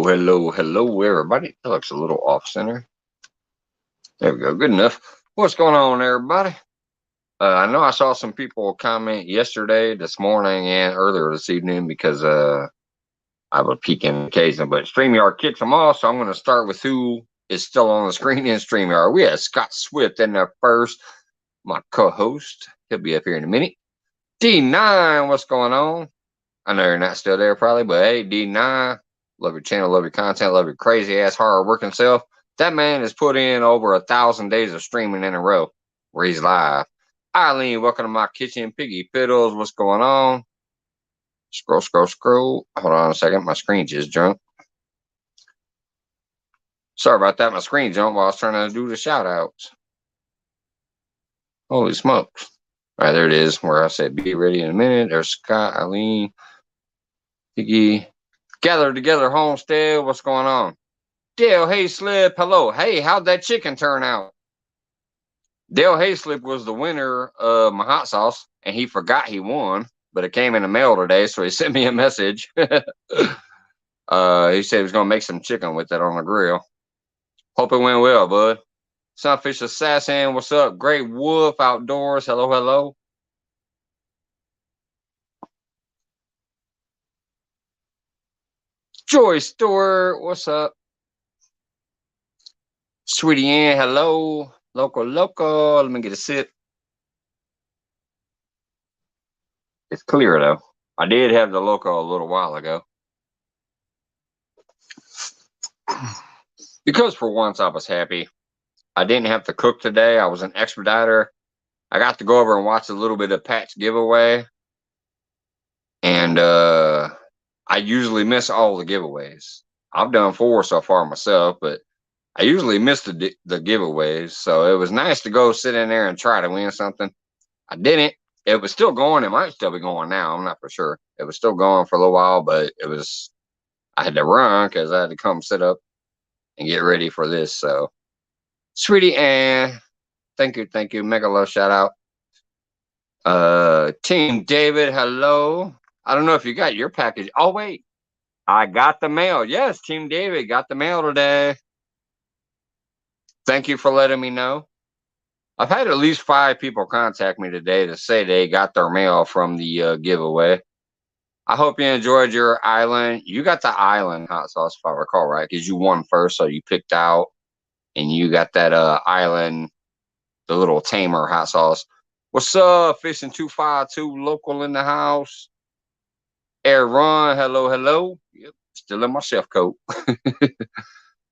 Hello, everybody. That looks a little off center. There we go. Good enough. What's going on, everybody? I know I saw some people comment yesterday, this morning, and earlier this evening because I was peeking occasionally, but StreamYard kicks them off. So I'm going to start with who is still on the screen in StreamYard. We have Scott Swift in there first, my co-host. He'll be up here in a minute. D9, what's going on? I know you're not still there probably, but hey, D9. Love your channel, love your content, love your crazy ass hard working self. That man has put in over 1,000 days of streaming in a row where he's live. Eileen, welcome to my kitchen. Piggy Fiddles, what's going on? Scroll. Hold on a second. My screen just jumped. Sorry about that. My screen jumped while I was trying to do the shout outs. Holy smokes. All right, there it is where I said be ready in a minute. There's Scott, Eileen, Piggy. Gather together, homestead. What's going on? Dale Hayslip, hello. Hey, how'd that chicken turn out? Dale Hayslip was the winner of my hot sauce, and he forgot he won, but it came in the mail today, so he sent me a message. He said he was going to make some chicken with it on the grill. Hope it went well, bud. Sunfish Assassin, what's up? Great Wolf Outdoors, hello. Joy Stewart, what's up? Sweetie Ann, hello. Local. Let me get a sip. It's clear, though. I did have the Loco a little while ago. Because for once I was happy. I didn't have to cook today. I was an expediter. I got to go over and watch a little bit of Pat's giveaway. And I usually miss all the giveaways. I've done 4 so far myself, but I usually miss the giveaways. So it was nice to go sit in there and try to win something. I didn't. It was still going. It might still be going now. I'm not for sure. It was still going for a little while, but I had to run because I had to come sit up and get ready for this. So, Sweetie Ann, thank you. Mega love shout out. Team David, hello. I don't know if you got your package. Oh, wait. I got the mail. Yes, Team David got the mail today. Thank you for letting me know. I've had at least 5 people contact me today to say they got their mail from the giveaway. I hope you enjoyed your island. You got the island hot sauce, if I recall right, because you won first, so you picked out, and you got that island, the little tamer hot sauce. What's up, Fishing 252 local in the house? Air Run, hello. Yep, still in my chef coat.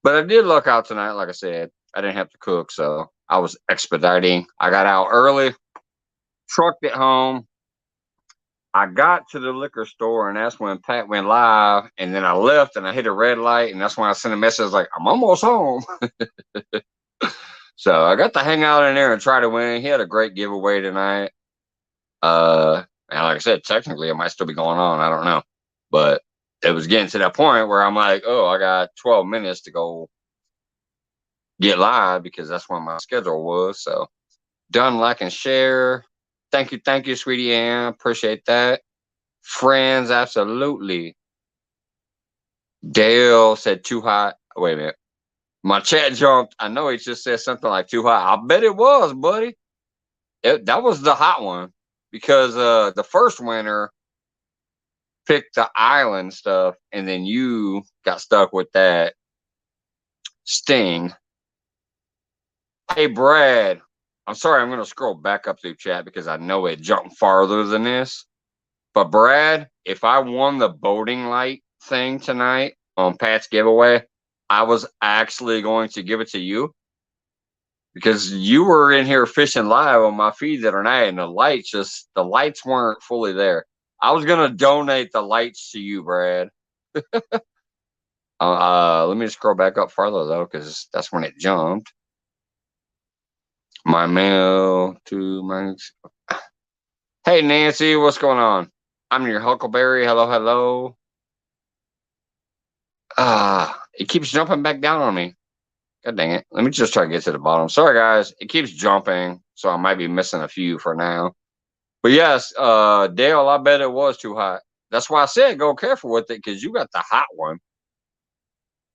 But I did luck out tonight, like I said. I didn't have to cook, so I was expediting. I got out early, trucked it home. I got to the liquor store, and that's when Pat went live. And then I left, and I hit a red light, and that's when I sent a message like, I'm almost home. So I got to hang out in there and try to win. He had a great giveaway tonight. And like I said, technically, it might still be going on. I don't know. But it was getting to that point where I'm like, oh, I got 12 minutes to go get live because that's when my schedule was. So done, like, and share. Thank you, Sweetie Ann. Appreciate that. Friends, absolutely. Dale said too hot. Wait a minute. My chat jumped. I know he just said something like too hot. I bet it was, buddy. That was the hot one because the first winner picked the island stuff, and then you got stuck with that sting. Hey, Brad. I'm sorry, I'm going to scroll back up through chat because I know it jumped farther than this. But, Brad, if I won the boating light thing tonight on Pat's giveaway, I was actually going to give it to you because you were in here fishing live on my feed the other night, and the lights weren't fully there. I was going to donate the lights to you, Brad. Let me scroll back up farther, though, because that's when it jumped. My mail to my... Hey, Nancy, what's going on? I'm your Huckleberry. Hello. It keeps jumping back down on me. God dang it. Let me just try to get to the bottom. Sorry, guys. It keeps jumping, so I might be missing a few for now. But yes, Dale, I bet it was too hot. That's why I said go careful with it, because you got the hot one.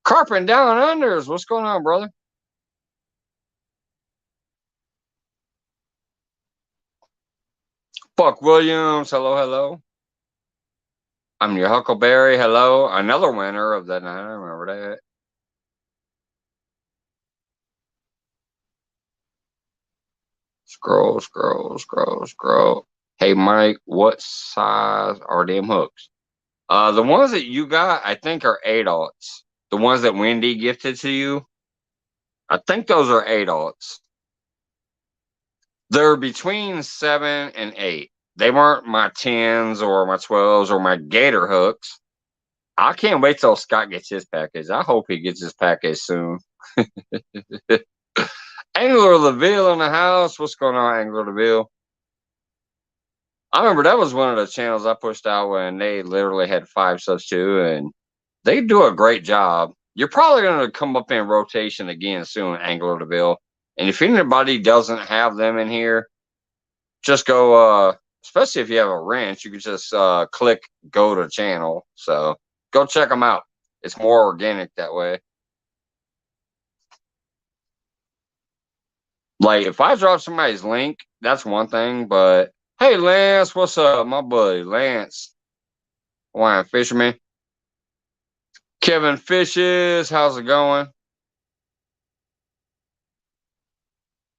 Carping Down Unders. What's going on, brother? Buck Williams. Hello, hello. I'm your Huckleberry. Hello. Another winner of the night. I remember that. Scroll. Hey, Mike, what size are them hooks? The ones that you got, I think, are 8/0. The ones that Wendy gifted to you, I think those are 8/0. They're between 7 and 8. They weren't my 10s or my 12s or my gator hooks. I can't wait till Scott gets his package. I hope he gets his package soon. Angler LaVille in the house. What's going on, Angler LaVille? I remember that was one of the channels I pushed out when they literally had 5 subs too, and they do a great job. You're probably going to come up in rotation again soon, Angler LaVille. And if anybody doesn't have them in here, just go, especially if you have a wrench, you can just click go to channel. So go check them out. It's more organic that way. Like if I drop somebody's link, that's one thing. But hey, Lance, what's up, my buddy Lance, Hawaiian Fisherman? Kevin Fishes, how's it going?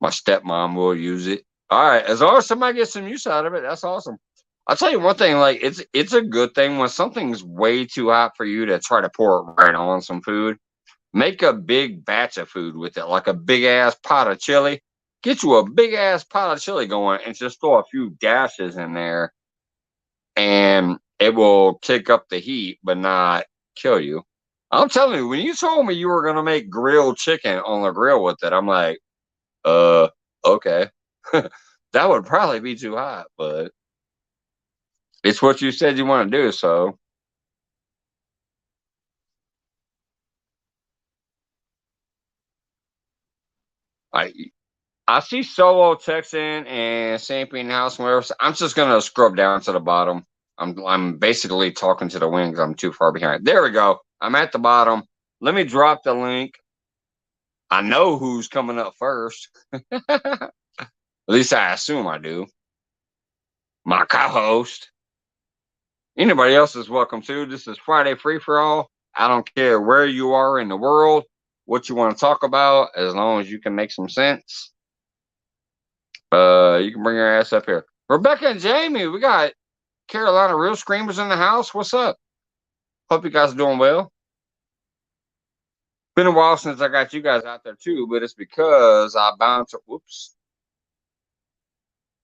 My stepmom will use it. All right, as long as somebody gets some use out of it, that's awesome. I'll tell you one thing, like it's a good thing when something's way too hot for you to try to pour it right on some food. Make a big batch of food with it, like a big ass pot of chili. Get you a big ass pot of chili going and just throw a few dashes in there and it will kick up the heat but not kill you. I'm telling you, when you told me you were gonna make grilled chicken on the grill with it, I'm like, okay. That would probably be too hot, but it's what you said you want to do, so. I see Solo texting and Sampian House and whatever. I'm just gonna scrub down to the bottom. I'm basically talking to the wings. I'm too far behind. There we go. I'm at the bottom. Let me drop the link. I know who's coming up first. At least I assume I do. My co-host. Anybody else is welcome to. This is Friday Free for All. I don't care where you are in the world, what you want to talk about, as long as you can make some sense. You can bring your ass up here. Rebecca and Jamie, we got Carolina Real Screamers in the house. What's up? Hope you guys are doing well. Been a while since I got you guys out there too, but it's because I bounce. Whoops.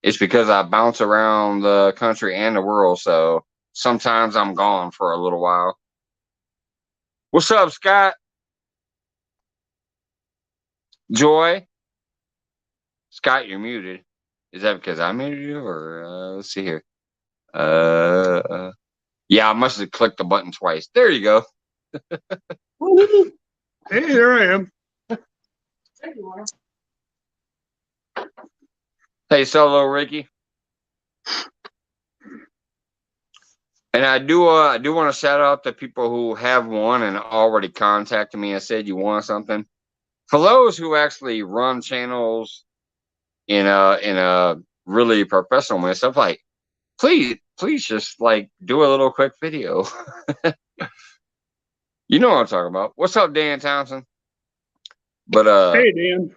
It's because I bounce around the country and the world, so sometimes I'm gone for a little while. What's up, Scott? Joy? Scott, you're muted. Is that because I muted you, or let's see here? Yeah, I must have clicked the button twice. There you go. Hey, there I am. Hey, Solo Ricky. And I do want to shout out the people who have won and already contacted me and said you want something. For those who actually run channels in a really professional way, stuff like, please just like do a little quick video. You know what I'm talking about. What's up, Dan Thompson? But hey, Dan.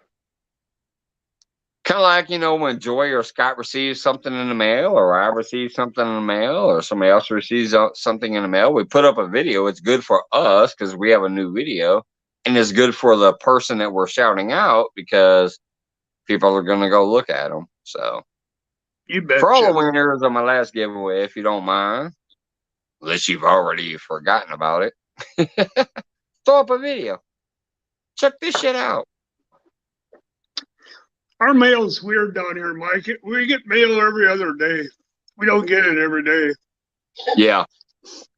Kind of like, when Joy or Scott receives something in the mail, or I receive something in the mail, or somebody else receives something in the mail, we put up a video. It's good for us because we have a new video, and it's good for the person that we're shouting out because people are going to go look at them. So, You bet. For all the winners of my last giveaway, if you don't mind, unless you've already forgotten about it, throw up a video. Check this shit out. Our mail's weird down here, Mike. We get mail every other day. We don't get it every day. Yeah.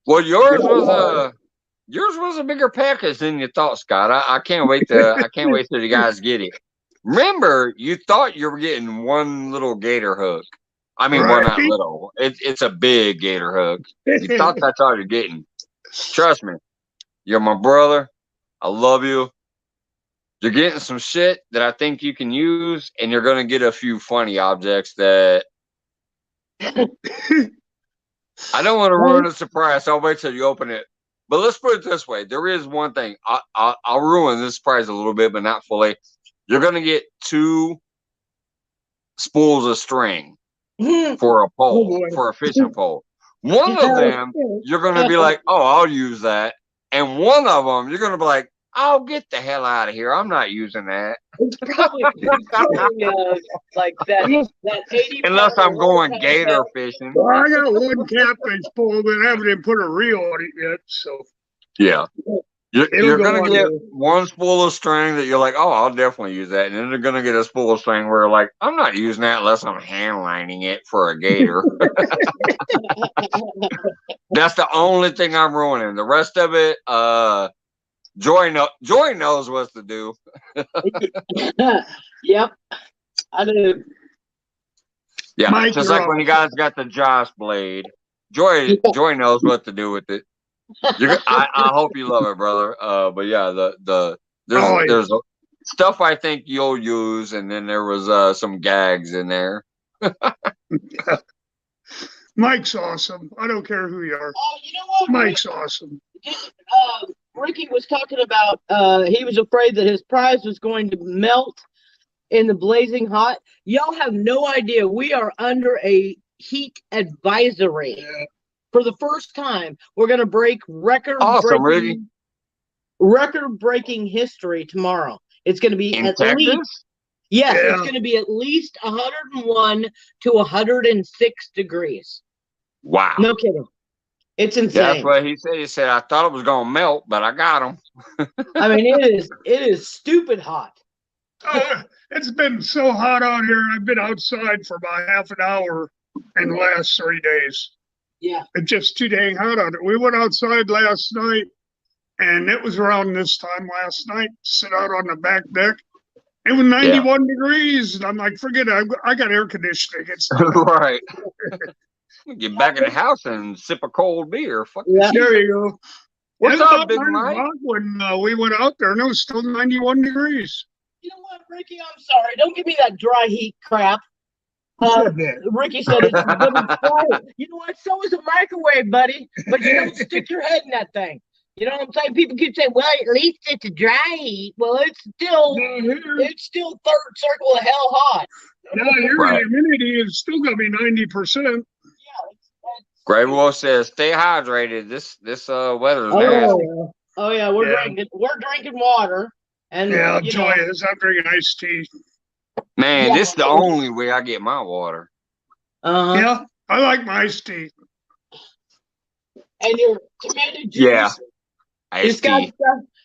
Well, yours was a bigger package than you thought, Scott. I can't wait till you guys get it. Remember, you thought you were getting one little gator hook. I mean, well, not little. It's a big gator hook. You thought that's all you're getting. Trust me, you're my brother. I love you. You're getting some shit that I think you can use, and you're going to get a few funny objects that I don't want to ruin the surprise. So I'll wait till you open it. But let's put it this way. There is one thing. I'll ruin this surprise a little bit, but not fully. You're going to get 2 spools of string for a pole, for a fishing pole. One of them, you're going to be like, oh, I'll use that. And one of them, you're going to be like, oh, get the hell out of here. I'm not using that. It's probably like that 80. Unless I'm going gator fishing. Well, I got one catfish pole, but I haven't even put a reel on it yet. So yeah, you're going to get one spool of string that you're like, oh, I'll definitely use that. And then they're going to get a spool of string where like, I'm not using that unless I'm hand lining it for a gator. That's the only thing I'm ruining. The rest of it, Joy knows what to do. Yep, I do. Yeah, Mike, just like when you guys got the Josh blade. Joy knows what to do with it. I hope you love it, brother. But yeah, there's stuff I think you'll use, and then there was some gags in there. Mike's awesome. I don't care who you are. Oh, you know what? Mike's awesome. Ricky was talking about he was afraid that his prize was going to melt in the blazing hot. Y'all have no idea. We are under a heat advisory. Yeah. For the first time, we're going to break record-breaking history tomorrow. It's going to be in Texas? Yes, it's going to be at least 101 to 106 degrees. Wow. No kidding. It's insane. That's what he said. He said, I thought it was going to melt, but I got him. I mean, it is stupid hot. It's been so hot out here. I've been outside for about half an hour in the last 3 days. Yeah. It's just too dang hot out there. We went outside last night, and it was around this time last night, sit out on the back deck. It was 91 degrees, and I'm like, forget it. I got air conditioning. It's right. Get back in the house and sip a cold beer. Fuck yeah. There you go. What's up, Big Mike? When we went out there, and it was still 91 degrees. You know what, Ricky? I'm sorry. Don't give me that dry heat crap. Ricky said it's quiet. You know what? So is a microwave, buddy. But you don't stick your head in that thing. You know what I'm saying? People keep saying, well, at least it's a dry heat. Well, it's still third circle of hell hot. No, your humidity is still going to be 90%. Yeah. Grey Wolf says, stay hydrated. This weather is nasty. Oh yeah, we're drinking water. And Joy is. I'm drinking iced tea. Man, this is the only way I get my water. Yeah, I like my iced tea. And your tomato juice. Yeah, iced tea.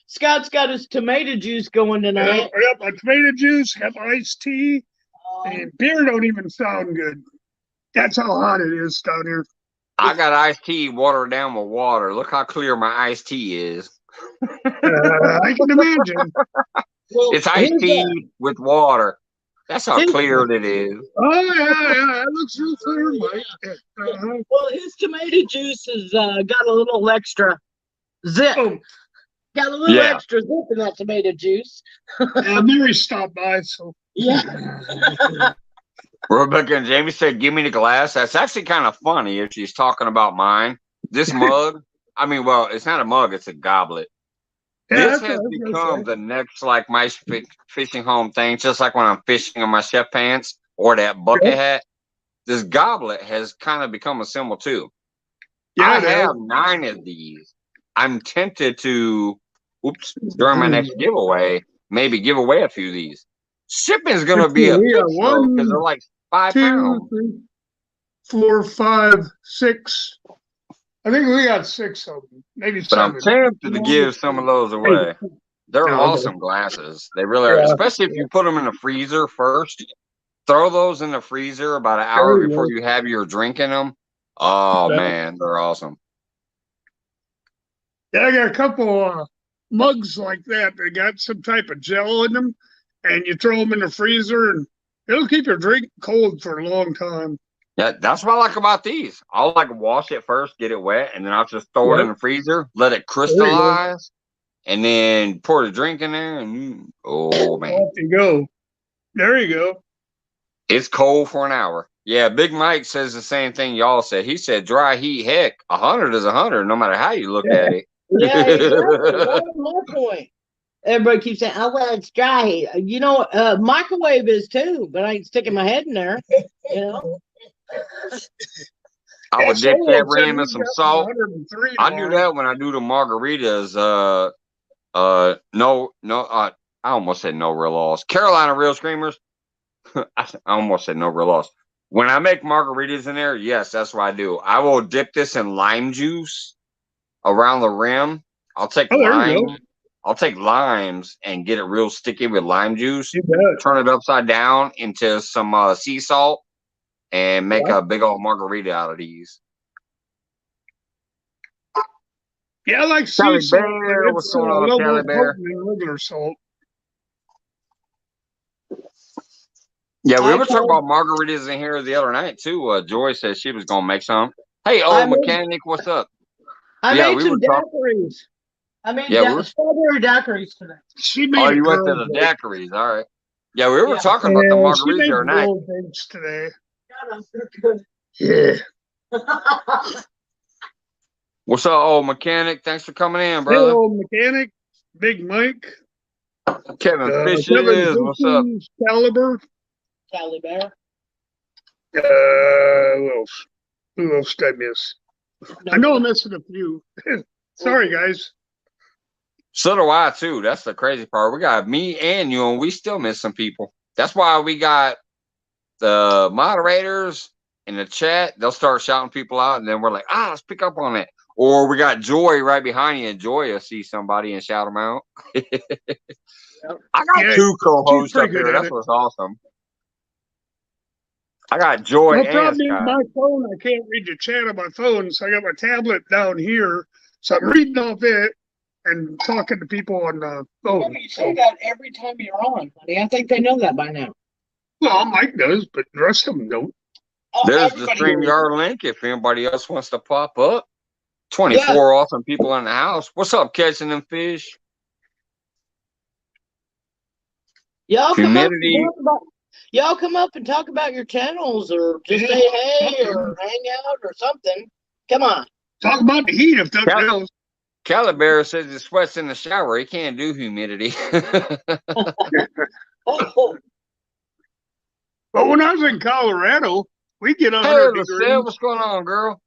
Scott's got his tomato juice going tonight. Yep, my tomato juice, got my iced tea, and beer don't even sound good. That's how hot it is down here. I got iced tea watered down with water. Look how clear my iced tea is. I can imagine. Well, it's iced tea with water. That's how clear it is. Oh, yeah. It looks real clear, Mike. Well, his tomato juice has got a little extra zip. Oh. Got a little extra zip in that tomato juice. Mary stopped by, so. Yeah. Rebecca and Jamie said, give me the glass. That's actually kind of funny if she's talking about mine. This mug, I mean, well, it's not a mug, it's a goblet. Yeah, this has become the next, like, my fishing home thing, just like when I'm fishing in my chef pants or that bucket hat. This goblet has kind of become a symbol, too. Yeah, I have 9 of these. I'm tempted to, during my next giveaway, maybe give away a few of these. Shipping's going to be a big one because they're like 5 pounds. 2, 3, 4, 5, 6. I think we got 6 of them, maybe 7. But I'm tempted to give some of those away. They're awesome glasses. They really are, especially if you put them in the freezer first. Throw those in the freezer about an hour before you have your drink in them. Oh, man, they're awesome. Yeah, I got a couple mugs like that. They got some type of gel in them, and you throw them in the freezer, and it'll keep your drink cold for a long time. Yeah, that's what I like about these. I'll like wash it first, get it wet, and then I'll just throw it in the freezer, let it crystallize, and then pour the drink in there, and oh man, Off you go. There you go. it's cold for an hour. Yeah, Big Mike says the same thing y'all said. He said dry heat, heck, 100 is 100, no matter how you look at it. Yeah, exactly. That was my point. Everybody keeps saying, "Oh well, it's dry heat." You know, microwave is too, but I ain't sticking my head in there. You know. I would dip that Someone said rim in we've some got salt. 103 I do tomorrow. that when I do the margaritas. No, I almost said no real loss. Carolina Real Screamers. I almost said no real loss. When I make margaritas in there, yes, that's what I do. I will dip this in lime juice around the rim. I'll take Oh, there you go. I'll take limes and get it real sticky with lime juice. You bet. Turn it upside down into some sea salt and make a big old margarita out of these. Yeah, I like sea Cali salt, Bear, but what's it's a going on, little Cali more Bear? potent than regular salt. Yeah, we I were talking call, about margaritas in here the other night too. Joy said she was gonna make some. Hey, I old made mechanic, what's up? I Yeah, made we were some talking. daiquiris. I made Yeah, we were. strawberry daiquiris today. She Oh, made a you went to girl the drink. daiquiris. All right. Yeah, we were Yeah. talking about the Yeah, she margaritas the made other night. girl drinks today. God, I'm so good. Yeah. What's up, old mechanic? Thanks for coming in, Hey, brother. old mechanic, Big Mike, Kevin Kevin Fishes, what's up? Fishes, Caliber. Cali Bear. Who else? Who else did I miss? No, I know I'm missing a few. Sorry, guys. So do I too. That's the crazy part. We got me and you, and we still miss some people. That's why we got the moderators in the chat. They'll start shouting people out, and then we're like, let's pick up on it. Or we got Joy right behind you, and Joy will see somebody and shout them out. I got two She's co-hosts up pretty good here. at That's it. what's awesome. I got Joy Well, and problem is Scott. my phone, I can't read the chat on my phone, so I got my tablet down here. So I'm reading off it and talking to people on the phone. You say that every time you're on, buddy. I think they know that by now. Well, Mike does, but the rest of them don't. There's the StreamYard link if anybody else wants to pop up. 24 awesome people in the house. What's up, catching them fish? Y'all Humidity. y'all come up and talk about your channels, or just say hey, or hang out, or something. Come on. Talk about the heat if nothing else. Caliber says he sweats in the shower. He can't do humidity. But when I was in Colorado, we get 100 Hey, degrees. Lucille, what's going on, girl?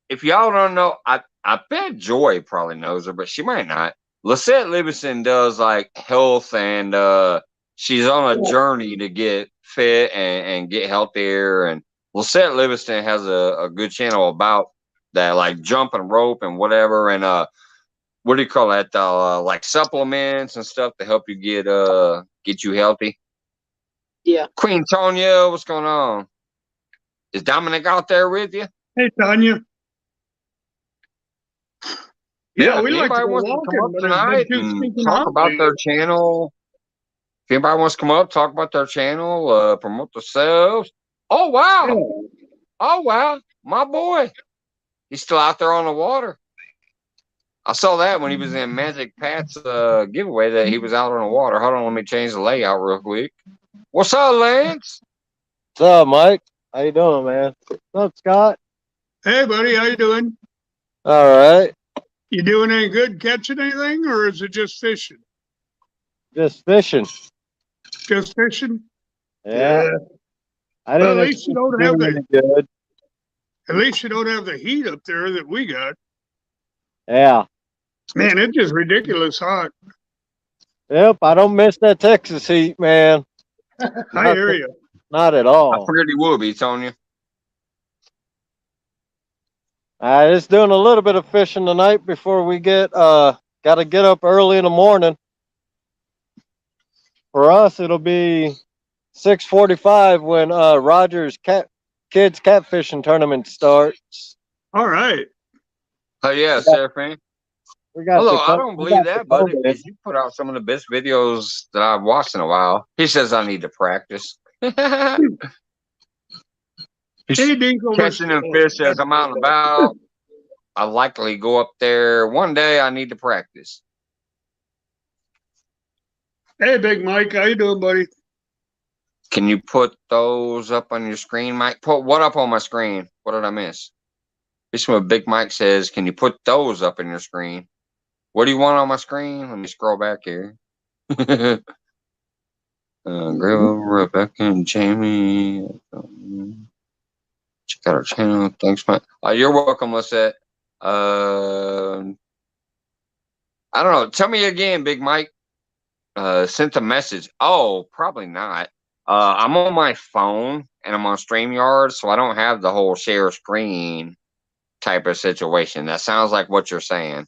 If y'all don't know, I bet Joy probably knows her, but she might not. Lisette Livingston does like health, and she's on a journey to get fit and get healthier. And Lisette Livingston has a good channel about that, like jumping rope and whatever. And what do you call that? Like supplements and stuff to help you get you healthy. Yeah. Queen Tonya, what's going on? Is Dominic out there with you? Hey, Tanya. Yeah, we like to go wants walking, to come up but tonight it's been too and stinking talk hot about lately. their channel. If anybody wants to come up, talk about their channel, promote themselves. Oh wow! Yeah. Oh wow! My boy, he's still out there on the water. I saw that when he was in Magic Pat's giveaway that he was out on the water. Hold on, let me change the layout real quick. What's up, Lance? What's up, Mike? How you doing, man? What's up, Scott? Hey, buddy, how you doing? All right. You doing any good catching anything, or is it just fishing? Just fishing. Just fishing? Yeah. I Well, didn't at least you don't expect have to do any good. At least you don't have the heat up there that we got. Yeah. Man, it's just ridiculous hot. Yep. I don't miss that Texas heat, man. I hear you. Not at I all. figured he would be, Tonya. I just doing a little bit of fishing tonight before we got to get up early in the morning. For us, it'll be 6:45 when Rogers kids catfishing tournament starts. All right. Oh yeah, Seraphine. We got Although the I don't we believe got the that, but COVID. you put out some of the best videos that I've watched in a while. He says I need to practice. He's Hey, Dinkle, catching them fish as I'm out and about. I likely go up there one day. I need to practice. Hey, Big Mike, how you doing, buddy? Can you put those up on your screen, Mike? Put what up on my screen? What did I miss? This is what Big Mike says. Can you put those up on your screen? What do you want on my screen? Let me scroll back here. Grandma, Rebecca, and Jamie. Check out our channel. Thanks, Mike. You're welcome, Lisette. I don't know. Tell me again, Big Mike. Sent a message. Oh, probably not. I'm on my phone and I'm on StreamYard, so I don't have the whole share screen type of situation. That sounds like what you're saying.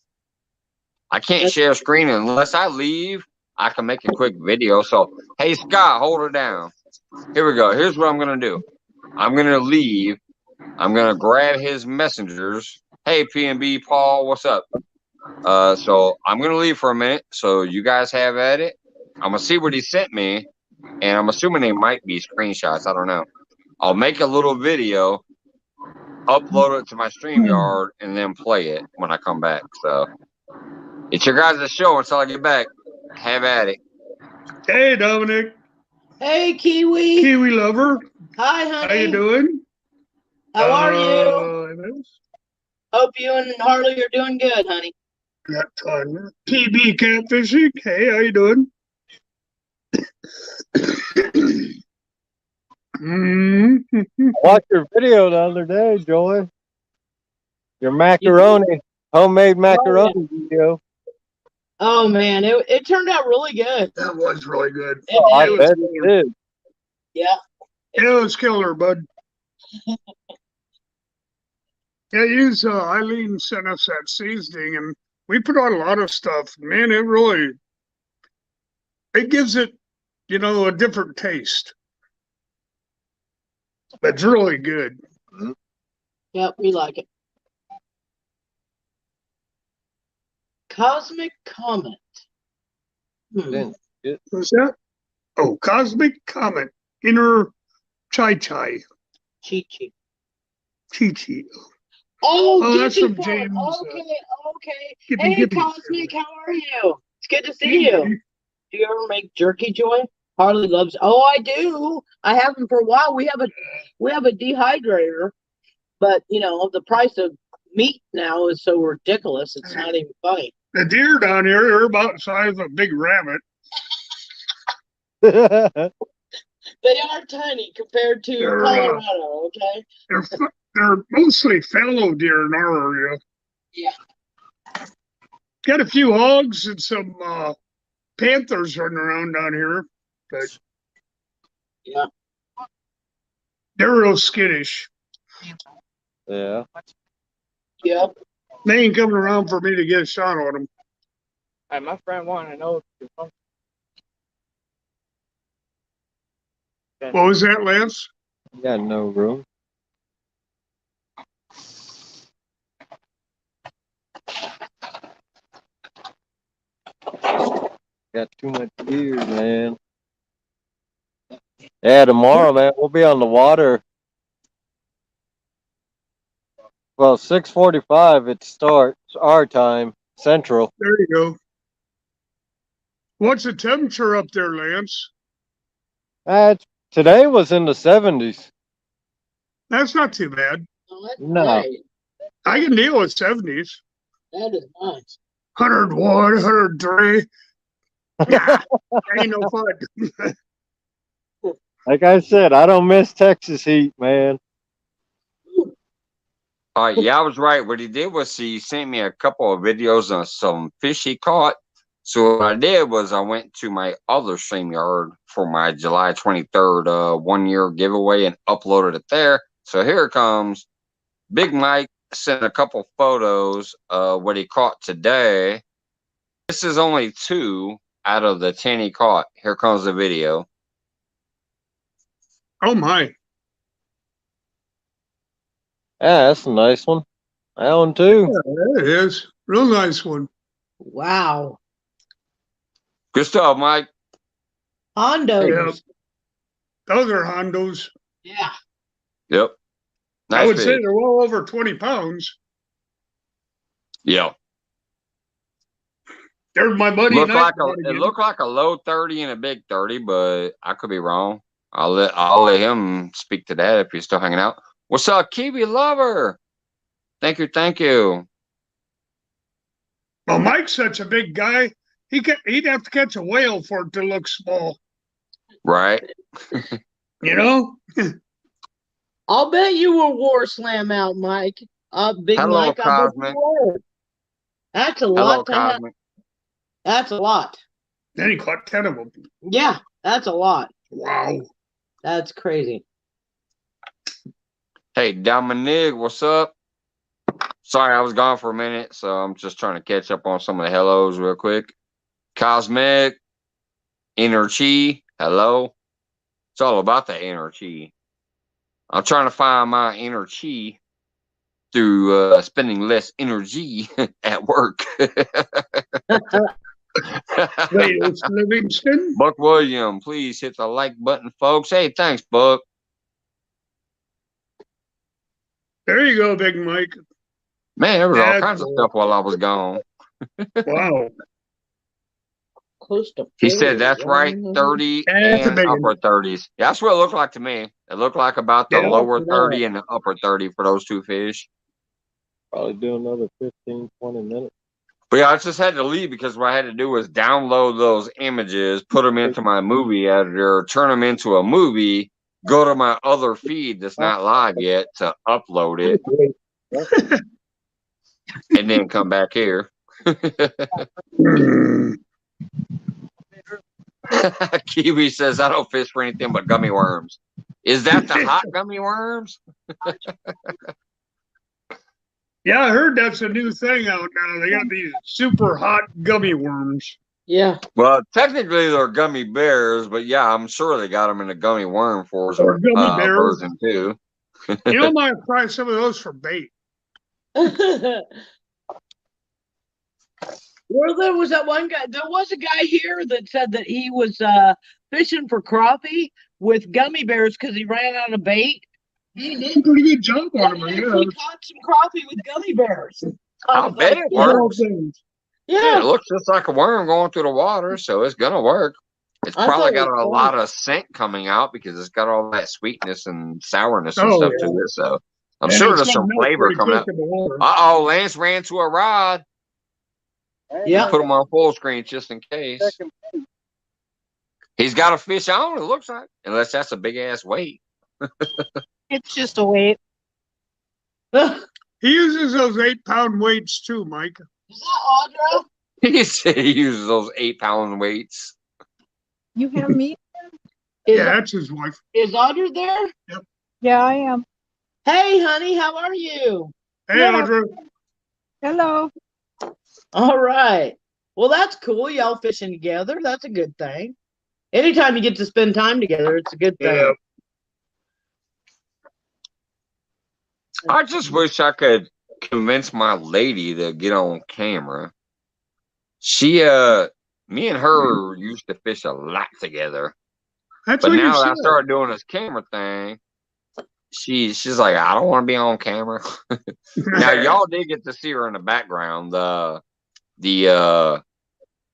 I can't share screen unless I leave. I can make a quick video. So, hey, Scott, hold it down. Here we go. Here's what I'm going to do. I'm going to leave. I'm going to grab his messengers. Hey, PNB Paul, what's up? So I'm going to leave for a minute. So you guys have at it. I'm going to see what he sent me. And I'm assuming they might be screenshots. I don't know. I'll make a little video, upload it to my StreamYard, and then play it when I come back. So it's your guys' show until I get back. Have at it. Hey, Dominic. Hey, Kiwi. Kiwi lover. Hi, honey. How you doing? How are you? Hope you and Harley are doing good, honey. Got time. PB catfishing. Hey, how you doing? I watched your video the other day, Joy. Your macaroni, homemade macaroni video. Oh man, it turned out really good. That was really good. I bet it did. Yeah. It was killer, bud. Yeah, Eileen sent us that seasoning, and we put on a lot of stuff. Man, it gives it, a different taste. But it's really good. Yep, we like it. Cosmic Comet. What's that? Oh, Cosmic Comet. Inner Chai. Chi. Chi. Oh, that's from James. Okay. Hey, Cosmic, how are you? It's good to see you. Do you ever make jerky, Joy? Harley loves. Oh, I do. I haven't for a while. We have a dehydrator, but the price of meat now is so ridiculous. It's not even funny. The deer down here, they're about the size of a big rabbit. They are tiny compared to Colorado. Okay. They're mostly fallow deer in our area. Yeah. Got a few hogs and some panthers running around down here. But yeah. They're real skittish. Yeah. Yep. They ain't coming around for me to get a shot on them. Hey, my friend wanted to know if you're from. What was that, Lance? You got no room. Got too much beer, man. Yeah, tomorrow, man, we'll be on the water. Well, 6:45 it starts our time, Central. There you go. What's the temperature up there, Lance? Today was in the 70s. That's not too bad. No. Great. I can deal with 70s. That is nice. 101, 103. Nah, ain't no fun. Like I said, I don't miss Texas heat, man. Yeah, I was right. What he did was he sent me a couple of videos on some fish he caught. So what I did was I went to my other StreamYard for my July 23rd 1-year giveaway and uploaded it there. So here it comes. Big Mike sent a couple photos of what he caught today. This is only 2 out of the 10 he caught. Here comes the video. Oh, my. Yeah, that's a nice one. That one, too. Yeah, it is. Real nice one. Wow. Good stuff, Mike. Hondos. Yep. Those are Hondos. Yeah. Yep. Nice I would fish. say they're well over 20 pounds. Yeah. There's my buddy. It looked like a low 30 and a big 30, but I could be wrong. I'll let him speak to that if he's still hanging out. What's up, Kiwi Lover? Thank you. Well, Mike's such a big guy. He'd have to catch a whale for it to look small. Right. You know? I'll bet you were War Slam out, Mike. Big Hello, Mike. Cosmic. That's a Hello, lot to have. Cosmic. That's a lot. Then he caught 10 of them. Yeah, that's a lot. Wow. That's crazy. Hey, Dominic, what's up? Sorry, I was gone for a minute, so I'm just trying to catch up on some of the hellos real quick. Cosmic, Inner Chi, hello. It's all about the inner chi. I'm trying to find my inner chi through spending less energy at work. Wait, it's Livingston? Buck William, please hit the like button, folks. Hey, thanks, Buck. There you go, Big Mike. Man, there was all kinds of stuff while I was gone. Wow. Close to 40. He said that's right, 30 and upper 30s. Yeah, that's what it looked like to me. It looked like about the lower 30 and the upper 30 for those two fish. Probably do another 15, 20 minutes. But yeah, I just had to leave because what I had to do was download those images, put them into my movie editor, turn them into a movie, go to my other feed that's not live yet to upload it, and then come back here. Kiwi says, I don't fish for anything but gummy worms. Is that the hot gummy worms? Yeah, I heard that's a new thing out now. They got these super hot gummy worms. Yeah. Well, technically they're gummy bears, but yeah, I'm sure they got them in a gummy worm for Or gummy bears. version too. You know, might try some of those for bait. Well, there was that one guy. There was a guy here that said that he was fishing for crappie with gummy bears because he ran out of bait. He did a pretty good job on them. He caught some crappie with gummy bears. I bet it works. Yeah, it looks just like a worm going through the water, so it's gonna work. It's probably got a lot of scent coming out because it's got all that sweetness and sourness and stuff to it. So I'm sure there's some flavor coming out. Uh-oh, Lance ran to a rod. Yeah. Put him on full screen just in case. He's got a fish on, it looks like. Unless that's a big ass weight. It's just a weight. He uses those 8-pound weights too, Mike. Is that Audra? He said he uses those 8-pound weights. You have me? Yeah, that's his wife. Is Audra there? Yep. Yeah, I am. Hey, honey, how are you? Hey, Yeah. Audra. Hello. All right. Well, that's cool. Y'all fishing together. That's a good thing. Anytime you get to spend time together, it's a good thing. Yeah. I just wish I could convince my lady to get on camera. She, me and her used to fish a lot together. That's But what now that I you said. started doing this camera thing, she's like, I don't want to be on camera. Now y'all did get to see her in the background. The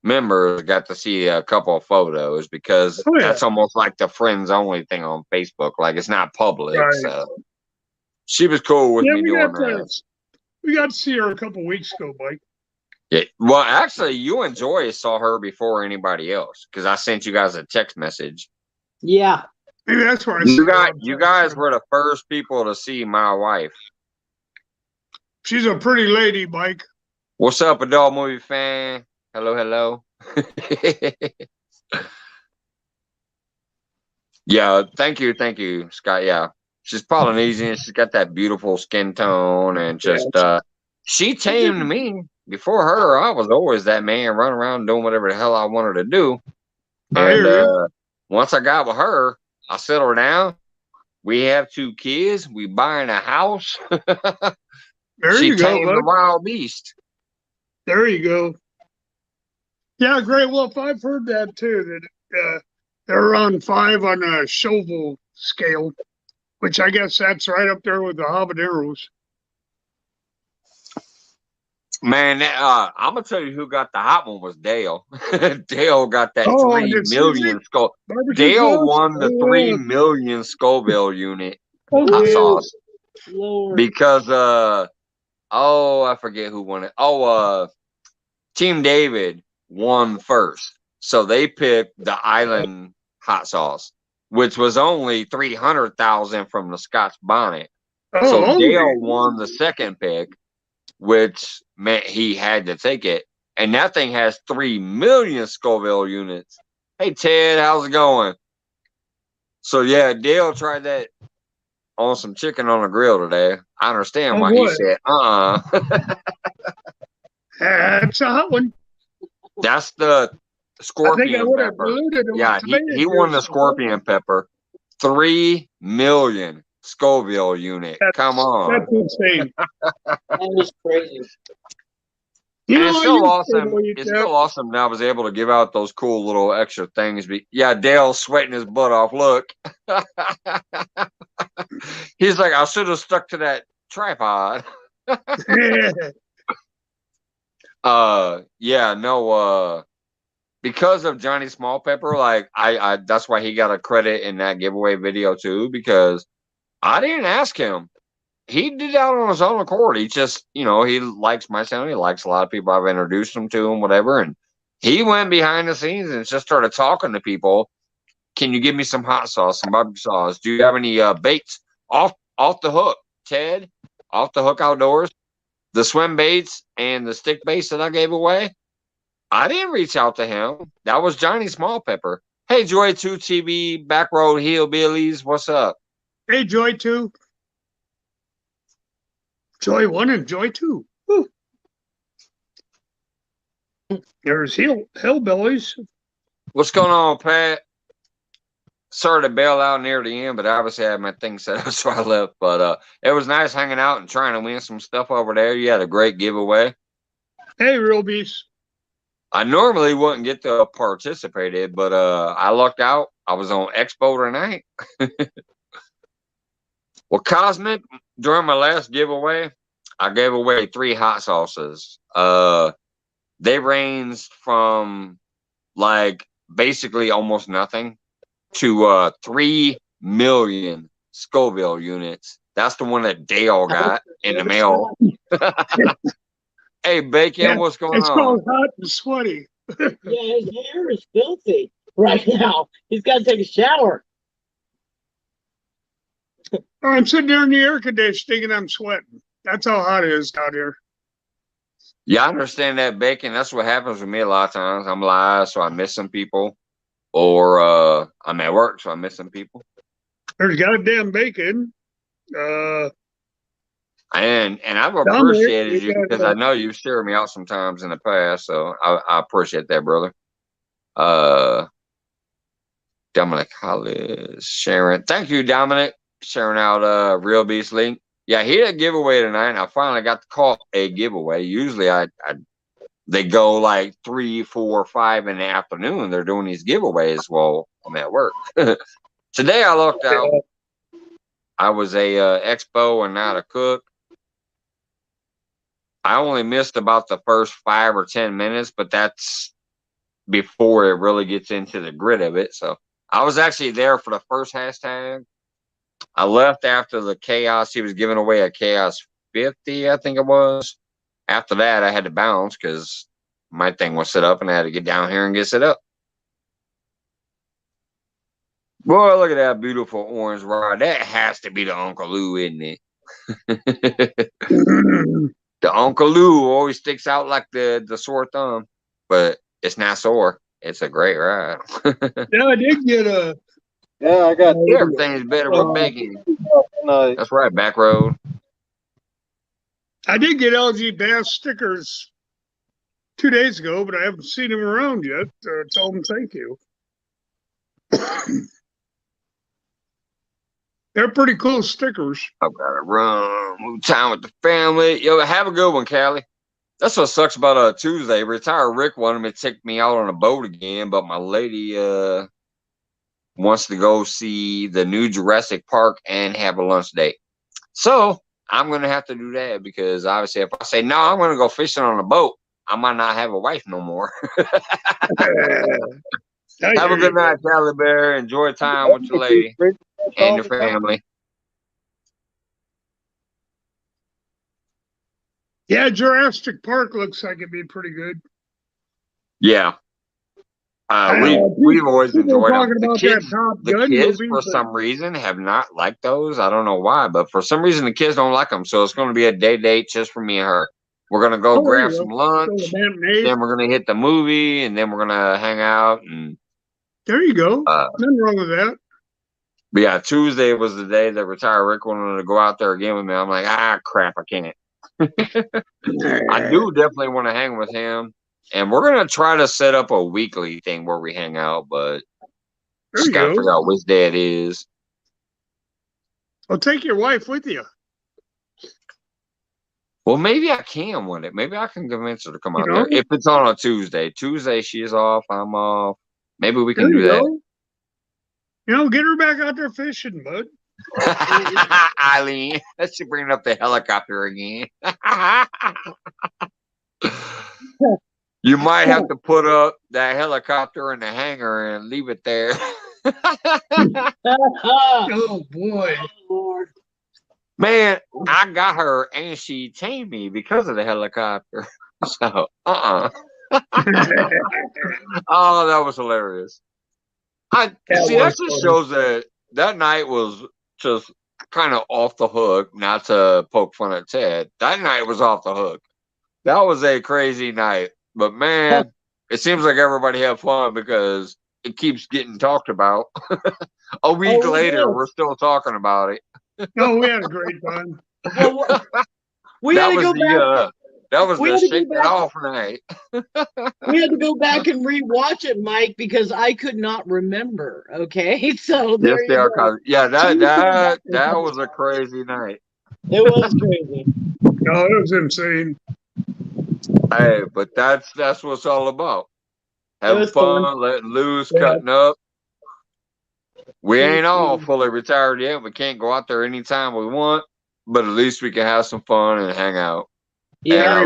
members got to see a couple of photos because that's almost like the friends only thing on Facebook. Like it's not public. Right. So she was cool with me doing that. We got to see her a couple weeks ago, Mike. Yeah. Well, actually, you and Joy saw her before anybody else because I sent you guys a text message. Yeah. Maybe that's where You guys were the first people to see my wife. She's a pretty lady, Mike. What's up, adult movie fan? Hello. Yeah, thank you, Scott. Yeah, she's Polynesian. She's got that beautiful skin tone, and just she tamed me. Before her, I was always that man running around doing whatever the hell I wanted to do. And once I got with her, I settled down. We have 2 kids. We buying a house. There she you go, tamed the wild beast. There you go. Yeah, Great Wolf. I've heard that too. That they're around 5 on a Chauvel scale, which I guess that's right up there with the habaneros. Man, I'm gonna tell you who got the hot one was Dale. Dale got that Oh, 3 million skull. barbecue Dale sauce? won the Oh, 3 million Scoville unit Oh, hot yeah. sauce Lord. because I forget who won it. Team David won first, so they picked the Island hot sauce, which was only 300,000 from the Scotch bonnet. So oh, Dale only. won the second pick, which meant he had to take it. And that thing has 3 million Scoville units. Hey, Ted, how's it going? So, yeah, Dale tried that on some chicken on the grill today. I understand Oh, why he boy. said, That's a hot one. That's the I think I scorpion would have pepper. diluted it Yeah, with tomato he won the juice. scorpion pepper. 3 million Scoville unit. Come on. That's insane. That is crazy. You And know, it's I still used to awesome. eat It's that. still awesome that I was able to give out those cool little extra things. Yeah, Dale's sweating his butt off. Look. He's like, I should have stuck to that tripod. Because of Johnny Small Pepper, like I that's why he got a credit in that giveaway video too, because I didn't ask him. He did that on his own accord. He just, he likes my channel. He likes a lot of people. I've introduced him to him, whatever. And he went behind the scenes and just started talking to people. Can you give me some hot sauce, some barbecue sauce? Do you have any baits off the hook, Ted? Off the hook outdoors, the swim baits and the stick baits that I gave away. I didn't reach out to him. That was Johnny Small Pepper. Hey, Joy 2 TV, Back Road Hillbillies, what's up? Hey, Joy 2. Joy 1 and Joy 2. Whew. There's hillbillies. What's going on, Pat? Sorry to bail out near the end, but I obviously had my thing set up, so I left. But it was nice hanging out and trying to win some stuff over there. You had a great giveaway. Hey, Real Beast. I normally wouldn't get to participate in, but I lucked out. I was on Expo tonight. Well, Cosmic, during my last giveaway, I gave away 3 hot sauces. They ranged from like basically almost nothing to 3 million Scoville units. That's the one that Dale got in the mail. Hey, Bacon, what's going It's on? called hot and sweaty. Yeah, his hair is filthy right now. He's got to take a shower. I'm sitting there in the air conditioning and I'm sweating. That's how hot it is out here. Yeah, I understand that, Bacon. That's what happens with me a lot of times. I'm live, so I miss some people. Or I'm at work, so I miss some people. There's goddamn bacon. And I've appreciated you because I know you've shared me out sometimes in the past, so I appreciate that, brother. Dominic Hollis sharing. Thank you, Dominic, sharing out Real Beast link. Yeah, he had a giveaway tonight, and I finally got to call a giveaway. Usually they go like 3, 4, 5 in the afternoon. They're doing these giveaways while I'm at work. Today I looked out. I was a expo and not a cook. I only missed about the first 5 or 10 minutes, but that's before it really gets into the grit of it. So I was actually there for the first hashtag. I left after the chaos. He was giving away a chaos 50, I think it was. After that, I had to bounce because my thing was set up and I had to get down here and get set up. Boy, look at that beautiful orange rod. That has to be the Uncle Lou, isn't it? The Uncle Lou always sticks out like the sore thumb, but it's not sore. It's a great ride. Yeah, I did get a. Yeah, I got Everything is better with bacon. That's right, Back Road. I did get LG Bass stickers 2 days ago, but I haven't seen them around yet. Tell them thank you. They're pretty cool stickers. I've got to run. Move time with the family. Yo, have a good one, Callie. That's what sucks about Tuesday. Retired Rick wanted me to take me out on a boat again, but my lady wants to go see the new Jurassic Park and have a lunch date. So I'm going to have to do that because obviously if I say, no, I'm going to go fishing on a boat, I might not have a wife no more. Have a good night, Cali Bear. Enjoy time with your lady and your family. Yeah, Jurassic Park looks like it'd be pretty good. Yeah. We've always enjoyed them. The kids, movie, for some reason, have not liked those. I don't know why, but for some reason, the kids don't like them. So it's going to be a day date just for me and her. We're going to go grab some lunch. Then we're going to hit the movie, and then we're going to hang out. And there you go. Nothing wrong with that. But yeah, Tuesday was the day that retired Rick wanted to go out there again with me. I'm like, crap, I can't. I do definitely want to hang with him. And we're going to try to set up a weekly thing where we hang out, but just got to figure out which day it is. Well, take your wife with you. Well, maybe I can with it. Maybe I can convince her to come out there. If it's on a Tuesday. Tuesday, she's off. I'm off. Maybe we can do that. Get her back out there fishing, bud. Eileen, let's bring up the helicopter again. You might have to put up that helicopter in the hangar and leave it there. Oh, boy. Oh, Lord. Man, I got her and she tamed me because of the helicopter. So, Oh, that was hilarious. That just shows that night was just kind of off the hook, not to poke fun at Ted. That night was off the hook. That was a crazy night. But, man, it seems like everybody had fun because it keeps getting talked about. A week later, we're still talking about it. No, we had a great time. Well, we had to go back. That was the shake it off night. We had to go back and rewatch it, Mike, because I could not remember. Okay, so there you go. Yeah, that was a crazy night. It was crazy. No, it was insane. Hey, but that's what it's all about. Having fun, letting loose, cutting up. We ain't all fully retired yet. We can't go out there anytime we want, but at least we can have some fun and hang out. Yeah,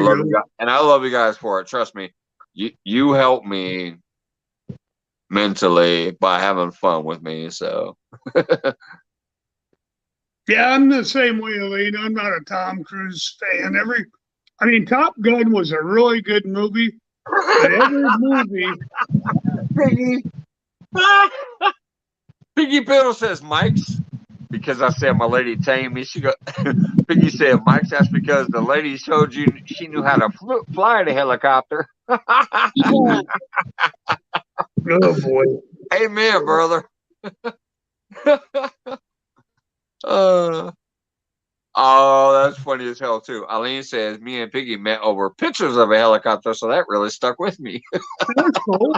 and I love you guys for it. Trust me, you help me mentally by having fun with me. So, yeah, I'm the same way, Elaine. I'm not a Tom Cruise fan. Top Gun was a really good movie, but every movie. Piggy Biddle says Mike's because I said my lady tamed me. Piggy said Mike's. That's because the lady showed you she knew how to fly the helicopter. Oh boy! Amen, brother. Oh, that's funny as hell too. Eileen says me and Piggy met over pictures of a helicopter, so that really stuck with me. That's cool.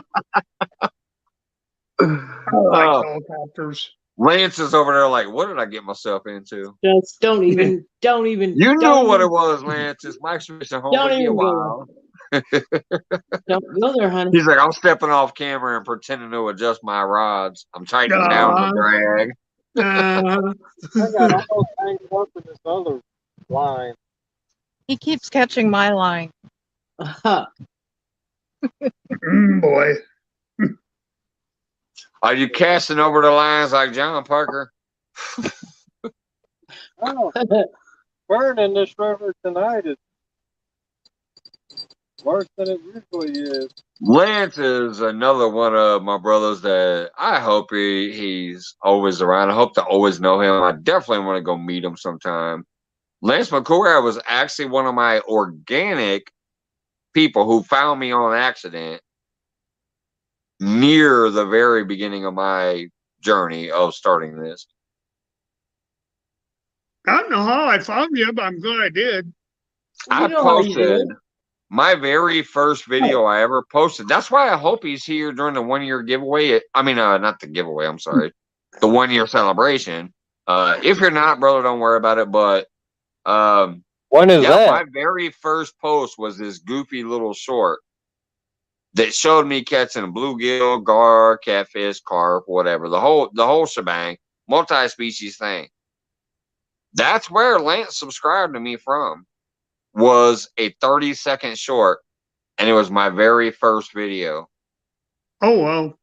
I like helicopters. Lance is over there like, what did I get myself into? Just don't even. You knew what it was, Lance. It's Mike's fishing home with you a while. Don't go there, honey. He's like, I'm stepping off camera and pretending to adjust my rods. I'm tightening down the drag. I got all things up in this other line. He keeps catching my line. Boy. Are you casting over the lines like John Parker? Oh, burn in this river tonight is worse than it usually is. Lance is another one of my brothers that I hope he's always around. I hope to always know him. I definitely want to go meet him sometime. Lance McCoy was actually one of my organic people who found me on accident near the very beginning of my journey of starting this. I don't know how I found you, but I'm glad I did. I posted my very first video I ever posted. That's why I hope he's here during the 1 year giveaway. Not the giveaway. I'm sorry. The 1 year celebration. If you're not, brother, don't worry about it. But when is that? My very first post was this goofy little short that showed me catching a bluegill, gar, catfish, carp, whatever. The whole shebang, multi-species thing. That's where Lance subscribed to me from. Was a 30-second short, and it was my very first video. Oh, wow.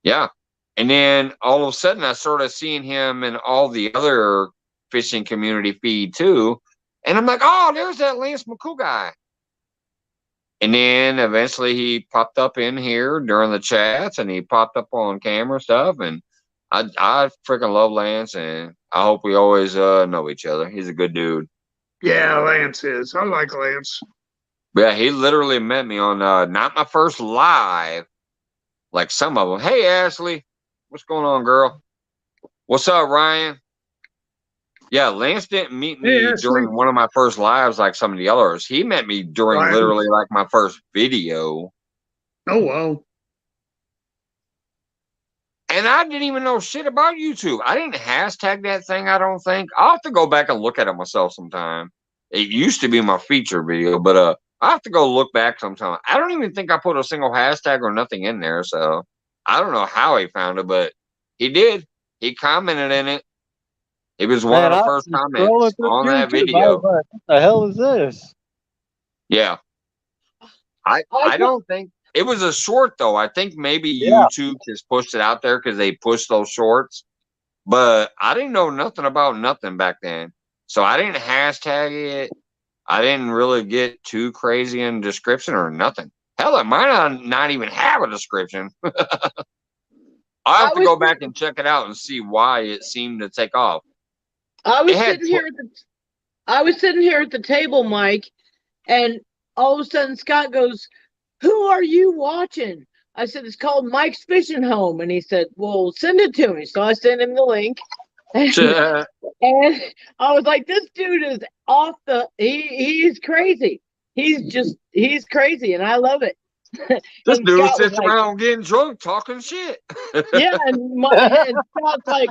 Yeah. And then all of a sudden I started seeing him in all the other fishing community feed too. And I'm like, oh, there's that Lance McCool guy. And then eventually he popped up in here during the chats, and he popped up on camera stuff. And I freaking love Lance, and I hope we always know each other. He's a good dude. Yeah, Lance is. I like Lance. But yeah, he literally met me on not my first live, like some of them. Hey, Ashley, what's going on, girl? What's up, Ryan? Yeah, Lance didn't meet me Hey, during one of my first lives like some of the others. He met me during Ryan. literally like my first video. Oh, wow. And I didn't even know shit about YouTube. I didn't hashtag that thing, I don't think. I'll have to go back and look at it myself sometime. It used to be my feature video, but I'll have to go look back sometime. I don't even think I put a single hashtag or nothing in there, so I don't know how he found it, but he did. He commented in it. It was one of the first comments on that video. What the hell is this? Yeah. I don't think it was a short though. I think maybe YouTube just pushed it out there because they pushed those shorts. But I didn't know nothing about nothing back then. So I didn't hashtag it. I didn't really get too crazy in description or nothing. Hell, it might not even have a description. I'll have to go back and check it out and see why it seemed to take off. I was sitting here at the table, Mike, and all of a sudden Scott goes, "Who are you watching?" I said, "It's called Mike's Fishing Home." And he said, "Well, send it to me." So I sent him the link. And I was like, this dude is off the he's crazy. He's crazy, and I love it. This dude sits around getting drunk, talking shit. Yeah, and Scott's like,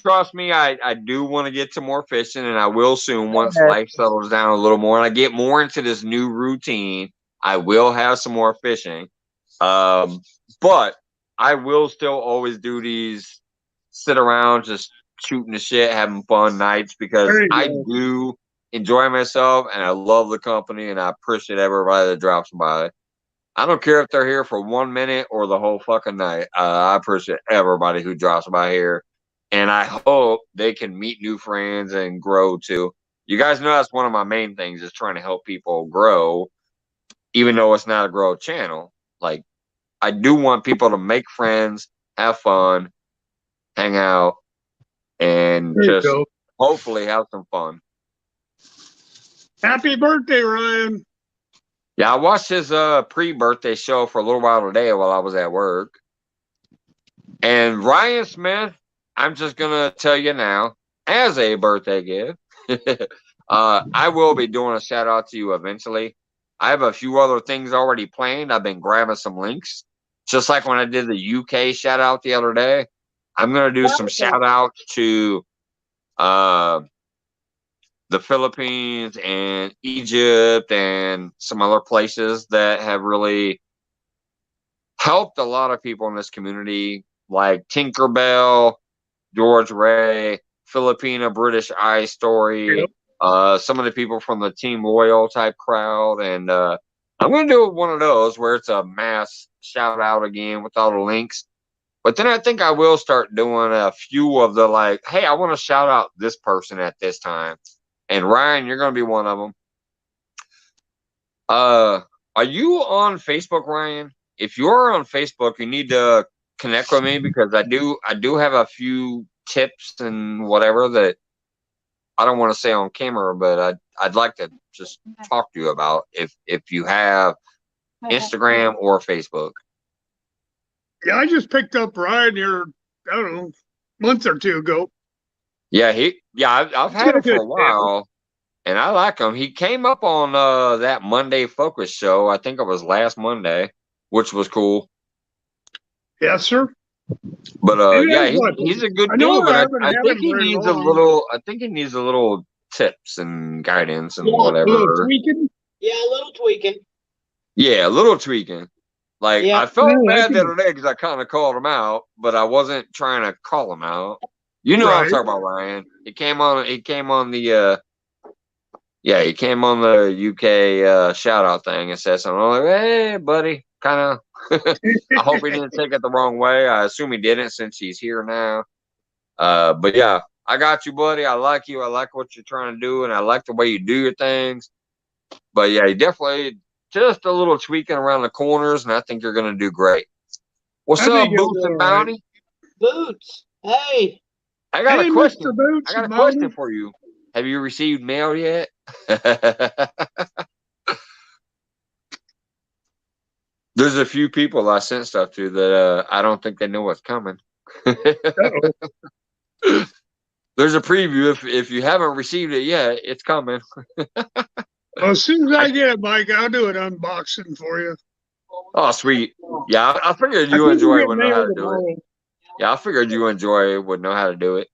trust me, I do want to get to more fishing, and I will soon once life settles down a little more and I get more into this new routine. I will have some more fishing. But I will still always do these sit around just shooting the shit, having fun nights, because I do enjoy myself and I love the company and I appreciate everybody that drops by. I don't care if they're here for 1 minute or the whole fucking night. I appreciate everybody who drops by here, and I hope they can meet new friends and grow too. You guys know that's one of my main things, is trying to help people grow, even though it's not a growth channel. Like, I do want people to make friends, have fun, hang out, and just hopefully have some fun. Happy birthday, Ryan. Yeah, I watched his pre-birthday show for a little while today while I was at work. And Ryan Smith, I'm just going to tell you now, as a birthday gift, I will be doing a shout out to you eventually. I have a few other things already planned. I've been grabbing some links. Just like when I did the UK shout out the other day, I'm going to do some shout outs to the Philippines and Egypt and some other places that have really helped a lot of people in this community, like Tinkerbell, George Ray, Filipina British Eye Story, some of the people from the Team Loyal type crowd. And I'm going to do one of those where it's a mass shout out again with all the links. But then I think I will start doing a few of the like, hey, I want to shout out this person at this time. And Ryan, you're going to be one of them. Are you on Facebook, Ryan? If you're on Facebook, you need to connect with me, because I do have a few tips and whatever that I don't want to say on camera, but I'd like to just talk to you about if you have Instagram or Facebook. Yeah, I just picked up Ryan here, I don't know, a month or two ago. Yeah, I've had him for a while, and I like him. He came up on that Monday Focus show. I think it was last Monday, which was cool. Yes, sir. But he's a good dude. But I think he needs a little. I think he needs a little tips and guidance and whatever. A little tweaking. Yeah, a little tweaking. Yeah, a little tweaking. Like, I felt bad the other day because I kind of called him out, but I wasn't trying to call him out. You know what I'm Right. talking about, Ryan. He came on the he came on the UK shout out thing and said something. I'm like, hey, buddy, kind of. I hope he didn't take it the wrong way. I assume he didn't since he's here now. But yeah, I got you, buddy. I like you. I like what you're trying to do, and I like the way you do your things. But yeah, you definitely just a little tweaking around the corners, and I think you're going to do great. What's I think up, you'll Boots do and all right. Bounty? Boots. Hey. I got Hey, a Mr. question. Boots I got a and question Bounty. for you. Have you received mail yet? There's a few people I sent stuff to that I don't think they know what's coming. Uh-oh. There's a preview. If you haven't received it yet, it's coming. Well, as soon as I get it, Mike, I'll do an unboxing for you. Oh, sweet. Yeah, I figured I you think enjoy get would know how mail to do it. tomorrow. Yeah, I figured you enjoy would know how to do it.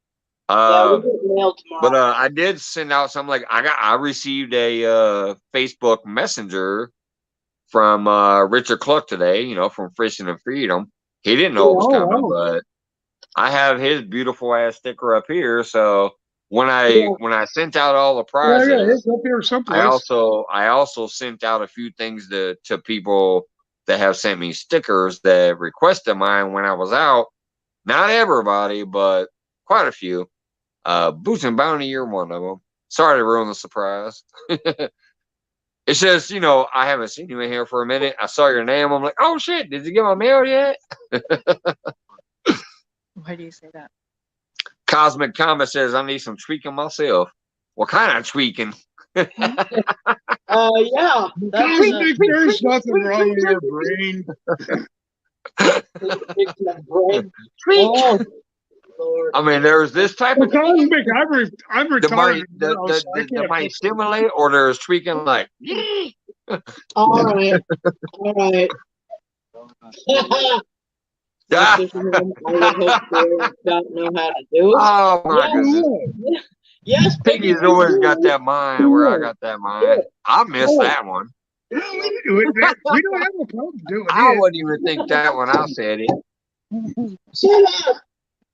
Yeah, we get mail tomorrow. But I did send out something like I received a Facebook Messenger from Richard Cluck today, you know, from Fishing and Freedom. He didn't know it was coming, but I have his beautiful ass sticker up here. So when I sent out all the Yeah, prizes, it's up here I someplace. also sent out a few things to people that have sent me stickers that requested mine when I was out. Not everybody, but quite a few. Boots and Bounty, you're one of them. Sorry to ruin the surprise. It's just, you know, I haven't seen you in here for a minute. I saw your name. I'm like, oh shit, did you get my mail yet? Why do you say that? Cosmic Comet says I need some tweaking myself. What kind of tweaking? Yeah. Cosmic, there's nothing wrong with your brain. Oh, Lord. I mean, there's this type Well, of Cosmic, I'm retarded. that might stimulate, or there's tweaking like, All right. All right. ah, I hope you don't know how to do it. oh my Yes. goodness. Yes, Piggy's always got that mind where I got that mind. I missed that one. We don't have a problem doing I it. wouldn't even think that when I said it. Shut up.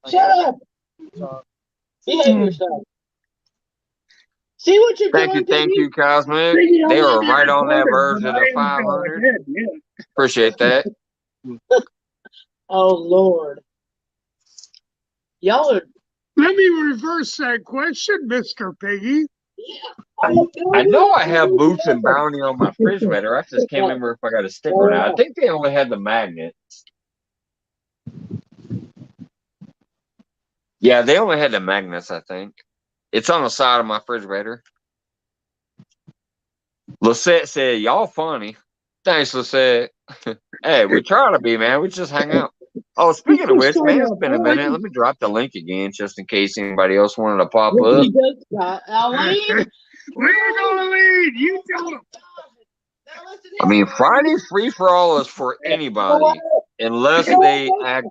Shut up. Behave yourself. See what you're doing. Thank you, Cosmic. Piggy, They I'm were not right on that retarded, verge but of I the ain't 500. dead yet. Appreciate that. Oh, Lord. Y'all are. Let me reverse that question, Mr. Piggy. I know I have Boots and Bounty on my refrigerator. I just can't remember if I got a sticker or not. I think they only had the magnet. Yeah, they only had the magnets, I think. It's on the side of my refrigerator. Lisette said, y'all funny. Thanks, Lisette. Hey, we try to be, man. We just hang out. Oh, speaking of which, man, it's been a minute. Let me drop the link again just in case anybody else wanted to pop up. He just got Elaine. Where you gonna lead? You tell him. I mean, Friday free for all is for anybody, unless they act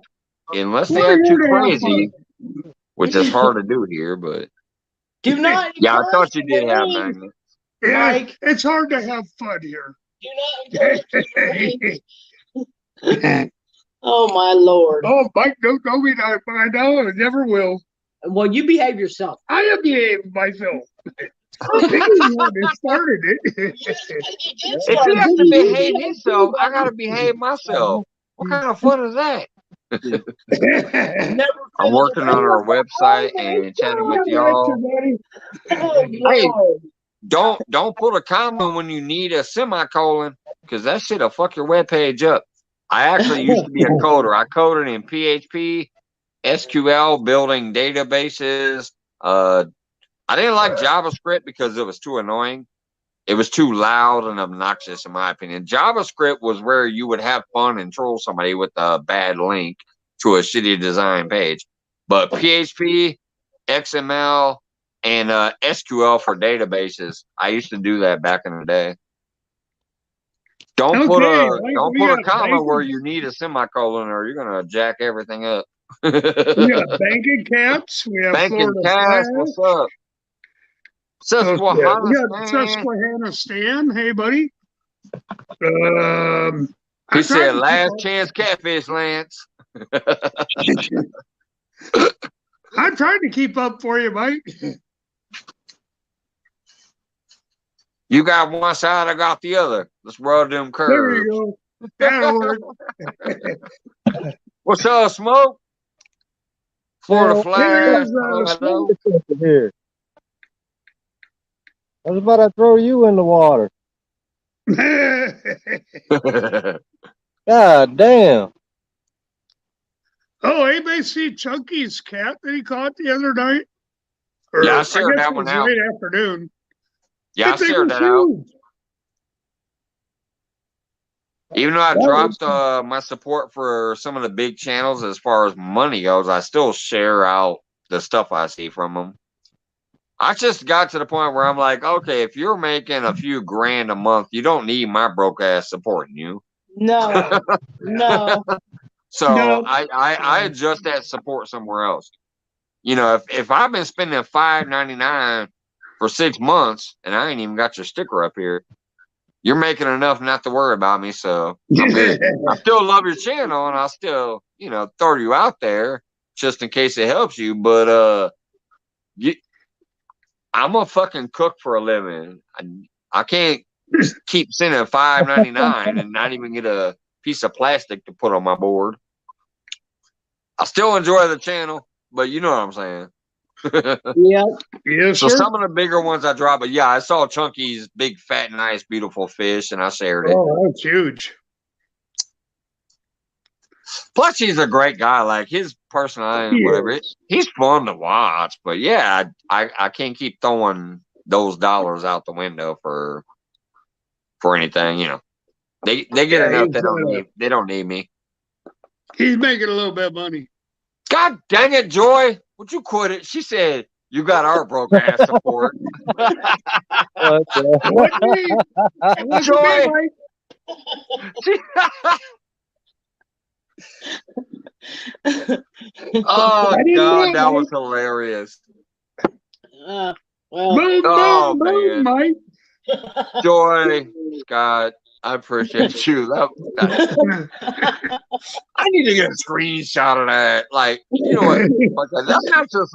too crazy, which is hard to do here. But Do not. yeah, I thought you did have magnets. Yeah, Mike. it's hard to have fun here. Do not encourage. Oh my Lord. Oh, Mike, don't know me. I know, I never will. Well, you behave yourself. I am behaving myself. It started it. If he has to behave himself, I gotta behave myself. What kind of fun is that? I'm working on our website and chatting with y'all. Hey, don't put a comma when you need a semicolon, because that shit'll fuck your webpage up. I actually used to be a coder. I coded in PHP, SQL, building databases. I didn't like JavaScript because it was too annoying. It was too loud and obnoxious, in my opinion. JavaScript was where you would have fun and troll somebody with a bad link to a shitty design page. But PHP, XML, and SQL for databases, I used to do that back in the day. Don't put a comma where you need a semicolon, or you're gonna jack everything up. We got banking caps. We have Banking caps. What's up? Susquehanna, we got Susquehanna Stan. Hey, buddy. He said, "Last chance catfish, Lance." I'm trying to keep up for you, Mike. You got one side, I got the other. Let's roll them There curves. you go. That'll work. What's up, Smoke? Florida Well, Flash. Smoke. Here. I was about to throw you in the water. Hello. God damn. Oh, anybody see Chunky's cat that he caught the other night? Or, Yeah, I I shared guess that it one was out. late afternoon. Yeah, I That thing shared was that out. huge. Even though I That dropped my support for some of the big channels as far as money goes, I still share out the stuff I see from them. I just got to the point where I'm like, okay, if you're making a few grand a month, you don't need my broke ass supporting you. No, no. So No. I adjust that support somewhere else. You know, if I've been spending $5.99 for 6 months and I ain't even got your sticker up here, you're making enough not to worry about me. So I'm good. I still love your channel and I'll still, you know, throw you out there just in case it helps you. But I'm a fucking cook for a living. I can't keep sending $5.99 and not even get a piece of plastic to put on my board. I still enjoy the channel, but you know what I'm saying. Yep. Yes, So sir. some of the bigger ones I dropped, but yeah, I saw Chunky's big, fat, nice, beautiful fish, and I shared it. Oh, that's huge. Plus, he's a great guy. Like his personality, whatever. He's fun to watch, but yeah, I can't keep throwing those dollars out the window for anything. You know, they get enough. They don't need me. He's making a little bit of money. God dang it, Joy! Would you quit it? She said you got our broke ass support. What me? Joy. Oh God, that was hilarious. Well, Boom, Oh boom, boom, man, Mike. Joy, Scott, I appreciate you. I need to get a screenshot of that. Like, you know what? Okay, let's not just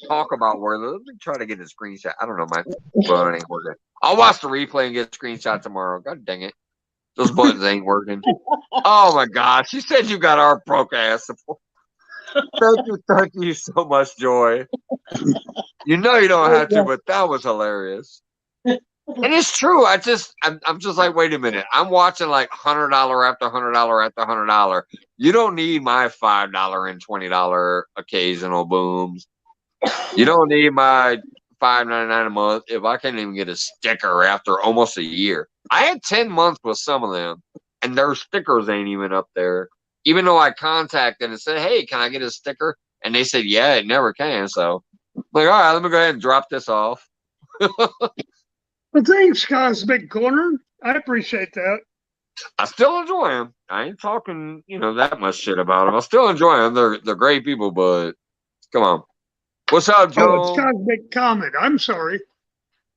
talk about where. Let me try to get a screenshot. I don't know, my phone ain't working. I'll watch the replay and get a screenshot tomorrow. God dang it, those buttons ain't working. Oh my God, she said you got our broke ass support. Thank you so much, Joy. You know you don't have to, but that was hilarious. And it's true. I'm just like, wait a minute. I'm watching like $100 after $100 after $100. You don't need my $5 and $20 occasional booms. You don't need my $5.99 a month if I can't even get a sticker after almost a year. I had 10 months with some of them, and their stickers ain't even up there. Even though I contacted and said, hey, can I get a sticker? And they said, yeah, it never can. So I'm like, all right, let me go ahead and drop this off. Well, thanks, Cosmic Corner. I appreciate that. I still enjoy them. I ain't talking, that much shit about them. I still enjoy them. They're great people, but come on. What's up, Joe? Oh, it's Cosmic Comment. I'm sorry.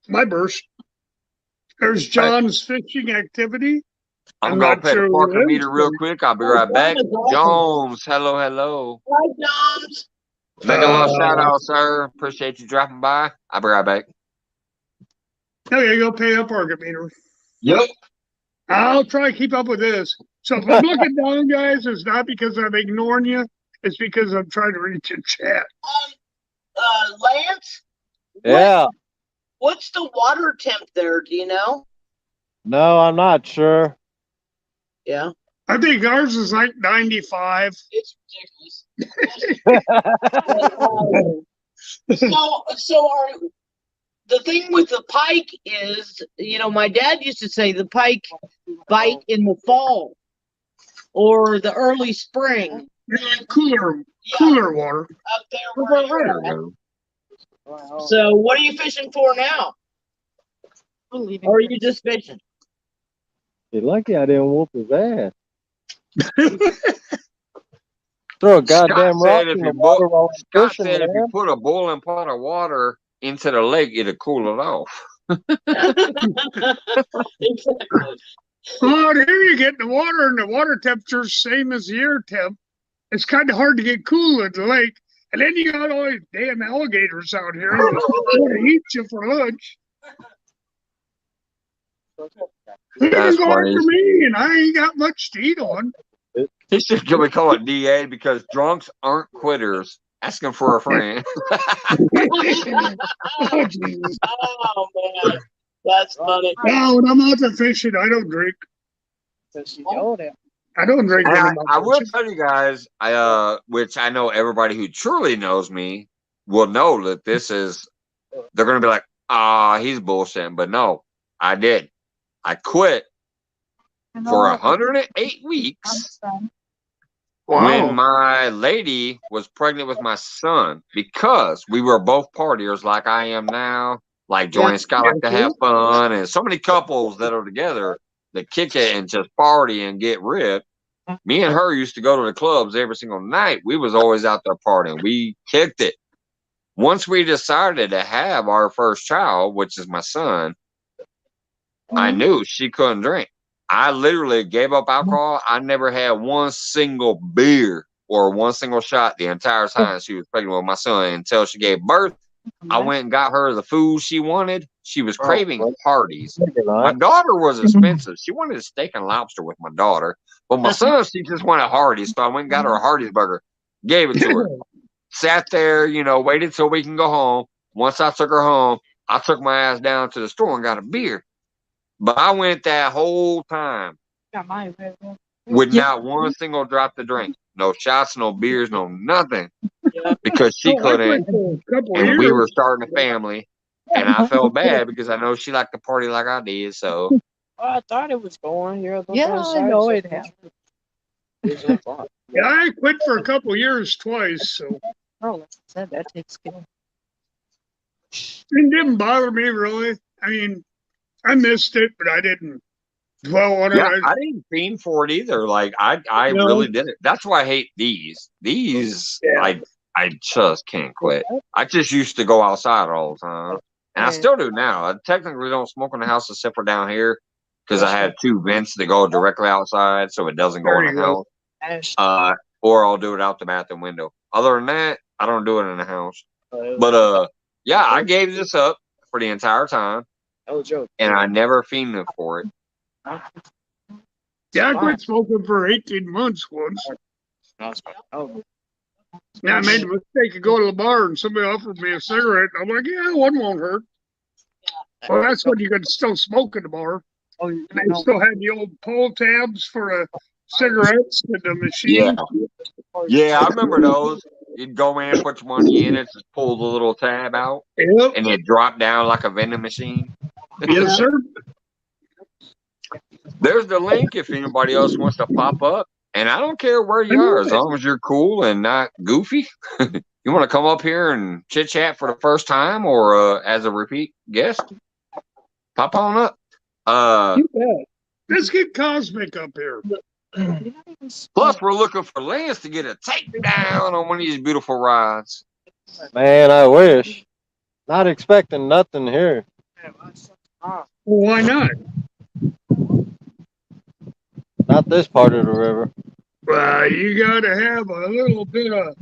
My burst. There's John's fishing activity. I'm going to pay the parking meter real quick. I'll be right back. Jones, hello. Hi, Jones. Make a little shout out, sir. Appreciate you dropping by. I'll be right back. Okay, go pay the parking meter. Yep. I'll try to keep up with this. So if I'm looking down, guys, it's not because I'm ignoring you. It's because I'm trying to reach your chat. Lance? Yeah. What's the water temp there? Do you know? No, I'm not sure. Yeah. I think ours is like 95. It's ridiculous. So the thing with the pike is, my dad used to say the pike bite in the fall or the early spring. Cooler water. Up there where you're at. So what are you fishing for now? Or are you just fishing? You're lucky I didn't whoop his ass. Throw a goddamn rock in the water while I'm fishing, if you put a boiling pot of water into the lake, it'll cool it off. Exactly. Oh, here you get the water, and the water temperature's same as the air temp. It's kind of hard to get cool at the lake, And then you got all these damn alligators out here that want to eat you for lunch. They That's can go funny. after me, and I ain't got much to eat on. He should be called DA because drunks aren't quitters. Asking for a friend. Oh, Jesus. Oh man, that's funny. Now, when I'm out there fishing, I don't drink. I don't drink And anymore. I will tell you guys, which I know everybody who truly knows me will know that this is. They're gonna be like, he's bullshitting, but no, I did. I quit for 108 weeks. When my lady was pregnant with my son, because we were both partiers like I am now, like Joy and Scott like to have fun, and so many couples that are together that kick it and just party and get ripped. Me and her used to go to the clubs every single night. We was always out there partying. We kicked it. Once we decided to have our first child, which is my son, I knew she couldn't drink. I literally gave up alcohol. I never had one single beer or one single shot the entire time she was pregnant with my son until she gave birth. I went and got her the food she wanted. She was craving Hardee's. My daughter was expensive. She wanted a steak and lobster with my daughter. But my son, she just wanted Hardee's. So I went and got her a Hardee's burger, gave it to her. Sat there, waited till we can go home. Once I took her home, I took my ass down to the store and got a beer. But I went that whole time with not one single drop to drink. No shots, no beers, no nothing. Because she couldn't. And we were starting a family. And I felt bad because I know she liked to party like I did. So I thought it was going here. Yeah, I know it happened. Yeah, I quit for a couple years twice, so Oh, like I said, that takes skill. it didn't bother me really. I mean, I missed it, but I didn't dwell on it. yeah, I didn't fiend for it either. Like I really did it. That's why I hate these. These I just can't quit. I just used to go outside all the time. And I still do now. I technically don't smoke in the house except for down here because I had two vents that go directly outside so it doesn't go in the house. Or I'll do it out the bathroom window. Other than that, I don't do it in the house. But yeah, I gave this up for the entire time. And I never fiended for it. Yeah, I quit smoking for 18 months once. Yeah, I made the mistake of going to the bar and somebody offered me a cigarette. And I'm like, yeah, one won't hurt. Well, that's when you could still smoke in the bar. And they still had the old pull tabs for the cigarettes in the machine. Yeah, I remember those. You'd go in, put your money in it, just pull the little tab out, and it dropped down like a vending machine. Yes, sir. There's the link if anybody else wants to pop up. And I don't care where you are, as long as you're cool and not goofy. You want to come up here and chit chat for the first time or as a repeat guest? Pop on up. Let's get cosmic up here. Plus, we're looking for Lance to get a takedown on one of these beautiful rides. Man, I wish. Not expecting nothing here. Why not? Not this part of the river. Well, you got to have a little bit of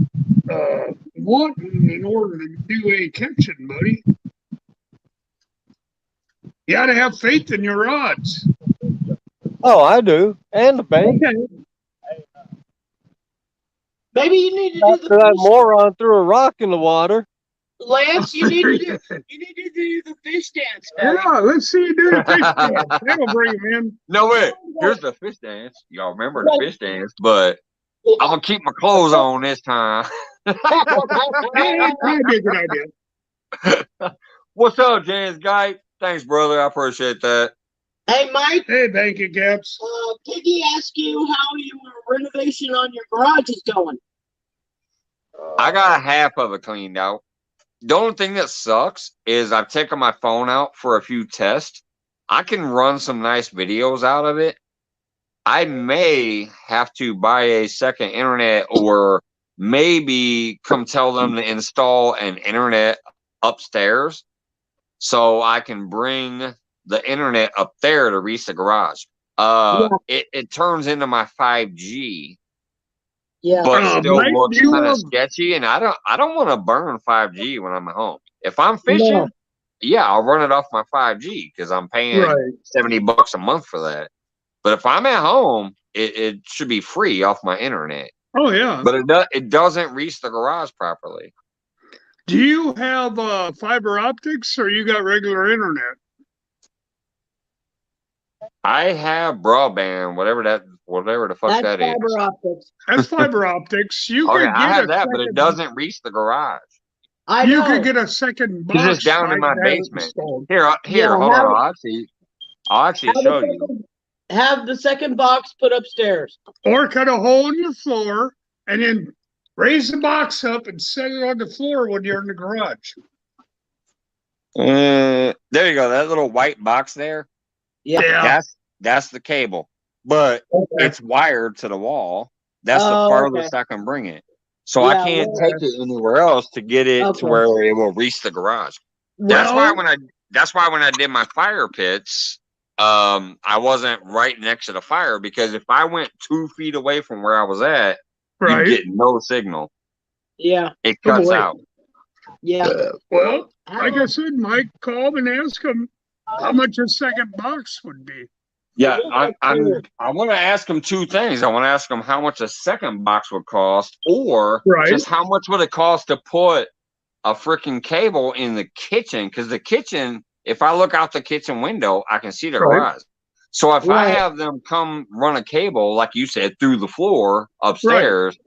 wanting in order to do a catching, buddy. You got to have faith in your rods. Oh, I do. And the bank. Okay. Maybe you need to do After that moron threw a rock in the water. Lance, you need to do the fish dance. Buddy. Yeah, let's see you do the fish dance. That'll bring him in. No, wait. Here's the fish dance. Y'all remember the fish dance, but I'm going to keep my clothes on this time. That'd be a good idea. What's up, James Guy? Thanks, brother. I appreciate that. Hey, Mike. Hey, Banky Caps. Piggy asked you how your renovation on your garage is going. I got half of it cleaned out. The only thing that sucks is I've taken my phone out for a few tests. I can run some nice videos out of it. I may have to buy a second internet or maybe come tell them to install an internet upstairs so I can bring the internet up there to reach the garage. It turns into my 5G. Yeah. but still Mike, looks you kind of sketchy. And I don't want to burn 5G when I'm at home. If I'm fishing, No. yeah, I'll run it off my 5G because I'm paying right? $70 a month for that. But if I'm at home, it should be free off my internet. Oh yeah. But it doesn't reach the garage properly. Do you have fiber optics or you got regular internet? I have broadband, whatever the fuck That's that is. fiber optics. That's fiber optics. You Okay, could I get have a that, but it second. doesn't reach the garage. I You know. could get a second It's box. just down in Mike, my to have it basement. installed. Here, Yeah, hold on. I'll actually have show the you. second- have the second box put upstairs. Or cut a hole in your floor and then raise the box up and set it on the floor when you're in the garage. There you go. That little white box there. Yeah. That's the cable, but Okay. it's wired to the wall. That's the Oh, farthest I can bring it. So I Yeah, can't well, take it anywhere else to get it Okay. to where it will reach the garage. That's why Well, when I did my fire pits, I wasn't right next to the fire because if I went 2 feet away from where I was at, you right. get no signal. Yeah. It Oh, cuts boy. out. Yeah. Well, like I said, Mike, call him and ask him how much a second box would be. Yeah, I want to ask them 2 things. I want to ask them how much a second box would cost, or Right. just how much would it cost to put a freaking cable in the kitchen? Because the kitchen, if I look out the kitchen window, I can see the Right. garage. So if I Right. have them come run a cable, like you said, through the floor upstairs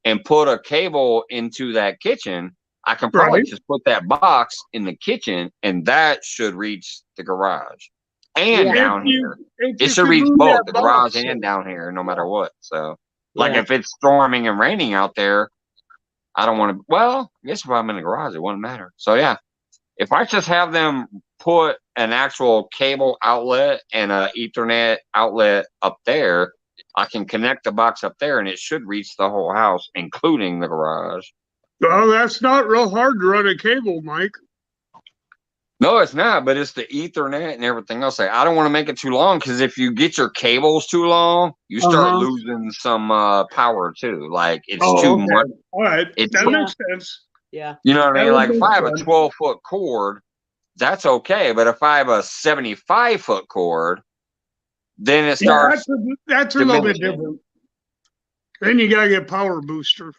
and put a cable into that kitchen, I can probably Right. just put that box in the kitchen and that should reach the garage and Yeah. down If here. if It you should could reach move both that the garage box, and down here, no matter what. So, like Yeah. if it's storming and raining out there, I don't want to. Well, I guess if I'm in the garage, it wouldn't matter. So yeah, if I just have them put an actual cable outlet and a Ethernet outlet up there, I can connect the box up there, and it should reach the whole house, including the garage. well, that's not real hard to run a cable, Mike. No, it's not, but it's the Ethernet and everything else. Like, I don't want to make it too long because if you get your cables too long, you start losing some power too. Like it's too okay. much. All right. It's That Yeah. makes sense. Yeah. You know what I That mean? would Like if make I have a sense. 12-foot cord, that's okay. But if I have a 75-foot cord, then it Yeah, starts that's a little bit diminishing. different. Then you gotta get power booster.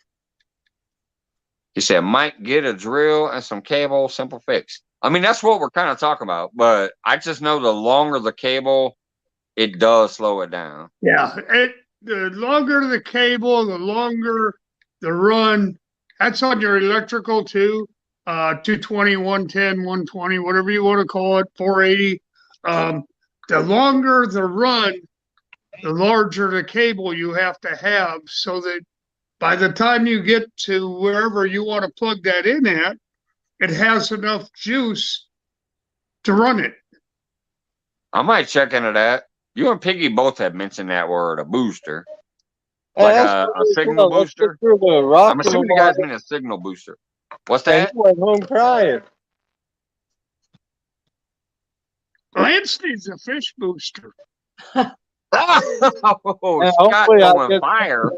He said, Mike, get a drill and some cable, simple fix. I mean, that's what we're kind of talking about. But I just know the longer the cable, it does slow it down. Yeah. The longer the cable, the longer the run. That's on your electrical too. 220, 110, 120, whatever you want to call it, 480. The longer the run, the larger the cable you have to have so that by the time you get to wherever you want to plug that in at, it has enough juice to run it. I might check into that. You and Piggy both have mentioned that word, a booster. Like a signal booster? I'm assuming you guys mean a signal booster. What's that? You went home crying. Lance needs a fish booster. Oh, Yeah, Scott hopefully I'll going get- fire.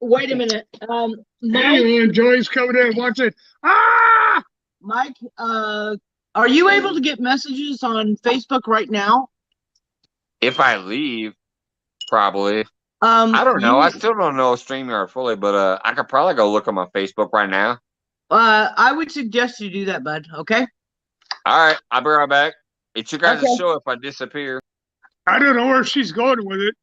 Wait a minute. Mike, Anyone enjoys coming in and watching. Ah! Mike, are you able to get messages on Facebook right now? If I leave, probably. I don't know. I still don't know StreamYard fully, but I could probably go look on my Facebook right now. I would suggest you do that, bud. Okay. All right, I'll be right back. It's your guys' Okay. show if I disappear. I don't know where she's going with it.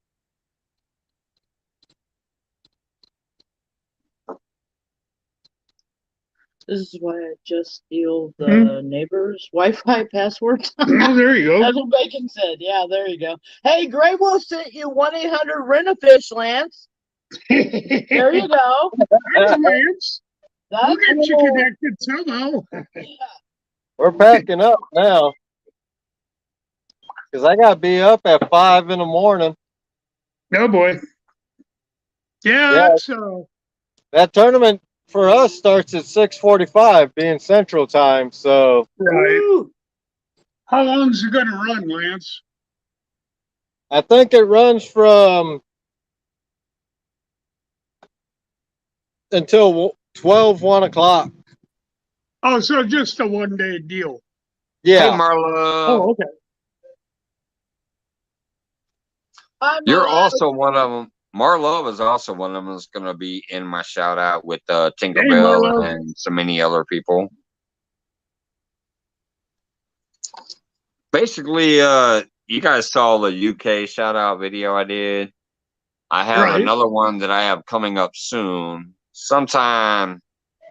This is why I just steal the neighbor's Wi-Fi password. Oh, there you go. That's what Bacon said. Yeah, there you go. Hey, Grey Wolf sent you 1-800-RENT-A-FISH, Lance. There you go. There's Lance. That's We'll get you little- connected somehow. We're packing up now. Because I got to be up at 5 in the morning. Oh, boy. Yeah, Yeah. that's, That tournament for us starts at 6:45, being Central Time. So right. Woo! How long is it going to run, Lance? I think it runs from until 12, 1 o'clock. Oh, so just a 1 day deal. Hey, Yeah. Marla. Oh, okay. You're also one of them. Marlove is also one of them that's going to be in my shout out with Hey, Tinkerbell Marlo. and so many other people. Basically, you guys saw the UK shout out video I did. I have Right. another one that I have coming up soon, sometime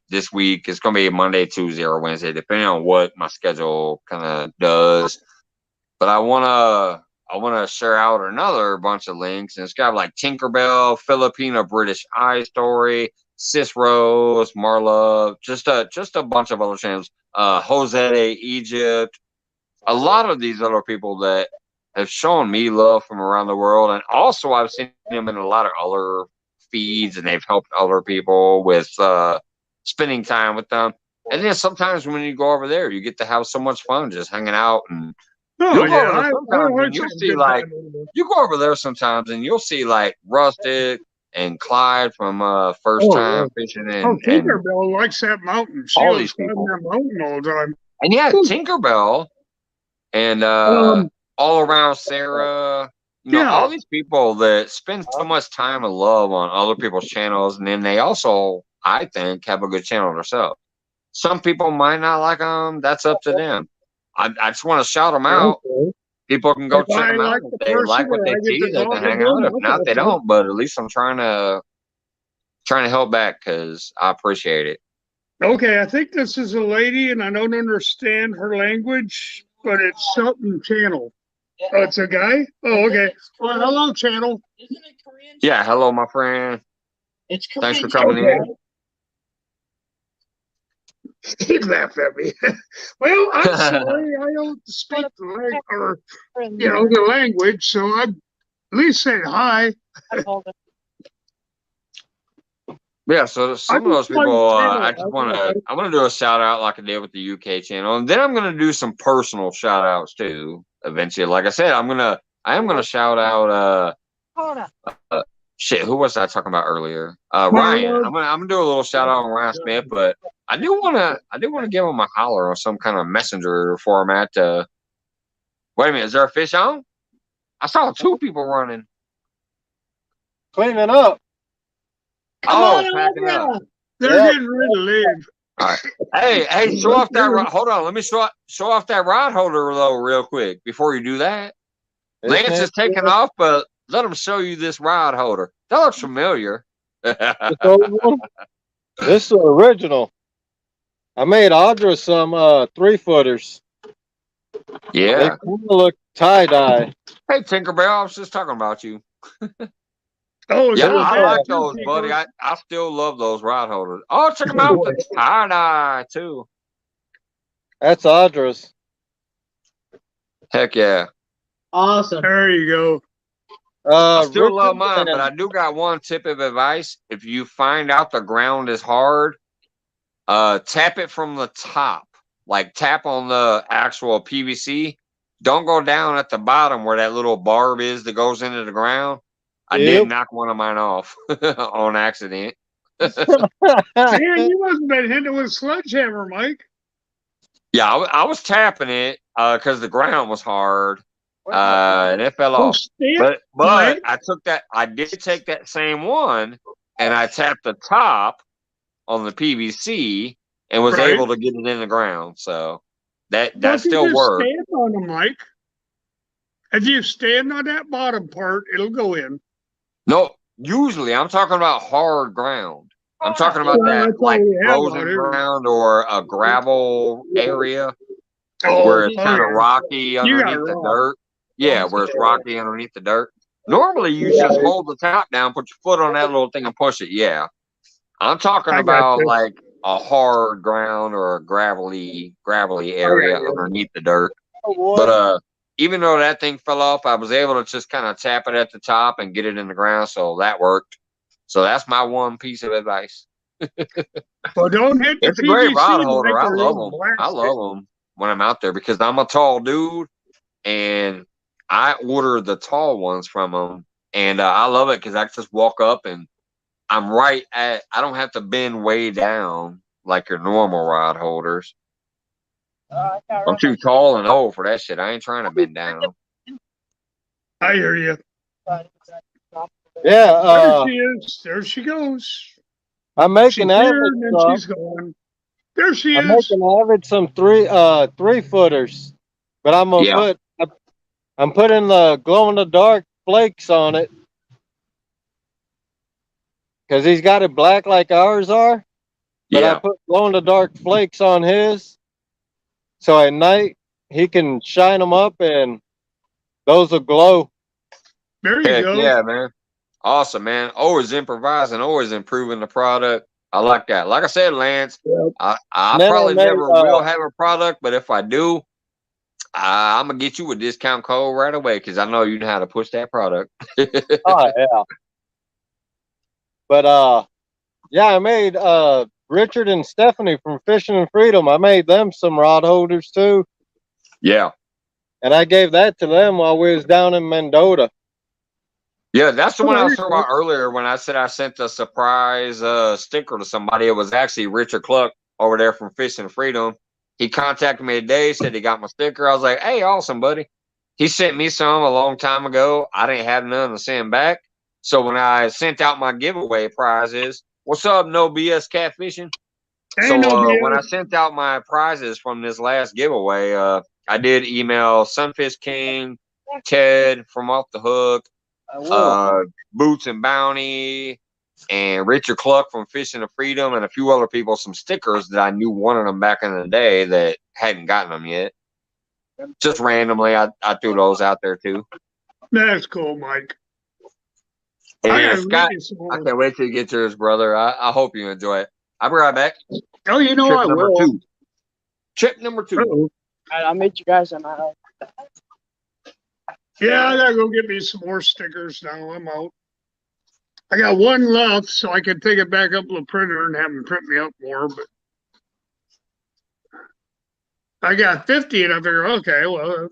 this week. It's going to be Monday, Tuesday, or Wednesday, depending on what my schedule kind of does. But I want to share out another bunch of links, and it's got like Tinkerbell, Filipino British Eye Story, Sis Rose, Marla, just a bunch of other channels. Jose Egypt, a lot of these other people that have shown me love from around the world, and also I've seen them in a lot of other feeds, and they've helped other people with spending time with them. And then sometimes when you go over there, you get to have so much fun just hanging out, and Oh, you'll go yeah. over there I sometimes and always you'll have a see good like time over there. you go over there sometimes and you'll see like Rustic and Clyde from First Oh, Time yeah. Fishing Oh, and Tinkerbell likes that mountain. She all loves these climbing people. that mountain all the time. And yeah, Tinkerbell and Um, all around Sarah, all yeah. these people that spend so much time and love on other people's channels, and then they also, I think, have a good channel themselves. Some people might not like them. That's up to them. I just want to shout them out. Okay. People can go If check I them out like the if they like person what or they I get see. to They can talk to hang out. them, If that's not, they awesome. don't. But at least I'm trying to help back because I appreciate it. Okay, I think this is a lady, and I don't understand her language, but it's something channel. Oh, it's a guy? Oh, okay. Well, hello, channel. Isn't it Korean? Yeah, hello, my friend. It's Korean. Thanks for coming Okay. in. He laughed at me. Well, I'm sorry, I don't speak the language, or the language, so I at least say hi. Yeah, so I some of those just like people, channel. I want to do a shout out like I did with the UK channel, and then I'm gonna do some personal shout outs too. Eventually, like I said, I am gonna shout out shit. Who was I talking about earlier? Ryan. I'm gonna do a little shout out on Ryan Smith, but I do wanna give him a holler on some kind of messenger format. Wait a minute, is there a fish on? I saw two people running. Cleaning up. Come on packing up. over. They're Yeah. getting ready to leave. All right. Hey, show off that rod. Hold on, let me show off that rod holder though, real quick before you do that. Lance is taking off, but let him show you this rod holder. That looks familiar. This is original. I made Audra some 3-footers. They Yeah. kind of look tie-dye. Hey, Tinkerbell, I was just talking about you. Oh, Yeah, so I bad like too, those, people. buddy. I still love those rod holders. Oh, check them out. The tie-dye, too. That's Audra's. Heck yeah. Awesome. There you go. I still Richard love mine, and- but I do got one tip of advice. If you find out the ground is hard, tap it from the top. Like tap on the actual PVC. Don't go down at the bottom where that little barb is that goes into the ground. I did knock one of mine off on accident. Man, you must have been hitting it with a sledgehammer, Mike. Yeah, I was tapping it because the ground was hard and it fell off. But I did take that same one and I tapped the top on the PVC and was able to get it in the ground. So that still works. Stand on them, Mike. If you stand on that bottom part, it'll go in. No, usually I'm talking about hard ground. I'm talking about that like frozen ground or a gravel area where it's kind of rocky underneath the dirt. Yeah, where it's rocky underneath the dirt. Normally, you just hold the top down, put your foot on that little thing, and push it. Yeah, I'm talking about like a hard ground or a gravelly area underneath the dirt. But even though that thing fell off, I was able to just kind of tap it at the top and get it in the ground, so that worked. So that's my one piece of advice. Well, don't hit the It's a great PVC rod holder. like I they're love in them. plastic. I love them when I'm out there because I'm a tall dude, and I order the tall ones from them, and I love it because I just walk up and I'm right at. I don't have to bend way down like your normal rod holders. I'm too tall and old for that shit. I ain't trying to bend down. I hear you. Yeah, There she is. There she goes. I'm She's making here avid and then stuff. she's gone. There she I'm is. making avid some 3-footers, but I'm gonna Yeah. put I'm putting the glow in the dark flakes on it because he's got it black like ours are. But I Yeah. put glow in the dark flakes on his, so at night he can shine them up and those will glow. There you Heck go. yeah, man. Awesome, man. Always improvising, always improving the product. I like that. Like I said, Lance, Yep. I And then I probably made never will have a product, but if I do, I'm gonna get you a discount code right away because I know you know how to push that product. oh yeah. But yeah, I made Richard and Stephanie from Fishing and Freedom. I made them some rod holders too, Yeah. and I gave that to them while we was down in Mendota. Yeah, that's the Oh, one I there was you talking go. about earlier when I said I sent a surprise sticker to somebody. It was actually Richard Cluck over there from Fishing Freedom. He contacted me today, said he got my sticker. I was like, hey, awesome, buddy. He sent me some a long time ago. I didn't have none to send back. So when I sent out my giveaway prizes, what's up, No BS Catfishing? Ain't So no when I BS. sent out my prizes from this last giveaway, I did email Sunfish King, Ted from Off the Hook, uh, Boots and Bounty, and Richard Cluck from Fishing of Freedom, and a few other people some stickers that I knew wanted them back in the day that hadn't gotten them yet. Just randomly, I threw those out there too. That's cool, Mike. And I gotta Scott, get you some I more. can't wait till you get yours, brother. I hope you enjoy it. I'll be right back. Oh, you know Trip I number will. 2. Trip number 2. Uh-oh. I'll meet you guys on that. Yeah, I gotta go get me some more stickers now. I'm out. I got one left, so I can take it back up to the printer and have them print me up more. But I got 50, and I figure, okay, well,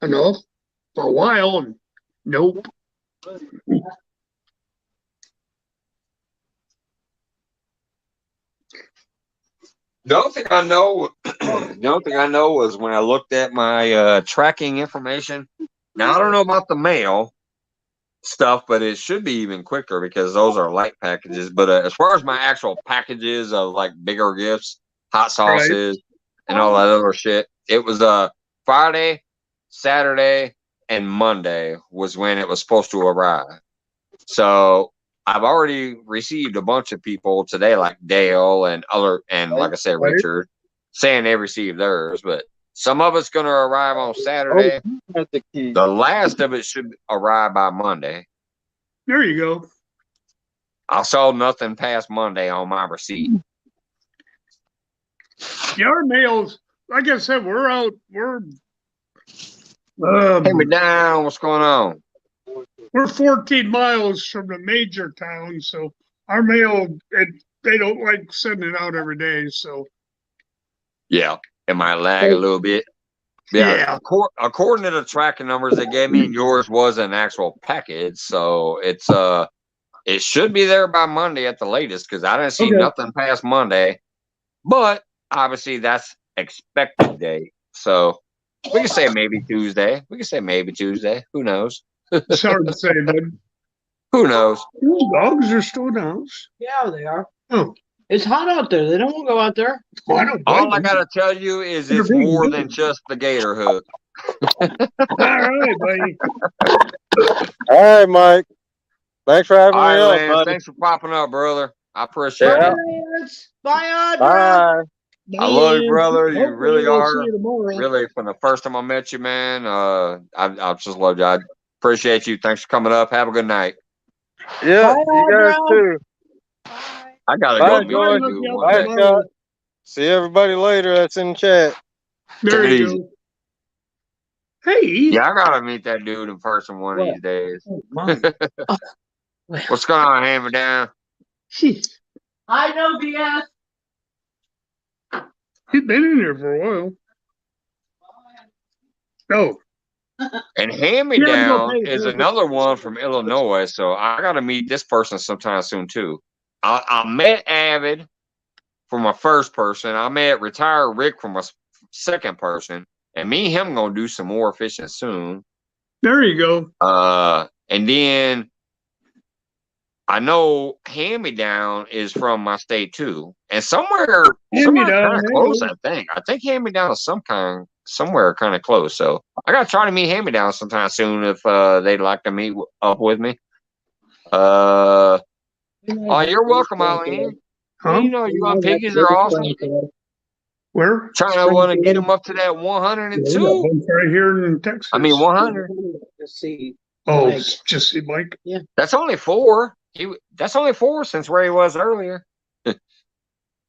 enough for a while. And nope. The only thing I know, the only thing I know was when I looked at my tracking information. Now I don't know about the mail stuff, but it should be even quicker because those are light packages. But as far as my actual packages of like bigger gifts, hot Right. sauces, and all that other shit, it was Friday, Saturday, and Monday was when it was supposed to arrive. So I've already received a bunch of people today, like Dale and other, and like I said, Right. Richard, saying they received theirs. But some of it's going to arrive on Saturday. Got the key. The last of it should arrive by Monday. There you go. I saw nothing past Monday on my receipt. Yeah, our mails, like I said, we're out. We're Hey, me down. What's going on? we're 14 miles from the major town, so our mail, they don't like sending it out every day. So Yeah, it might lag a little bit. yeah. According to the tracking numbers they gave me, yours was an actual package, so it should be there by Monday at the latest because I didn't see Okay. nothing past Monday. But obviously that's expected day, so we can say maybe Tuesday. We can say maybe Tuesday. Who knows? It's hard to say, but Who knows? those dogs are still in the house. Yeah, they are. Oh, It's hot out there. They don't want to go out there. well, I don't All blame I them. gotta tell you is They're it's being more good. than just the gator hook. All right, buddy. All right, Mike. Thanks for having All right, me up, Lance. buddy. Thanks for popping up, brother. I appreciate Yeah. it. Lance. Bye, Audra. Bye. I love you, Bye. brother. You Hopefully really we'll see are. you tomorrow. Really, from the first time I met you, man, I just love you. I appreciate you. Thanks for coming up. Have a good night. Yeah, Bye, you guys Audra. too. I gotta Bye, go I'll meet try Joy. to that hook dude you up one Bye, day. tomorrow. Scott. See everybody later. That's in chat. There Take it you easy. go. Hey. Yeah, I gotta meet that dude in person one of What? these days. Oh, Mom. What's going on, hand me down? Jeez. I know, BS. He's been in here for a while. Oh. And Hand Me You have to go Down pay is attention. another one from Illinois, so I got to meet this person sometime soon too. I met Avid for my first person. I met Retired Rick for my second person, and me and him gonna do some more fishing soon. There you go. And then I know Hand Me Down is from my state too, and somewhere Hand Me kind Down. of close. I think Hand Me Down is somewhere kind of close. So I gotta try to meet Hand Me Down sometime soon if they'd like to meet up with me. Oh, you're welcome, Eileen. Huh? You know, you on piggies are awesome. Where? Trying to want to get them up to that 102. One's right here in Texas. I mean, 100. Let's see. Oh, Mike. just see Mike. Yeah. That's only 4. That's only 4 since where he was earlier.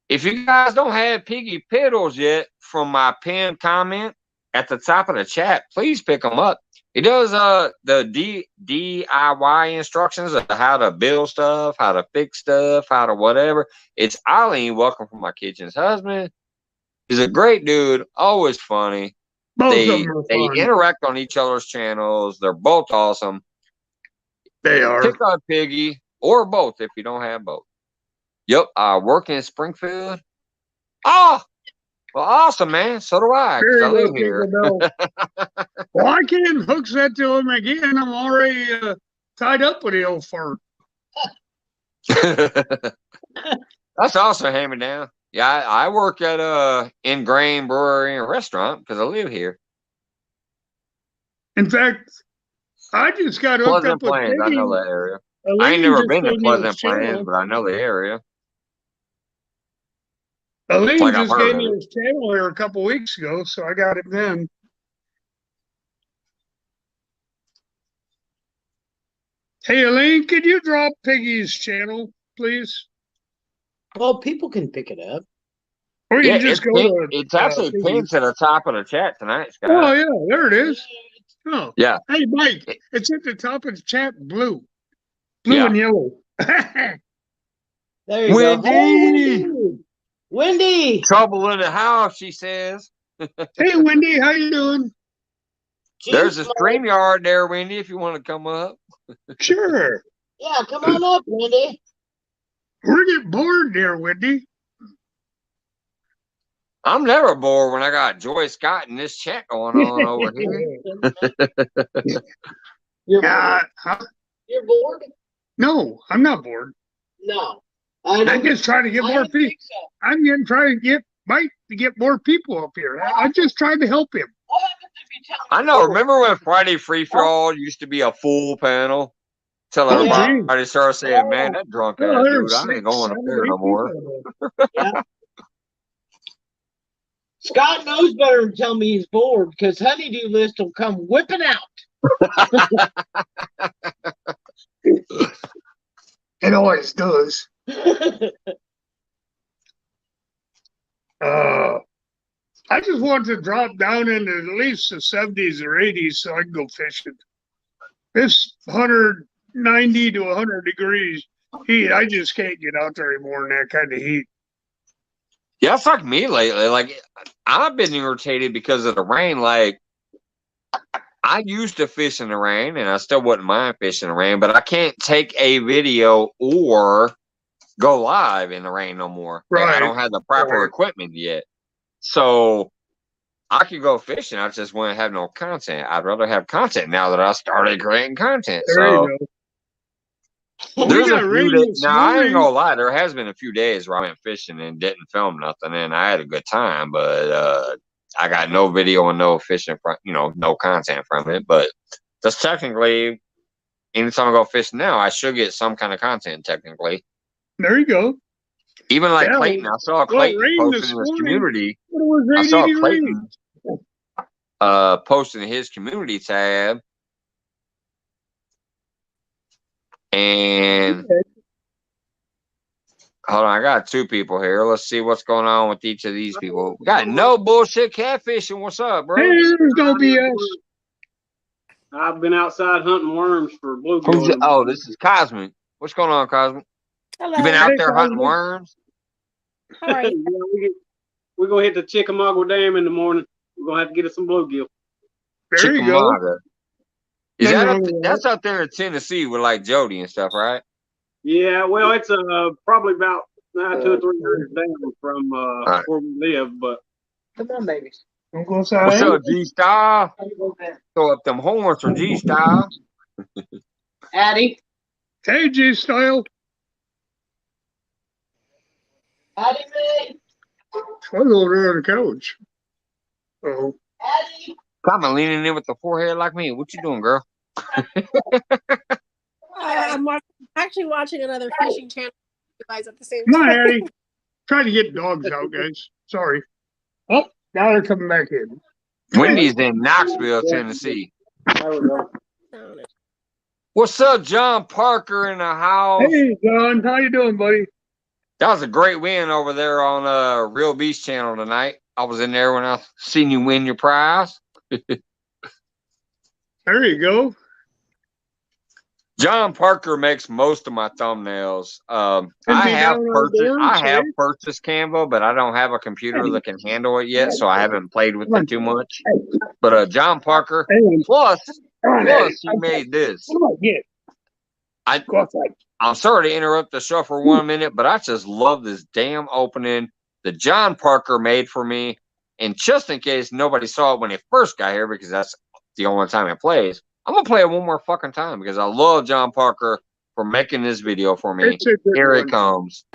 If you guys don't have piggy piddles yet from my pinned comment at the top of the chat, please pick them up. He does the DIY instructions of how to build stuff, how to fix stuff, how to whatever. It's Eileen, Welcome from My Kitchen's husband. He's a great dude, always funny. Both They of them are fun. interact on each other's channels. They're both awesome. They are. Pick up Piggy or both if you don't have both. Yep, I work in Springfield. Oh, well, awesome, man. So do I, because I live here. Well, I can't hook that to him again. I'm already tied up with the old fart. That's also Hand Me Down. Yeah, I work at Ingrain Brewery and Restaurant because I live here. In fact, I just got hooked Pleasant up with Plains, I Piggy. know that area. Elaine I ain't never just been to gave me Pleasant his Plains, channel. but I know the area. Elaine Like I've just heard gave of me it. his channel here a couple weeks ago, so I got it then. Hey, Elaine, could you drop Piggy's channel, please? Well, people can pick it up. Or you Yeah, just go to it's actually Piggy. pinned to the top of the chat tonight, Scott. Oh, yeah, there it is. Oh, Yeah. Hey, Mike, it's at the top of the chat, blue and yellow. There you Wendy! go. Hey, Wendy! Wendy! Trouble in the house, she says. Hey, Wendy, how you doing? There's a StreamYard there, Wendy, if you want to come up. Sure. Yeah, come on up, Wendy. We're getting bored there, Wendy. I'm never bored when I got Joy Scott and this chat going on over here. You're bored? You're bored? No, I'm not bored. No. I'm just trying to get more people. So. I'm trying to get Mike to get more people up here. I'm just trying to help him. What happens if you tell me? I know. Remember when Friday Free For All used to be a full panel? Till everybody started saying, man, that drunk ass dude, I ain't going up there no more. Yeah. Scott knows better than tell me he's bored because Honeydew List will come whipping out. It always does. I just want to drop down into at least the 70s or 80s so I can go fishing. This 190 to 100 degrees heat, I just can't get out there anymore in that kind of heat. Yeah, it's like me lately. Like, I've been irritated because of the rain. Like, I used to fish in the rain, and I still wouldn't mind fishing in the rain, but I can't take a video or go live in the rain no more. Right. I don't have the proper equipment yet. So I could go fishing. I just wouldn't have no content. I'd rather have content now that I started creating content. There you go. There's a few days. Now, I ain't gonna lie. There has been a few days where I went fishing and didn't film nothing, and I had a good time. But I got no video and no fishing, no content from it. But just technically, anytime I go fishing now, I should get some kind of content. Technically, there you go. Even like Clayton, I saw Clayton posting in his community. I saw Clayton posting in his community tab. And hold on, I got 2 people here. Let's see what's going on with each of these people. We got No Bullshit Catfishing. What's up, bro? Hey, there's no BS. I've been outside hunting worms for bluegill. Oh, this is Cosmic. What's going on, Cosmic? Hello. You been out there hunting worms? How are you? We're going to hit the Chickamauga Dam in the morning. We're going to have to get us some bluegill. There you go. Is Nothing that wrong up? with That's that. out there in Tennessee with like Jody and stuff, right? Yeah, well, it's probably about 200 or 300 down from right. where we live, but Come on, babies. Don't go What's outside. up, G Style? Throw up them horns for G Style. Addie. Hey, G Style. Addie, me. I was over there on the couch. Oh, Addie. Come on, leaning in with the forehead like me. What you doing, girl? I'm actually watching another fishing channel with you guys at the same come on, time. Addie. Trying to get dogs out, guys. Sorry. Oh, now they're coming back in. Wendy's in Knoxville, Tennessee. there we go. What's up, John Parker in the house? Hey, John. How you doing, buddy? That was a great win over there on Real Beast Channel tonight. I was in there when I seen you win your prize. There you go. John Parker makes most of my thumbnails. Send I me have down on boards, eh? purchased Canva, but I don't have a computer that can handle it yet, so I haven't played with it too much. But John Parker, Hey, plus come on, Addie. he made this. Come on, get it. Go outside. I'm sorry to interrupt the show for 1 minute, but I just love this damn opening that John Parker made for me. And just in case nobody saw it when it first got here, because that's the only time it plays, I'm going to play it one more fucking time because I love John Parker for making this video for me. It's a good Here one. it comes.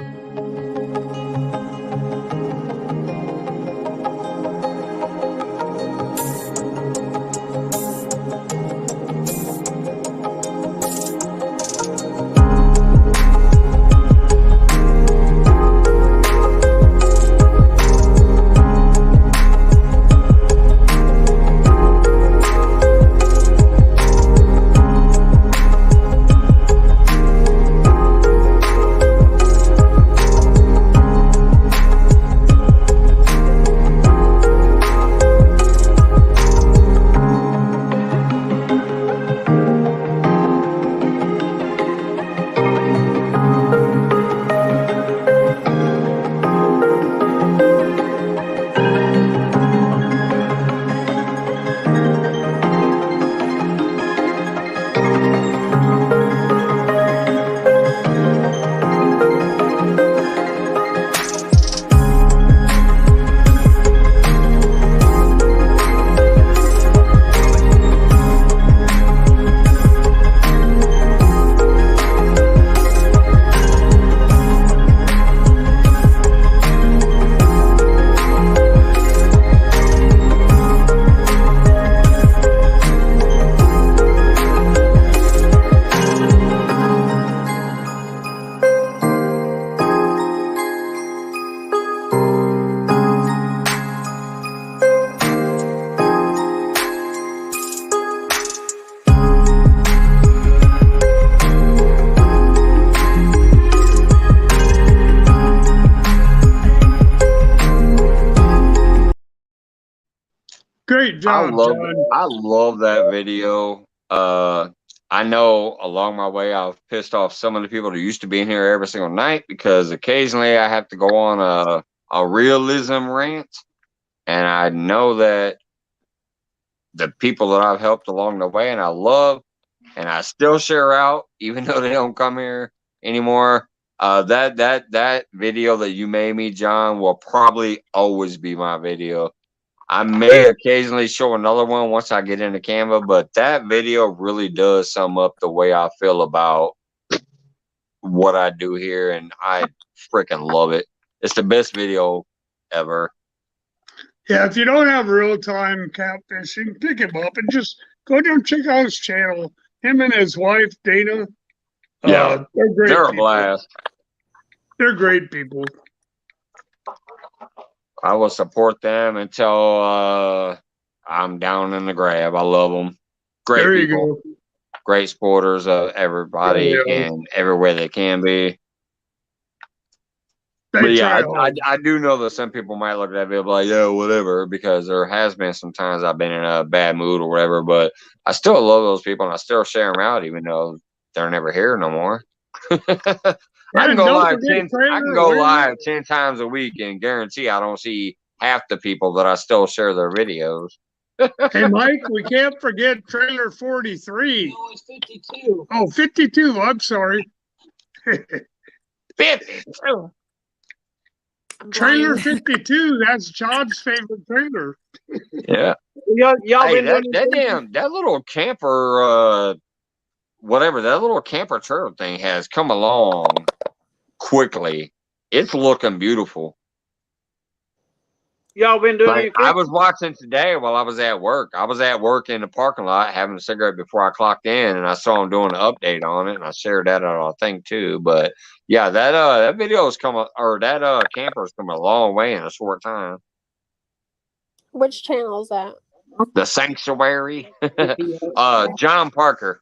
Great job, John. I love that video. I know along my way I've pissed off some of the people that used to be in here every single night because occasionally I have to go on a realism rant, and I know that the people that I've helped along the way and I love, and I still share out even though they don't come here anymore. That video that you made me, John, will probably always be my video. I may occasionally show another one once I get into Canva, but that video really does sum up the way I feel about what I do here, and I freaking love it. It's the best video ever. Yeah, if you don't have real-time catfishing, pick him up and just go down and check out his channel. Him and his wife, Dana. Yeah, they're great they're a people. blast. They're great people. I will support them until I'm down in the grab. I love them. Great There people. you go. Great supporters of everybody and everywhere they can be. But yeah, I do know that some people might look at that video like, yeah, whatever, because there has been some times I've been in a bad mood or whatever, but I still love those people and I still share them out even though they're never here no more. I can go live 10 times a week and guarantee I don't see half the people that I still share their videos. Hey, Mike, we can't forget trailer 43. Oh, it's 52. Oh, 52. I'm sorry. 52. Trailer Blind. 52. That's John's favorite trailer. Yeah. Y'all Hey, been doing that little camper, whatever, that little camper trailer thing has come along quickly. It's looking beautiful. y'all been doing Like any I fishing? was watching today while I was at work. I was at work in the parking lot having a cigarette before I clocked in, and I saw him doing an update on it, and I shared that on our thing too. But yeah, that video's come or that camper's come a long way in a short time. Which channel is that? The Sanctuary, John Parker,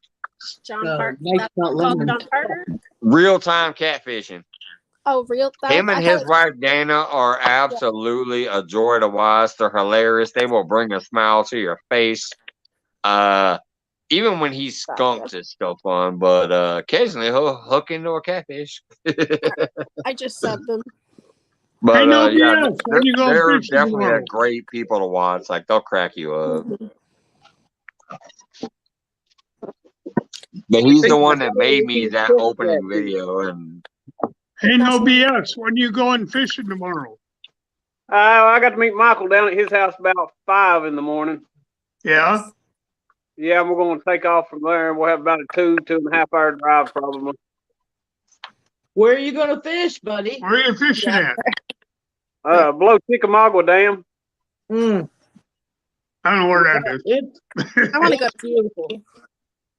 John Oh, Parker. Mike's That's not called lemon. John Parker. real time catfishing. Oh, real. That was, Him and I thought his it was, wife Dana are absolutely a joy to watch. They're hilarious. They will bring a smile to your face. Even when he's skunked, it's still fun. But occasionally he'll hook into a catfish. I just subbed them. But Hey, no yeah, BS. When you go they're fishing definitely tomorrow? great people to watch. Like they'll crack you up. Mhm. But he's the one that made me that opening video, and Hey, no BS. When you going fishing tomorrow? I got to meet Michael down at his house about 5 in the morning. Yeah. Yeah, we're going to take off from there. We'll have about a 2.5 hour drive probably. Where are you going to fish, buddy? Where are you fishing at? Below Chickamauga Dam. Mm, I don't know where that is. it's I want to go. beautiful.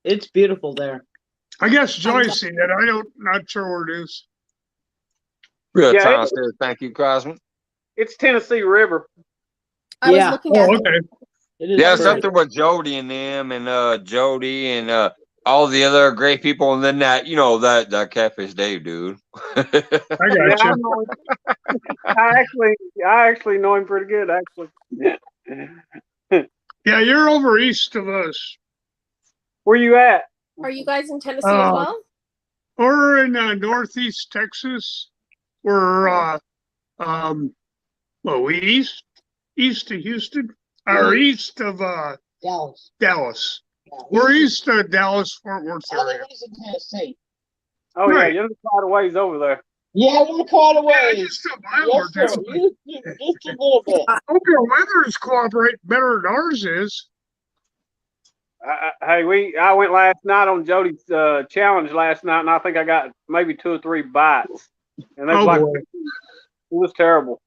It's beautiful there. I guess Joyce seen it. I don't, not sure where it is. real Yeah, time says thank you, Cosmo. It's Tennessee River. I was Yeah. looking at Oh, it. okay. It is Yeah, it's pretty. up there with Jody and them, and Jody and all the other great people, and then that Catfish Dave dude. I Yeah, got I you. know him. I actually know him pretty good, actually. Yeah, you're over east of us. Where you at? Are you guys in Tennessee as well? We're in northeast Texas. We're well, east of Houston, or east of Dallas. Dallas. Yeah. We're east of Dallas, Fort Worth area. He's in Tennessee. Oh, Right. yeah, you're quite a ways over there. Yeah, we're quite a Yeah, ways. just a mile or Yes, sir. two. Just a little bit. Hope your weather's cooperating better than ours is. Hey, I went last night on Jody's challenge last night, and I think I got maybe 2 or 3 bites. And that's boy. it was terrible.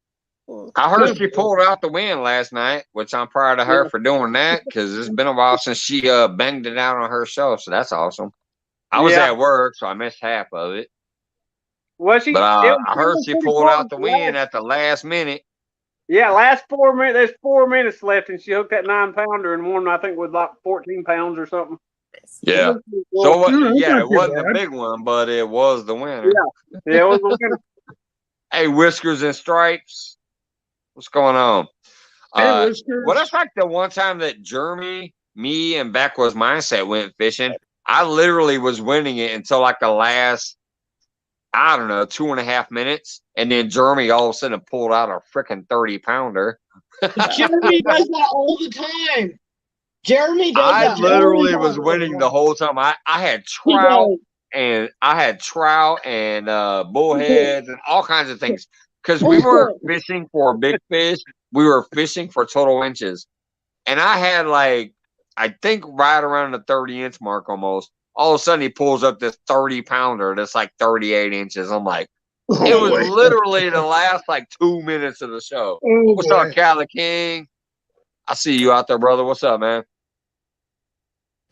I heard she pulled out the win last night, which I'm proud of her for doing that because it's been a while since she banged it out on her show, so that's awesome. I was at work, so I missed half of it. Well, But I heard she pulled out the win at the last minute. Yeah, last 4 minutes. There's 4 minutes left, and she hooked that 9-pounder and won. I think with like 14 pounds or something. Yeah. So it wasn't a big one, but it was the winner. Yeah, it was the winner. Hey, Whiskers and Stripes, what's going on? Hey, Whiskers. Well, that's like the one time that Jeremy, me, and Backwards Mindset went fishing. I literally was winning it until like the last, I don't know, 2.5 minutes. And then Jeremy all of a sudden pulled out a freaking 30-pounder. Jeremy does that all the time. Jeremy does I that. literally was winning the whole time. I had trout and bullheads and all kinds of things because we weren't fishing for big fish. We were fishing for total inches. And I had I think right around the 30-inch mark almost. All of a sudden he pulls up this 30-pounder that's like 38 inches. I'm like, it was literally the last 2 minutes of the show. What's up, Cali King? I see you out there, brother. What's up, man?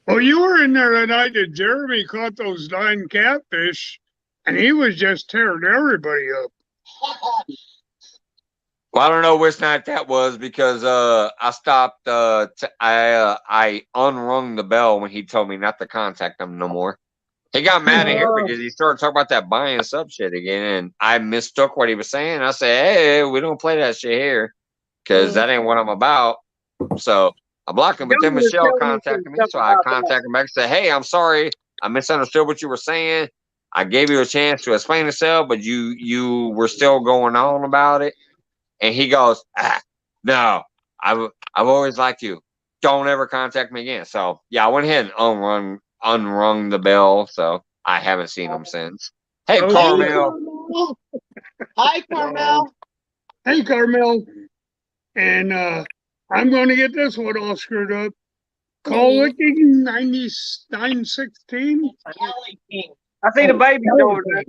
Well, you were in there that night that Jeremy caught those 9 catfish, and he was just tearing everybody up. Well, I don't know which night that was because I stopped. I unrung the bell when he told me not to contact him no more. He got mad at here because he started talking about that buying sub shit again, and I mistook what he was saying. I said, "Hey, we don't play that shit here because that ain't what I'm about." So I blocked him. But then Michelle contacted me, so I contacted him back and said, "Hey, I'm sorry. I misunderstood what you were saying. I gave you a chance to explain yourself, but you were still going on about it." And he goes, "No, I've always liked you. don't ever contact me again. So yeah, I went ahead and unrung the bell. So I haven't seen him since. Hey, Oh, Carmel. Hi, Carmel. Hey, Carmel. And I'm going to get this one all screwed up. Call licking 9916. Cali King. I see the babies over there.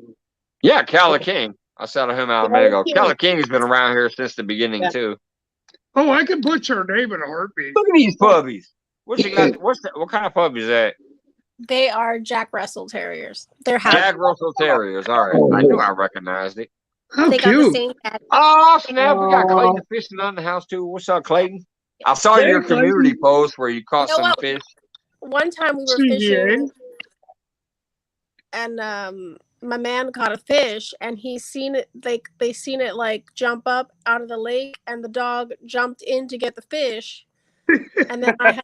Yeah, Cali King. I saw him out a minute ago. Cali King's been around here since the beginning too. Oh, I can put your name in a heartbeat. Look at these puppies. What you got? What kind of puppy is that? They are Jack Russell Terriers. They're Jack Russell Terriers. All right, I knew I recognized it. How They got the cute. same dad. Oh snap! We got Clayton fishing on the house too. What's up, Clayton? I saw your community post where you caught You know some what? fish. One time we were fishing, and my man caught a fish, and he seen it like they seen it like jump up out of the lake, and the dog jumped in to get the fish, and then I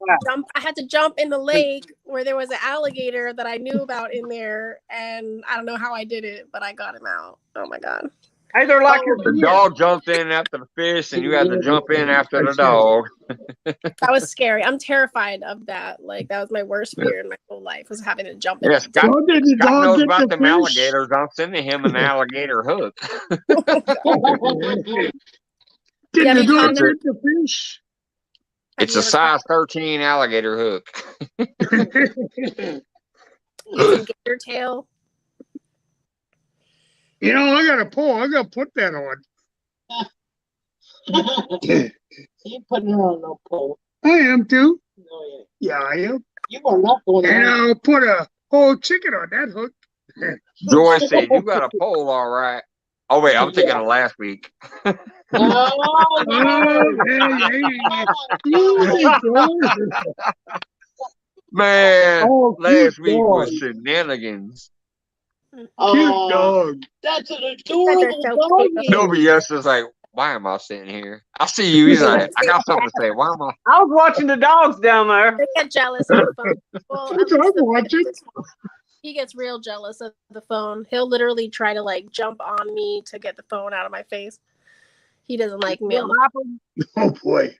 had to jump in the lake where there was an alligator that I knew about in there, and I don't know how I did it, but I got him out. Oh my god! Hey, they're like The dog jumped in after the fish, and you had to jump in after the dog. That was scary. I'm terrified of that. Like that was my worst fear in my whole life was having to jump in. Yeah, Scott Did the Scott dog knows get about the them fish? alligators. I'm sending him an alligator hook. Did Yeah, the dog because- get the fish? It's a size 13 alligator hook. Using gator tail. You know, I got a pole. I got to put that on. You putting her on no pole. I am too. No, Yeah, I am. you are not going And to. I'll put a whole chicken on that hook. Joy said, "You got a pole, all right." Oh wait, I'm thinking of last week. No, Man, Oh, last cute week was dog. shenanigans. Cute Oh, dog. that's an They're adorable so dog. cute. Nobody else is like, "Why am I sitting here?" I see you. He's like, "I got something to say. Why am I?" I was watching the dogs down there. They get jealous of the phone. Well, That's at what least I'm watching. he gets real jealous of the phone. He'll literally try to like jump on me to get the phone out of my face. He doesn't like me. Oh boy.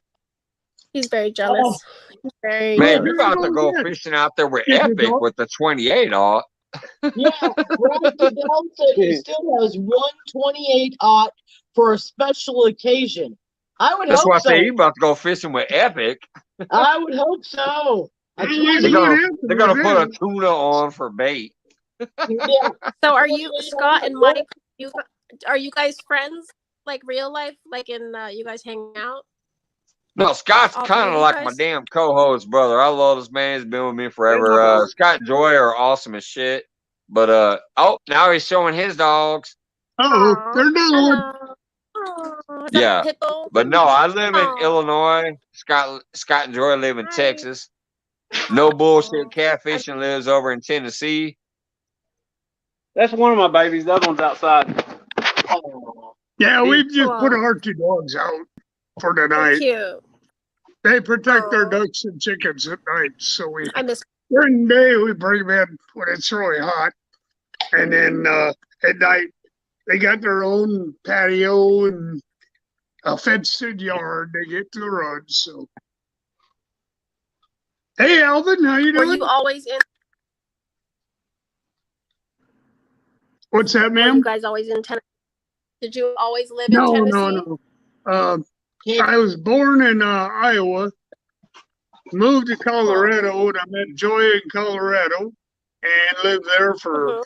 He's very jealous. He's very Man, jealous. you about to go fishing out there with Did the Epic dog- with the 28 aught. Yeah, Robert Goodell said he still has 128 aught for a special occasion. I would That's hope why I so. say you about to go fishing with Epic. I would hope so. They're They're gonna put a tuna on for bait. Yeah. So are you, Scott and Mike? Are you guys friends? Like real life? Like in you guys hang out? No, Scott's All kind three of of like you my guys? damn co-host brother. I love this man. He's been with me forever. Scott and Joy are awesome as shit. But oh, now he's showing his dogs. Oh, they're not. Yeah. But no, I live in Aw. Illinois. Scott and Joy live in Hi. Texas. No bullshit. Catfishing lives over in Tennessee. That's one of my babies. The other one's outside. Yeah, we just Aw. put our two dogs out for the They're night. cute. They protect their Aw. ducks and chickens at night. So I miss. during the day we bring them in when it's really hot, and then at night they got their own patio and a fenced-in yard. They get to run. So, hey, Alvin, how you Were doing? you always in? What's that, Were ma'am? you guys always in Tennessee? Did you always live in No, Tennessee? no. I was born in Iowa, moved to Colorado, and I met Joy in Colorado, and lived there for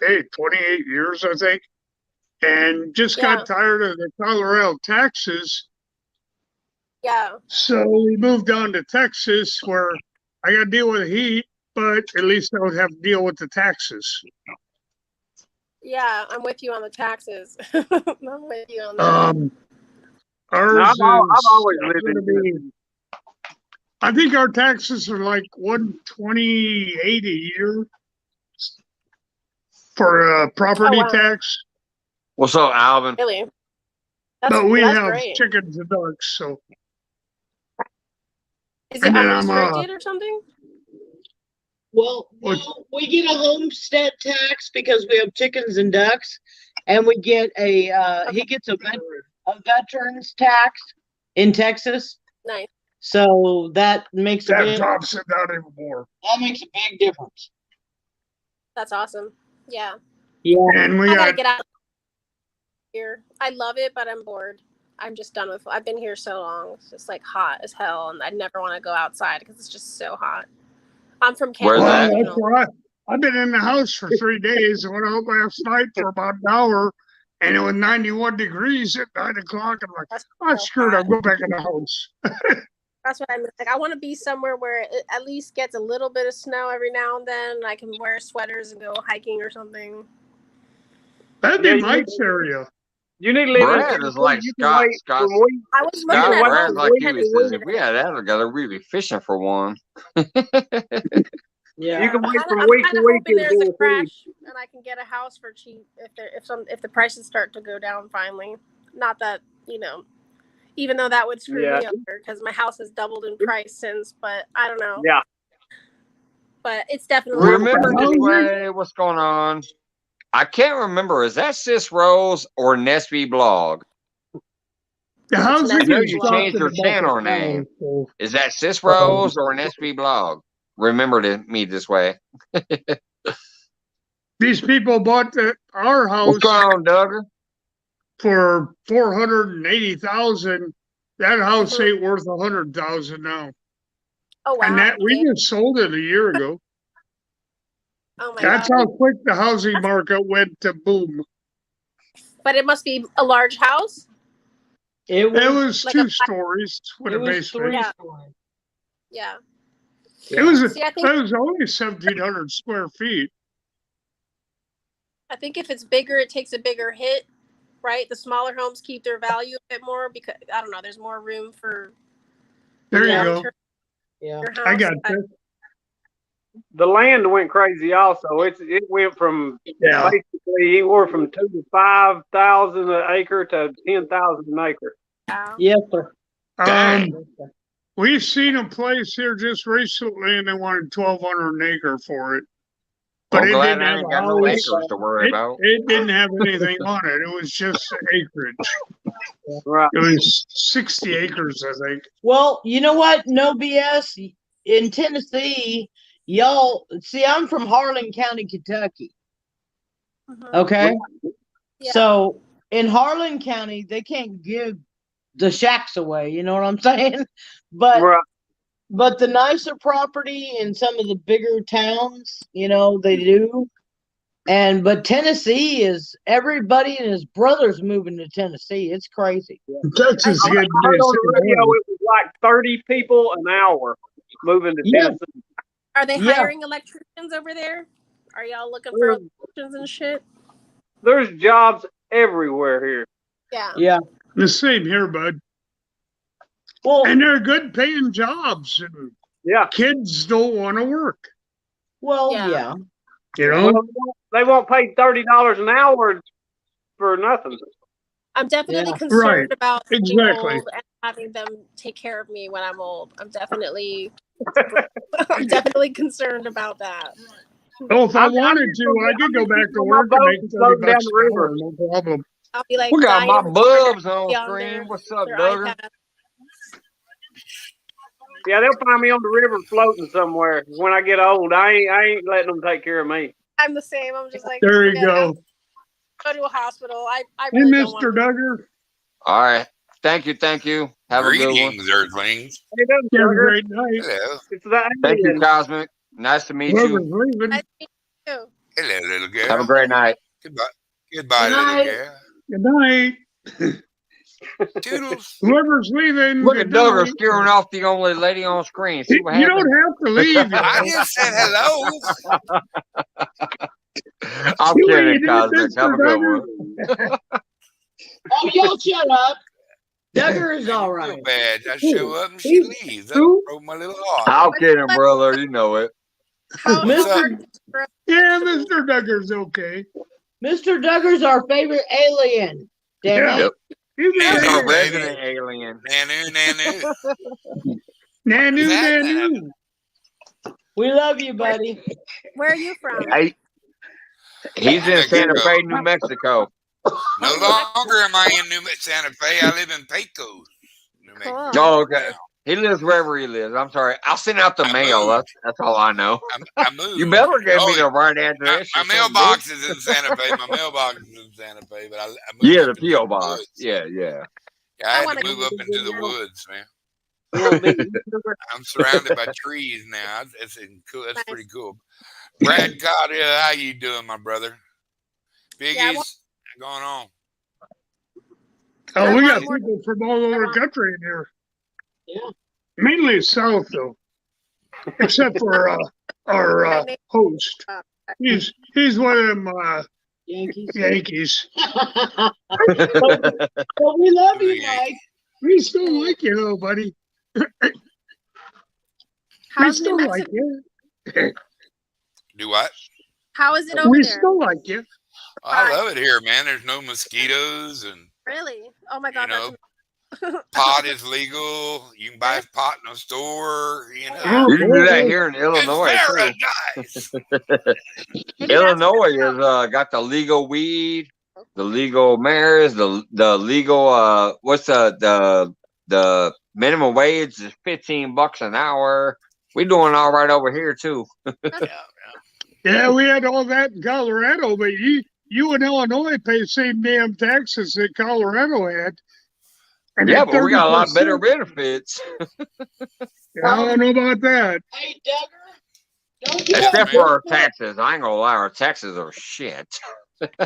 28 years, I think, and just got tired of the Colorado taxes. Yeah. So we moved down to Texas, where I got to deal with heat, but at least I would have to deal with the taxes. Yeah, I'm with you on the taxes. I'm with you on that. Ours No, I've always is lived gonna in be, I think our taxes are like 128 a year for property tax. What's up, Alvin? Really? But we that's have great. chickens and ducks, so. Is it And then I'm, unrestricted or something? Well, no, we get a homestead tax because we have chickens and ducks, and we get he gets a veterans tax in Texas. Nice. So that makes That drops it down even more. that makes a big difference. That's awesome. Yeah. Yeah. And we I gotta got get out here. I love it, but I'm bored. I'm just done with. I've been here so long. It's just like hot as hell, and I never want to go outside because it's just so hot. I'm from Where's Canada. that? you that's know. right. I've been in the house for 3 days. I went out last night for about an hour, and it was 91 degrees at 9 o'clock. I'm like, That's oh, so screw it. I'll hot. go back in the house. That's what I mean. Like, I want to be somewhere where it at least gets a little bit of snow every now and then. I can wear sweaters and go hiking or something. That'd Yeah, be Mike's area. You need to live in Brad is Tennessee. like You can Scott. wait Scott. from week. I was looking Scott at wait Brad's homes like in you. He Tennessee says if we today. had that together, we'd be fishing for one. Yeah. You can wait from I'm week kind to of week hoping in there's a Tennessee. crash and I can get a house for cheap if the prices start to go down finally. Not that even though that would screw Yeah. me over because my house has doubled in price since. But I don't know. Yeah. But it's definitely Remember this Housing? way. What's going on? I can't remember. Is that Sis Rose or Nesby Blog? The It's housing nice. I know is you soft changed in your the bucket channel now, name. so- Is that Sis Rose or an SB Blog? Remember me this way. These people bought our house What's going on, Duggar? for 480,000. That house Mhm. ain't worth 100,000 now. Oh wow. And that we Okay. just sold it a year ago. Oh my That's god. how quick the housing market went to boom. But it must be a large house. It was like 2 stories with It a was basement. 3 Yeah. stories. Yeah. It was See, I think only 1,700 square feet. if it's bigger, it takes a bigger hit, right? The smaller homes keep their value a bit more because I don't know. There's more room for There you Yeah. go. Yeah. your house. I got this. The land went crazy also. It went from Yeah. basically anywhere from 2,000 to 5,000 an acre to 10,000 an acre. Wow. Yes, sir. We've seen a place here just recently, and they wanted 1,200 an acre for it. But Well, it glad didn't I have ain't a got no house. acres to worry about. It didn't have anything on it. It was just acreage. Right. It was 60 acres, I think. Well, you know what? No BS. In Tennessee, y'all see, I'm from Harlan County, Kentucky. Mhm. Okay. Yeah. So in Harlan County, they can't give the shacks away. You know what I'm saying? But Right. but the nicer property in some of the bigger towns, they do. But Tennessee is everybody and his brother's moving to Tennessee. It's crazy. Texas is I getting heard on the busy. radio it was like 30 people an hour moving to Yeah. Tennessee. Are they Yeah. hiring electricians over there? Are y'all looking for There's, electricians and shit? there's jobs everywhere here. Yeah. Yeah. The same here, bud. Well, And they're good paying jobs. And Yeah. kids don't want to work. yeah. You know? Well, they won't pay $30 an hour for nothing. I'm definitely Yeah. concerned Right. about being Exactly. old and having them take care of me when I'm old. I'm definitely concerned about that. Oh, if I I'm wanted just to, I could go just back to on my work and boat make and 30 floating down bucks the an river. hour. No problem. I'll be like We got my dying bubs on on screen. their, What's up, their Duggar? iPad. Yeah, they'll find me on the river floating somewhere. When I get old, I ain't letting them take care of me. I'm the same. I'm just like, There you forget it. go. Go to a hospital. I Hey, really don't Mr. want to. Duggar. All right. Thank you. Have a good one. Greetings, Earthlings. Hey, doesn't You have a sugar. great night. Hello. It's the Thank you, alien. Cosmic. Nice to meet Whoever's you. leaving, Nice to meet you too. Hello, little girl. Have a great night. Goodbye. Goodbye, Good little night. girl. good night. Toodles. Whoever's leaving, Look at good Duggar night. scaring off the only lady on screen. See what You happens. don't have to leave. You I know. just said hello. I'm See what you kidding, did, Cosmic. Have Mr. a good Duggar? one. Oh, y'all shut up. Duggar is all Real right. bad. I show up and she leaves. That Who? broke my little heart. I'm kidding, brother. You know it. How What's Mr. up? Yeah, Mr. Duggar's okay. Mr. Duggar's our favorite alien. Damn Yeah. it. Yep. He's Yeah, He's a our baby. resident alien. Nanu. Nanu, That nanu. We love you, buddy. Where are you from? Hey, he's New in Santa Mexico. Fe, New Mexico. No longer am I in Santa Fe. I live in Pecos, New Mexico. Cool. Oh, okay. He lives wherever he lives. I'm sorry. I'll send out the I mail. moved. That's all I know. I moved. You better give me Oh, the right my address. my or something, mailbox bitch. is in Santa Fe. My mailbox is in Santa Fe, but I moved Yeah, up the into P.O. the box. woods. Yeah. Yeah, I I had want to to move up into the woods, man. Little bit. I'm surrounded by trees now. Cool. That's nice. pretty cool. Brad Cott, how you doing, my brother? Yeah, Biggies, going on? Oh, I we want got more. people from all over the country in here. Yeah. Mainly south, though, except for our My name- host. He's one of them Yankees. Yankees. Well, we love you, Mike. We still like you, though, buddy. We How's New still like Mexico? you. Do what? How is it over We there? still like you. I love it here, man. There's no mosquitoes, and Really? Oh my God, know, that's pot is legal. You can buy pot in a store. You know, Oh, You can do that boy. here in Illinois too. it's paradise. maybe Illinois that's is got the legal weed, the legal marijuana, the legal what's the minimum wage is $15 an hour. We doing all right over here too. Yeah, we had all that in Colorado, but you in Illinois pay the same damn taxes that Colorado had. And Yeah, at but we got a lot 30%, better benefits. I don't know about that. Hey, Duggar. Don't you have Except for our Bigfoot? taxes. I ain't gonna lie, our taxes are shit.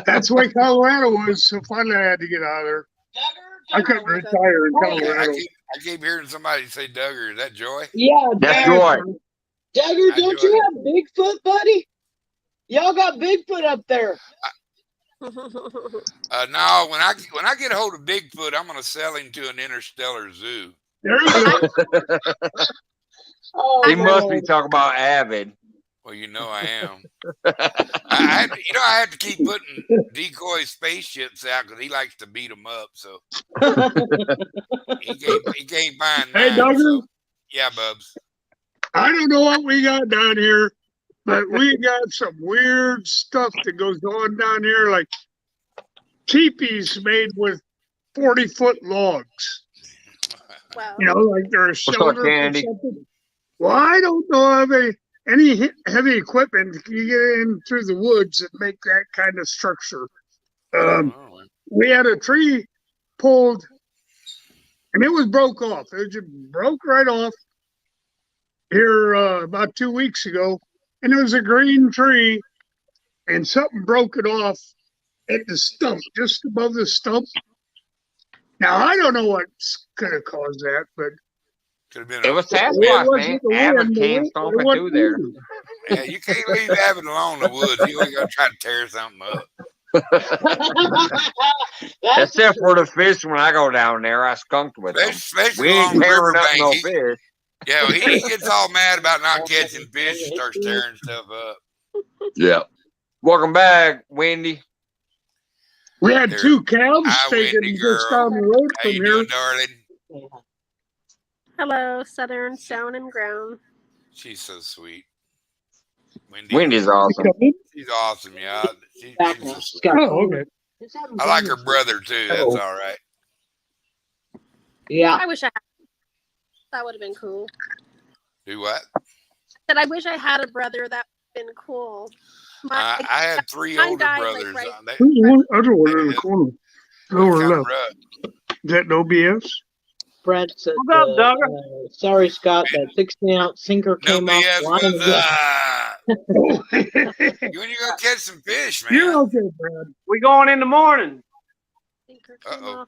That's the way Colorado was, so finally I had to get out of there. I Duggar? couldn't retire in I Colorado. keep hearing somebody say Duggar. Is that Joy? Yeah, That's Duggar. joy. Duggar, I don't do you have Bigfoot, buddy? Y'all got Bigfoot up there. No, when I get a hold of Bigfoot, I'm gonna sell him to an interstellar zoo. There you go. Oh, He must be Lord. talking about Avid. Well, you know I am. I have to keep putting decoy spaceships out because he likes to beat them up. So he can't find Hey, mine. Duggar, So, yeah, Bubs. I don't know what we got down here, but we got some weird stuff that goes on down here, like teepees made with 40-foot logs. Wow. You know, like they're a What's up, shelter for Candy? something. Well, I don't know of any heavy equipment that can get in through the woods and make that kind of structure. We had a tree pulled, and it was broke off. It just broke right off here about 2 weeks ago, and it was a green tree, and something broke it off at the stump, just above the stump. Now I don't know what's gonna cause that, but Could have been It was it Sasquatch, wasn't man. the Avid wind. came It stomping wasn't through there. wind. yeah, you can't leave Avid alone in the woods. You always got to try to tear something up. That's Except for the fish when I go down there, I skunked with them. Especially We ain't along the tearing up riverbank. no fish. Yeah, well, he gets all mad about not catching fish and starts tearing stuff up. Yeah. Welcome back, Wendy. We had There. 2 calves Hi, taken Wendy just girl. down the road How from you here. doing, darling? Hello, Southern Stone and Ground. She's so sweet. Wendy. Wendy's awesome. She's awesome, yeah. back She's now. so sweet. Scott. Oh, okay. I like her brother too. That's all right. Yeah. I wish I had. That would have been cool. Do what? Said I wish I had a brother. That would have been cool. I had 3 mine older died, like, brothers. right- Who's the other one in the corner? Lower Kind of left. rough. Is that no BS? Brad said, What's up, Duggar? sorry, Scott, that 16-ounce sinker No came off BS the line was again. when you gonna catch some fish, man. You're okay, Brad. We going in the morning. Anchor came Uh-oh. off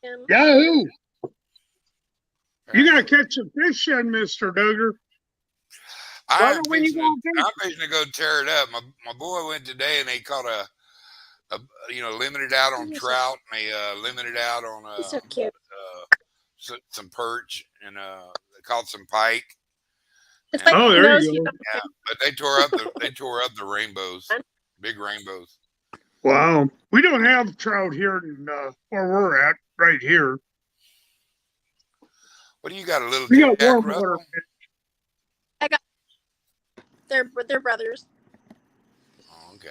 again. Yahoo! You gotta catch some fish then, Mr. Duggar. I'm when you fixing gonna I'm fixing to go tear it up. My boy went today and they caught a limited out on trout and they limited out on He's so cute. some perch and they caught some pike. It's And, like Oh, he there knows you he go. yeah, but they tore up the rainbows, big rainbows. Wow. We don't have trout here in where we're at, right here. What do you got? A little We got Jack warm Russell? water. they're brothers. Oh, okay.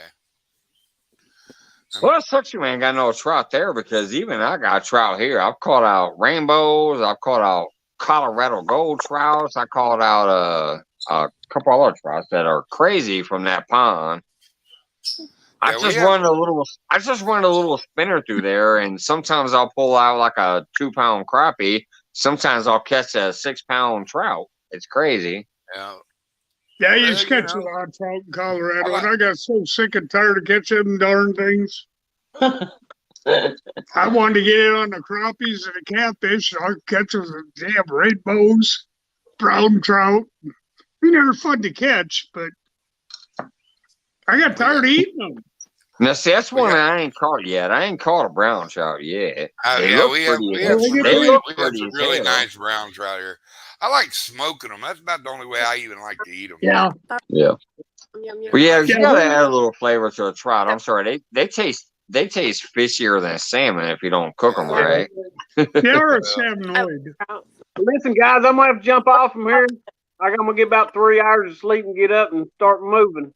Well, it sucks you ain't got no trout there because even I got trout here. I've caught out rainbows. I've caught out Colorado gold trouts. I called out a couple other trouts that are crazy from that pond. I Yeah, we just have. run a little. I just run a little spinner through there, and sometimes I'll pull out like a 2-pound crappie. Sometimes I'll catch a 6-pound trout. It's crazy. Yeah, I used to You catch a know, lot of trout in Colorado, I like- and I got so sick and tired of catching them darn things. I wanted to get in on the crappies and the catfish, so I could catch those damn rainbows, brown trout. I mean, they're fun to catch, but I got tired of eating them. Now, see, that's We one got- I ain't caught yet. I ain't caught a brown trout yet. They yeah, look we have pretty. we as- have some They They really look we have pretty some as really hell. nice brown trout here. I like smoking them. That's about the only way I even like to eat them. Yeah, Yeah. Yum, yum. But yeah, you Yeah, gotta they're- add a little flavor to a trout. I'm sorry, they taste fishier than salmon if you don't cook them right. they are a salmonoid. Listen, guys, I'm gonna have to jump off from here. I'm gonna get about 3 hours of sleep and get up and start moving.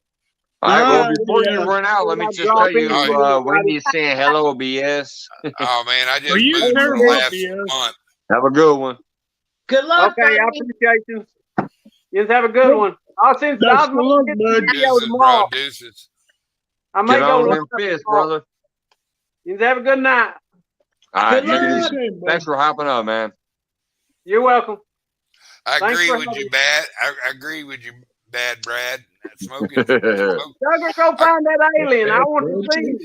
All right, well, Ah, before yeah. you run out, let me I'll just drop tell in you, and see everybody. Wendy's saying hello, BS. Oh man, I just Well, you moved better for the not last be, month. Have a good one. Good luck, Okay, I buddy. appreciate you. You have a good one. I'll send. Best I'll of luck, get bud. the video Deuces, tomorrow. bro. Deuces. I may Get go on live them fists, tomorrow. brother. You have a good night. All right, Good you luck. too. Same, bud. Thanks for hopping on, man. You're welcome. I Thanks agree for with having you, me. Bad. I agree with you, Bad Brad. Smoking. Doug, go find that alien. I want to see him.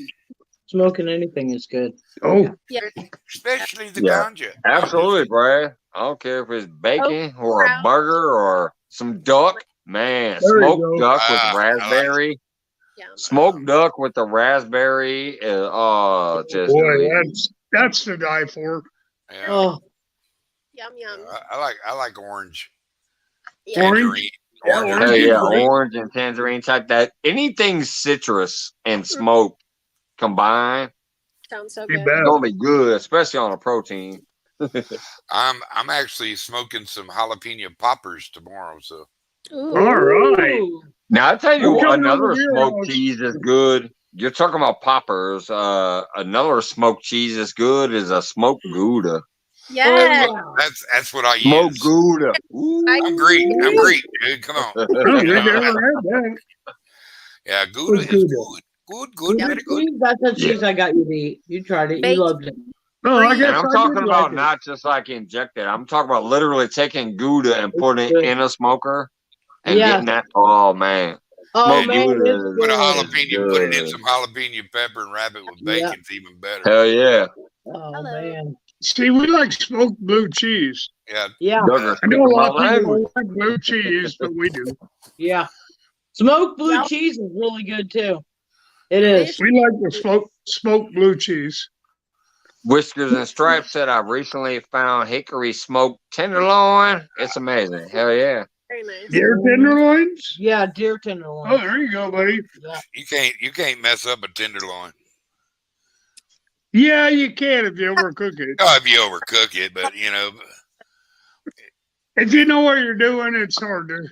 Smoking anything is good. Oh, Especially the Yeah. ganja. Absolutely, Brad. I don't care if it's bacon or a crap. burger or some duck. Man, There you smoked go. duck with I like raspberry. Yum. Smoked duck with the raspberry is just boy, amazing. that's to die for. Yeah. Oh, Yum yum. I like orange. Yeah. Orange? Tangerine. Yeah, Orange. orange Hell is yeah, great. orange and tangerine type that. Anything citrus and smoke combined, Sounds so You good. bet. it's gonna be good, especially on a protein. I'm actually smoking some jalapeno poppers tomorrow. So Ooh. All right. Ooh. Now I tell I'm you what, coming another over to your smoked house. cheese is good. You're talking about poppers. Another smoked cheese is good is a smoked Gouda. Yes. that's what I Smoked use. Gouda. Ooh. I'm Greek, dude. Come on. Oh, You we know, never had that. yeah, Gouda What's is Gouda? good, Yep. very good. That's the cheese I got you to eat. You tried it. You Baked. loved it. No, I And guess And I'm I talking did about like it. not just like injected. I'm talking about literally taking Gouda and putting it in a smoker and Yes. getting that. Oh man, Oh smoked man, Gouda it's Put a good. jalapeno, put it in good. some jalapeno pepper and wrap it with Yeah. bacon. It's even better. Hell yeah. Oh Hello. man. See, we like smoked blue cheese. Yeah. Yeah. Duggar I know a speaking my lot of people language. don't like blue cheese, but we do. Yeah. Smoked blue Yep. cheese is really good too. It is. We like the smoked blue cheese. Whiskers and Stripes said I recently found hickory smoked tenderloin. It's amazing. Hell yeah. Very nice. Deer tenderloins? Yeah, deer tenderloin. Oh, there you go, buddy. Yeah. You can't mess up a tenderloin. Yeah, you can if you overcook it. Oh, if you overcook it, but you know, If you know what you're doing, it's hard to.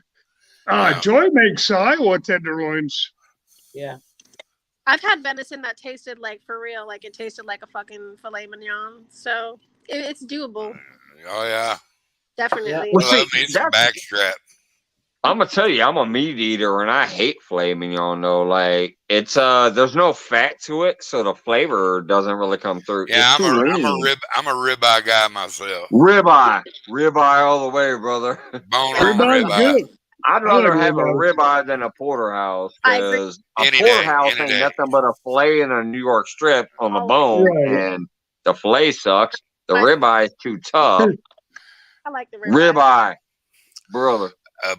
Yeah. Joy makes Iowa tenderloins. Yeah. I've had venison that tasted like for real, like it tasted like a fucking filet mignon. So it's doable, oh yeah, definitely. Well, I love see, me some backstrap. I'm gonna tell you, I'm a meat eater and I hate filet mignon though. Like it's there's no fat to it, so the flavor doesn't really come through. Yeah, It's too lean. I'm a ribeye guy myself. Ribeye all the way, brother. Bone on Everybody's ribeye. good. I'd I like rather have a ribeye. ribeye than a porterhouse I agree. because a Any day, porterhouse any ain't day. nothing but a fillet and a New York strip on the Oh. bone, Right. and the fillet sucks. The I- ribeye is too tough. I like the ribeye. Ribeye, brother.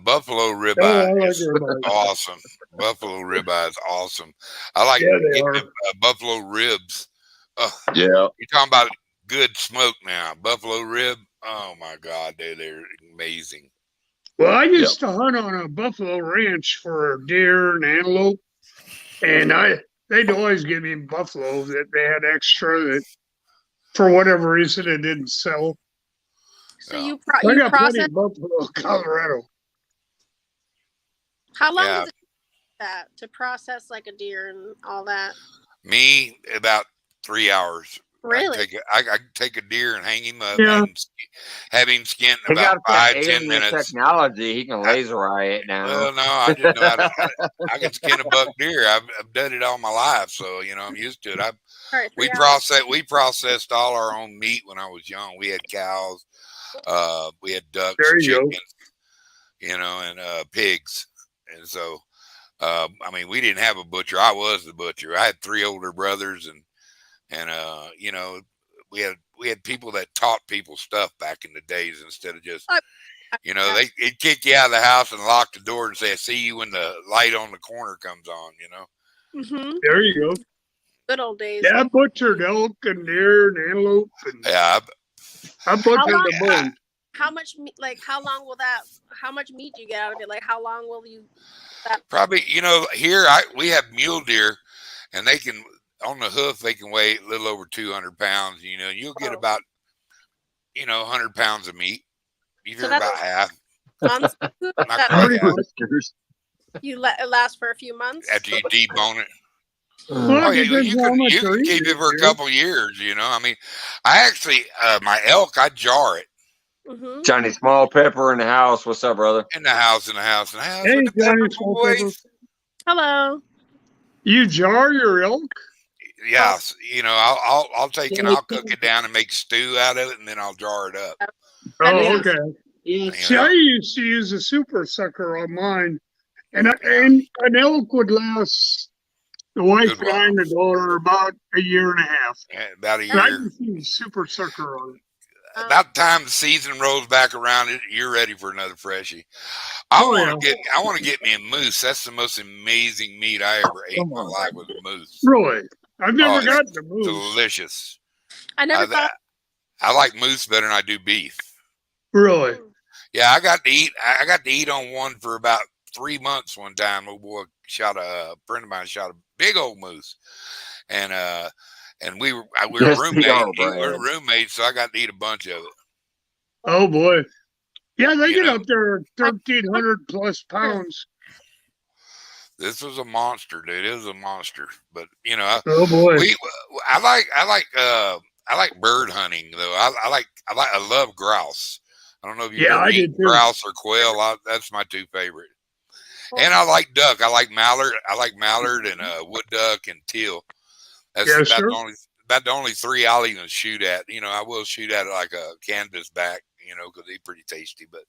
Buffalo Oh, I ribeye like is ribeye. awesome. Buffalo ribeye is awesome. I like Yeah, they getting are. buffalo ribs. Yeah. You're talking about good smoke now. Buffalo rib. Oh my God, they're amazing. Well, I used to hunt on a buffalo ranch for deer and antelope, and they'd always give me buffalo that they had extra that, for whatever reason, it didn't sell. So Yeah. you I got plenty process. of buffalo in Colorado. How long Yeah. does it take that to process like a deer and all that? Me about 3 hours. Really? I take a deer and hang him up Yeah. and have him skinned in He got about that 5-10 alien minutes. technology. He can laser eye it now. Well, no, I just know how to. I can skin a buck deer. I've done it all my life, so I'm used to it. All right, We 3 hours. processed all our own meat when I was young. We had cows, we had ducks, There you go. chickens, and pigs, and so I mean, we didn't have a butcher. I was the butcher. I had 3 older brothers, and we had people that taught people stuff back in the days instead of just. They'd kick you out of the house and lock the door and say, "I see you when the light on the corner comes on." Mm-hmm. There you go. Good old days. Yeah, I butchered elk and deer and antelope. And Yeah, I butchered the bone. How much meat? Like, how long will that? How much meat do you get out of it? Like, how long will you? probably. Here we have mule deer, and they can on the hoof they can weigh a little over 200 pounds. You'll get about 100 pounds of meat. Either So that's about half. months. Not That quite half. it lasts for a few months. After you debone it. Well, Oh, yeah, it depends you how can much you you're can keep eating, it for a dude. couple years. I mean, I actually my elk I jar it Mm-hmm. Johnny Small Pepper in the house. What's up, brother? in the house with Hey, the Johnny pepper Small Pepper. boys. Hello. You jar your elk? Yeah, I'll take and I'll cook it down and make stew out of it, and then I'll jar it up. Oh, Yes. okay. Yes. See, I used to use a super sucker on mine, and an elk would last the wife Good and I and the daughter about a year and a half. About a And I year. just use super sucker on it. About the time the season rolls back around, you're ready for another freshie. I want to get me a moose. That's the most amazing meat I ever ate in my life was a moose. Really? I've never it's gotten the moose. Delicious. I never thought. I like moose better than I do beef. Really? Yeah, I got to eat on one for about 3 months one time. Old boy a friend of mine shot a big old moose, and we were roommates, so I got to eat a bunch of it. Oh boy. Yeah, they get up there 1,300 plus pounds. This was a monster, dude. It was a monster. But oh boy. I like bird hunting though. I love grouse. I don't know if you've ever eaten grouse or quail. That's my 2 favorite. And I like duck. I like mallard. And wood duck and teal. That's about the only 3 I'll even shoot at. I will shoot at it like a canvas back, because they're pretty tasty. But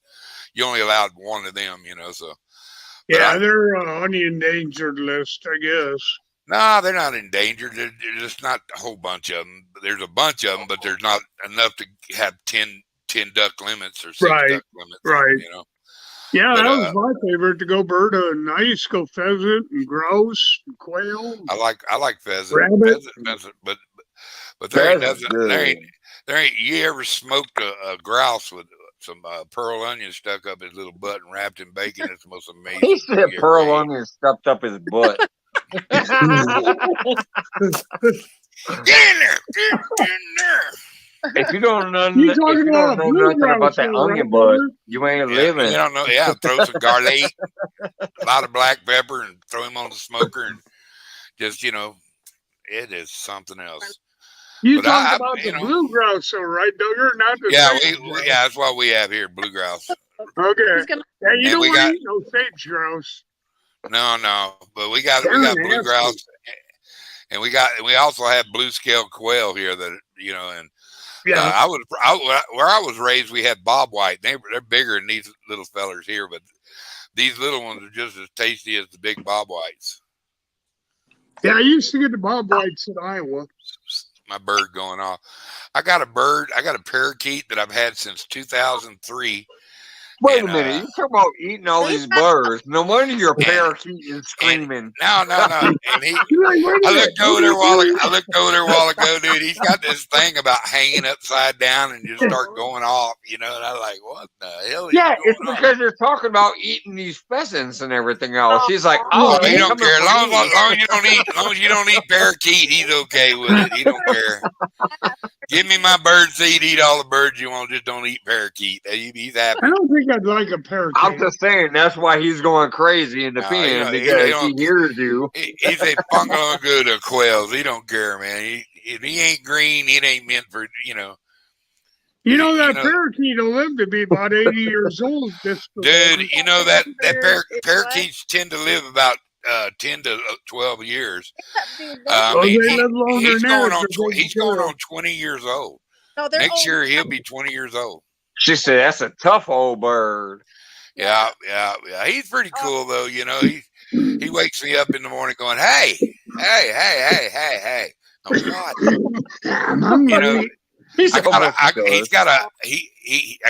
you only allowed 1 of them, so. Yeah, they're on the endangered list, I guess. No, they're not endangered. There's just not a whole bunch of them. There's a bunch of them, but there's not enough to have 10 duck limits or 6 duck limits. Right. Yeah, But, that was my favorite to go bird hunting. I used to go pheasant and grouse and quail. I like pheasant. Rabbit. Pheasant, but there ain't you ever smoked a grouse with some pearl onion stuck up his little butt and wrapped in bacon? It's the most amazing. He said pearl onion stuffed up his butt. Get in there! Get in there! If you don't know nothing about that onion bud, you ain't living. You don't know. Yeah, throw some garlic, a lot of black pepper, and throw him on the smoker, and just it is something else. You talk about the blue grouse, though, right? You're not the that's what we have here, blue grouse. Okay. Yeah, you don't want to eat no sage grouse. No, but we got blue grouse, and we also have blue scale quail here that and. Yeah, where I was raised, we had bobwhite. They're bigger than these little fellers here, but these little ones are just as tasty as the big bobwhites. Yeah, I used to get the bobwhites in Iowa. My bird going off. I got a parakeet that I've had since 2003. Wait a minute, you talk about eating all these birds. No wonder your parakeet is screaming. No. And I looked over there a while ago, dude. He's got this thing about hanging upside down and just start going off, and I was like, what the hell? It's because they're talking about eating these pheasants and everything else. He's like, he don't care. As long as you don't eat parakeet, he's okay with it. He don't care. Give me my bird seed, eat all the birds you want, just don't eat parakeet. He's happy. I don't think I'd like a parakeet. I'm just saying that's why he's going crazy in the pen because he hears you. He's a fungal good of quails. He don't care, man. if he ain't green, it ain't meant for You know that parakeet will live to be about 80 years old. Dude, that parakeets tend to live about 10 to 12 years. They live longer he's than going that, on. so He's going on 20 years old. No, they're Next old. year he'll be 20 years old. She said that's a tough old bird. Yeah. He's pretty cool though. He wakes me up in the morning going, hey. I'm what? I'm hungry. I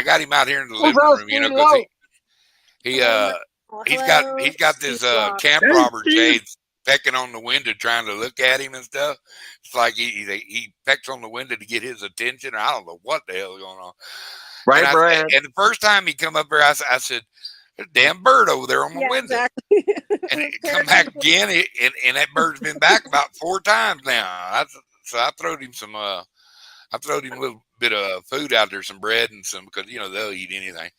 got him out here in the living room, because he's got this camp robber Jade pecking on the window trying to look at him and stuff. It's like he pecks on the window to get his attention. I don't know what the hell is going on. Right, Brad? And the first time he come up here, I said, "There's a damn bird over there on my window." Exactly. And he come back again, and that bird's been back about 4 times now. So I throwed him some. I throwed him a little bit of food out there, some bread and some, because they'll eat anything.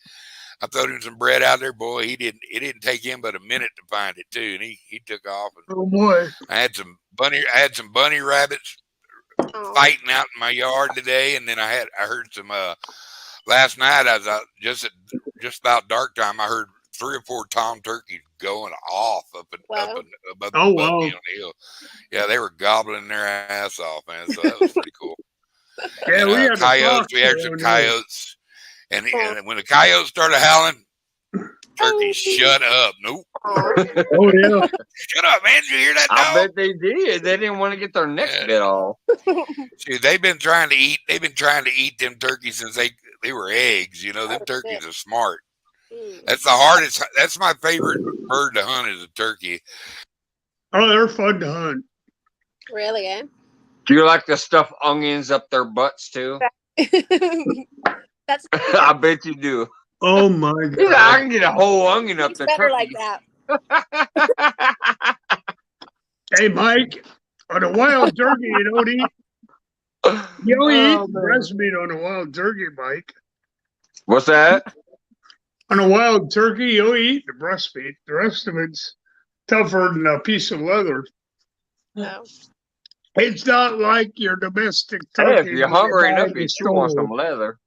I throwed him some bread out there, boy. It didn't take him but a minute to find it too, and he took off. Oh boy! I had some bunny rabbits fighting out in my yard today, and then I heard some. Last night I was out just about dark time. I heard 3 or 4 tom turkeys going off up above me on the hill. Yeah, they were gobbling their ass off, man. So that was pretty cool. Yeah, and, we had coyotes. We had some coyotes, and when the coyotes started howling, turkeys shut up. Nope. Oh yeah. Shut up, man! Did you hear that? I bet they did. They didn't want to get their necks bit off. See, they've been trying to eat them turkeys since they were eggs. Them turkeys are smart. That's the hardest. That's my favorite bird to hunt is a turkey. Oh, they're fun to hunt. Really, eh? Do you like to stuff onions up their butts too? That's. I bet you do. Oh my god! I can get a whole onion up the better turkey. like that. Hey, Mike, on a wild turkey, you don't eat. You only eat breast meat on a wild turkey, Mike. What's that? On a wild turkey, you only eat the breast meat. The rest of it's tougher than a piece of leather. No. It's not like your domestic Hey, turkey. if you're hungry enough, you still want some leather.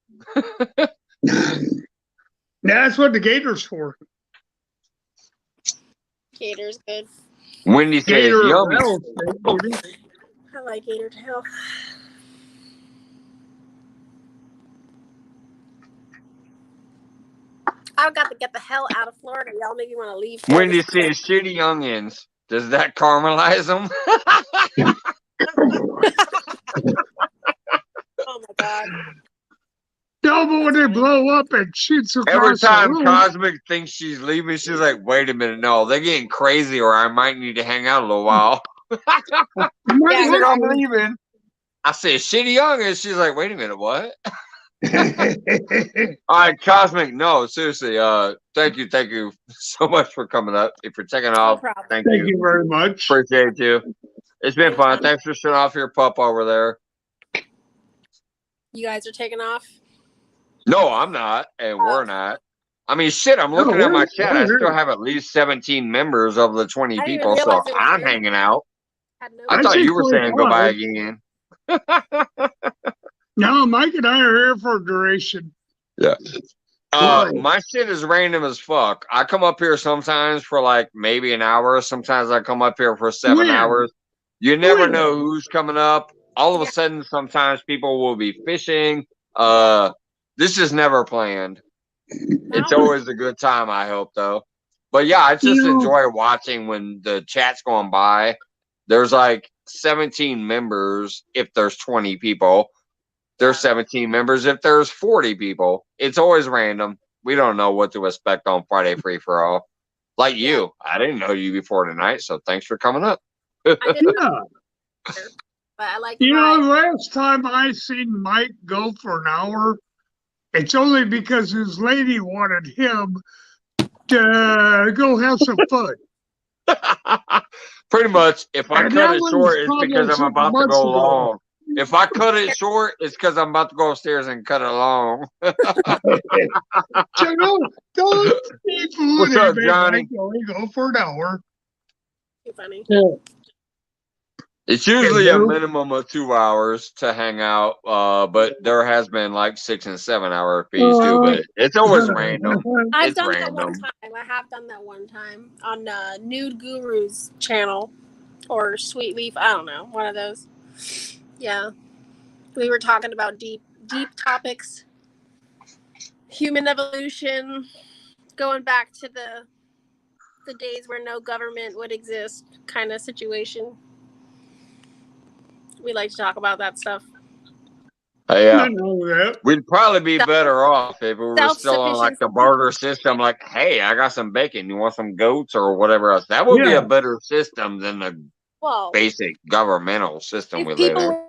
That's what the gator's for. Gator's good. Wendy says Gator yummy. health, baby. I like gator tail. I've got to get the hell out of Florida. Y'all maybe want to leave. Wendy says shitty onions. Does that caramelize them? Oh my god. No, but when they blow up, it shoots across Every time the room. Cosmic thinks she's leaving, she's like, wait a minute, no, they're getting crazy or I might need to hang out a little while. I'm leaving. I said, shitty onions. She's like, wait a minute, what? All right, Cosmic, no, seriously, thank you so much for coming up. If you're taking off, thank you. Thank you very much. Appreciate you. It's been fun. Thanks for shutting off your pup over there. You guys are taking off? No, I'm not, and we're not. I mean, shit, I'm looking at my chat. I still have at least 17 members of the 20 people, so I'm hanging out. I thought you were saying goodbye again. No, Mike and I are here for a duration. Yeah. My shit is random as fuck. I come up here sometimes for like maybe an hour. Sometimes I come up here for 7 hours. You never know who's coming up. All of a sudden, sometimes people will be fishing. This is never planned. It's always a good time, I hope, though. But yeah, I just enjoy watching when the chat's going by. There's like 17 members if there's 20 people. There's 17 members if there's 40 people. It's always random. We don't know what to expect on Friday Free for All. Like you. I didn't know you before tonight, so thanks for coming up. I didn't but I like last time I seen Mike go for an hour, it's only because his lady wanted him to go have some fun. Pretty much, if I cut it short, it's because I'm about to go long. If I cut it short, it's because I'm about to go upstairs and cut it long. Don't be fooling. What's up, Johnny? Go for an hour. Too funny. It's usually a minimum of 2 hours to hang out, but there has been like 6 and 7 hour fees too. But it's always random. I've done that one time. I have done that one time on Nude Guru's channel or Sweet Leaf. I don't know, one of those. Yeah, we were talking about deep topics, human evolution, going back to the days where no government would exist, kind of situation. We like to talk about that stuff. Yeah, we'd probably be better off if we were still on like the barter system. Like, hey, I got some bacon. You want some goats or whatever else? That would be a better system than the basic governmental system we live in.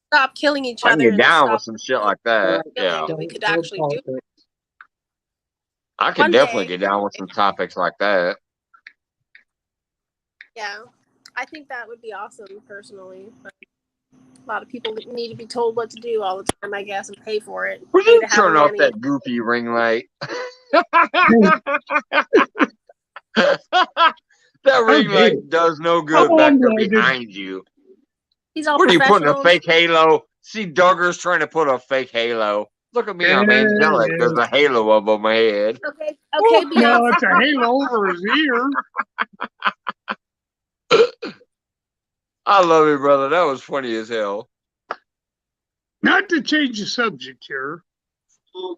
Stop killing each I other. can get down with some shit like that. Yeah, we could actually do it. I could definitely get down with some topics like that. Yeah, I think that would be awesome, personally. But a lot of people need to be told what to do all the time, I guess, and pay for it. Would you turn off that goofy ring light? That ring light does no good back there behind you. He's all what are you putting a fake halo? See, Duggar's trying to put a fake halo. Look at me, I'm angelic. There's a halo above my head. Okay, no, it's a halo over his ear. I love you, brother. That was funny as hell. Not to change the subject here.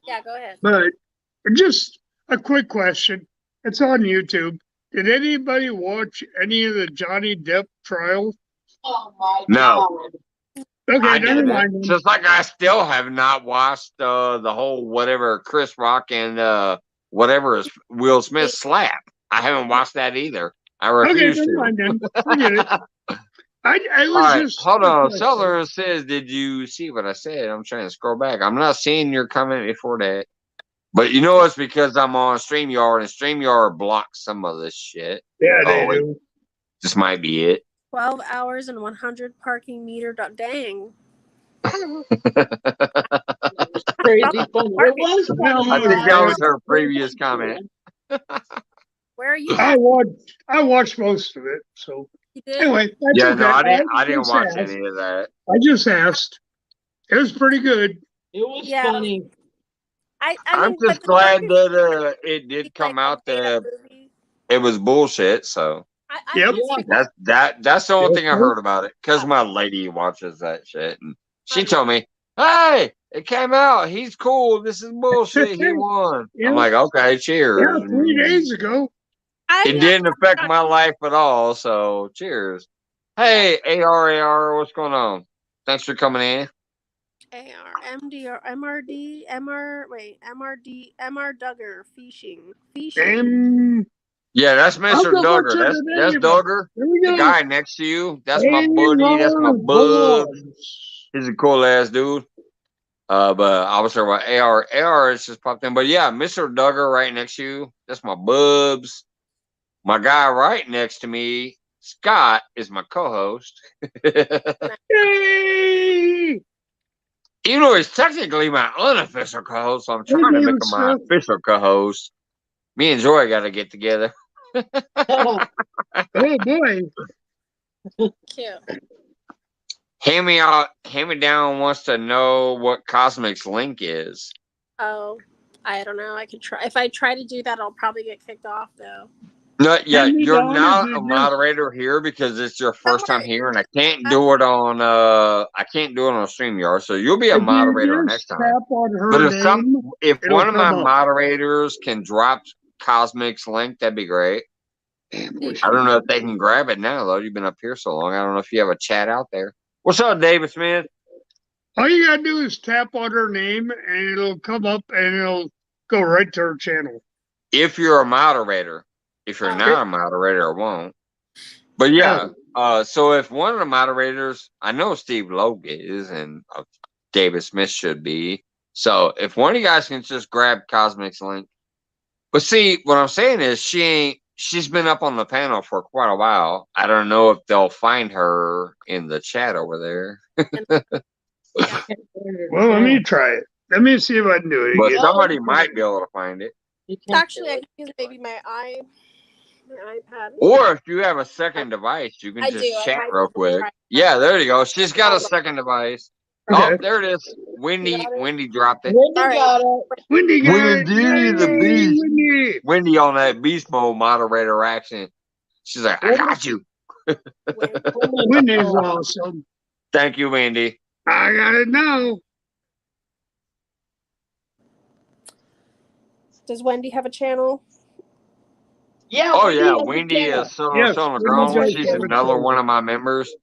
Yeah, go ahead. But just a quick question. It's on YouTube. Did anybody watch any of the Johnny Depp trial? Oh my No. God. Okay, never mind. Just like I still have not watched the whole whatever Chris Rock and whatever is Will Smith slap. I haven't watched that either. I refuse never to. mind then. Forget it. I was All right, just hold on. Seller says, "Did you see what I said?" I'm trying to scroll back. I'm not seeing your comment before that, but you know it's because I'm on StreamYard and StreamYard blocks some of this shit. Yeah, they do. This might be it. 12 hours and 100 parking meter. Dang. Crazy funny. It was funny. I think that was her previous comment. Where are you? I watched most of it. So anyway, that's yeah, okay. no, I didn't watch any of that. I just asked. It was pretty good. It was funny. I'm just glad that it did come out that it was bullshit. So yep, that's the only thing I heard about it because my lady watches that shit and she told me, "Hey, it came out. He's cool. This is bullshit. He won." I'm like, "Okay, cheers." Yeah, 3 days ago. It didn't affect my life at all. So cheers. Hey, AR, what's going on? Thanks for coming in. AR, MDR, MRD, MR Duggar, fishing. Yeah, that's Mr. Duggar. That's Duggar. The guy next to you. That's my buddy. That's my bub. He's a cool ass dude. But I was talking about AR. AR is just popped in. But yeah, Mr. Duggar right next to you. That's my bubs. My guy right next to me, Scott, is my co-host. Yay! Even though he's technically my unofficial co-host, so I'm trying to make him my official co-host. Me and Joy got to get together. Oh boy! Cute. Hand me down wants to know what Cosmic's link is. Oh, I don't know. I could try. If I try to do that, I'll probably get kicked off though. No, yeah, you're not a moderator here because it's your first time here, and I can't do it on StreamYard. So you'll be a moderator next time. But if one of my moderators can drop Cosmic's link, that'd be great. I don't know if they can grab it now though. You've been up here so long. I don't know if you have a chat out there. What's up, David Smith? All you gotta do is tap on her name, and it'll come up, and it'll go right to her channel. If you're a moderator. If you're not a moderator, it won't. But yeah, so if one of the moderators, I know Steve Logue is, and David Smith should be. So if one of you guys can just grab Cosmic's link. But see, what I'm saying is she's been up on the panel for quite a while. I don't know if they'll find her in the chat over there. Well, let me try it. Let me see if I can do it. But somebody might be able to find it. Actually, I can use maybe my eye. My iPad. Or if you have a second device, you can I just do. I chat might real have to quick. try. Yeah, there you go. She's got a second device. Okay. Oh, there it is. You got it? Wendy dropped it. Wendy All right. got it. Wendy got it. Wendy the Yay, beast. Wendy. Wendy on that beast mode moderator accent. She's like, I got you. Wendy's awesome. Thank you, Wendy. I got it now. Does Wendy have a channel? Yeah. Oh Wendy yeah, has a Wendy channel. is so Yes, on the Wendy ground. does She's have a another channel. one of my members.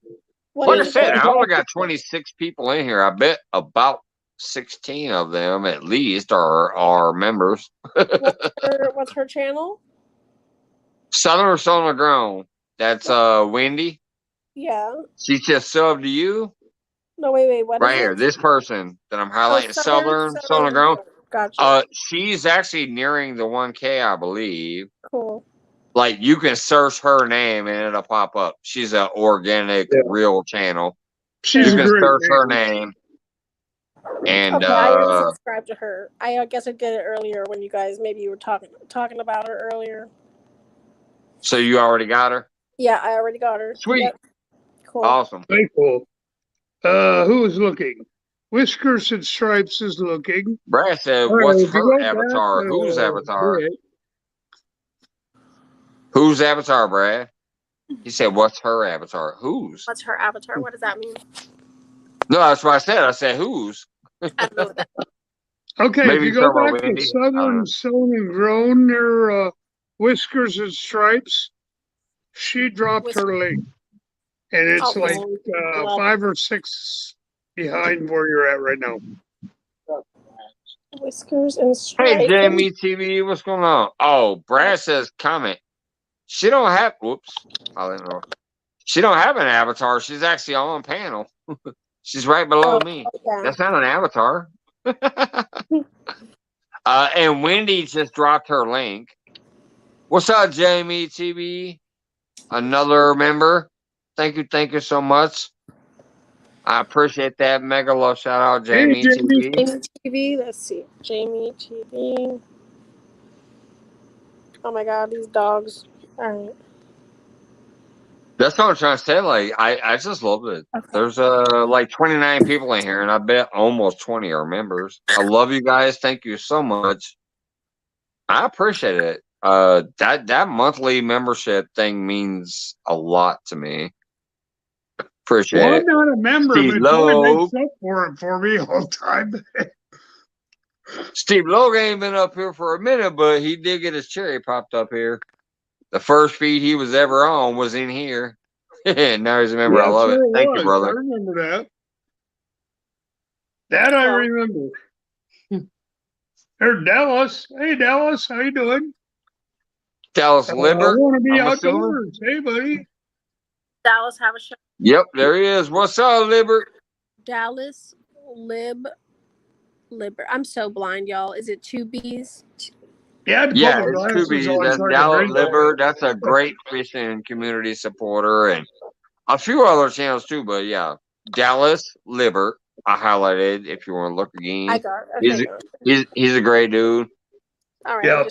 What Like I is it? said, I only got 26 people in here. I bet about 16 of them at least are members. What's her channel? Southerners on the ground. That's Wendy. Yeah. She just subbed to you No, wait. What right is here. it? This person that I'm highlighting, Southern on the ground. Gotcha. She's actually nearing the 1K, I believe. Cool. Like you can search her name and it'll pop up. She's an organic, real channel. She's you a can great search her name. name. And Okay, I didn't subscribe to her. I guess I did it earlier when you guys maybe you were talking about her earlier. So you already got her? Yeah, I already got her. Sweet. Yep. Cool. Awesome. Very cool. Who is looking? Whiskers and Stripes is looking. Brad said, what's her avatar? Whose avatar? Whose avatar, Brad? He said, what's her avatar? Whose? What's her avatar? What does that mean? No, that's what I said. I said, whose? I don't know what that Okay, Maybe if you go back Wendy. to Southern Sewn and Grown near Whiskers and Stripes, she dropped her link. And it's like 5 or 6 behind where you're at right now. Whiskers and Stripes. Hey, Jamie TV, what's going on? Oh, Brad says, comment. She don't have, whoops. I don't know. She don't have an avatar. She's actually on panel. She's right below me. Okay. That's not an avatar. And Wendy just dropped her link. What's up, Jamie TV? Another member. Thank you so much. I appreciate that. Mega love shout out, Jamie TV. Jamie TV. Let's see. Jamie TV. Oh my god, these dogs. Alright. That's what I'm trying to say. Like, I just love it. Okay. There's like 29 people in here, and I bet almost 20 are members. I love you guys. Thank you so much. I appreciate it. That monthly membership thing means a lot to me. Appreciate it. I'm not a member, Steve but boy, Logue. makes up for it for me all the time. Steve Logue ain't been up here for a minute, but he did get his cherry popped up here. The first feed he was ever on was in here. Now he's a member. I love it. Thank you, brother. I remember that. That I remember. There's Dallas. Hey, Dallas. How you doing? Dallas Libert. I want to be I'm outdoors. Hey, buddy. Dallas have a show. Yep, there he is. What's up, Libert? Dallas Libert. I'm so blind, y'all. Is it 2 B's? Yeah, it's 2 B's. That's Dallas Libert. That's a great fishing community supporter, and a few other channels too. But yeah, Dallas Libert. I highlighted if you want to look again. I got it. Okay, he's a great dude. All right, yep.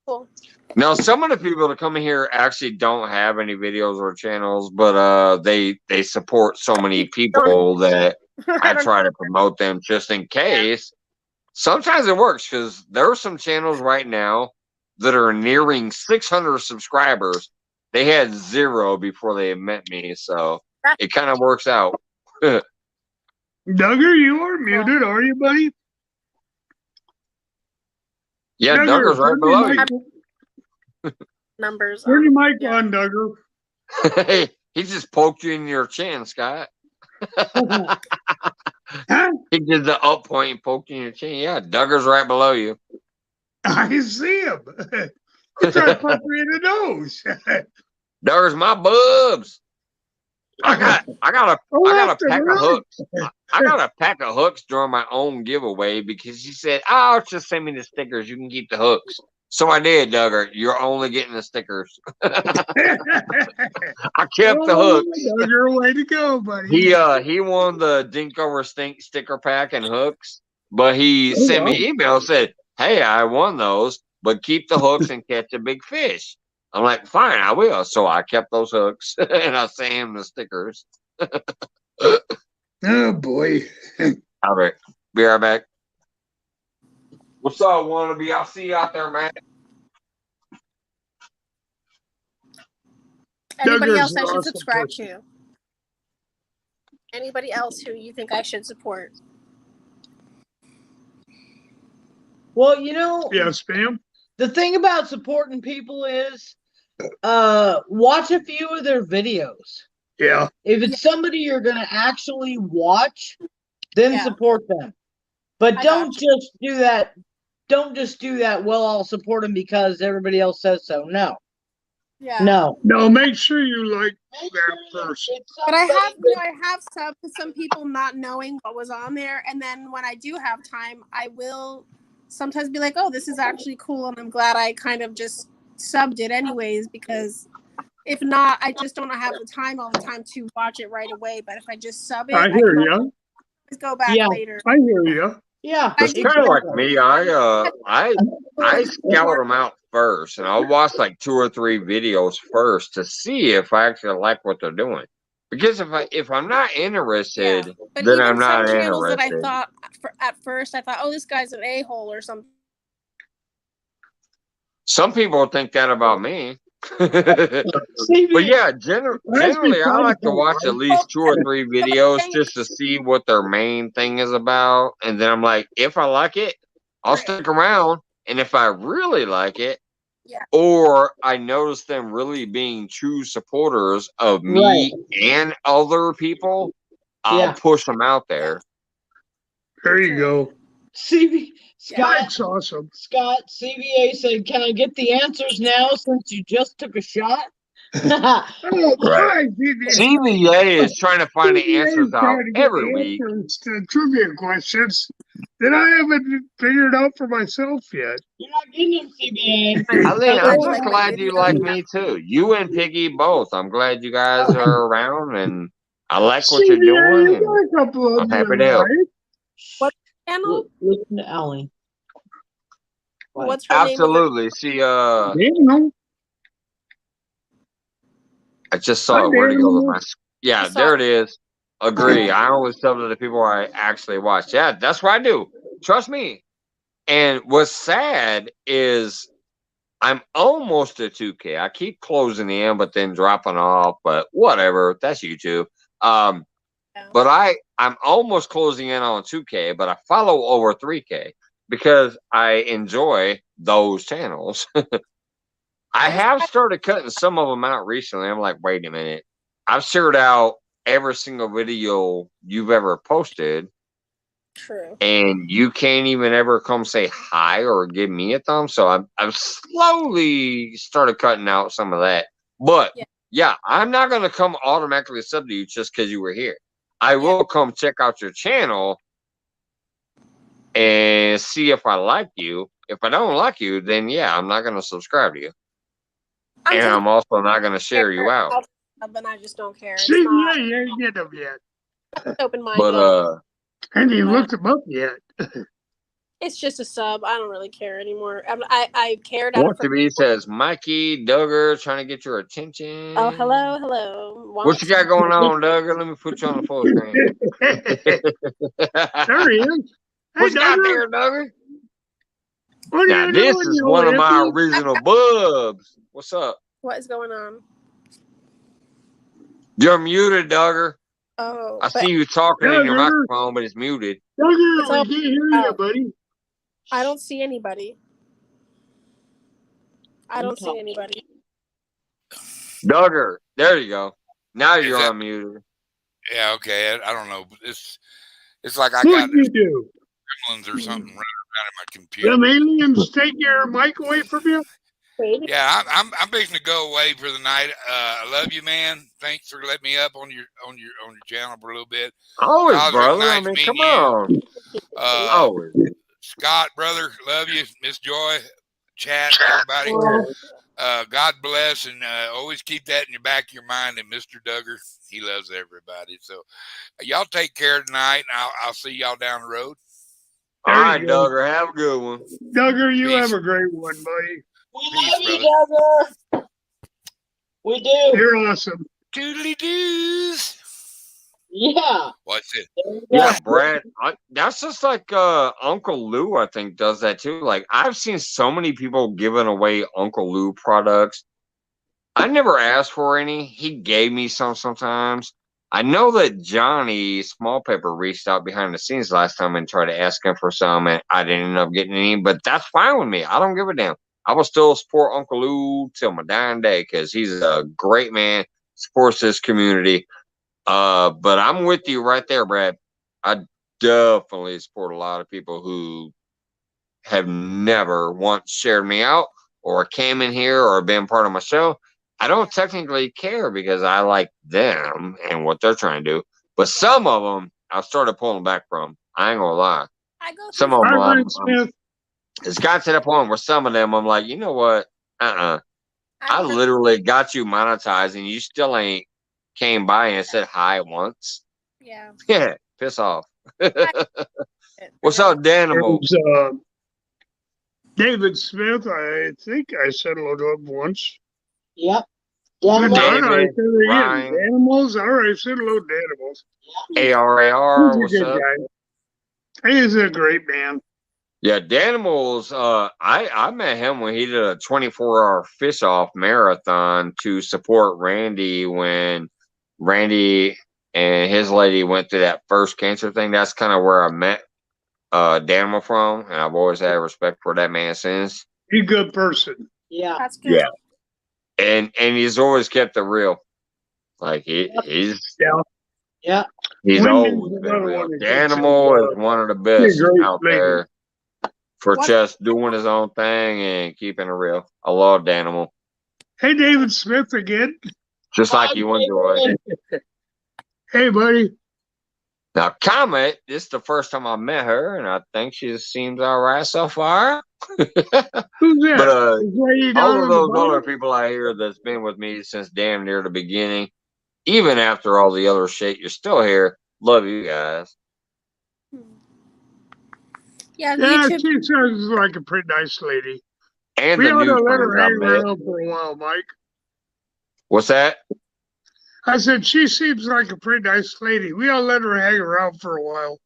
Cool. Now, some of the people that come in here actually don't have any videos or channels, but they support so many people that I try to promote them just in case. Sometimes it works because there are some channels right now that are nearing 600 subscribers. They had 0 before they met me, so it kind of works out. Duggar, you are muted, are you, buddy? Yeah, Duggar's right below you. Numbers. Turn your mic on, Duggar. Hey, he just poked you in your chin, Scott. Huh? He did the up point and poked you in your chin. Yeah, Duggar's right below you. I see him. He's trying to punch me in the nose. Duggar's my bubs. I got a pack of hooks. I got a pack of hooks during my own giveaway because he said, "Oh, just send me the stickers. You can keep the hooks." So I did, Duggar. You're only getting the stickers. I kept the hooks. Duggar, way to go, buddy. He won the Dink Over Stink sticker pack and hooks, but he sent me email said, "Hey, I won those, but keep the hooks and catch a big fish." I'm like, fine, I will. So I kept those hooks and I sand the stickers. Oh boy. All right. Be right back. What's up, wannabe? I'll see you out there, man. Anybody else Duggar's I an should awesome subscribe person. to? Anybody else who you think I should support? Well, you know, Yeah, spam. the thing about supporting people is watch a few of their videos. Yeah. If it's somebody you're gonna actually watch, then support them. But don't just do that. Don't just do that. Well, I'll support them because everybody else says so. No. Yeah. No. No, make sure you like that first. But I have subbed to some people not knowing what was on there, and then when I do have time, I will sometimes be like, "Oh, this is actually cool," and I'm glad I kind of just subbed it anyways, because if not, I just don't have the time all the time to watch it right away. But if I just sub it, I hear you. always go back later. I hear you. Yeah, it's kind of like me. I scout them out first, and I'll watch like 2 or 3 videos first to see if I actually like what they're doing. Because if I'm not interested, But then even I'm not some channels interested. that I thought at first, I thought, "Oh, this guy's an a-hole" or something. Some people think that about me. But yeah, generally, I like to watch at least 2 or 3 videos just to see what their main thing is about. And then I'm like, if I like it, I'll stick around. And if I really like it, or I notice them really being true supporters of me and other people, I'll push them out there. There you go. Scott's awesome. Scott, CVA said, "Can I get the answers now since you just took a shot?" Right. CVA is trying to find the answers out every week. To trivia questions that I haven't figured out for myself yet. You're not getting them, CVA. I'm just glad you like me too. You and Piggy both. I'm glad you guys are around, and I like what you're doing. And I'm happy to help. What channel? Listen to Ellie. What's her Absolutely. See, I just saw it. Where'd it go with my? Yeah, there it is. Agree. I always tell to the people I actually watch. Yeah, that's what I do. Trust me. And what's sad is I'm almost at 2K. I keep closing in, but then dropping off. But whatever. That's YouTube. But I'm almost closing in on 2K, but I follow over 3K because I enjoy those channels. I have started cutting some of them out recently. I'm like, wait a minute. I've shared out every single video you've ever posted. True. And you can't even ever come say hi or give me a thumb. So I've slowly started cutting out some of that. But yeah, I'm not going to come automatically sub to you just because you were here. I will come check out your channel and see if I like you. If I don't like you, then yeah, I'm not going to subscribe to you. I'm also not going to share you out. But I just don't care. See, you ain't get them yet. Open-minded. But and you looked them up yet. It's just a sub. I don't really care anymore. I cared. What to be says Mikey Duggar trying to get your attention. Oh, hello. What you got going on, Duggar? Let me put you on the full screen. There he is. What you got there, Duggar? Now this is one of my original bubs. What's up? What is going on? You're muted, Duggar. Oh, I see you talking in your microphone, but it's muted. Duggar, we can't hear you, buddy. I don't see anybody. Duggar, there you go. Now you're unmuted. Yeah, okay. I don't know. It's like I got gremlins or something running around in my computer. Them aliens take your mic away from you? Yeah, I'm fixing to go away for the night. I love you, man. Thanks for letting me up on your channel for a little bit. Always, brother. Nice, I mean, come on. Always. Scott, brother, love you. Miss Joy, chat, everybody. God bless, and always keep that in your back of your mind. And Mr. Duggar, he loves everybody. So y'all take care tonight, and I'll see y'all down the road. All right, Duggar, have a good one. Duggar, you have a great one, buddy. We love you, Duggar. We do. You're awesome. Doodly doos. Yeah. What's it? Yeah, Brad. That's just like Uncle Lou, I think, does that too. Like, I've seen so many people giving away Uncle Lou products. I never asked for any. He gave me some sometimes. I know that Johnny Small Pepper reached out behind the scenes last time and tried to ask him for some, and I didn't end up getting any, but that's fine with me. I don't give a damn. I will still support Uncle Lou till my dying day because he's a great man, supports this community. But I'm with you right there, Brad. I definitely support a lot of people who have never once shared me out or came in here or been part of my show. I don't technically care because I like them and what they're trying to do. But some of them, I started pulling back from. I ain't gonna lie. I go Some through of them, Byron Smith. it's got to the point where some of them, I'm like, you know what? I literally got you monetized and you still ain't came by and said hi once. Yeah. Yeah, piss off. What's up, Danimal? David Smith, I think I said hello to him once. Yep. David, David, Ryan. Animals. All right, said hello to Animals. ARAR, He's a what's good up? guy. He's a great man. Yeah, Danimals, I met him when he did a 24-hour fish-off marathon to support Randy when Randy and his lady went through that first cancer thing. That's kind of where I met Danimal from, and I've always had respect for that man since. He's a good person. Yeah. That's good. Yeah. And he's always kept it real. Like he's Yeah. he's Wendy's always been another real. one that Danimal is one of the best great out lady. there for What? just doing his own thing and keeping it real. I love Danimal. Hey, David Smith again. Just like you enjoy. Hey, buddy. Now, Comet, this is the first time I met her, and I think she seems all right so far. Who's that? But Is lady down all of on the those bottom? other people I hear that's been with me since damn near the beginning, even after all the other shit, you're still here. Love you guys. Yeah, Yeah, YouTube. she sounds like a pretty nice lady. And We the ought new to let friends her I hang met. around for a while, Mike. What's that? I said, she seems like a pretty nice lady. We ought to let her hang around for a while.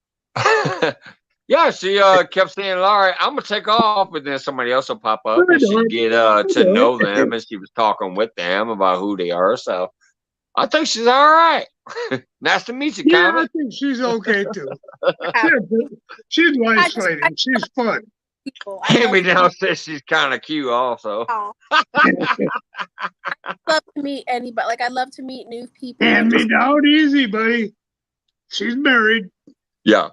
Yeah, she kept saying, all right, I'm going to take off, but then somebody else will pop up and she'd get to know them, and she was talking with them about who they are. So I think she's all right. Nice to meet you, Yeah, I Comet. think she's okay, too. She's a nice lady. She's fun. People. Hand me down says she's kind of cute also. Oh. I love to meet anybody. Like, I love to meet new people. Hand me down easy, buddy. She's married. Yeah.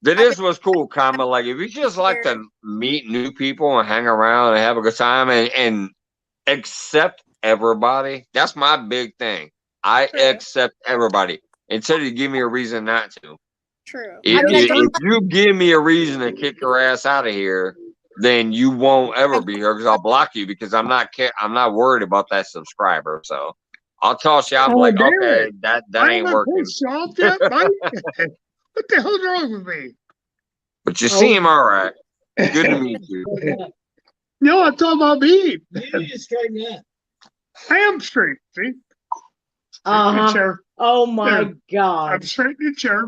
This was cool, Comet. Like, if you just like to meet new people and hang around and have a good time and accept everybody, that's my big thing. I accept everybody until you give me a reason not to. True. If you give me a reason to kick your ass out of here, then you won't ever be here because I'll block you because I'm not worried about that subscriber. So I'll toss you out. I'm like, okay, that ain't working. What the hell's wrong with me? But you seem all right. Good to meet you. No, I'm talking about me. You need to straighten that. I am straight. See? Uh-huh. Chair. Oh my There. God. I'm straight in the chair.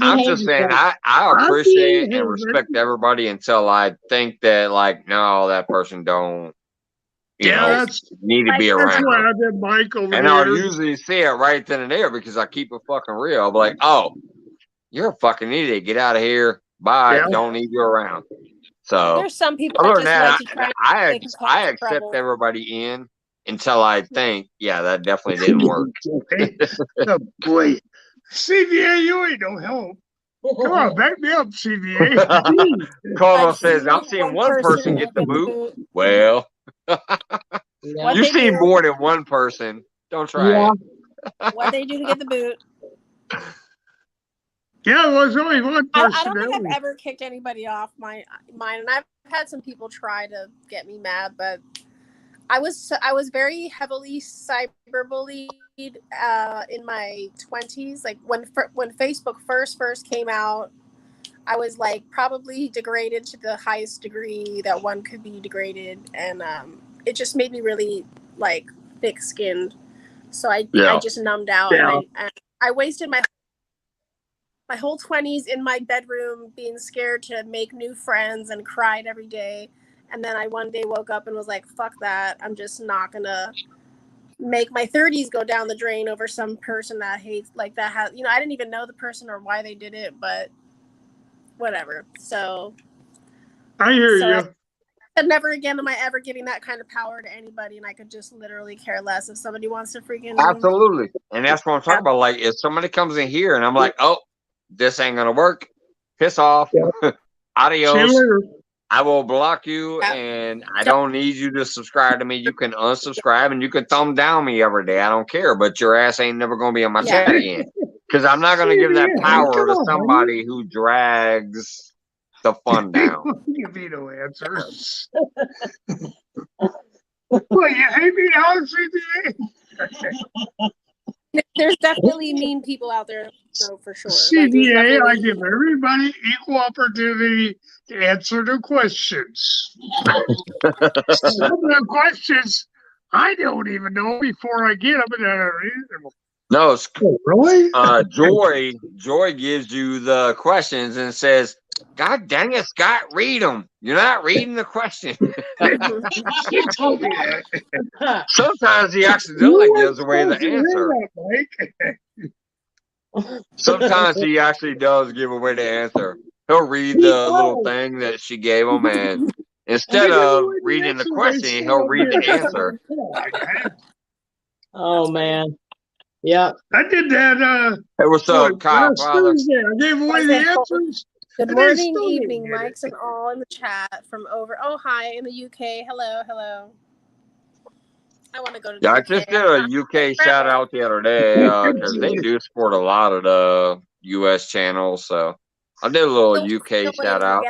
I'm just saying, I appreciate and respect everybody until I think that, like, no, that person don't, you know, need to be That's why around. I did Mike over And here. I'll usually see it right then and there because I keep it fucking real. I'll be like, oh, you're a fucking idiot. Get out of here. Bye. Yeah. Don't need you around. So There's some people other that than just that, like to try I and cause accept trouble. everybody in until I think, yeah, that definitely didn't work. Oh, boy. CVA, you ain't no help. Come on, back me up, CVA. Carlo I've says, seen I've seen one person person get the boot. Well, What you've they seen do- more than one person. Don't try it. what they do to get the boot. Yeah, it was only one person. I don't think I've ever kicked anybody off mine, and I've had some people try to get me mad, but I was very heavily cyberbullied in my 20s. Like when Facebook first came out, I was like probably degraded to the highest degree that one could be degraded, and it just made me really like thick skinned. So I just numbed out, and I wasted my whole 20s in my bedroom being scared to make new friends and cried every day. And then I one day woke up and was like, fuck that. I'm just not gonna make my 30s go down the drain over some person that hates, like, that has, you know, I didn't even know the person or why they did it, but whatever. So I hear you. I said never again am I ever giving that kind of power to anybody, and I could just literally care less if somebody wants to freaking. Absolutely. And that's what I'm talking about. Like, if somebody comes in here and I'm like, oh, this ain't gonna work, piss off. Adios. I will block you, and I don't need you to subscribe to me. You can unsubscribe, and you can thumb down me every day. I don't care, but your ass ain't never going to be on my chat again. Because I'm not going to give that power to somebody who drags the fun down. Give me no answers. Well, you hate me now, CBA? There's definitely mean people out there, so for sure. CBA, I give everybody equal opportunity to answer the questions. Some of the questions I don't even know before I get them. No, it's, really? Joy gives you the questions and says, God dang it, Scott, read them. You're not reading the question. She told me that. Sometimes he accidentally gives away the answer. Sometimes he actually does give away the answer. He'll read the little thing that she gave him, and instead of reading the question, he'll read the answer. Oh, man. Yeah. I did that. Hey, what's up, Kyle? I gave away the answers. Good morning, evening, Mike's and all in the chat from over. Oh, hi, in the UK. Hello, hello. I want to go to the I UK. just did a UK shout out the other day because they do support a lot of the US channels. So I did a little UK shout out.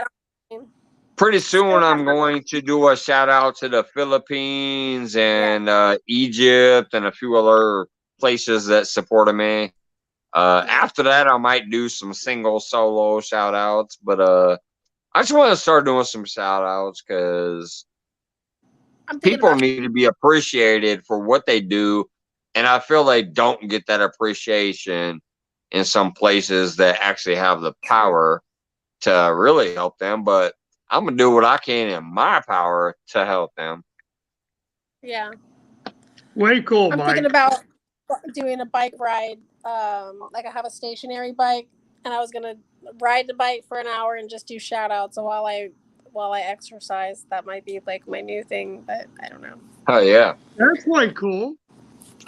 Pretty soon I'm going to do a shout out to the Philippines and Egypt and a few other places that supported me. After that, I might do some single solo shout outs, but I just want to start doing some shout outs because people need to be appreciated for what they do, and I feel they don't get that appreciation in some places that actually have the power to really help them. But I'm gonna do what I can in my power to help them. Yeah. Way cool, I'm Mike. thinking about doing a bike ride. Like I have a stationary bike, and I was gonna ride the bike for an hour and just do shout outs while I exercise. That might be like my new thing, but I don't know. Oh yeah, that's quite cool.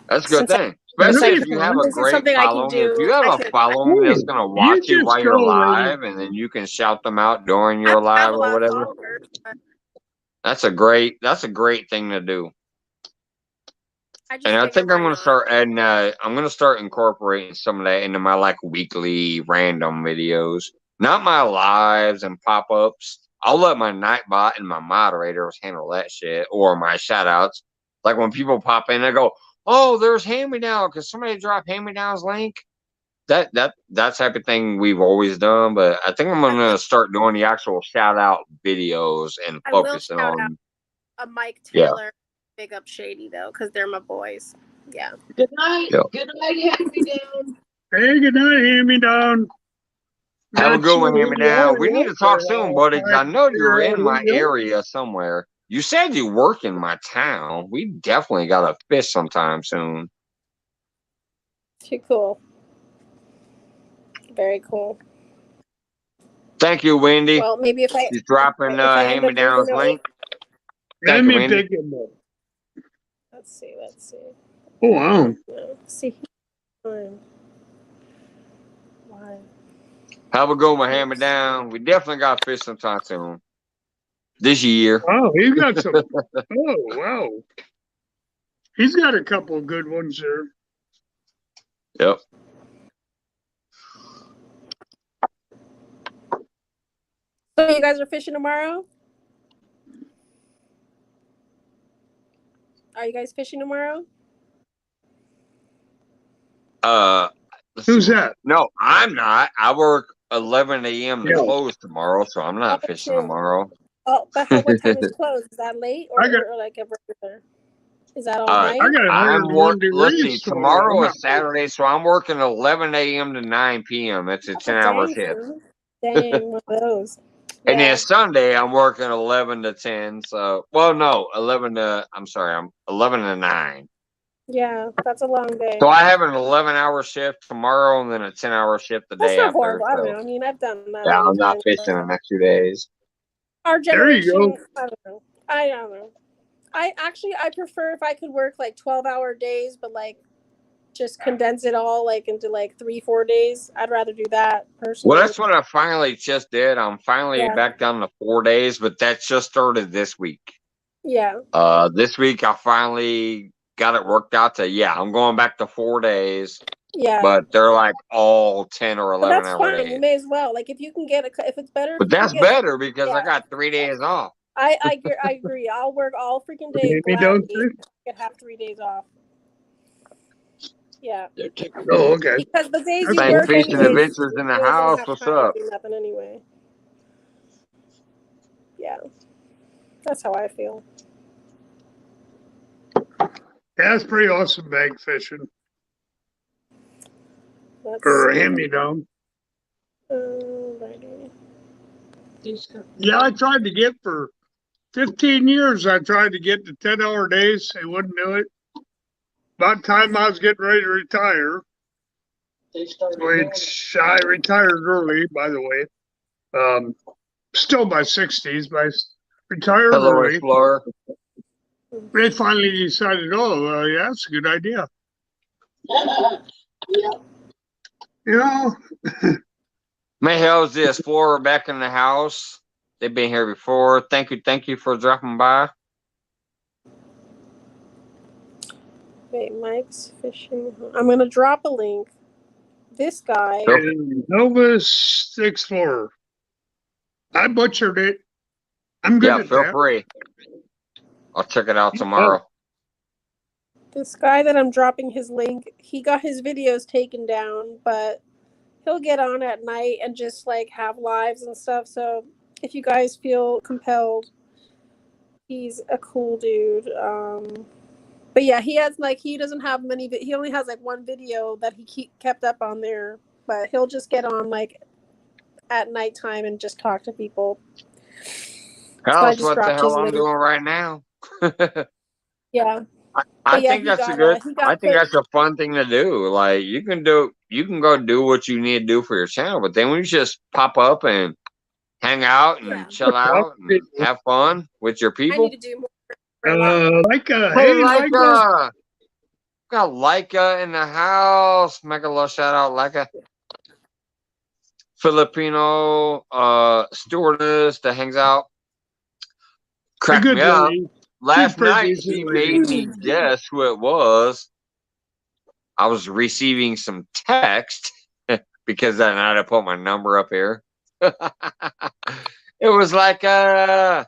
That's a good thing, especially if you have a great following. If you have a following that's gonna watch you while you're live, and then you can shout them out during your live or whatever. That's a great thing to do. And I think I'm gonna start adding. I'm gonna start incorporating some of that into my like weekly random videos, not my lives and pop ups. I'll let my Nightbot and my moderators handle that shit, or my shout outs. Like when people pop in, I go, "Oh, there's hand me down," because somebody dropped hand me down's link. That type of thing we've always done, but I think I'm gonna start doing the actual shout out videos and focusing on a Mike Taylor. Yeah. Big up Shady though, because they're my boys. Yeah. Good night. Yep. Good night, hand me down. Hey, good night, hand me down. Have a good one, hand me down. We need to talk soon, buddy. I know you're in my area somewhere. You said you work in my town. We definitely got to fish sometime soon. Too cool. Very cool. Thank you, Wendy. Well, maybe if I she's dropping hand me down's link. Let me pick him up. Let's see. Oh, wow. Let's see. Why? Have a good one, hand me down. We definitely got to fish sometime soon. This year. Oh, he got some. Oh, wow. He's got a couple of good ones there. Yep. So you guys are fishing tomorrow? Are you guys fishing tomorrow? Who's that? No, I'm not. I work 11 a.m. to close tomorrow, so I'm not fishing tomorrow. Oh, but what time is close? Is that late or like a regular? Is that all night? I got 101 let's see, degrees. tomorrow is Saturday, so I'm working 11 a.m. to 9 p.m. That's a 10-hour shift. Dang, one of those. And then Sunday, I'm working 11 to 10. So, well, no, 11 to, I'm sorry, I'm 11 to 9. Yeah, that's a long day. So I have an 11-hour shift tomorrow and then a 10-hour shift the day not after. horrible. I don't know. I mean, I've done that. Yeah, I'm not fishing the next 2 days. Our generation, there you go. I don't know. I prefer if I could work like 12-hour days, but like just condense it all like into like 3-4 days. I'd rather do that personally. Well, that's what I finally just did. I'm finally back down to 4 days, but that just started this week. Yeah. This week I finally got it worked out to I'm going back to 4 days. Yeah. But they're like all 10 or 11 that's hour fine. days. You may as well. Like if you can get if it's better. But that's better because I got 3 days off. I agree. I'll work all freaking days. I could have 3 days off. Yeah. Oh, okay. Because the days you work Feast and Adventures in the house. What's up? Nothing anyway. Yeah. That's how I feel. That's pretty awesome bag fishing. Or hand-me-down. Yeah, I tried to get for 15 years. I tried to get the 10-hour days. They wouldn't do it. About the time I was getting ready to retire, which I retired early, by the way. Still my 60s, but I retired early. Explorer. They finally decided, yeah, that's a good idea. You know. Mayhell's the Explorer back in the house. They've been here before. Thank you for dropping by. Wait, Mike's fishing. I'm gonna drop a link. This guy. Nova's Explorer. I butchered it. I'm good at feel that. free. I'll check it out tomorrow. This guy that I'm dropping his link, he got his videos taken down, but he'll get on at night and just like have lives and stuff. So if you guys feel compelled, he's a cool dude. But yeah, he doesn't have many. He only has like one video that he kept up on there. But he'll just get on like at nighttime and just talk to people. That's what the hell I'm doing right now. Yeah. I think that's that's a fun thing to do. Like you can go do what you need to do for your channel, but then when you just pop up and hang out and chill out and have fun with your people. I need to do more. Leica. Got Leica in the house. Make a little shout out, Leica. Filipino stewardess that hangs out. Cracked me up. Last night she made me guess who it was. I was receiving some text because that night I put my number up here. It was like mega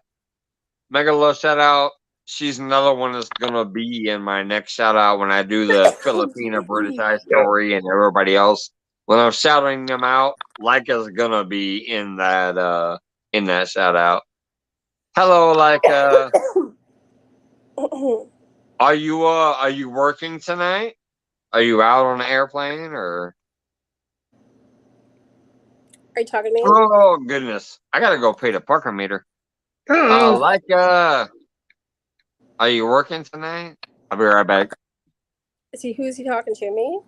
low shout out. She's another one that's gonna be in my next shout out when I do the Filipina British Eye story and everybody else. When I'm shouting them out, Leica's gonna be in that shout out. Hello, Leica. Are you working tonight? Are you out on the airplane or? Are you talking to me? Oh goodness! I gotta go pay the parking meter. Leica, are you working tonight? I'll be right back. Who's he talking to? Me?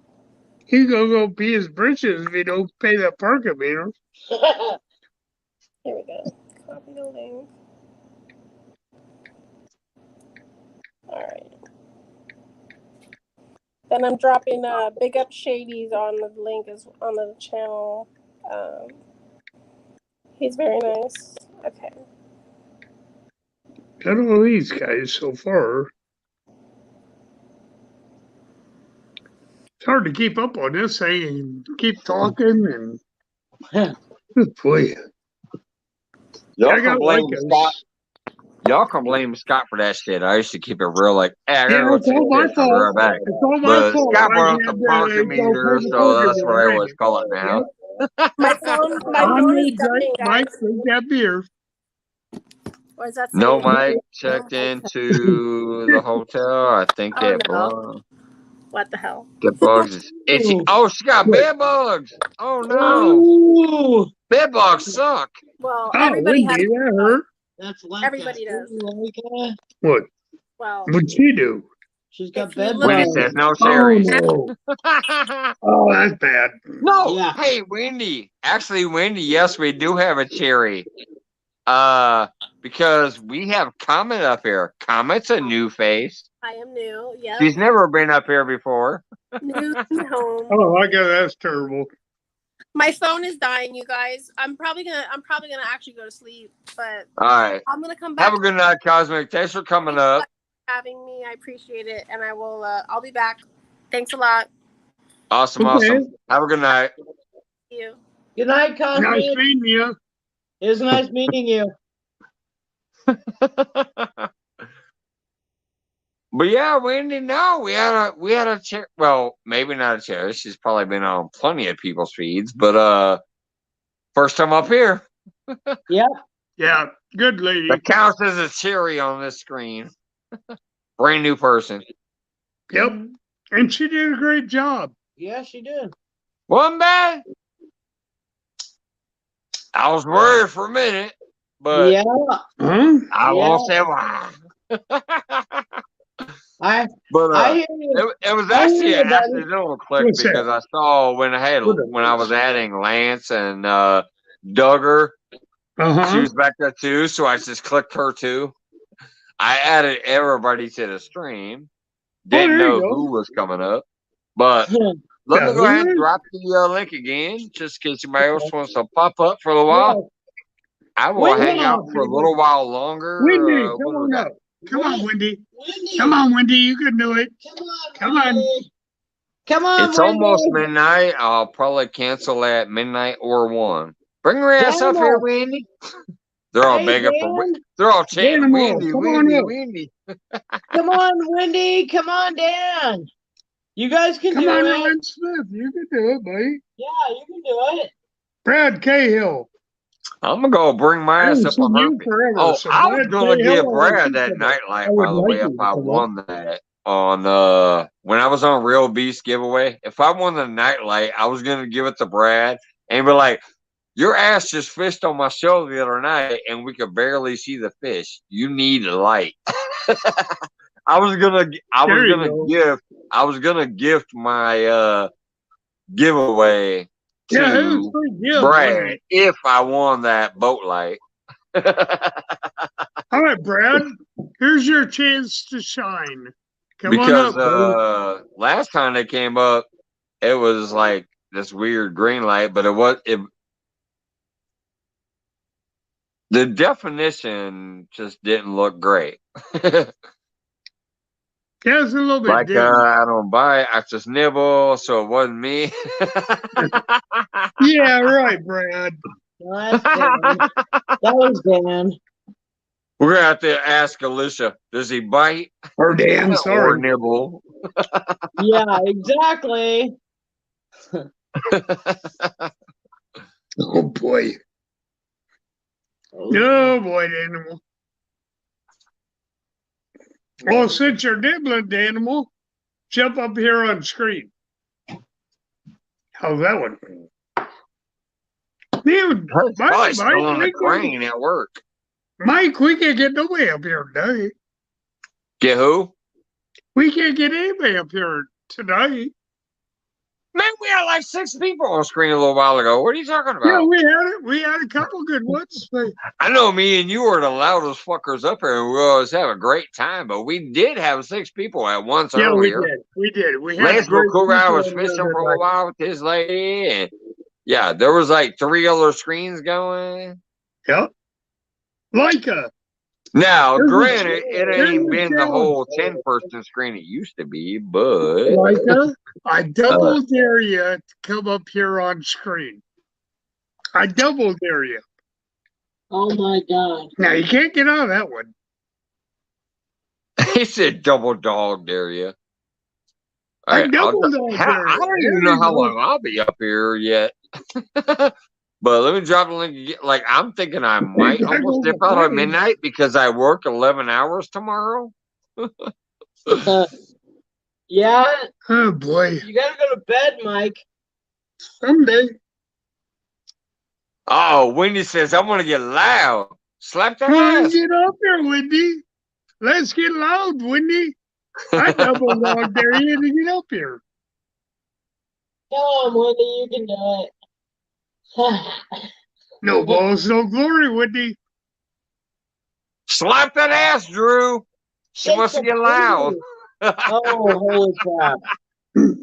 He's gonna go pee his britches if he don't pay that parking meter. Here we go. Copy the link. All right. Then I'm dropping Big Up Shady's on the link on the channel. He's very nice. Okay. I don't know these guys so far. It's hard to keep up on this thing and keep talking and boy. Y'all can blame Scott for that shit. I used to keep it real like, hey, I gotta go check this. I'll be right back. But Scott brought up the parking meter, so that's what I always call it now. My phone is dying, guys. Mike, drink that beer. Or is that No, saying Mike checked into the hotel. I think Oh, that no. What the hell? the bugs is itchy. Oh, she got bed bugs. Oh no, Ooh, bed bugs suck. Well, Oh, everybody has. Wendy, that hurt. that's like Everybody does. What? Well, What'd she do? She's got if you bed look Wendy at bugs. says no Oh, cherries. no. Oh, that's bad. No, Yeah. hey Wendy. Actually, Wendy, yes, we do have a cherry. Because we have Comet up here. Comet's a new face. I am new. Yep. She's never been up here before. New home. Oh, I guess that's terrible. My phone is dying, you guys. I'm probably gonna actually go to sleep, but All right. I'm gonna come back. Have a good night, Cosmic. Thanks for coming up. Having me. I appreciate it, and I will. I'll be back. Thanks a lot. Awesome, Okay. awesome. Have a good night. See you. Good night, Cosmic. Nice meeting you. It was nice meeting you. But yeah, Wendy, no, we had a chair. Well, maybe not a chair. She's probably been on plenty of people's feeds, but first time up here. Yep. Yeah, good lady. That counts as a cherry on this screen. Brand new person. Yep. And she did a great job. Yeah, she did. Wasn't bad. I was worried for a minute, but Yeah. Huh? I won't say why. But I hear you. it was I actually hear an you, buddy. accidental click What's that? because I saw when I was adding Lance and Duggar, she Uh-huh. was back there too, so I just clicked her too. I added everybody to the stream. Didn't there you know go. who was coming up, but let me go ahead and drop the link again, just in case anybody else wants to pop up for a while. I will Wendy. hang out for a little while longer. Wendy, what come do we on got? up. Come on, Wendy. Wendy. Come on, Wendy. You can do it. Come on. Wendy. Come on, It's Wendy. almost midnight. I'll probably cancel at midnight or 1. Bring your ass up here, Wendy. They're all Hey, begging for. Dan. They're all chanting, Danimal, Wendy, come Wendy, on up. Wendy. Come on, Wendy. Come on, Dan. You guys can Come do on, it. Ryan Smith. You can do it, buddy. Yeah, you can do it. Brad Cahill. I'm gonna go bring I my ass haven't up seen on her. you forever. Oh, So I was Brad gonna Cahill, give I Brad think that I nightlight, would by the like way, you if to I come up. won that on when I was on Real Beast giveaway. If I won the nightlight, I was gonna give it to Brad and be like, your ass just fished on my show the other night and we could barely see the fish. You need light. I was gonna gift my giveaway Yeah, it was to pretty good. Brad if I won that boat light. All right, Brad. Here's your chance to shine. Come Because on up, buddy. last time they came up, it was like this weird green light, but the definition just didn't look great. Yeah, it's a little bit Like dim. I don't bite, I just nibble, so it wasn't me. Yeah, right, Brad. Well, that's Dan. That was Dan. We're gonna have to ask Alicia, does he bite Or Dan, or sorry. nibble? Yeah, exactly. Oh, boy. Oh, boy, Animal. Well, since you're nibbling, Animal, jump up here on screen. How's that one? Dude, Probably still on the crane at work. Mike, we can't get nobody up here today. Get who? We can't get anybody up here today. Man, we had like 6 people on screen a little while ago. What are you talking about? Yeah, we had it. We had a couple good ones. But I know me and you were the loudest fuckers up here, and we always have a great time. But we did have 6 people at once yeah, earlier. we did. We had Lance great Bokura was people in fishing there for a tonight. while with his lady, and yeah, there was like 3 other screens going. Yep. Leica. Now, Here's granted, it here's ain't the been the whole challenge. 10-person screen it used to be, but Leica, I double dare you to come up here on screen. I double dare you. Oh my God. Now you can't get out of that one. he said double dog dare you. All I right, double dog dare I you. don't even There know you how go. long I'll be up here yet. But let me drop the link again. Like, I'm thinking I might almost dip out at midnight because I work 11 hours tomorrow. Yeah. Oh boy. You gotta go to bed, Mike. Someday. Oh, Wendy says, I'm going to get loud. Slap that Come on, ass. get up there, Wendy. Let's get loud, Wendy. I double logged there in to get up here. Come on, Wendy, you can do it. No balls, no glory, Wendy. Slap that ass, Drew. She wants to get loud. Oh, holy crap.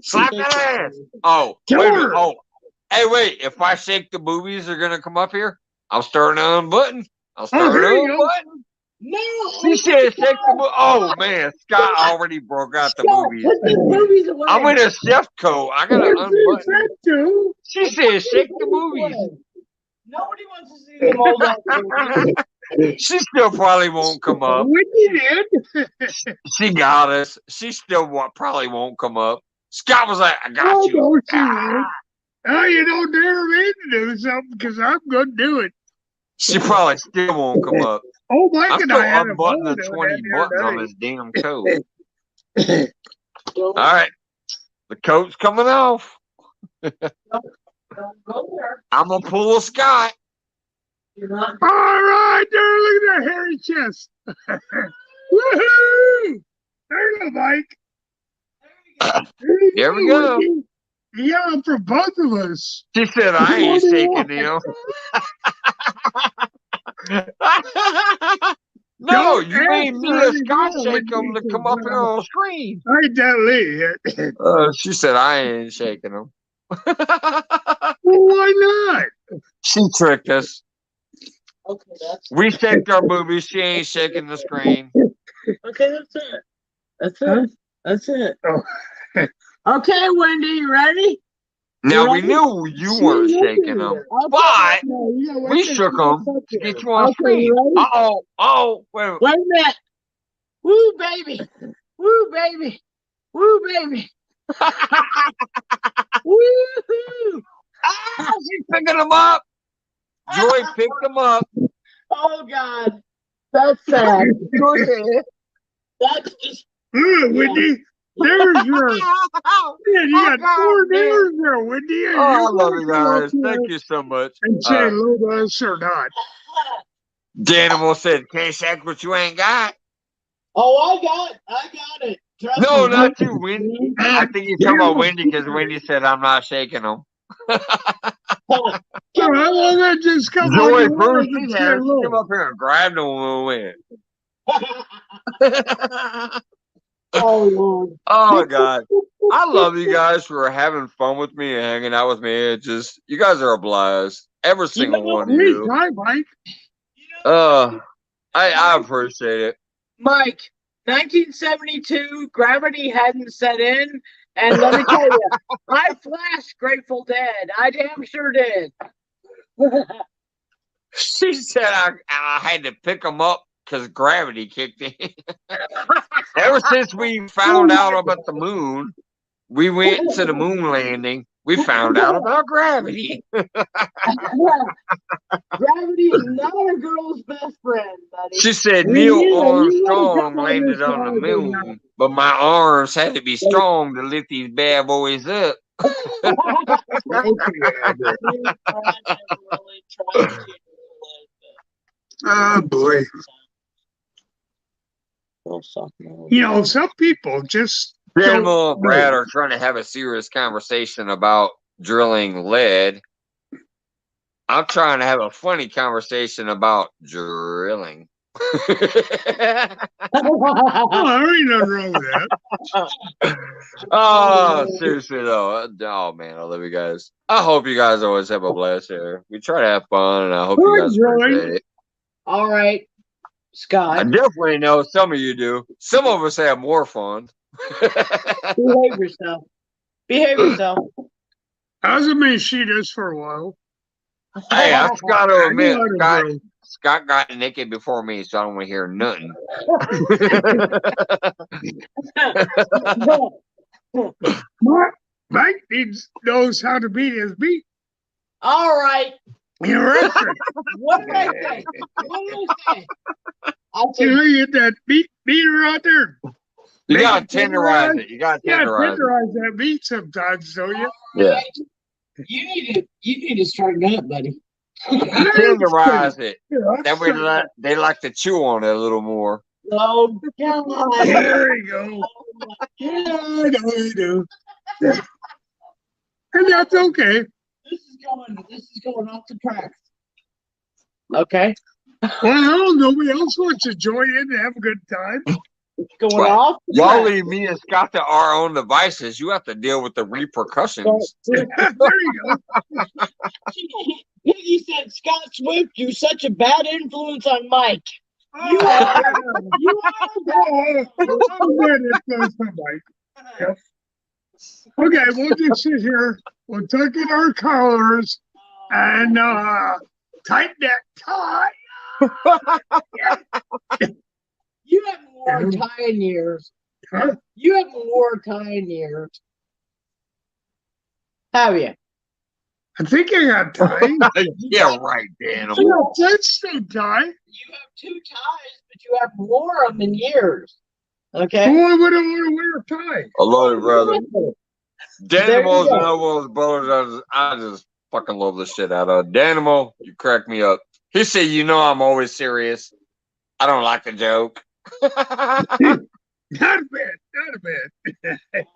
Slap that ass. Oh, wait a minute. Oh, hey, wait. If I shake the boobies, they're going to come up here? I'll start an button. I'll start an button. No. She said shake the boobies. Oh, man. Scott already broke out the boobies. Put the boobies away. I'm in a chef coat. I got to unbutton. She said shake the boobies. Nobody wants to see them all that. She still probably won't come up. Wendy did. She got us. She still probably won't come up. Scott was like, I got you. No, oh, you don't dare me to do something because I'm going to do it. She probably still won't come up. Oh, Mike I'm and still I had a unbuttoning the moment 20 buttons on this damn coat. All right. The coat's coming off. I'm going to pull a Scott. All right, there, look at that hairy chest. Woohoo! There you go, Mike. There we go. Yeah, for both of us. She said, I ain't shaking him. No, you made me a Scott shake him to come up here on screen. I ain't that late. She said, I ain't shaking him. Well, why not? She tricked us. Okay, We shaked our boobies. She ain't shaking the screen. Okay, that's it. That's it. That's it. Oh. Okay, Wendy, you ready? Now, we knew you weren't shaking them, but we shook them to get you on screen. Uh-oh. Oh, wait a minute. Woo, baby. Woo, baby. Woo, baby. Woo-hoo. She's picking them up. Joy picked them up. Oh, God. That's sad. That's just... Wendy. There's your. Man, you got 4 days there, Wendy. Oh, I love you guys. Thank you so much. And say hello to us or not. Danimal said, can't shake what you ain't got. Oh, I got it. Trust No, me. not you, Wendy. I think you're talking about Wendy because Wendy said, I'm not shaking them. How long that just come Joy on? Bruce, she came up here and grabbed them when we went. Oh, Lord. Oh, God. I love you guys for having fun with me and hanging out with me. It just, you guys are a blast. Every single one of you. Hi, Mike. I appreciate it. Mike, 1972, gravity hadn't set in. And let me tell you, I flashed Grateful Dead. I damn sure did. She said I had to pick them up because gravity kicked in. Ever since we found out about the moon, we went to the moon landing. We found out about gravity. Gravity is not a girl's best friend, buddy. She said Neil Armstrong landed on the moon, but my arms had to be strong to lift these bad boys up. Oh, boy. You know, some people just. Danimal and Brad are trying to have a serious conversation about drilling lead. I'm trying to have a funny conversation about drilling. Oh, there ain't nothing wrong with that. Oh, seriously though. Oh man, I love you guys. I hope you guys always have a blast here. We try to have fun, and I hope you guys appreciate it. All right, Scott. I definitely know some of you do. Some of us have more fun. Behave yourself. Behave yourself. Hasn't been she does for a while. Hey, I got to admit, Scott got naked before me, so I don't want to hear nothing. Mike knows how to beat his beat. All right. You're right. What did I say? What did I say? I said, You get that beater out there. You gotta tenderize it. You gotta tenderize tenderize that meat sometimes, don't you? Yeah. You need to straighten up, buddy. Tenderize it. Yeah, That way they like to chew on it a little more. Oh God! there you go. Yeah, I do. And that's okay. This is going off the tracks. Okay. Well, nobody else wants to join in and have a good time. Going off. Y'all leave me and Scott to our own devices. You have to deal with the repercussions. There you go. He said, "Scott Swift, you're such a bad influence on Mike." You are. Yep. Okay, we'll just sit here. We'll tuck in our collars and tighten that tie. You haven't worn a tie in years. Huh? You haven't worn a tie in years. Have you? I think I got tie. Yeah, right, Dan. Let's stay tie. You have 2 ties, but you haven't worn them in years. Okay. Why would I want to wear a tie? I love it, brother. There you Danimals go. and Elbows brothers, I just fucking love the shit out of it. Danimal, you crack me up. He said, "You know I'm always serious. I don't like the joke." Not bad. Not bad.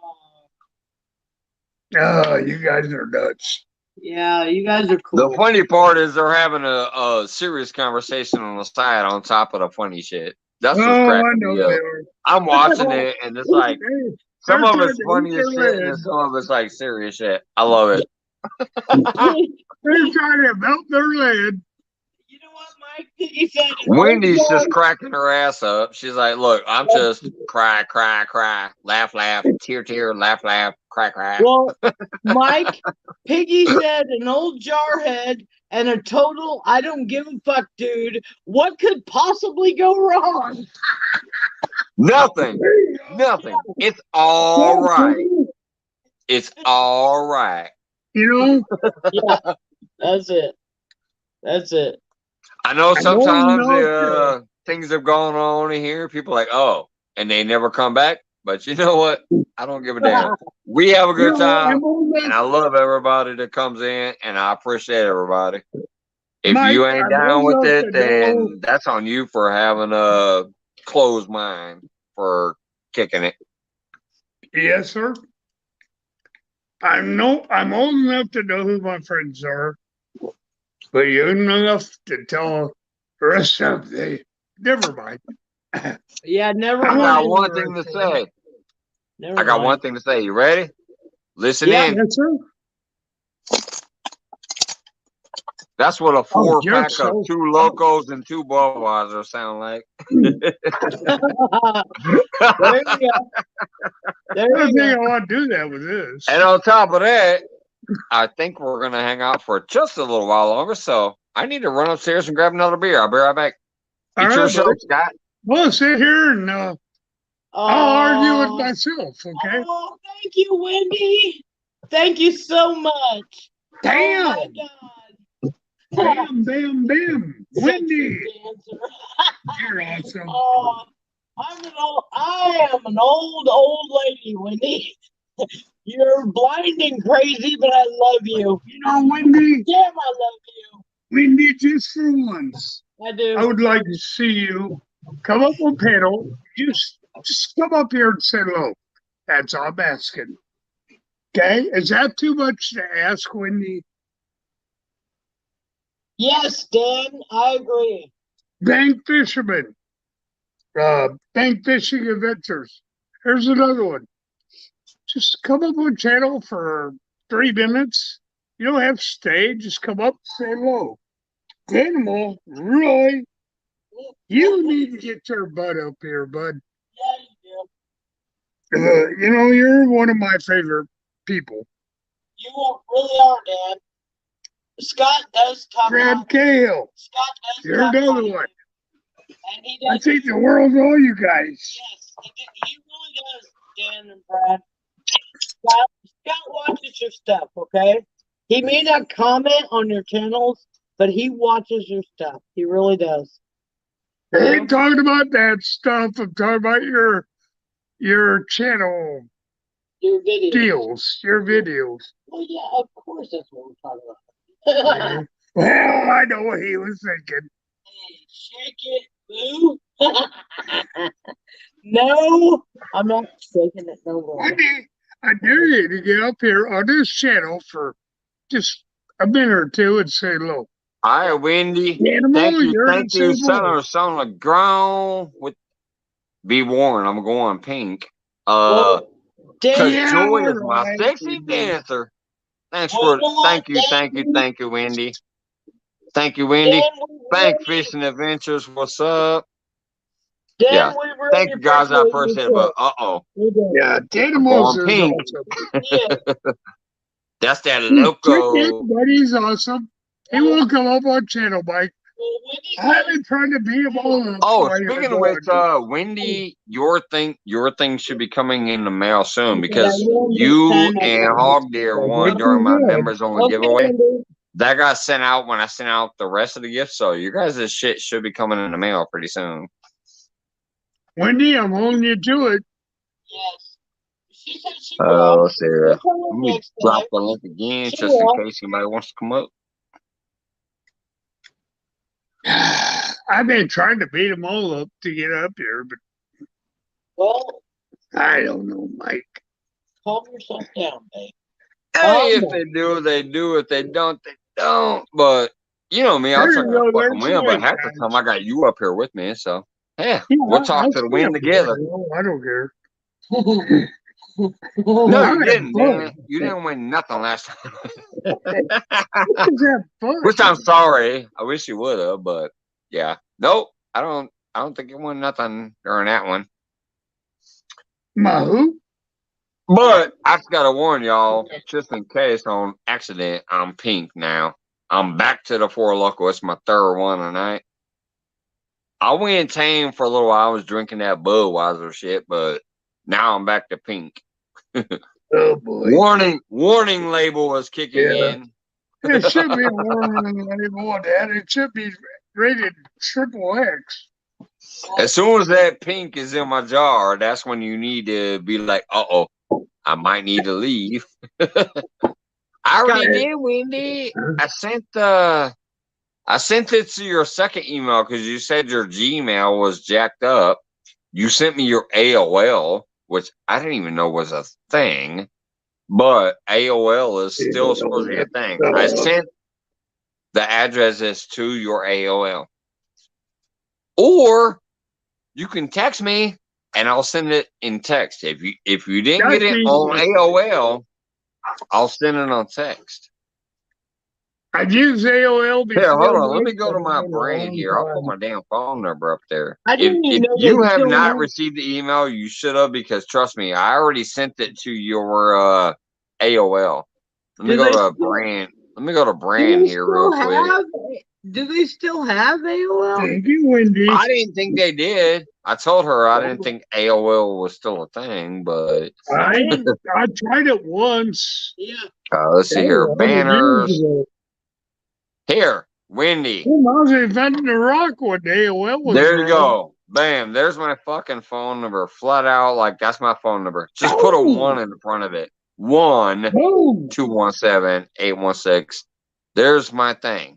Oh, you guys are nuts. Yeah, you guys are cool. The funny part is they're having a serious conversation on the side on top of the funny shit. That's what's I cracking know me they up. are. I'm watching it, and it's like some They're of it's trying to funny as eat shit, their and then lead. some of it's like serious shit. I love it. They're trying to melt their lead. You know what, Mike? He said, Wendy's just cracking her ass up. She's like, "Look, I'm just cry, cry, cry, laugh, laugh, tear, tear, laugh, laugh, cry, cry." Well, Mike, Piggy said an old jarhead and a total I don't give a fuck dude. What could possibly go wrong? Nothing. Nothing. It's all right. It's all right. You know? Yeah, that's it. That's it. I know sometimes know. things have gone on in here. People are like, "Oh," and they never come back. But you know what? I don't give a damn. We have a good time, and I love everybody that comes in, and I appreciate everybody. If Mike, you ain't I'm down old with enough it, to then know- that's on you for having a closed mind for kicking it. Yes, sir. I'm old enough to know who my friends are, but young enough to tell the rest of them. Never mind. Yeah, never I mind. got one thing to say. Never I got mind. one thing to say. You ready? Listen Yeah. in. Yes, sir. That's what a 4-pack you're of 2 Locos and 2 Budweiser sound like. There you go. There I don't you think go. I want to do that with this. And on top of that, I think we're going to hang out for just a little while longer. So I need to run upstairs and grab another beer. I'll be right back. All Eat right, yourself, buddy. Scott. We'll sit here and I'll argue with myself, okay? Oh, thank you, Wendy. Thank you so much. Damn. Oh my God. Bam, bam, bam. Wendy. Dancer. You're awesome. Oh, I am an old lady, Wendy. You're blind and crazy, but I love you. You know, Wendy, Damn, I love you. Wendy, just for once, I do. I would like to see you come up on panel. Just come up here and say hello. That's all I'm asking. Okay? Is that too much to ask, Wendy? Yes, Dan, I agree. Bank Fisherman. Bank Fishing Adventures. Here's another one. Just come up on channel for 3 minutes. You don't have to stay. Just come up and say hello. Animal, Roy, you need to get your butt up here, bud. Yeah, you do. You know, you're one of my favorite people. You really are, Dan. Scott does talk Brad about Cahill, Scott does you're talk another about one. And he I does. think the world of all you guys. Yes, he really does, Dan and Brad. Scott watches your stuff, okay? He may not comment on your channels, but he watches your stuff. He really does. I ain't talking about that stuff. I'm talking about your channel Your videos. deals, your videos. Well, yeah, of course that's what we're talking about. Well, I know what he was thinking. Hey, shake it, boo. No, I'm not shaking it no more. I dare you to get up here on this channel for just a minute or two and say hello. All right, Wendy. Animal, Thank you, son on the ground. Be warned, I'm going pink. Because Joy is my sexy dancer. Thank you, Wendy. Thank you, Wendy. Thank Fishing Adventures. What's up? Yeah. Thank you guys. I appreciate it, but yeah, Animals is pink. awesome. That's that loco. Buddy's awesome. He won't come up on channel, Mike. I've been trying to beat him all up. Oh, speaking of which, Wendy, your thing should be coming in the mail soon because you and Hog Deer won during my members only giveaway. That got sent out when I sent out the rest of the gifts, so you guys' shit should be coming in the mail pretty soon. Wendy, I'm holding you to it. Yes. She said she Oh, Sarah. Let me drop the link again just in case anybody wants to come up. I've been trying to beat them all up to get up here, but I don't know, Mike. Calm yourself down, babe. Hey, if they do, they do. If they don't, they don't. But you know me, I'll try to fucking win. But half the time, I got you up here with me, so yeah, we'll talk to the win together. I don't care. No, you didn't. Man. You didn't win nothing last time. Which I'm sorry. I wish you would have, but yeah, nope. I don't think you won nothing during that one. Who? But I just gotta warn y'all, just in case on accident, I'm pink now. I'm back to the 4 Loco. It's my 3rd one tonight. I went tame for a little while. I was drinking that Budweiser shit, but now I'm back to pink. Oh boy! Warning label was kicking in. It should be a warning label on that. It should be rated XXX. As soon as that pink is in my jar, that's when you need to be like, I might need to leave. I already did, Wendy. I sent it to your second email because you said your Gmail was jacked up. You sent me your AOL, which I didn't even know was a thing, but AOL is still supposed to be a thing. I sent the addresses to your AOL. Or you can text me and I'll send it in text. If you didn't get it on AOL, I'll send it on text. I've used AOL before. Here, hold on. Let me go to my brain here. I'll put my damn phone number up there. If you have not received the email, you should have, because trust me, I already sent it to your AOL. Let me go to brand. Let me go to brand here real quick. Do they still have AOL? Thank you, Wendy. I didn't think they did. I told her I didn't think AOL was still a thing, but I tried it once. Yeah. Let's see here. Banners. Here, Wendy. I was inventing the rock one day. There you go. Bam. There's my fucking phone number. Flat out, like that's my phone number. Just put a 1 in the front of it. 1-217-816. There's my thing.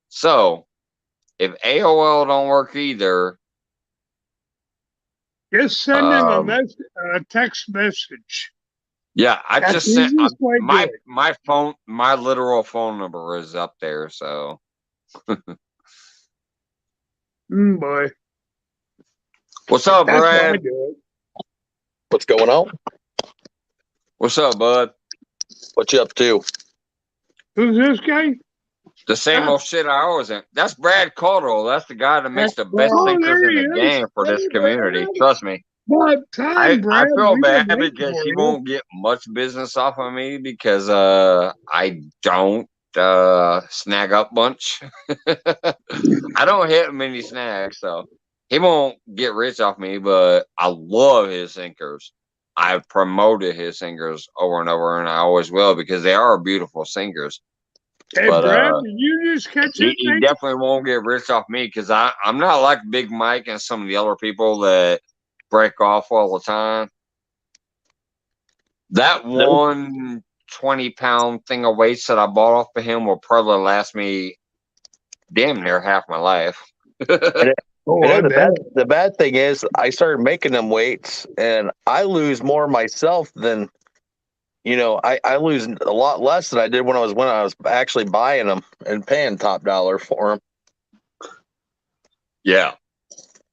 So, if AOL don't work either, just send him a text message. Yeah, I just sent my phone. My literal phone number is up there. So, boy, what's up, Brad? What's going on? What's up, bud? What you up to? Who's this guy? The same old shit I always am. That's Brad Cottrell. That's the guy that makes the best thinkers in the game for this community. Trust me. I feel bad because he won't get much business off of me because I don't snag up bunch. I don't hit many snags, so he won't get rich off me, but I love his sinkers. I've promoted his sinkers over and over, and I always will because they are beautiful sinkers. Hey, But Brad, did you just catch it? he definitely won't get rich off me because I'm not like Big Mike and some of the other people that break off all the time. That 120-pound thing of weights that I bought off of him will probably last me damn near half my life. The bad thing is, I started making them weights, and I lose more myself than I lose a lot less than I did when I was actually buying them and paying top dollar for them. Yeah.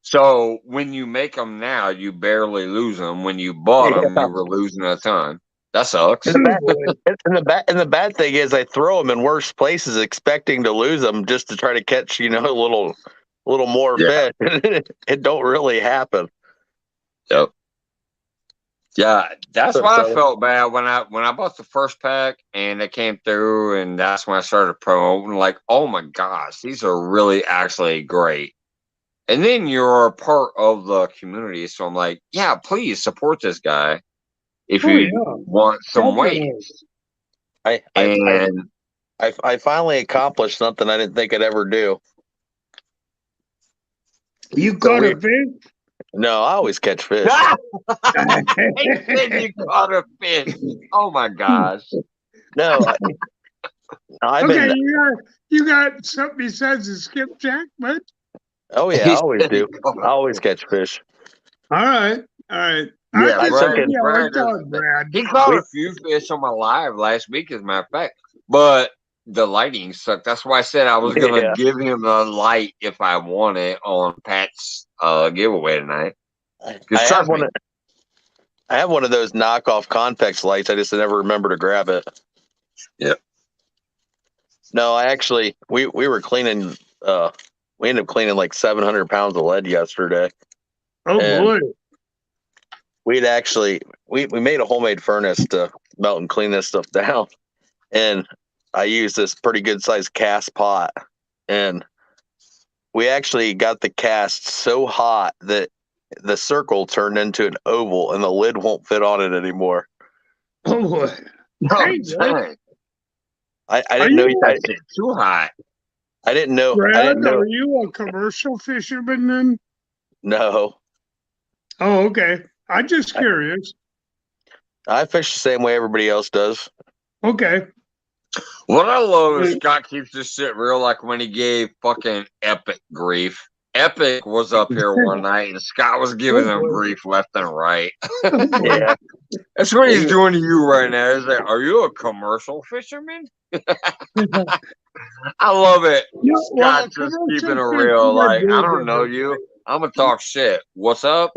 So when you make them now, you barely lose them. When you bought them, you were losing a ton. That sucks. And the bad thing is, I throw them in worse places, expecting to lose them just to try to catch a little more fish. It don't really happen. Yep. Yeah, that's why I felt bad when I bought the first pack and it came through, and that's when I started promoting. Like, oh my gosh, these are really actually great. And then you're a part of the community, so I'm like, yeah, please support this guy if you want some weights. I finally accomplished something I didn't think I'd ever do. You caught a fish? No, I always catch fish. He said you caught a fish. Oh my gosh. No. Okay, you got something besides the skipjack, bud? Oh yeah, I always do. I always catch fish. All right. Yeah, Brad. He caught a few fish on my live last week, as a matter of fact. But the lighting sucked. That's why I said I was going to give him a light if I won it on Pat's giveaway tonight. I have one of those knockoff convex lights. I just never remember to grab it. Yep. No, we were cleaning. We ended up cleaning like 700 pounds of lead yesterday. Oh boy! We made a homemade furnace to melt and clean this stuff down, and I used this pretty good sized cast pot, and we actually got the cast so hot that the circle turned into an oval, and the lid won't fit on it anymore. Oh boy! I didn't know too hot. I didn't know. Brad, are you a commercial fisherman then? No. Oh, okay. I'm just curious. I fish the same way everybody else does. Okay. What I love is Scott keeps this shit real, like when he gave fucking Epic grief. Epic was up here one night and Scott was giving him grief left and right. Yeah. That's what he's doing to you right now. He's like, are you a commercial fisherman? I love it. Scott just keeping it real. Like, I don't know you. I'm gonna talk shit. What's up?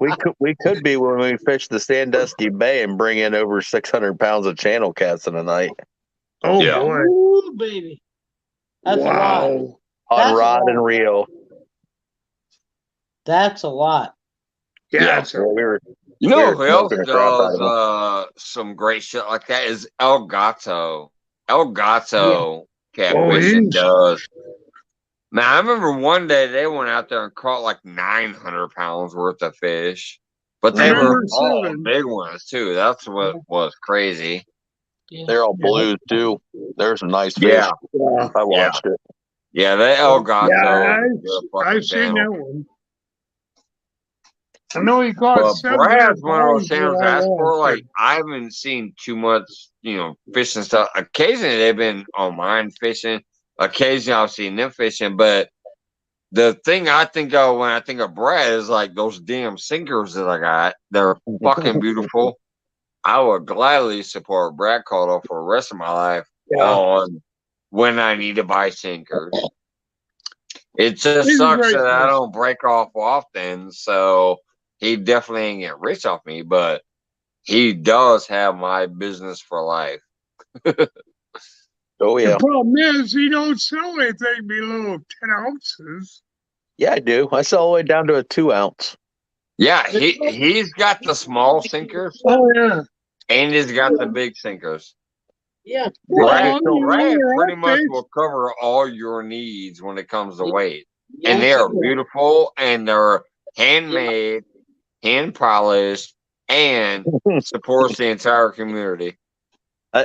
we could be when we fish the Sandusky Bay and bring in over 600 pounds of channel cats in a night. Oh boy! Ooh, baby, that's a lot. On rod and reel. That's a lot. Yeah, who else does some great shit like that is El Gato. El Gato catfishing does. Man, I remember one day they went out there and caught like 900 pounds worth of fish, but they were all big ones too. That's what was crazy. They're all blues too. There's some nice fish. Yeah. I watched it. Yeah, they El Gato. Yeah, I've seen that one. I know he caught Brad's one of those channels I asked for. Like, I haven't seen too much, fishing stuff. Occasionally they've been on mine fishing. Occasionally I've seen them fishing, but the thing I think of when I think of Brad is like those damn sinkers that I got. They're fucking beautiful. I would gladly support Brad Caldwell for the rest of my life on when I need to buy sinkers. It just sucks that I don't break off often, so he definitely ain't get rich off me, but he does have my business for life. Oh yeah. The problem is he don't sell anything below 10 ounces. Yeah, I do. I sell all the way down to a 2 ounce. Yeah, he's got the small sinkers. Oh yeah. And he's got the big sinkers. Yeah. Brad pretty much will cover all your needs when it comes to weight. And they are beautiful and they're handmade, hand polished, and supports the entire community.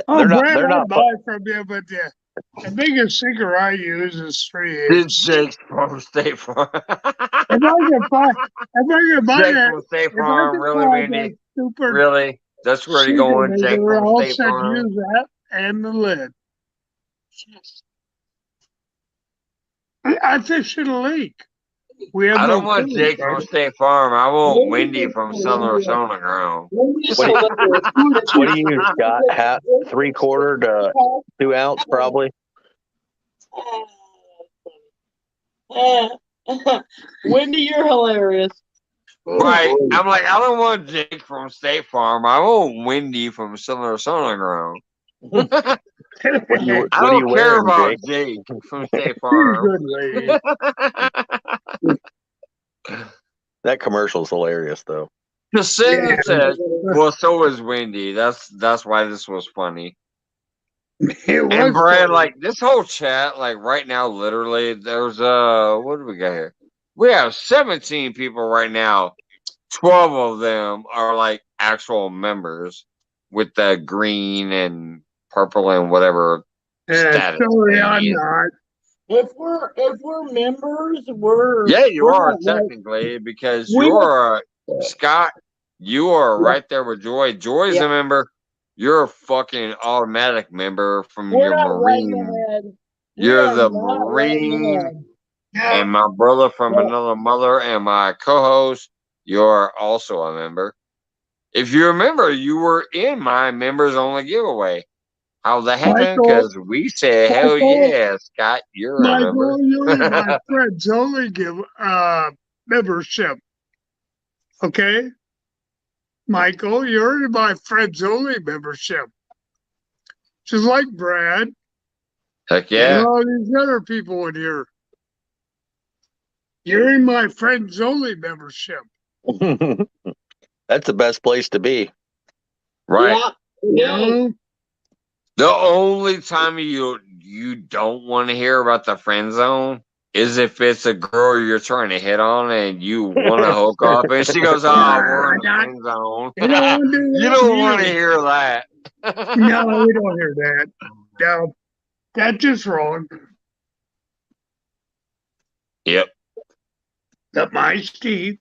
Oh, Brad, they're I'd not. buy from you, but the biggest sticker I use is 3 This inch. Jake's from State Farm. If I can buy Jake that, from State if I Farm, can really, buy Randy? that stupid Really? That's where you sticker going, Jake maker, from I'll State send Farm? you that and the lid. I fish in a lake. We have I no don't want food, Jake from buddy. State Farm. I want Wendy from Southern Shona Ground. What do you use, Scott? Half, 3/4 to 2 ounce, probably. Wendy, you're hilarious. Right. I'm like, I don't want Jake from State Farm. I want Wendy from Southern Shona Ground. What do you I don't care wearing, about Jake? Jake from State She's a Farm. good lady. That commercial's hilarious, though. The sentence said, well, so is Wendy. That's why this was funny. It was And Brad, funny. like this whole chat, like right now, literally, there's what do we got here? We have 17 people right now. 12 of them are like actual members with the green and purple and whatever status. Sorry, thing I'm is. not. If we're members, we're Yeah, you we're are not like- technically because we you're Scott. You are Yeah. right there with Joy. Joy's Yeah. a member. You're a fucking automatic member from we're your not right in Marine. the head. We You're are the not right in the Marine. head. And my brother from Yeah. another mother and my co-host, you're also a member. If you remember, you were in my members only giveaway. How that happened? Michael, Because we said, hell Michael, yeah, Scott, you're a member. Michael, you're in my friends only membership. Okay? Michael, you're in my friends only membership. Just like Brad Heck and yeah. all these other people in here. You're in my friends only membership. That's the best place to be. Right. Yeah. You know? The only time you don't want to hear about the friend zone is if it's a girl you're trying to hit on and you want to hook up and she goes, "Oh, we're in the friend zone." You don't want to do that. You don't want to hear that. No, we don't hear that. No, that's just wrong. Yep. Up my Steve.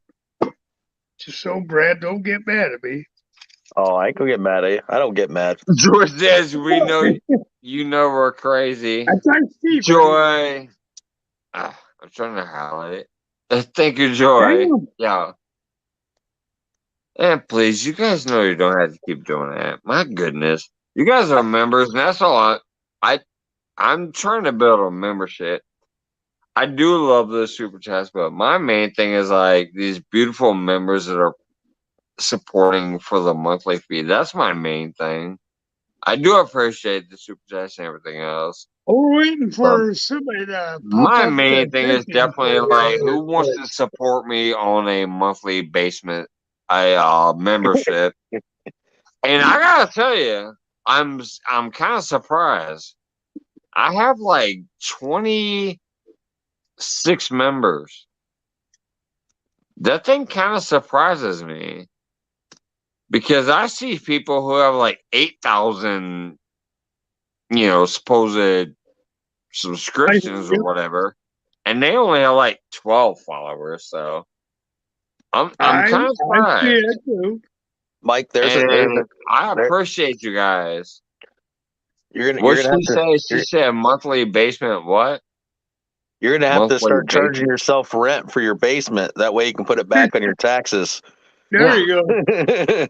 Just so Brad don't get mad at me. Oh, I ain't gonna get mad at you. I don't get mad. Joy says, "We know you know we're crazy." That's like Steve. Joy. I'm trying to highlight it. Thank you, Joy. Damn. Yeah. And please, you guys know you don't have to keep doing that. My goodness. You guys are members, and that's all I'm trying to build a membership. I do love the super chats, but my main thing is like these beautiful members that are supporting for the monthly fee. That's my main thing. I do appreciate the super chats and everything else. We're waiting for somebody to pop My up main that thing is thinking definitely for like you. who wants to support me on a monthly membership. And I gotta tell you, I'm kind of surprised. I have like 26 members. That thing kind of surprises me because I see people who have like 8,000, supposed subscriptions or whatever, and they only have like 12 followers. So I'm kind of I see surprised. it too. Mike, I appreciate you guys. You're What gonna she say? She said monthly basement. What? You're gonna have Monthly to start charging basement. yourself rent for your basement. That way you can put it back on your taxes. There you go. Hey,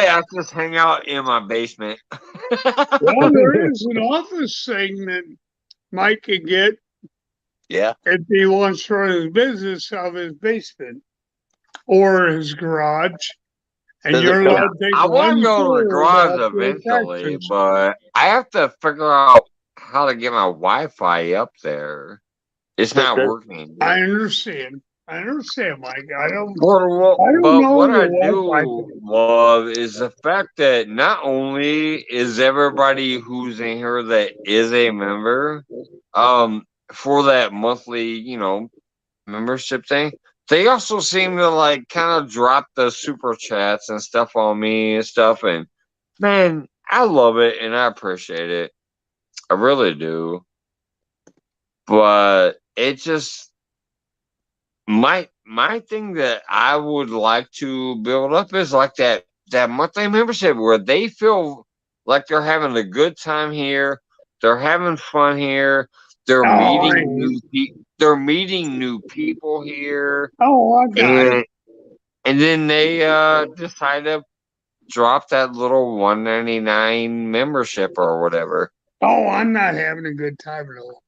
I just hang out in my basement. Well, there is an office thing that Mike can get Yeah. if he wants to run his business out of his basement or his garage. And Does it you're come- allowed to take I want to go to the $1 garage off your eventually, taxes. but I have to figure out how to get my Wi-Fi up there. It's not working. I understand. I understand, Mike. I don't But know what I the Wi-Fi do love is the fact that not only is everybody who's in here that is a member, for that monthly, membership thing, they also seem to like kind of drop the super chats and stuff on me and stuff. And man, I love it and I appreciate it. I really do. But it just my thing that I would like to build up is like that monthly membership where they feel like they're having a good time here, they're having fun here, they're meeting new people here. Oh, I got it. And then they decide to drop that little $1.99 membership or whatever. Oh, I'm not having a good time at all.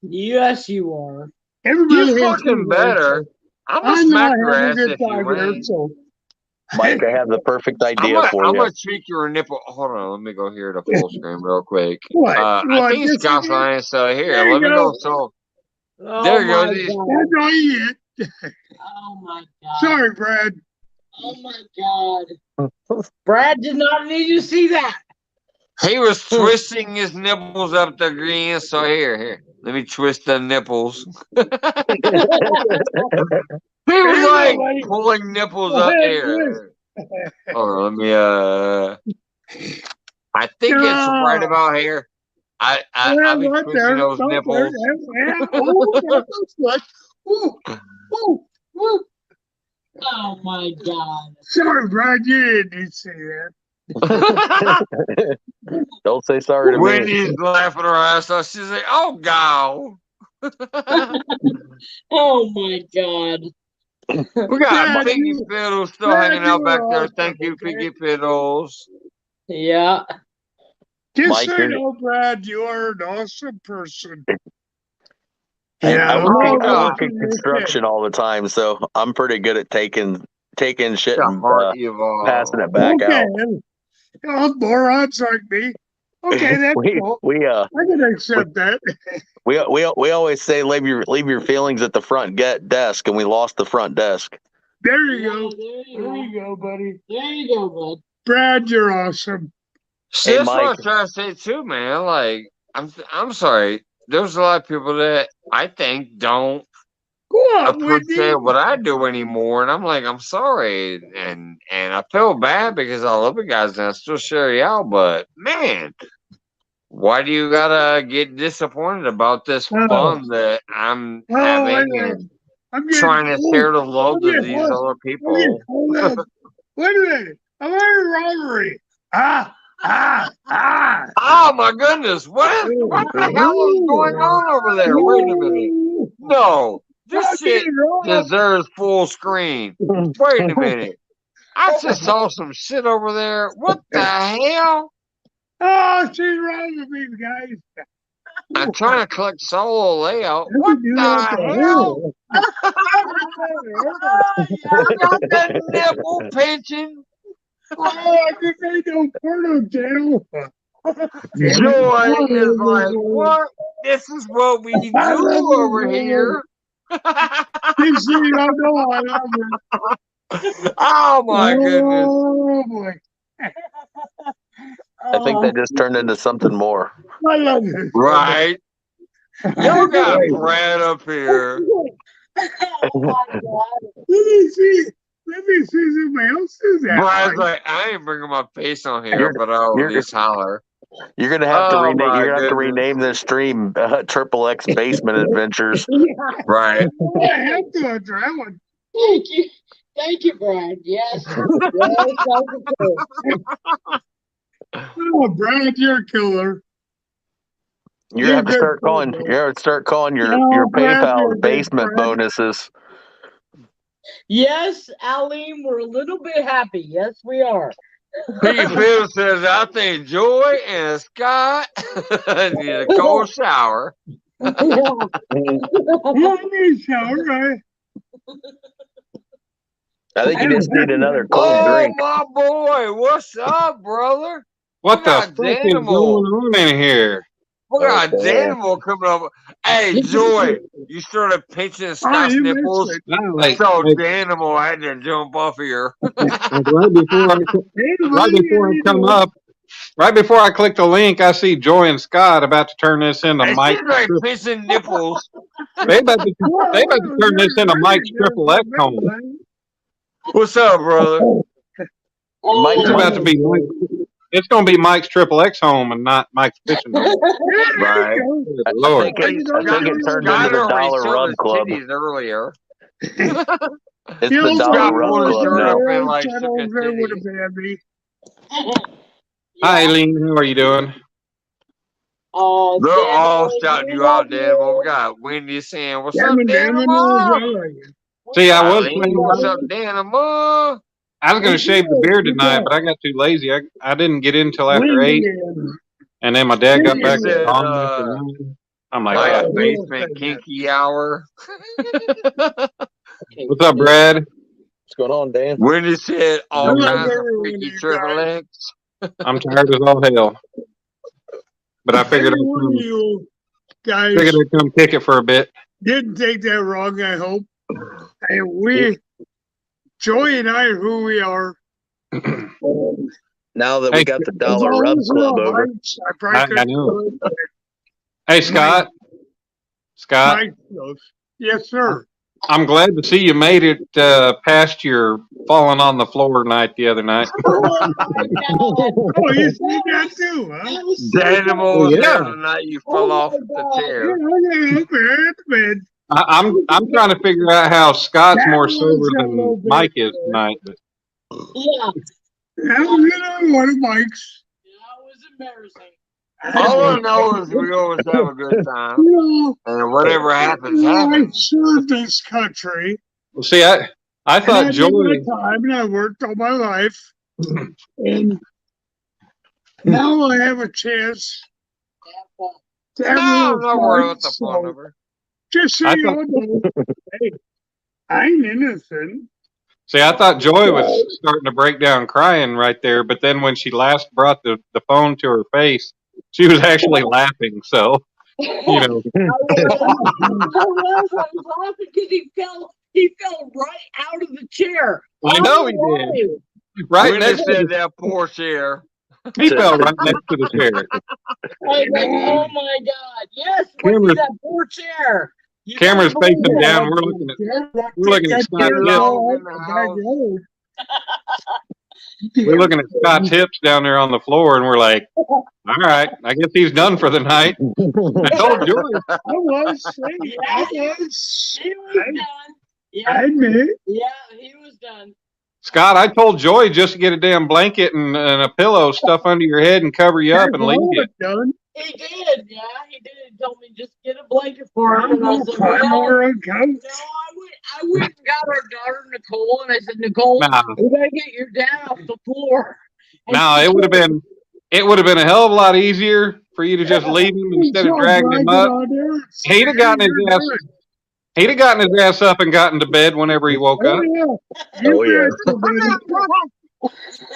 Yes, you are. Everybody You're has fucking better. I'm not gonna smack your having a ass good if you time here, ain't. so Mike, I have the perfect idea for I'm you. gonna tweak your nipple. Hold on, let me go here to full screen real quick. What? I think Scott's line is still here. There you Let me go. go. So Oh there you go. my that's God. all you get. Oh my God. Sorry, Brad. Oh my God. Brad did not need to see that. He was twisting his nipples up the green. So here. Let me twist the nipples. He was like pulling nipples up here. Hold on, let me I think it's right about here. I'll be Right twisting there. those Right nipples. there. Yeah. Oh, that's good. Ooh, ooh, ooh. Oh my God. Sorry, Brad. You didn't need to say that. Don't say sorry to me. Wendy's laughing her ass off. She's like, "Oh God." Oh my God. We got Piggy Fiddles still hanging out back there. Thank you, Piggy Fiddles. Yeah. Just Mike, so you know, Brad, you are an awesome person. I work in your construction shit. all the time, so I'm pretty good at taking shit The and heart evolved. passing it back out. Oh, morons like me. Okay, that's cool. I can accept that. We always say leave your feelings at the front desk, and we lost the front desk. There you go. There you go, buddy. There you go, bud. Brad, you're awesome. See, Hey, that's what Mike. I'm trying to say too, man. Like, I'm sorry. There's a lot of people that I think don't appreciate what I do anymore, and I'm like, I'm sorry, and I feel bad because I love you guys and I still share y'all, but man, why do you gotta get disappointed about this fun that I'm having and trying to share the love to these other people? Wait a minute. I'm on robbery. Oh my goodness! What the hell is going on over there? Wait a minute. No, this shit deserves full screen. Wait a minute. I just saw some shit over there. What the hell? Oh, she's robbing me, guys. I'm trying to click solo layout. What the hell? I got that nipple pinching. Oh, I just ain't no porno channel. Joy is like, what? This is what we do over here. You see, I know I love it. Oh my goodness. Oh boy. I think that just turned into something more. I love it. Right? Y'all got Brad up here. Oh my God. Let me see somebody else do that. Brad's like, I ain't bringing my face on here, but I'll at least holler. You're gonna have to rename. my You're gonna have to goodness. rename this stream Triple X Basement Adventures. Right. I have to answer that one. Thank you, Brad. Yes. Oh, Brad, you're a killer. You're gonna have to start calling. You're gonna have to start calling your Brad, you're PayPal a good basement friend. bonuses. Yes, Aline, we're a little bit happy. Yes, we are. Piggy Phil says, I think Joy and Scott need a cold shower. I need a shower, right? I think you just need another cold drink. Oh, my boy. What's up, brother? What the fuck is going on in here? We got Danimal coming up. Hey, Joy, you started pinching Scott's nipples. So Danimal had to jump off here. Right before I click the link, I see Joy and Scott about to turn this into Mike. Like pinching nipples. They about to turn this into Mike's Triple X home. What's up, brother? It's about to be it's gonna be Mike's Triple X home and not Mike's fishing home. Right. Good I Lord. think it turned into the Dollar Rub Club. Earlier. It's You the know, Dollar Scott Rub pulled his Club shirt now. up and like that shook over his there would have titties. been me. Hi, Aileen. How are you doing? They're all Daniel, shouting we you love out, Daniel. We you. got Wendy saying, "What's Damn up, it, damn it, Daniel?" See, I was Eileen, planning what's on, up, Daniel? I was gonna shave the beard tonight, but I got too lazy. I didn't get in till after 8, and then my dad got You back said, on after 9. I'm like, like ah. a basement kinky hour. What's up, Brad? What's going on, Dan? Wendy said all I love kinds of everyone, freaky you triple guys. X. I'm tired as all hell, but I figured Every one of you guys I'd come kick it for a bit. didn't take that wrong, I hope. And Joey and I are who we are. Now that we Hey, got the As Dollar long Rub as Club we're over. Mike's, I probably I could know. do it. Hey, Scott. Scott, Mike knows. Yes, sir. I'm glad to see you made it past your falling on the floor night the other night. Oh, you see that too, huh? Danimal was Yeah. there the night you fell off the chair. Man. I'm trying to figure out how Scott's more sober than Mike is tonight. But Yeah. That was another one of Mike's. That was embarrassing. All I know is we always have a good time, and whatever happens, I happens. served this country. well, see, I And thought I Joey. did my time, and I worked all my life. And now I have a chance to have a No, little no worry about fun. the So fun of her. just so I you thought- all know, hey, I ain't innocent. See, I thought Joy was starting to break down crying right there, but then when she last brought the phone to her face, she was actually laughing. So, you know, I was laughing because he fell right out of the chair. I know he did. Right Wendy next to said the, that poor chair. he fell right next to the chair. I was like, oh my God. Yes, Camera's- that poor chair. You Camera's gotta believe facing that. down. We're looking at Scott's hips. We're looking at Scott's hips down there on the floor, and we're like, all right, I guess he's done for the night. I told Joy. I was. He was done. Yeah. I admit. Yeah, he was done. Scott, I told Joy just to get a damn blanket and a pillow, stuff under your head, and cover you up and leave you. He did, yeah, he did. He told me just get a blanket for him. And I said, Climb well, over a couch. I went and got our daughter Nicole, and I said, Nicole, Nah. we gotta get your dad off the floor. And No, she it would have been a hell of a lot easier for you to just leave him instead of dragging him up. He'd have gotten his ass up and gotten to bed whenever he woke up. Oh, yeah.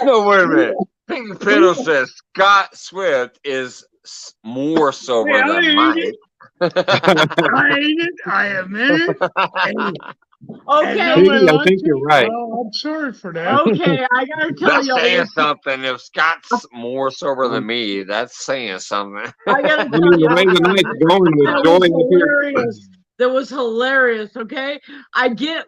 No, wait a minute. Pinky Piddle says Scott Swift is more sober than Mike. I ain't it. I admit it. Okay. Piggy, I think you're right. Well, I'm sorry for that. Okay, I gotta tell That's y'all. saying something. If Scott's more sober than me, that's saying something. I gotta I tell mean, the y'all. way the night's going with That Joy was up here. hilarious. That was hilarious. Okay,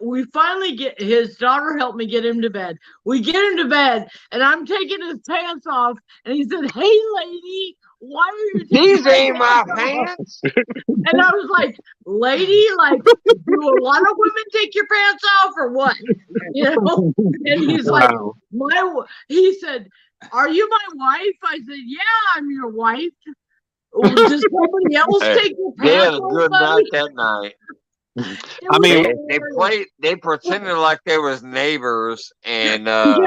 we finally get his daughter helped me get him to bed. We get him to bed, and I'm taking his pants off, and he said, "Hey, lady, why are you taking These ain't my off?" pants. And I was like, "Lady, like, do a lot of women take your pants off, or what?" You know? And he's like, Wow. He said, "Are you my wife?" I said, "Yeah, I'm your wife." Does somebody else Hey, take your They had pants a off? good buddy? night that night. I mean, They pretended like they was neighbors and Yeah.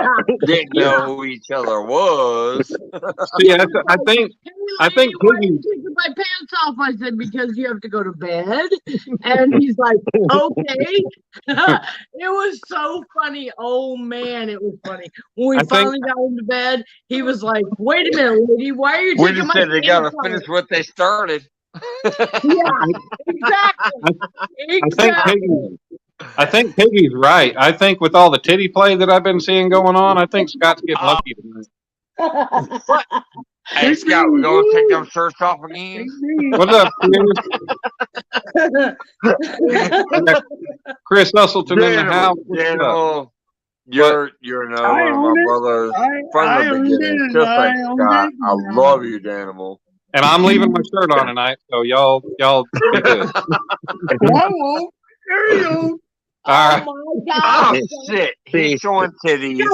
didn't know who each other was. see, I think Why Piggy. are you taking my pants off? I said, because you have to go to bed. And he's like, okay. It was so funny. Oh man, it was funny. When we I think- finally got him to bed, he was like, wait a minute, lady, why are you We taking just my said they gotta pants off? finish what they started. Yeah, exactly. I think Piggy's right. I think with all the titty play that I've been seeing going on, I think Scott's getting lucky tonight. Hey Scott, we gonna take them shirts off again? What's up, Chris? Chris Hustleton in the house. What's up? You're another one of my brothers from the beginning. Just like Scott. I love you, Danimal. And I'm leaving my shirt on tonight, so y'all be good. Whoa, there you go. All right. Oh my God. Oh shit! He's showing titties.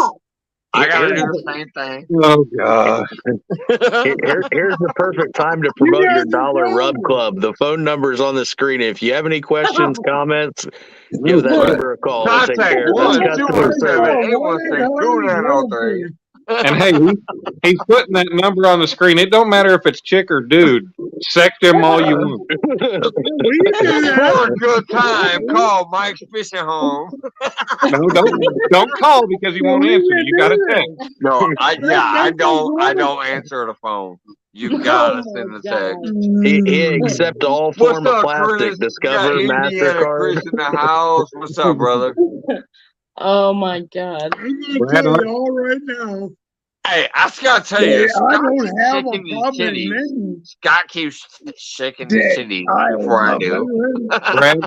I gotta do the same thing. Oh god. Here's the perfect time to promote your Dollar Rub Club. The phone number is on the screen. If you have any questions, comments, give that number a call. We'll take Contact care of it. That's customer service. 1-217-816-2903. And hey, he's putting that number on the screen. It don't matter if it's chick or dude. Sect him all you want. For a good time, call Mike's Fishing Home. No, don't call because he won't answer. You got to text. No, I don't answer the phone. You gotta send the text. He accepts all form of plastic. Chris? Discover, Indiana MasterCard. Chris in the house. What's up, brother? Oh my God. I'm gonna tell you all right now. Hey, I just gotta tell you, I Scott don't keeps have a shaking these problem titties. admitting Scott keeps shaking these titties before I do. Brad,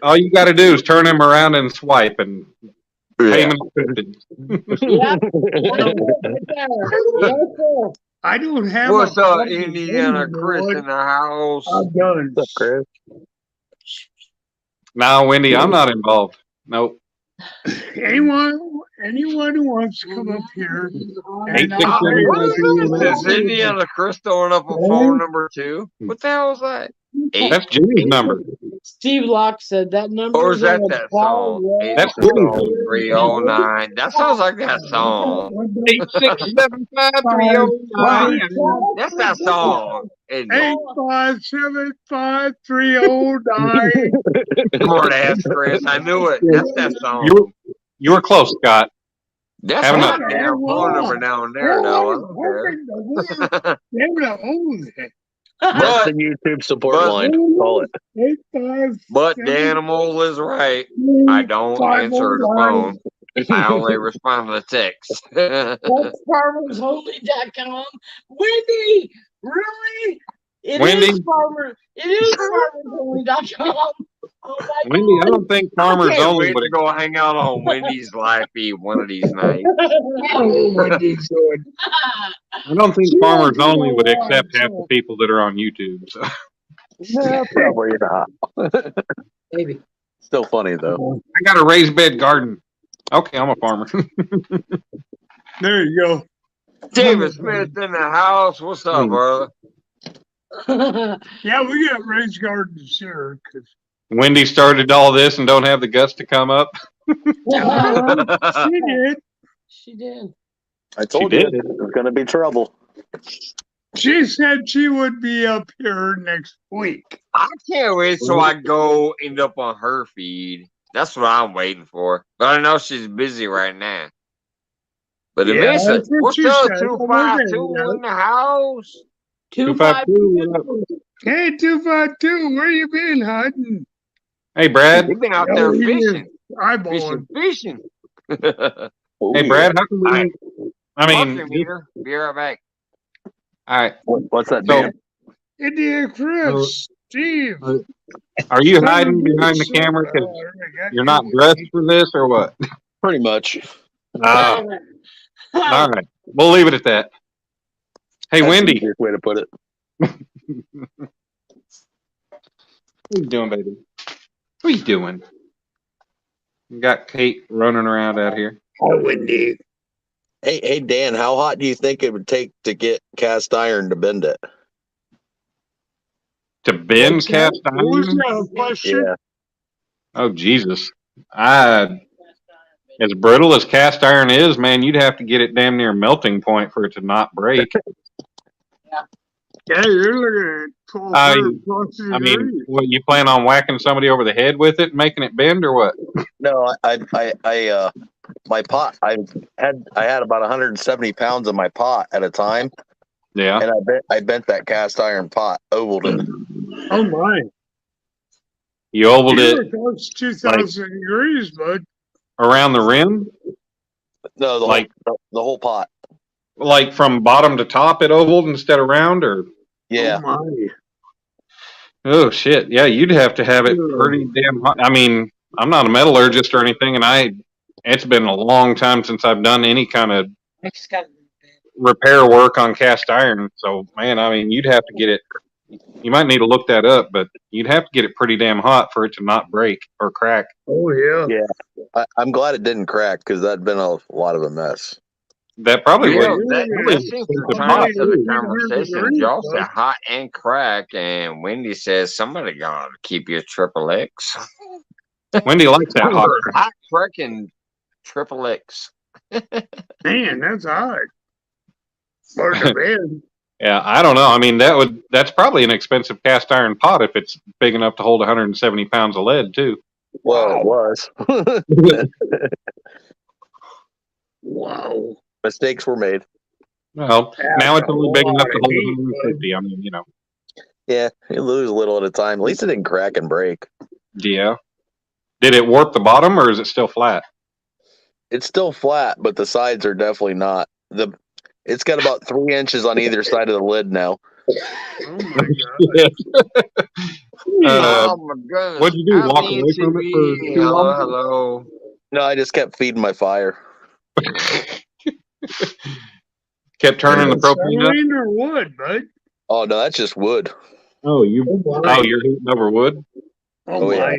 all you got to do is turn him around and swipe and payment accepted. I don't have What's a up, problem Indiana admitting, Chris Lord. in the house? I'm done. What's up, Chris? No, Wendy, I'm not involved. Nope. Anyone who wants to come up here and 867. Is Indiana Chris throwing up a phone number too? What the hell is that? That's Jimmy's number. Steve Locke said that number. Or is that song? That's 309. That sounds like that song. 8675309. That's that song. 8575309. Smart ass, Chris. I knew it. That's that song. You were close, Scott. That's Have not enough. a damn phone number down there, though. I don't care. That's the YouTube support line. Call it. But the animal is right. I don't answer the phone. I only respond to the text. That's farmersonly.com. Wendy, really? It is farmersonly.com. Oh my Wendy, I don't think farmers I can't only wait would. to go hang out on Wendy's live feed one of these nights. I don't think farmers only would accept half the people that are on YouTube. So. No, probably not. Maybe. Still funny though. I got a raised bed garden. Okay, I'm a farmer. There you go. David Smith in the house. What's up, brother? Yeah, we got raised gardens here. Wendy started all this and don't have the guts to come up. She did. She did. I told you it was going to be trouble. She said she would be up here next week. I can't wait till I go end up on her feed. That's what I'm waiting for. But I know she's busy right now. But eventually, what's up, 252 in the house? 252. Hey, 252, where you been hiding? Hey, Brad. You've been out there fishing. Fishing. Hey, Brad, how can we... I mean... Be right back. All right. What's that, Dan? Indiana Chris, Steve. Are you hiding behind the camera because you're not dressed for this or what? Pretty much. All right. We'll leave it at that. Hey, That's Wendy. the easiest way to put it. What are you doing, baby? What are you doing? You got Kate running around out here. Oh, Wendy. Hey, Dan, how hot do you think it would take to get cast iron to bend it? To bend cast iron? Yeah. Oh, Jesus. As brittle as cast iron is, man, you'd have to get it damn near melting point for it to not break. Yeah, you're looking at 1200 plus I mean, what, you plan on whacking somebody over the head with it and making it bend or what? No, my pot, I had about 170 pounds in my pot at a time. Yeah. And I bent that cast iron pot, ovaled it. Oh my. You ovaled it Close 2,000 degrees, bud. around the rim? No, the whole pot. Like from bottom to top it ovaled instead of round, or? Yeah. Oh my. Oh shit. Yeah, you'd have to have it pretty damn hot. I mean, I'm not a metallurgist or anything, and I it's been a long time since I've done any kind of I just got repair work on cast iron. So, man, I mean, you'd have to get it. You might need to look that up, but you'd have to get it pretty damn hot for it to not break or crack. Oh yeah. Yeah, I'm glad it didn't crack because that'd been a lot of a mess. That probably You know, would. that seems to turn into the conversation. Y'all said hot and crack, and Wendy says somebody gotta keep your triple X. Wendy likes that hot. Hot crack and triple X. Man, that's hot. Or the bed. Yeah, I don't know. I mean, that's probably an expensive cast iron pot if it's big enough to hold 170 pounds of lead too. Well, it was. Wow. Mistakes were made. Well, now it's only big enough to hold 150. I mean, Yeah, you lose a little at a time. At least it didn't crack and break. Yeah. Did it warp the bottom or is it still flat? It's still flat, but the sides are definitely not. It's got about 3 inches on either side of the lid now. Oh my god. Oh my goodness. What'd you do? Walk away from it for too long? Hello. No, I just kept feeding my fire. Kept turning the propane up? Or wood, bud? Oh no, that's just wood. Oh, you're heating over wood? Oh my. Yeah.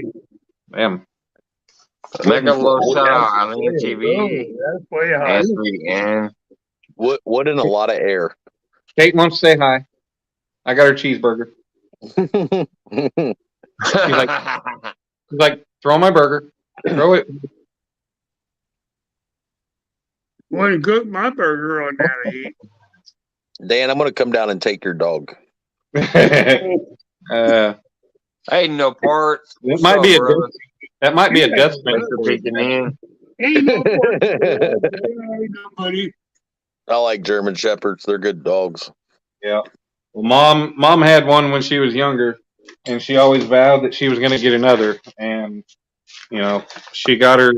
Damn. Make a little shout out Eileen TV. That's way hot. And Wood and a lot of air. Kate wants to say hi. I got her cheeseburger. She's like, throw my burger. Throw it. Wouldn't cook my burger on that heat. Dan, I'm gonna come down and take your dog. Hey, no parts. That might be a that might be a death sentence for peeking in. Ain't no parts. Ain't nobody. I like German Shepherds. They're good dogs. Yeah. Well, mom had one when she was younger, and she always vowed that she was going to get another. And she got her.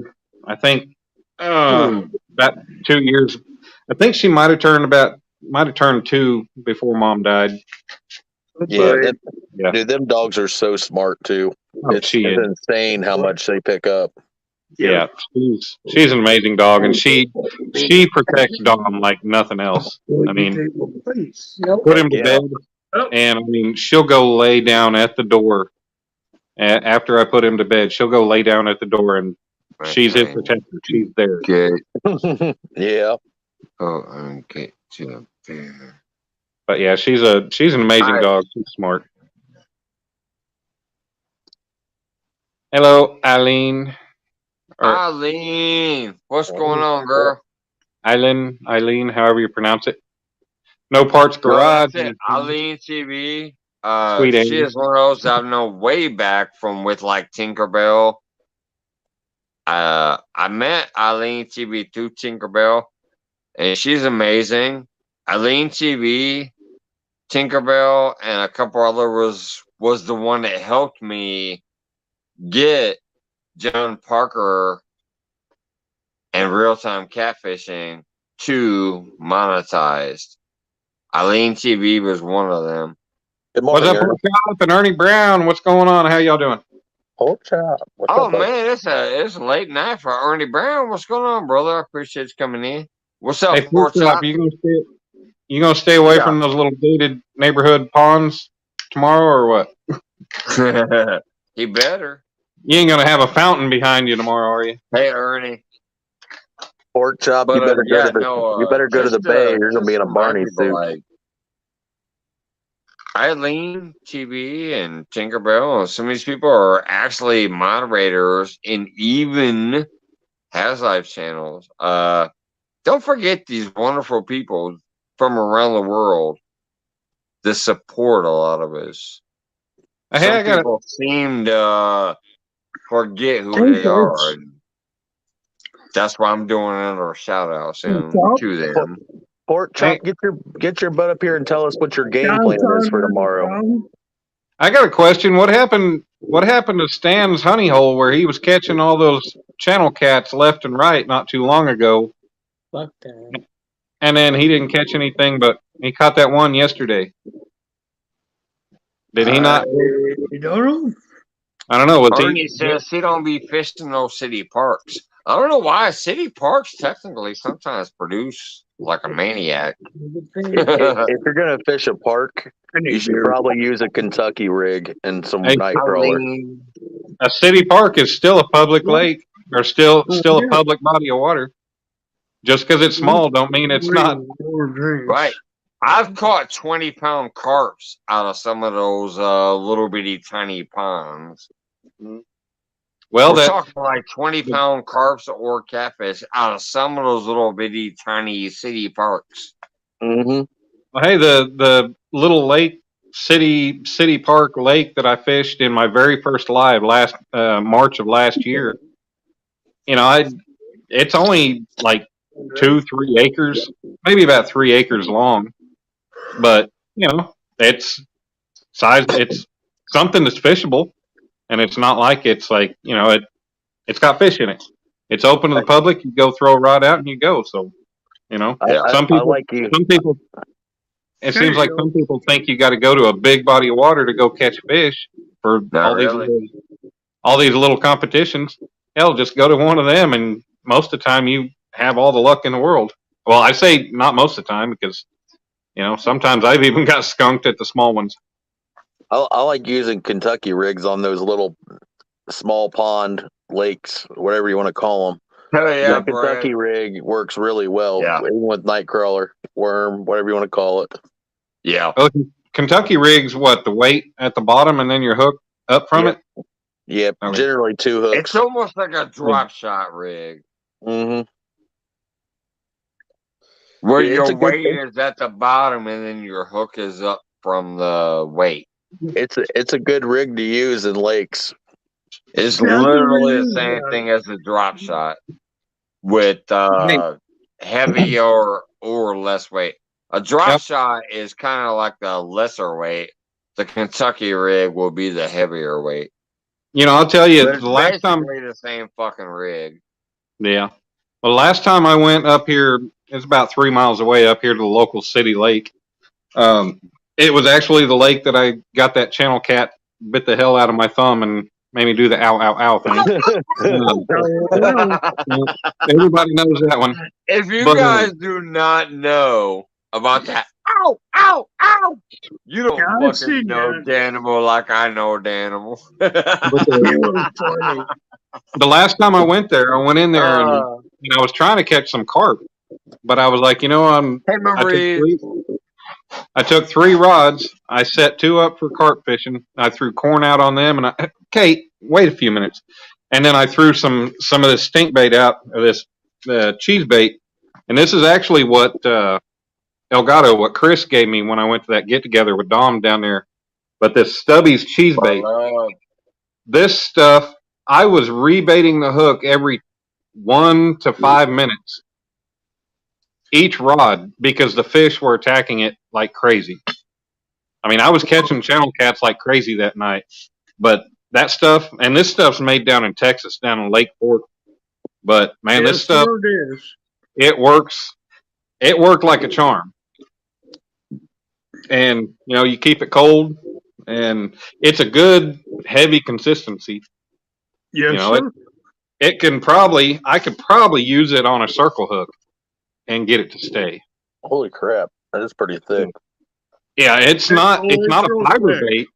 I think about 2 years. I think she might have turned 2 before mom died. Yeah, dude, them dogs are so smart too. Oh, it's insane how much they pick up. Yeah, she's an amazing dog, and she protects Dom like nothing else. I mean, put him to bed, and I mean, she'll go lay down at the door. After I put him to bed, she'll go lay down at the door, and she's his protector. She's there. Okay. Yeah. Oh, okay. To there. But yeah, she's an amazing dog. She's smart. Hello, Eileen. Eileen, what's going on, girl? Eileen, however you pronounce it. No Parts Garage. Eileen TV. Sweet she is one of those I've known way back from with like Tinkerbell. I met Eileen TV through Tinkerbell, and she's amazing. Eileen TV, Tinkerbell, and a couple other was the one that helped me get John Parker and real-time catfishing to monetized. Eileen TV was one of them. What's up, Pork Chop and Ernie Brown? What's going on? How y'all doing? Pork Chop. Oh man, it's a late night for Ernie Brown. What's going on, brother? I appreciate you coming in. What's up, hey, Pork Chop? You gonna stay away from those little gated neighborhood ponds tomorrow, or what? He better. You ain't gonna have a fountain behind you tomorrow, are you? Hey, Ernie. Pork Chop, you better go to the bay. You're gonna be in a Barney suit. Like Eileen TV and Tinkerbell, and some of these people are actually moderators in even Has Life channels. Don't forget these wonderful people from around the world that support a lot of us. Some people seem to forget who they are. And that's why I'm doing another shout out soon to them. Pork Chop, get your butt up here and tell us what your game plan is for tomorrow. I got a question. What happened to Stan's honey hole where he was catching all those channel cats left and right not too long ago? Fuck that. And then he didn't catch anything, but he caught that one yesterday. Did he not? You don't know? I don't know. Ernie says he don't be fishing those city parks. I don't know why city parks technically sometimes produce like a maniac. If you're gonna fish a park, you should probably use a Kentucky rig and some night crawler. A city park is still a public lake or still a public body of water. Just because it's small don't mean it's not. Right. I've caught 20-pound carps out of some of those little bitty tiny ponds. Well, we're talking like 20-pound carps or catfish out of some of those little bitty tiny city parks. Mm-hmm. Well, hey, the little lake city park lake that I fished in my very first live last March of last year. You know, it's only like 2-3 acres, maybe about 3 acres long, but you know, it's something that's fishable, and it's not like it's like, you know, it's got fish in it. It's open to the public. You go throw a rod out and you go. So, you know, some people. It seems like some people think you got to go to a big body of water to go catch fish for all these little competitions. Hell, just go to one of them, and most of the time you have all the luck in the world. Well, I say not most of the time because, you know, sometimes I've even got skunked at the small ones. I like using Kentucky rigs on those little small pond lakes, whatever you want to call them. Hell yeah, the Kentucky rig works really well, even with night crawler, worm, whatever you want to call it. Yeah. Oh, Kentucky rigs, what, the weight at the bottom and then your hook up from it? Yep, generally 2 hooks. It's almost like a drop shot rig. Mm-hmm. Where your weight is at the bottom and then your hook is up from the weight. It's a good rig to use in lakes. It's literally the same thing as a drop shot with heavy or less weight. A drop shot is kind of like the lesser weight. The Kentucky rig will be the heavier weight. You know, I'll tell you, the last time the same fucking rig. Yeah. Well, the last time I went up here, it's about 3 miles away up here to the local city lake. It was actually the lake that I got that channel cat bit the hell out of my thumb and made me do the ow, ow, ow thing. Everybody knows that one. If you guys do not know about that, ow, ow, ow, you don't fucking know Danimal like I know Danimal. The last time I went there, I went in there and I was trying to catch some carp, but I was like, you know, I took 3 rods. I set 2 up for carp fishing. I threw corn out on them, and Kate, wait a few minutes, and then I threw some of this stink bait out, this cheese bait, and this is actually what Elgato, what Chris gave me when I went to that get together with Dom down there. But this Stubby's cheese bait, this stuff, I was rebaiting the hook every 1 to 5 minutes. Each rod, because the fish were attacking it like crazy. I mean, I was catching channel cats like crazy that night, but that stuff, and this stuff's made down in Texas, down in Lake Fork. But man, this stuff, it works. It worked like a charm. And you know, you keep it cold, and it's a good heavy consistency. Yes, you know, I could probably use it on a circle hook and get it to stay. Holy crap, that is pretty thick. Yeah, it's not a fiber bait.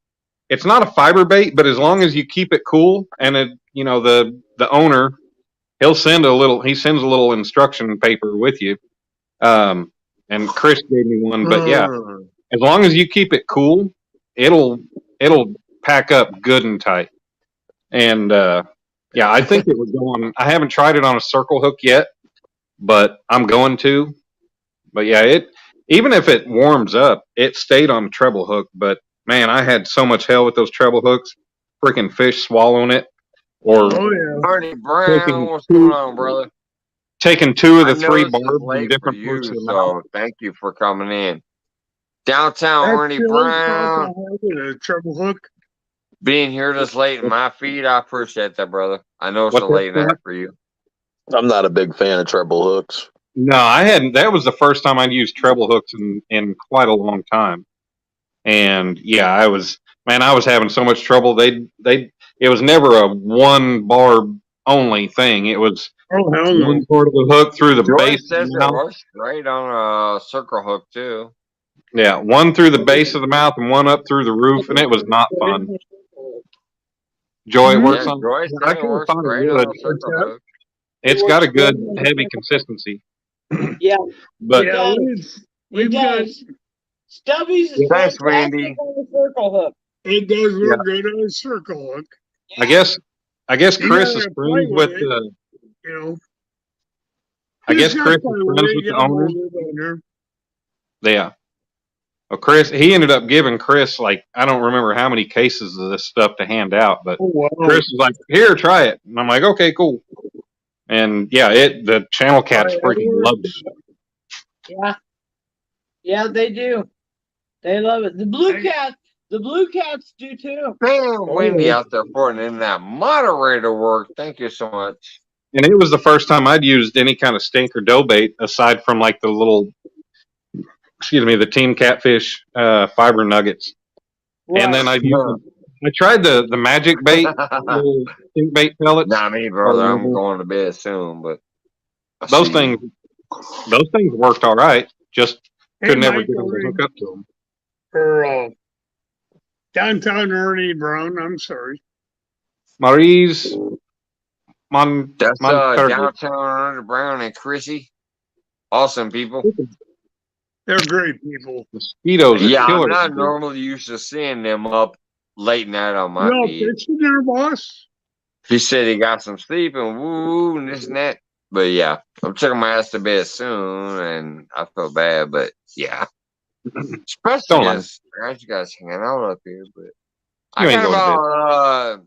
It's not a fiber bait, but as long as you keep it cool, and you know, the owner, he sends a little instruction paper with you. And Chris gave me one, but yeah, as long as you keep it cool, it'll pack up good and tight. And yeah, I think it would go on. I haven't tried it on a circle hook yet, but I'm going to. But yeah, even if it warms up, it stayed on the treble hook. But man, I had so much hell with those treble hooks. Freaking fish swallowing it, or Bernie Brown, what's going on, brother? Taking 2 of the 3 barbs in different parts of the mouth. Thank you for coming in. Downtown Ernie Brown. Treble hook. Being here this late in my feed, I appreciate that, brother. I know it's a late night for you. I'm not a big fan of treble hooks. No, I hadn't. That was the first time I'd used treble hooks in quite a long time. And yeah, I was having so much trouble. It was never a 1 barb only thing. It was Oh, hell no. one part of the hook through the Joy base of says the it mouth. works great on a circle hook too. Yeah, one through the base of the mouth and one up through the roof, and it was not fun. Joy, it works Yeah, on. Joy I said it could have works thought it great would. on a circle hook. It's got a good heavy consistency. Yeah, But Yeah, we've got. does. Stubby's is Thanks, fantastic Randy. on the circle hook. It does Yeah. look good on a circle hook. I guess You Chris is gotta play friends with it, the. you know. I You guess just Chris gotta is play friends it, with you the gotta owner. mold it on there. Yeah. Well, Chris, he ended up giving Chris like I don't remember how many cases of this stuff to hand out, but Oh, wow. Chris was like, "Here, try it," and I'm like, "Okay, cool." And yeah, the channel cats freaking loved it. Yeah. Yeah, they do. They love it. The blue cats do too. Man, Wendy out there putting in that moderator work. Thank you so much. And it was the first time I'd used any kind of stink or dough bait aside from like the little, the Team Catfish fiber nuggets. Right. And then I tried the magic bait, little stink bait pellets. Not me, brother. I'm going to bed soon, but those things worked all right. Just could never get them to hook up to them. For downtown Ernie Brown, I'm sorry. Maurice That's downtown Ernie Brown and Chrissy. Awesome people. They're great people. Mosquitoes are killer. I'm not normally used to seeing them up late night on my feed. Fishing there, boss? He said he got some sleep and woo and this and that. But yeah, I'm taking my ass to bed soon, and I feel bad. But yeah, especially as you guys hanging out up here. But I got about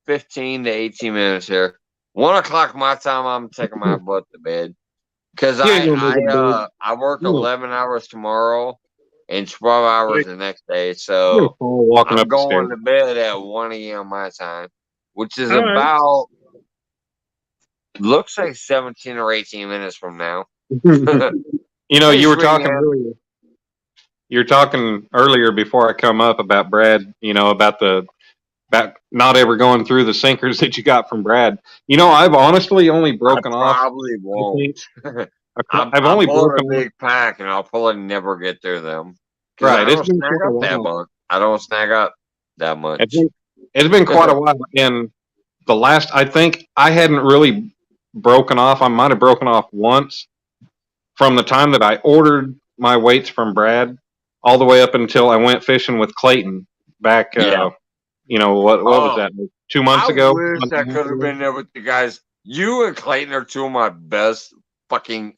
15 to 18 minutes here. 1 o'clock my time. I'm taking my butt to bed because I work 11 hours tomorrow and 12 hours the next day. So I'm going to bed at 1 a.m. my time, which is about. Looks like 17 or 18 minutes from now. You were talking earlier. You were talking earlier before I come up about Brad. About not ever going through the sinkers that you got from Brad. I've honestly only broken off. Probably won't. I've only broken a big pack, and I'll probably never get through them. Right, I don't snag up that much. I don't snag up that much. It's been quite a while, and the last I think I hadn't really broken off. I might have broken off once from the time that I ordered my weights from Brad all the way up until I went fishing with Clayton back what was that, 2 months ago? I wish I could have been there with you guys. You and Clayton are two of my best fucking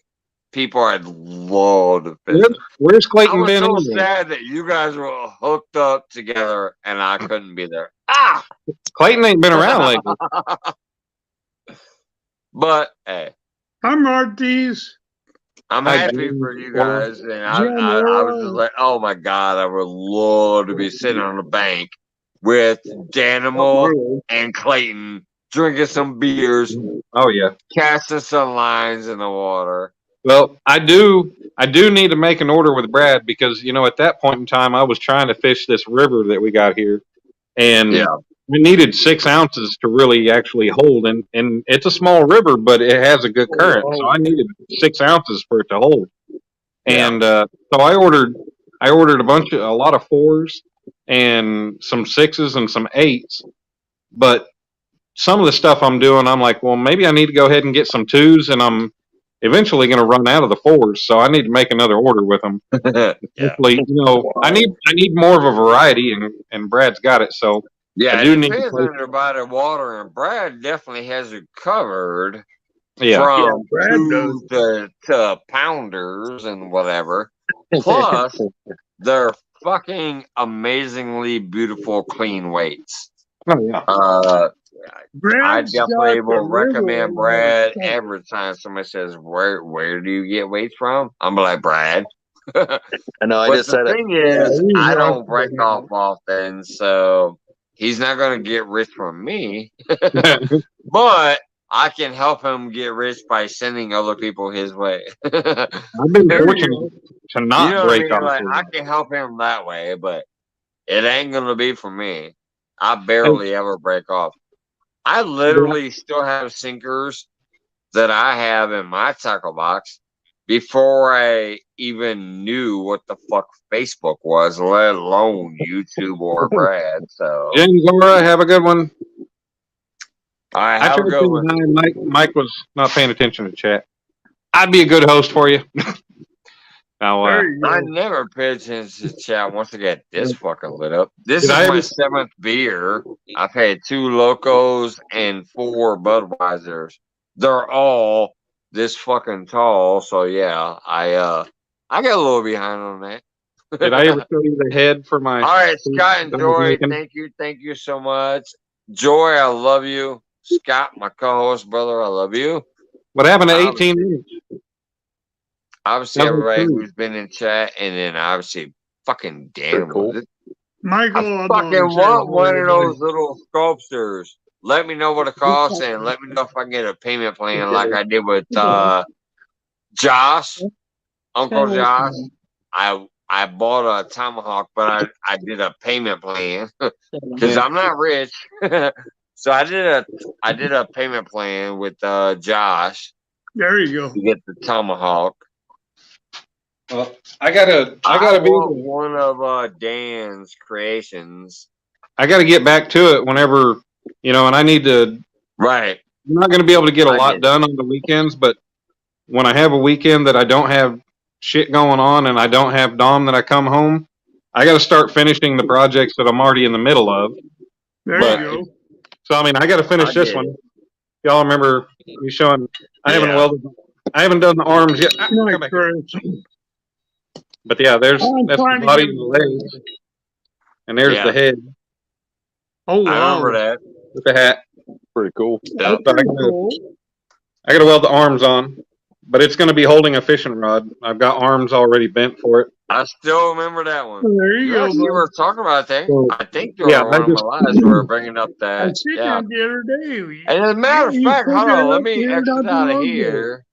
people I'd love to fish. Where's Clayton been? I was so sad that you guys were hooked up together and I couldn't be there. Clayton ain't been around lately. But hey, I'm Marty's. I'm happy for you guys, and I was just like, oh my god, I would love to be sitting on the bank with Danimal and Clayton drinking some beers. Oh yeah, casting some lines in the water. Well, I do need to make an order with Brad because at that point in time I was trying to fish this river that we got here, and we needed 6 ounces to really actually hold, and it's a small river, but it has a good current, so I needed 6 ounces for it to hold. And so I ordered a lot of 4s and some 6s and some 8s, but some of the stuff I'm doing, I'm like, well, maybe I need to go ahead and get some 2s, and I'm eventually going to run out of the 4s, so I need to make another order with them. Hopefully, I need more of a variety, and Brad's got it, so. Yeah, it depends on your body of water, and Brad definitely has it covered. From 2 to pounders and whatever. Plus, they're fucking amazingly beautiful, clean weights. Oh yeah. I definitely will recommend Brad every time somebody says, "Where do you get weights from?" I'm like, Brad. I know. I just said it. The thing is, I don't break off often, so. He's not going to get rich from me, but I can help him get rich by sending other people his way. I've been fortunate to not break off. I can help him that way, but it ain't going to be for me. I barely ever break off. I literally still have sinkers that I have in my tackle box before I even knew what the fuck Facebook was, let alone YouTube or Brad. So, James Laura, have a good one. all right, I have a tried good saying one. hi. Mike was not paying attention to chat. I'd be a good host for you. Now, I never paid attention to chat once I get this fucking lit up. This Did is I my ever- 7th beer. I've had 2 Locos and 4 Budweisers. They're all this fucking tall. So yeah, I got a little behind on that. did I ever show you the head for my? All right, Scott and that I was Joy, making? thank you so much. Joy, I love you. Scott, my co-host brother, I love you. What happened to 18 minutes? Obviously, everybody who's been in chat, and then obviously fucking Dan. Cool. Michael, I fucking want one of those little sculptures. Let me know what it costs, and let me know if I can get a payment plan like I did with Josh, Uncle Josh. I bought a tomahawk, but I did a payment plan because I'm not rich. So I did a payment plan with Josh. There you go. To get the tomahawk. Well, I gotta be one of Dan's creations. I gotta get back to it whenever, and I need to. Right. I'm not gonna be able to get a lot done on the weekends, but when I have a weekend that I don't have shit going on and I don't have Dom that I come home, I got to start finishing the projects that I'm already in the middle of. There you go. So I mean, I got to finish this one. Y'all remember me showing? I haven't welded. I haven't done the arms yet. But yeah, that's the body and the legs, and there's the head. Oh wow! I remember that with the hat. Pretty cool. So I got to weld the arms on, but it's going to be holding a fishing rod. I've got arms already bent for it. I still remember that one. There you go. You were talking about that. I think you Yeah, were one of my lives. We were bringing up that. Yeah. The other day. And as a matter of fact, hold on. Let me exit out of here.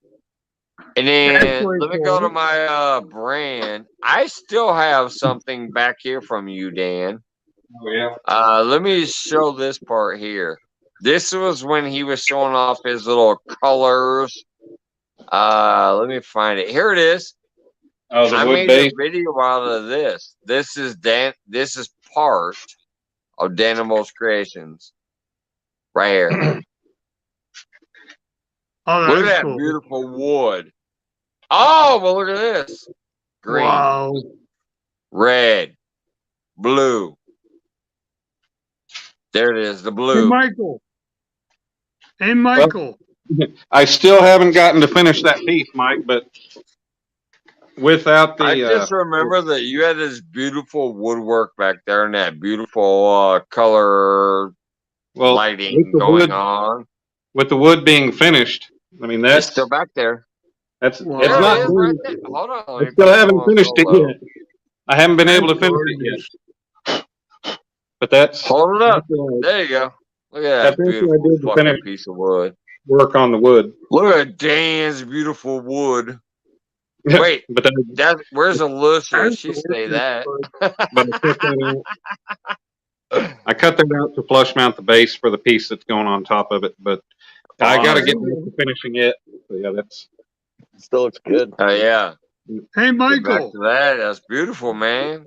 And then let me go to my brand. I still have something back here from you, Dan. Oh yeah. Let me show this part here. This was when he was showing off his little colors. Let me find it. Here it is. Oh, the I wood made base. a video out of this. This is part of Danimo's creations. Right here. Oh, look at that beautiful wood. Oh, well, look at this. Green. Wow. Red. Blue. There it is, the blue. Hey, Michael. Well, I still haven't gotten to finish that piece, Mike, but without the... I just remember that you had this beautiful woodwork back there and that beautiful color lighting going on. With the wood being finished, I mean, that's... It's still back there. It's not... Right there. Hold on. I still haven't finished it yet. I haven't been able to finish it yet. But that's... Hold it up. There you go. Look at that beautiful fucking piece of wood. Work on the wood. Look at Dan's beautiful wood. Wait, but where's Alicia? She say that. I cut that out to flush mount the base for the piece that's going on top of it, but I got to get to finishing it. So yeah, that's still looks good. Oh yeah. Hey, Michael. Back to that. That's beautiful, man.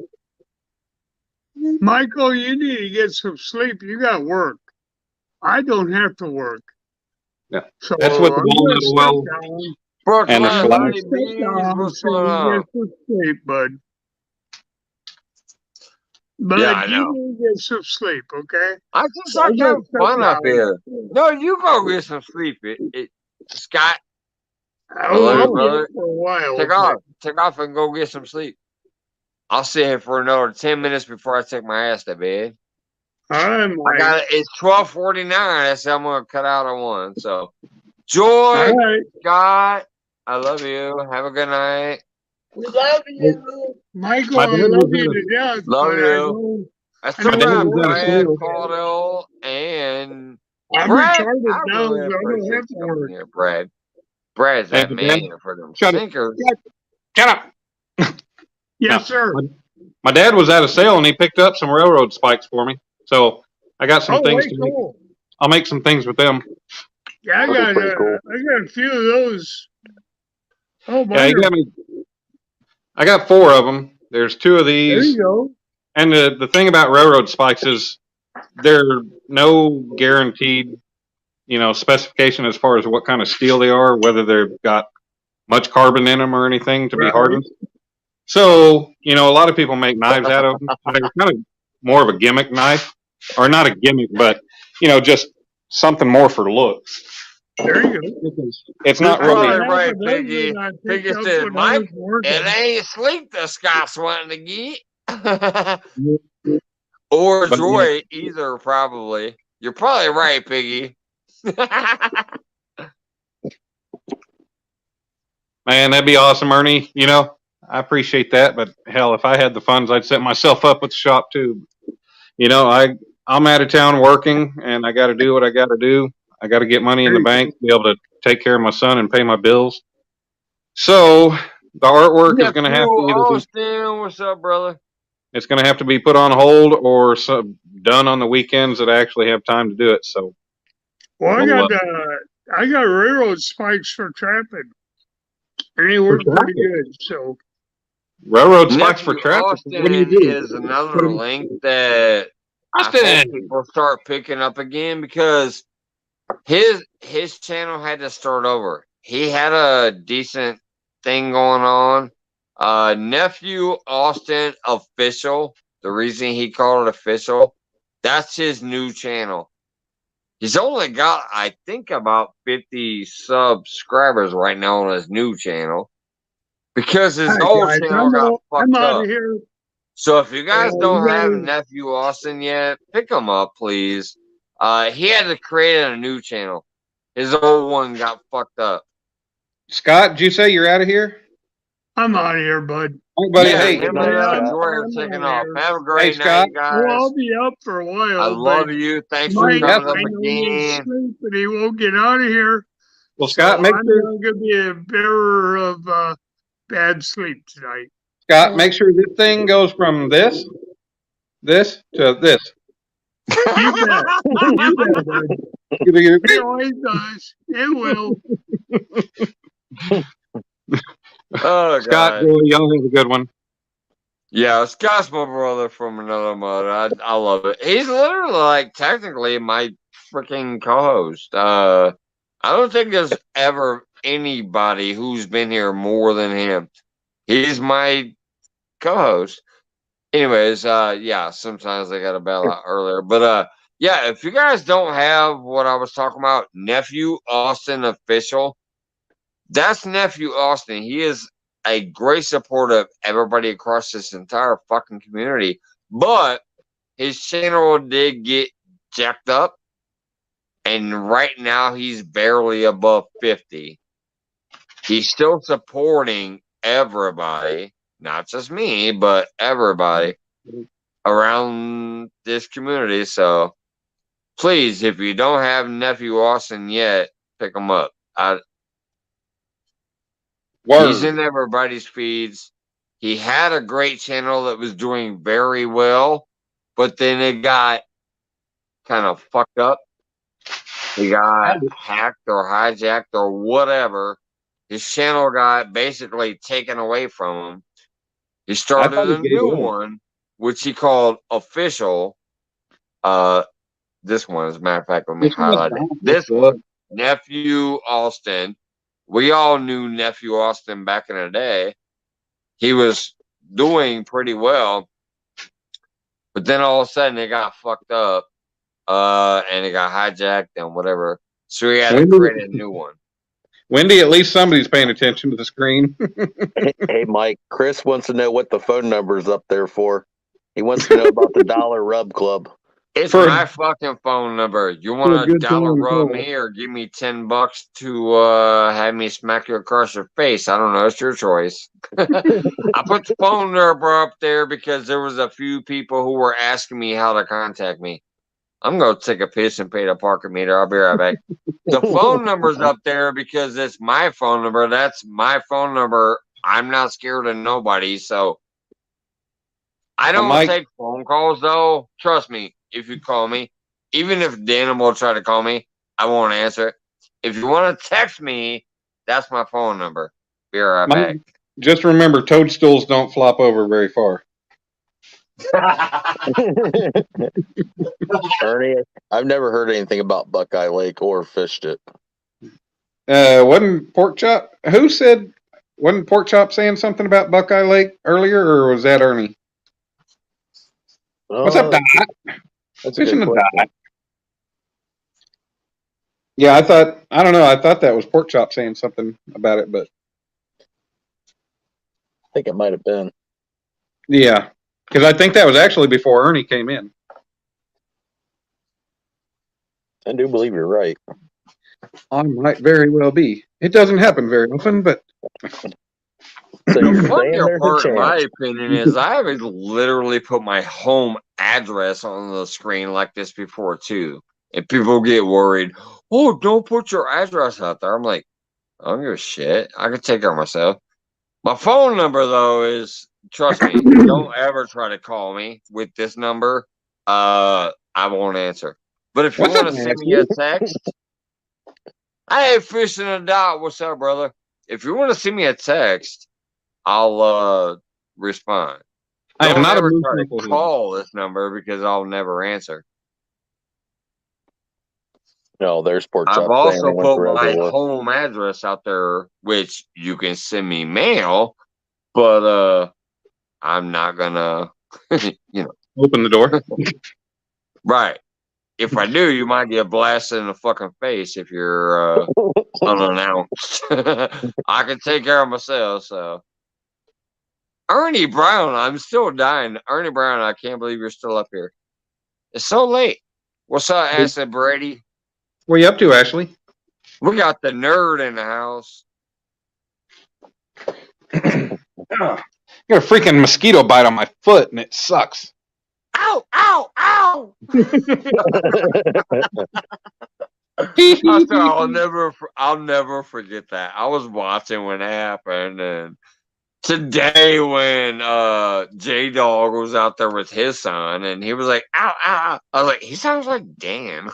Michael, you need to get some sleep. You got work. I don't have to work. Yeah, so that's what the well and the sleep, bud. But yeah, I know. You need to get some sleep, okay? I just like having fun up here. No, you go get some sleep. Scott. Brother. For a while. Take off and go get some sleep. I'll sit here for another 10 minutes before I take my ass to bed. I got it. It's 12:49. That's how I'm gonna cut out on one. So, Joy, Scott, I love you. Have a good night. We love you, Michael. I love you to death. Love you. That's the Brad, Caudell, and I'm Brad. retarded now. Really I don't have to work. Here, Brad. Brad's that man for them sinkers. Shut up. Yes, sir. My dad was at a sale and he picked up some railroad spikes for me. So I got some things to make. I'll make some things with them. Yeah, I got a few of those. Oh, Yeah, you got me. I got 4 of them. There's 2 of these. There you go. And the thing about railroad spikes is they're no guaranteed, specification as far as what kind of steel they are, whether they've got much carbon in them or anything to be hardened. So, a lot of people make knives out of them. They're kind of more of a gimmick knife, or not a gimmick, but just something more for looks. There you go. It's not really right, Piggy. Piggy said, Mike, it ain't sleep the Scots wanting to get. Or joy, either, probably. You're probably right, Piggy. Man, that'd be awesome, Ernie. I appreciate that, but hell, if I had the funds, I'd set myself up with the shop too. I'm out of town working, and I got to do what I got to do. I got to get money in the bank to be able to take care of my son and pay my bills. So the artwork is going to have to either Austin, what's up, brother? It's going to have to be put on hold or done on the weekends that I actually have time to do it. So, well, I got railroad spikes for trapping, and they work pretty good. So, railroad spikes for trapping. Austin, what do you do? Is another link that I hope people start picking up again, because his channel had to start over. He had a decent thing going on. Nephew Austin Official. The reason he called it official, that's his new channel. He's only got, I think, about 50 subscribers right now on his new channel, because his old channel got fucked up. Here. So if you guys don't have Nephew Austin yet, pick him up, please. He had to create a new channel. His old one got fucked up. Scott, did you say you're out of here? I'm out of here, bud. Oh, buddy, hey, taking off. Have a great night, guys. Well, I'll be up for a while. I love you. Thanks for coming up again. But he won't get out of here. Well, Scott, I'm going to be a bearer of bad sleep tonight. Scott, make sure this thing goes from this to this. You bet. You bet, bud. It always does. It will. Oh, Scott, really young is a good one. Yeah, Scott's my brother from another mother. I love it. He's literally technically my freaking co-host. I don't think there's ever anybody who's been here more than him. He's my co-host. Anyways, yeah, sometimes I got to bail out earlier. But yeah, if you guys don't have what I was talking about, Nephew Austin Official, that's Nephew Austin. He is a great supporter of everybody across this entire fucking community. But his channel did get jacked up, and right now he's barely above 50. He's still supporting everybody, not just me, but everybody around this community. So please, if you don't have Nephew Austin yet, pick him up. He's in everybody's feeds. He had a great channel that was doing very well, but then it got kind of fucked up. He got hacked or hijacked or whatever. His channel got basically taken away from him. He started a new one, which he called Official. This one, as a matter of fact, let me highlight it. This one, Nephew Austin. We all knew Nephew Austin back in the day. He was doing pretty well, but then all of a sudden it got fucked up, and it got hijacked and whatever. So he had to create a new one. Wendy, at least somebody's paying attention to the screen. Hey, Mike, Chris wants to know what the phone number is up there for. He wants to know about the Dollar Rub Club. It's my fucking phone number. You want to dollar rub me or give me $10 to have me smack you across your face? I don't know. It's your choice. I put the phone number up there because there was a few people who were asking me how to contact me. I'm going to take a piss and pay the parking meter. I'll be right back. The phone number's up there because it's my phone number. That's my phone number. I'm not scared of nobody. So I don't take phone calls, though. Trust me. If you call me, even if Dana will try to call me, I won't answer it. If you want to text me, that's my phone number. Be right back. Just remember, toadstools don't flop over very far. Ernie, I've never heard anything about Buckeye Lake or fished it. Wasn't Pork Chop? Who said? Wasn't Pork Chop saying something about Buckeye Lake earlier, or was that Ernie? What's up, Dot? That's a good Fishing the question. Dot. Yeah, I don't know. I thought that was Pork Chop saying something about it, but I think it might have been. yeah, because I think that was actually before Ernie came in. I do believe you're right. I might very well be. It doesn't happen very often, but So The funnier part, in my opinion, is I have literally put my home address on the screen like this before too, and people get worried. Oh, don't put your address out there. I'm like, I don't give a shit. I can take care of myself. My phone number though is, trust me, don't ever try to call me with this number. I won't answer. But if you want to send me a text, hey, Fishing a Dot, what's up, brother? If you want to send me a text, I'll respond. I am Don't not ever a try to call this number because I'll never answer. No, there's Pork Chop. I've also put my home address out there, which you can send me mail, but I'm not gonna, open the door. Right. If I do, you might get blasted in the fucking face if you're unannounced. I can take care of myself, so. Ernie Brown, I'm still dying. Ernie Brown, I can't believe you're still up here. It's so late. What's up, Acid Brady? What are you up to, Ashley? We got the nerd in the house. I got a freaking mosquito bite on my foot, and it sucks. Ow! Ow! Ow! I'll never forget that. I was watching when it happened, and today when J Dog was out there with his son, and he was like, "Ow, ow!" I was like, "He sounds like Dan."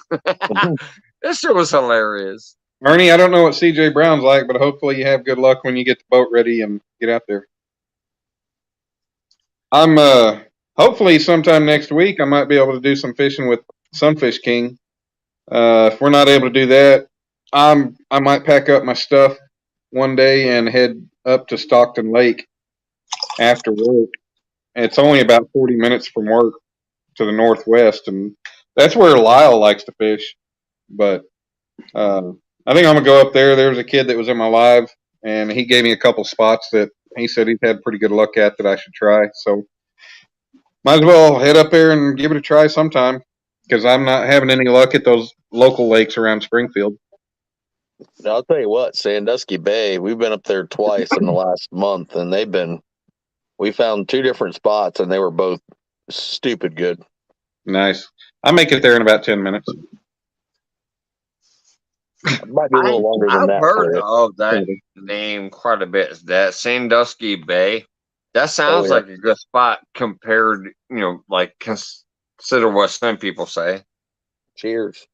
This shit was hilarious. Ernie, I don't know what CJ Brown's like, but hopefully you have good luck when you get the boat ready and get out there. I'm hopefully sometime next week I might be able to do some fishing with Sunfish King. If we're not able to do that, I might pack up my stuff one day and head up to Stockton Lake after work. It's only about 40 minutes from work to the northwest, and that's where Lyle likes to fish. But I think I'm gonna go up there. There was a kid that was in my live, and he gave me a couple spots that he said he'd had pretty good luck at that I should try. So might as well head up there and give it a try sometime, because I'm not having any luck at those local lakes around Springfield. Now, I'll tell you what, Sandusky Bay, we've been up there twice in the last month, and we found 2 different spots, and they were both stupid good. Nice. I'll make it there in about 10 minutes. It might be a little longer than I've that. heard of that name quite a bit. That Sandusky Bay. That sounds like a good spot compared, like consider what some people say. Cheers.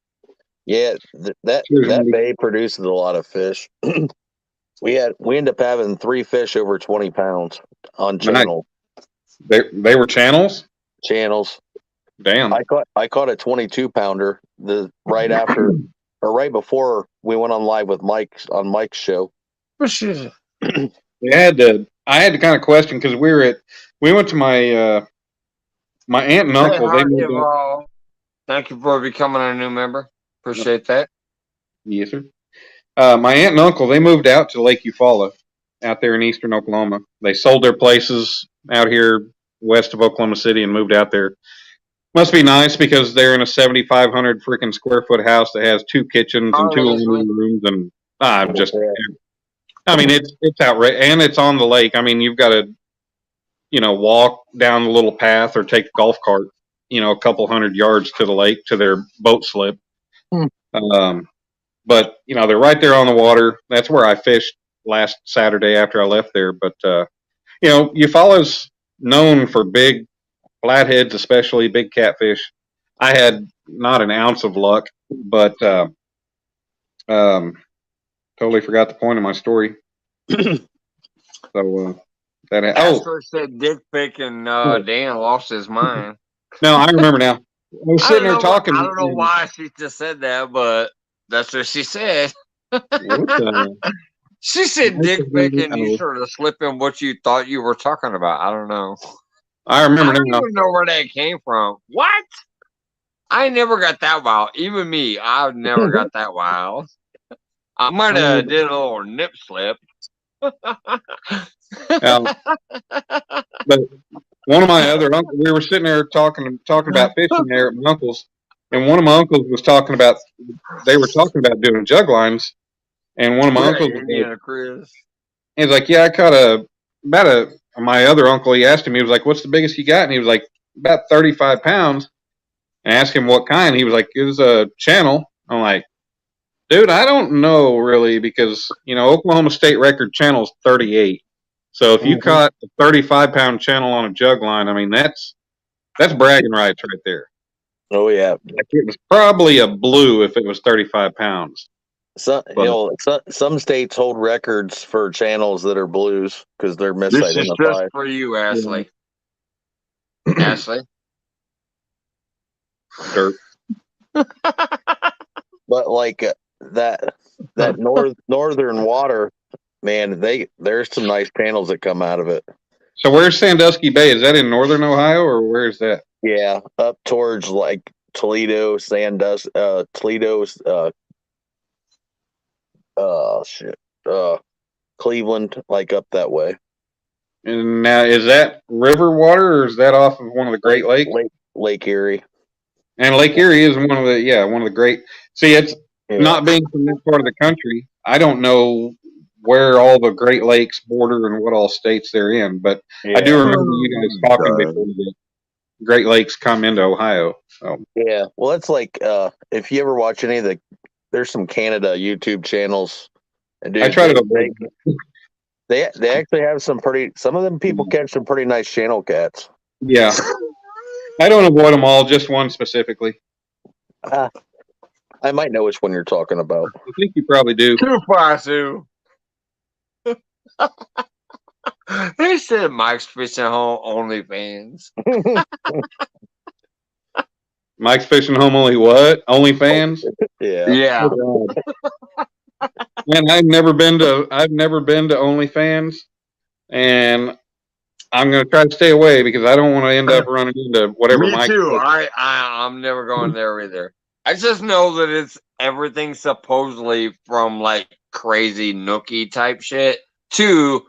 Yeah, that bay produces a lot of fish. We end up having 3 fish over 20 pounds on channel. They were channels? Channels. Damn. I caught a 22 pounder right after or right before we went on live with Mike on Mike's show. I had to kind of question because we went to my my aunt and uncle. Thank you for becoming a new member. Appreciate that. Yes, sir. My aunt and uncle, they moved out to Lake Eufaula out there in eastern Oklahoma. They sold their places out here west of Oklahoma City and moved out there. Must be nice because they're in a 7,500 freaking square foot house that has 2 kitchens and 2 living rooms, and I mean, it's outrageous, and it's on the lake. I mean, you've got to, walk down the little path or take a golf cart, a couple hundred yards to the lake to their boat slip. But they're right there on the water. That's where I fished last Saturday after I left there. But Eufaula's known for big flatheads, especially big catfish. I had not an ounce of luck, but totally forgot the point of my story. So Astro said dick pic, and Dan lost his mind. No, I remember now. I was sitting there talking. I don't know why she just said that, but that's what she said. She said dick pic, and you sort of slip in what you thought you were talking about. I don't know. I remember I don't even know where that came from. What? I never got that wild. Even me, I've never got that wild. I might have did a little nip slip. But one of my other uncles, we were sitting there talking about fishing there at my uncle's, and one of my uncles was talking about, they were talking about doing jug lines, and one of my uncles was like, yeah, I caught my other uncle, he asked him, he was like, what's the biggest you got? And he was like, about 35 pounds. And I asked him what kind. He was like, it was a channel. I'm like, dude, I don't know really, because, Oklahoma State record channel is 38. So if you caught a 35-pound channel on a jug line, I mean, that's bragging rights right there. Oh, yeah. Like, it was probably a blue if it was 35 pounds. Some states hold records for channels that are blues because they're misidentified. This is just for you, Ashley. Ashley? Dirt. But like that northern water, man, there's some nice channels that come out of it. So where's Sandusky Bay? Is that in northern Ohio, or where is that? Yeah, up towards like Toledo, Toledo's Cleveland, like up that way. And now, is that river water, or is that off of one of the Great Lakes? Lake Erie. And Lake Erie is one of the great. See, it's not being from that part of the country. I don't know where all the Great Lakes border and what all states they're in, but I do remember you guys talking before the Great Lakes come into Ohio. So. Yeah, well, it's like if you ever watch any of there's some Canada YouTube channels. And dude, I try to. They actually have some of them people catch some pretty nice channel cats. Yeah. I don't avoid them all, just one specifically. I might know which one you're talking about. I think you probably do. Too far, Sue. He said Mike's Fishing Home OnlyFans. Mike's Fishing Home only what? OnlyFans? Yeah. Oh, man, I've never been to OnlyFans, and I'm going to try to stay away because I don't want to end up running into whatever. Me too. I'm never going there either. I just know that it's everything supposedly from like crazy nookie type shit to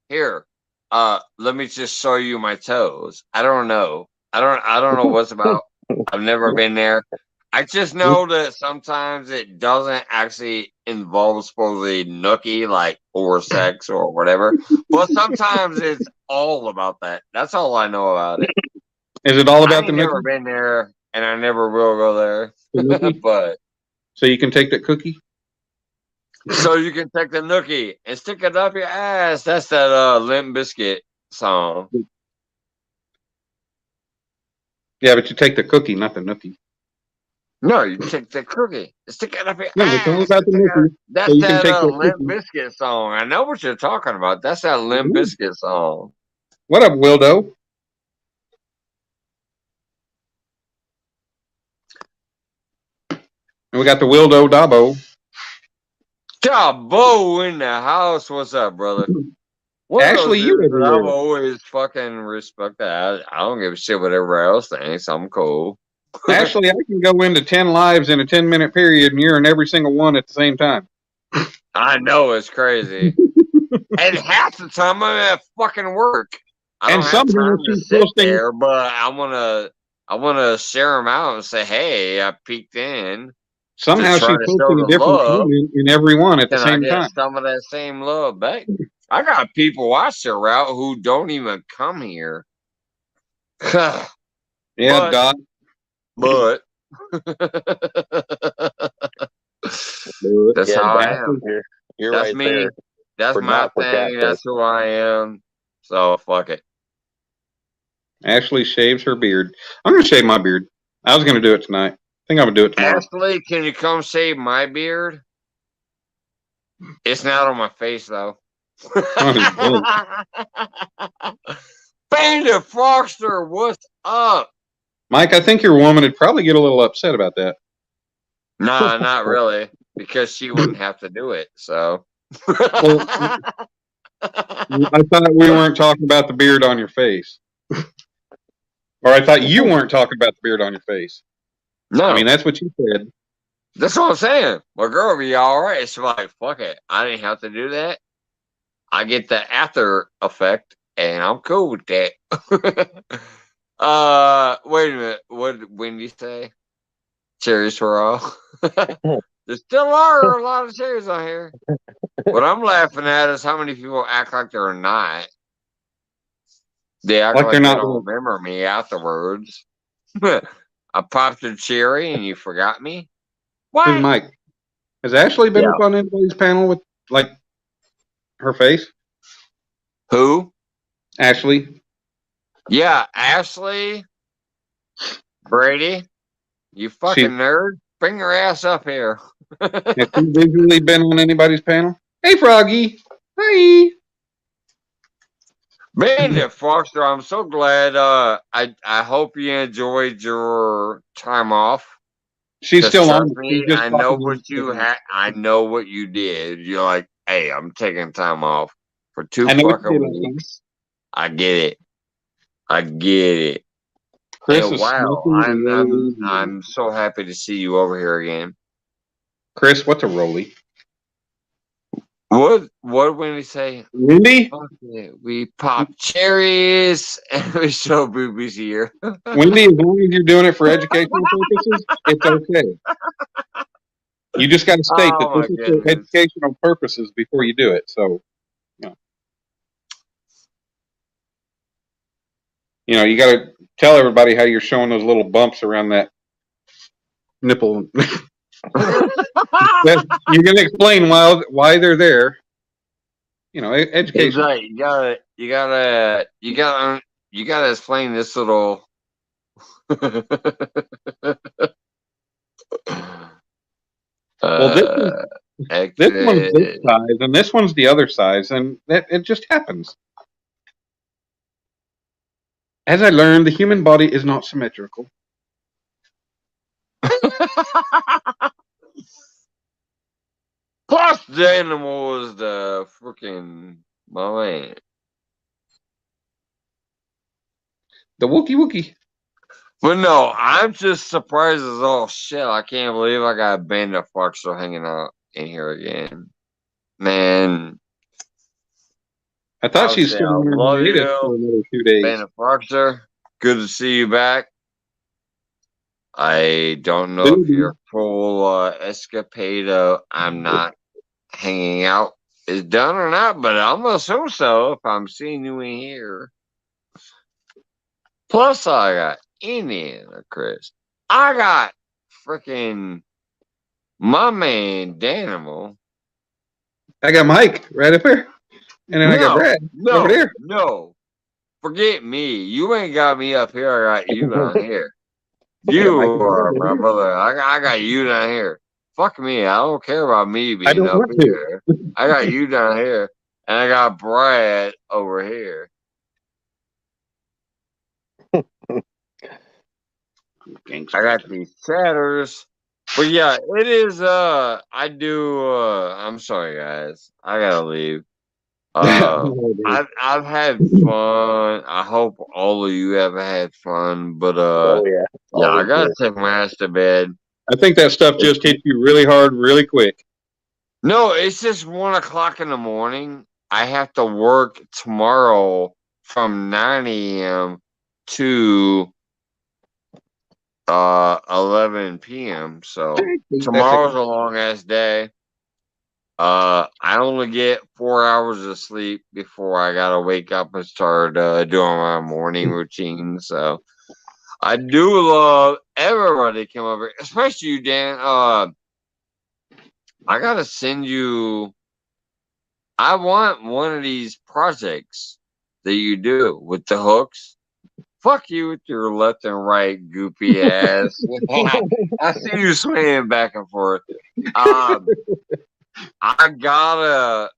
here, let me just show you my toes. I don't know. I don't know what's about. I've never been there. I just know that sometimes it doesn't actually involve supposedly nookie, like or sex or whatever. But sometimes it's all about that. That's all I know about it. Is it all about I've never been there, and I never will go there. But so you can take that cookie. So you can take the nookie and stick it up your ass. That's that Limp Bizkit song. Yeah, but you take the cookie, not the nookie. No, you take the cookie. Stick it up your no, ass. It's all about the nookie. That's so that Limp Bizkit song. I know what you're talking about. That's that Limp Bizkit song. What up, Wildo? And we got the Wildo Dabo. Dabo in the house. What's up, brother? Actually, you I've always fucking respected. I don't give a shit what everybody else thinks. I'm cool. Actually, I can go into 10 lives in a 10-minute period, and you're in every single one at the same time. I know, it's crazy. And half the time I'm at fucking work. I don't have time to sit there, but I wanna share them out and say, hey, I peeked in. Somehow she's posting a different comment in every one at the same time. Some of that same love back. I got people I share out who don't even come here. Yeah, Doc. But that's how I am. You're that's right me. there. That's my thing. That's who I am. So fuck it. Ashley shaves her beard. I'm gonna shave my beard. I was going to do it tonight. I think I'm going to do it tomorrow. Ashley, can you come save my beard? It's not on my face, though. Bandit Foster, what's up? Mike, I think your woman would probably get a little upset about that. Nah, not really, because she wouldn't have to do it. So. Well, I thought we weren't talking about the beard on your face. Or I thought you weren't talking about the beard on your face. No. I mean, that's what you said. That's what I'm saying. My girl will be all right. She's like, fuck it. I didn't have to do that. I get the after effect, and I'm cool with that. Wait a minute. What did Wendy say? Cherries for all. There still are a lot of cherries on here. What I'm laughing at is how many people act like they're not. They act like they're they not don't remember me afterwards. I popped a cherry and you forgot me? What? Who's Mike? Has Ashley been up on anybody's panel with, like, her face? Who? Ashley. Yeah, Ashley. Brady. You fucking nerd. Bring your ass up here. Has she visually been on anybody's panel? Hey, Froggy. Hi. Bandit Foster, I'm so glad. I hope you enjoyed your time off. She's still on. Me, I know what you had. I know what you did. You're like, hey, I'm taking time off for 2 fucking weeks. I get it. I get it. Chris, wow, I'm so happy to see you over here again. Chris, what's a rollie? What when we say? Wendy? We pop cherries and we show boobies here. Wendy, as long as you're doing it for educational purposes, it's okay. You just got to state that this is for educational purposes before you do it. So, you got to tell everybody how you're showing those little bumps around that nipple. You're going to explain why they're there. Education. Right. You gotta explain this little. Well, this one's this size, and this one's the other size, and it just happens. As I learned, the human body is not symmetrical. Plus, the animal is the freaking my man. The Wookie. But no, I'm just surprised as all shit. I can't believe I got a Bandit Foxer hanging out in here again. Man. I thought she's still on hiatus for another 2 days. Bandit Foxer, good to see you back. I don't know if your full escapade of I'm not hanging out is done or not, but I'm gonna assume so if I'm seeing you in here. Plus, I got Indiana Chris. I got freaking my man Danimal. I got Mike right up here. And then I got Brad over there. No. Forget me. You ain't got me up here. I got you down here. You are my brother. I got you down here. Fuck me. I don't care about me being up here. I got you down here. And I got Brad over here. I got these chatters. But yeah, it is I'm sorry guys. I gotta leave. I've had fun. I hope all of you have had fun. But I gotta take my ass to bed. I think that stuff just hit you really hard, really quick. No, it's just 1 o'clock in the morning. I have to work tomorrow from 9 a.m. to 11 p.m. So tomorrow's a long ass day. I only get 4 hours of sleep before I gotta wake up and start doing my morning routine. So I do love everybody come over, especially you, Dan. I gotta send you. I want one of these projects that you do with the hooks. Fuck you with your left and right goopy ass. I see you swaying back and forth. I gotta,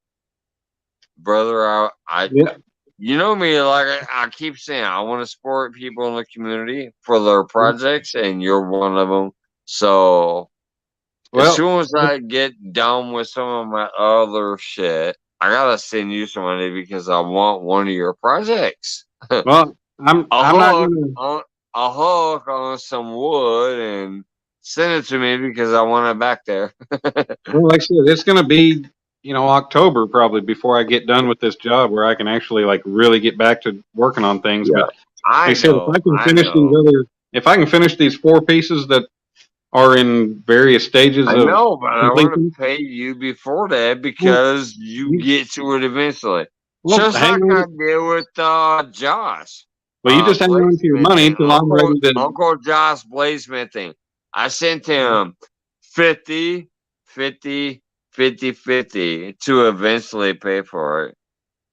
brother. Yeah. You know me. Like I keep saying, I want to support people in the community for their projects, and you're one of them. So as soon as I get done with some of my other shit, I gotta send you some money because I want one of your projects. Well, I'm not gonna. A hook on some wood and send it to me because I want it back there. Well, like I said, it's gonna be October probably before I get done with this job where I can actually like really get back to working on things. Yeah, But like I I said, know. if I can finish these 4 pieces that are in various stages I of know, but I want to completion. pay you before that because you get to it eventually. Well, Just hang like I on. did with Josh. Well, you just hang on to your money Bladesmithing. until I'm ready to. Uncle Josh Bladesmithing. I sent him 50, 50, 50, 50 to eventually pay for it.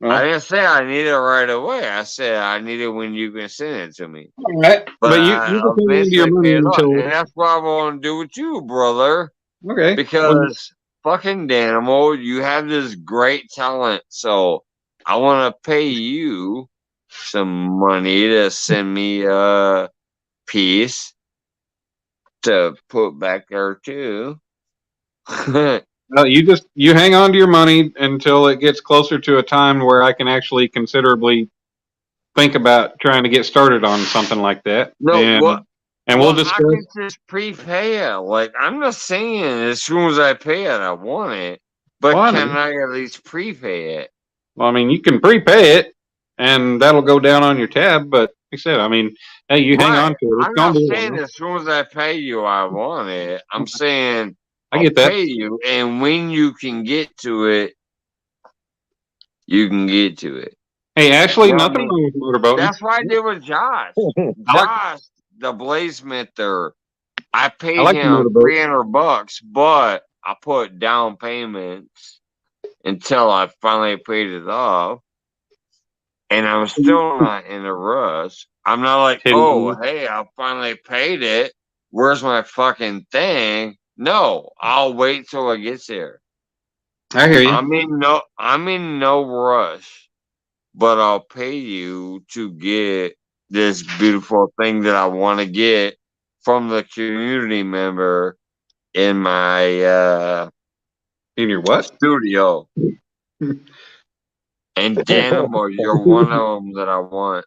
Well, I didn't say I need it right away. I said I need it when you can send it to me. all right, but you I just hang on to eventually your money paid it off. until. And that's what I want to do with you, brother. Okay. Because fucking Danimal, you have this great talent. So I want to pay you some money to send me a piece to put back there too. You hang on to your money until it gets closer to a time where I can actually considerably think about trying to get started on something like that. No, we'll discuss. I can just prepay it. Like I'm not saying as soon as I pay it, I want it. But can I at least prepay it? Well, I mean, you can prepay it, and that'll go down on your tab. But like I said, I mean, hey, you hang on to it. I'm not saying as soon as I pay you, I want it. I'm saying I get that. Pay you, and when you can get to it, you can get to it. Hey, Ashley, nothing wrong with motorboating. That's what I did with Josh. Josh, the bladesmither, I paid him $300, but I put down payments until I finally paid it off, and I'm still not in a rush. I'm not like, oh, hey, I finally paid it. Where's my fucking thing? No, I'll wait till it gets there. I hear you. I'm in no rush, but I'll pay you to get this beautiful thing that I want to get from the community member in my in your what studio. And Danimal, you're one of them that I want.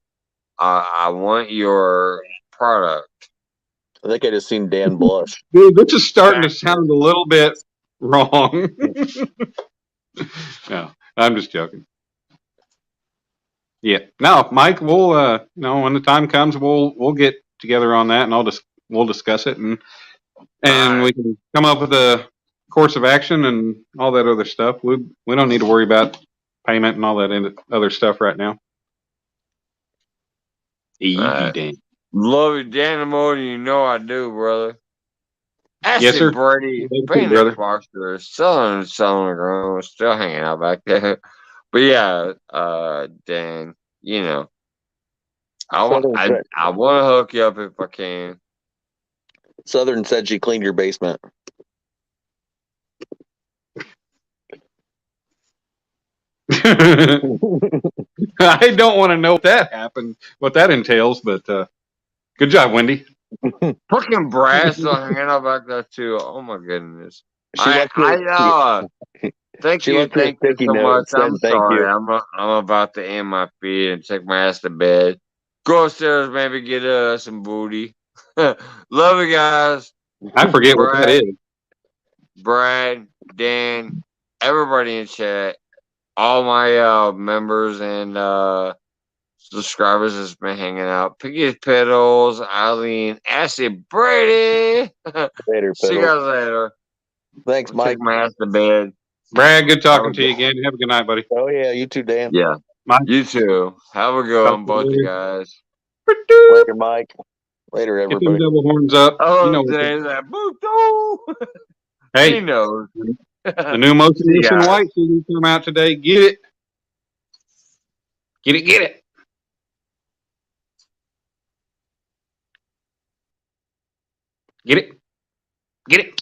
I want your product. I think I just seen Dan blush. Dude, this is starting to sound a little bit wrong. No, I'm just joking. Yeah, no, Mike. We'll when the time comes, we'll get together on that, and we'll discuss it, and we can come up with a course of action and all that other stuff. We don't need to worry about payment and all that other stuff right now. Easy, Dan. Love you, Danimal. You know I do, brother. Ashley, yes, sir. Brady, Brandon Foster, Southern Grown, still hanging out back there. But yeah, Dan, I want to hook you up if I can. Southern said she cleaned your basement. I don't want to know what that happened, what that entails, but good job, Wendy. Fucking Brad's still hanging out back there too. Oh my goodness. Thank you so much. I'm sorry. I'm about to end my feed and take my ass to bed. Go upstairs, maybe get some booty. Love you guys. I forget what that is. Brad, Dan, everybody in chat, all my members and subscribers has been hanging out. Piggy Pedals, Eileen, Ashley, Brady. Later, see you guys later. Thanks, Mike. Take my ass to bed. Brad, good talking to you again. Have a good night, buddy. Oh yeah, you too, Dan. Yeah, Mike. You too. Have a good one, both you guys. Later, Mike. Later, everybody. Get them double horns up. Oh, you know that Buto. Hey, he knows. The new Motion Mission White CD come out today. Get it. Get it. Get it? Get it?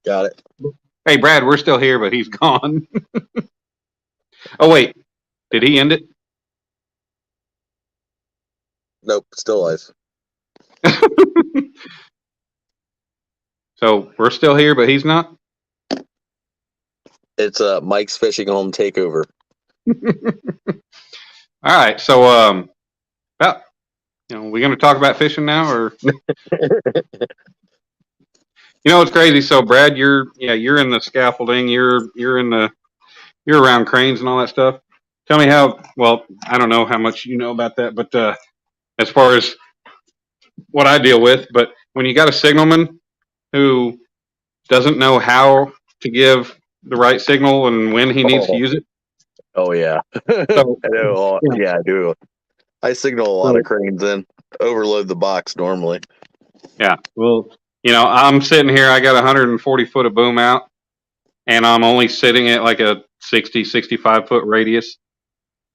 Got it. Hey, Brad, we're still here, but he's gone. Oh, wait. Did he end it? Nope, still alive. So we're still here, but he's not? It's Mike's Fishing Home Takeover. All right. So, about, we're going to talk about fishing now, or? It's crazy. So, Brad, you're in the scaffolding. You're around cranes and all that stuff. Tell me how. Well, I don't know how much you know about that, but as far as what I deal with, but when you got a signalman who doesn't know how to give the right signal and when he needs to use it. Oh yeah. So, I know. Yeah, I do. I signal a lot of cranes and overload the box normally. Yeah. Well, I'm sitting here. I got 140 foot of boom out, and I'm only sitting at like a 60, 65 foot radius.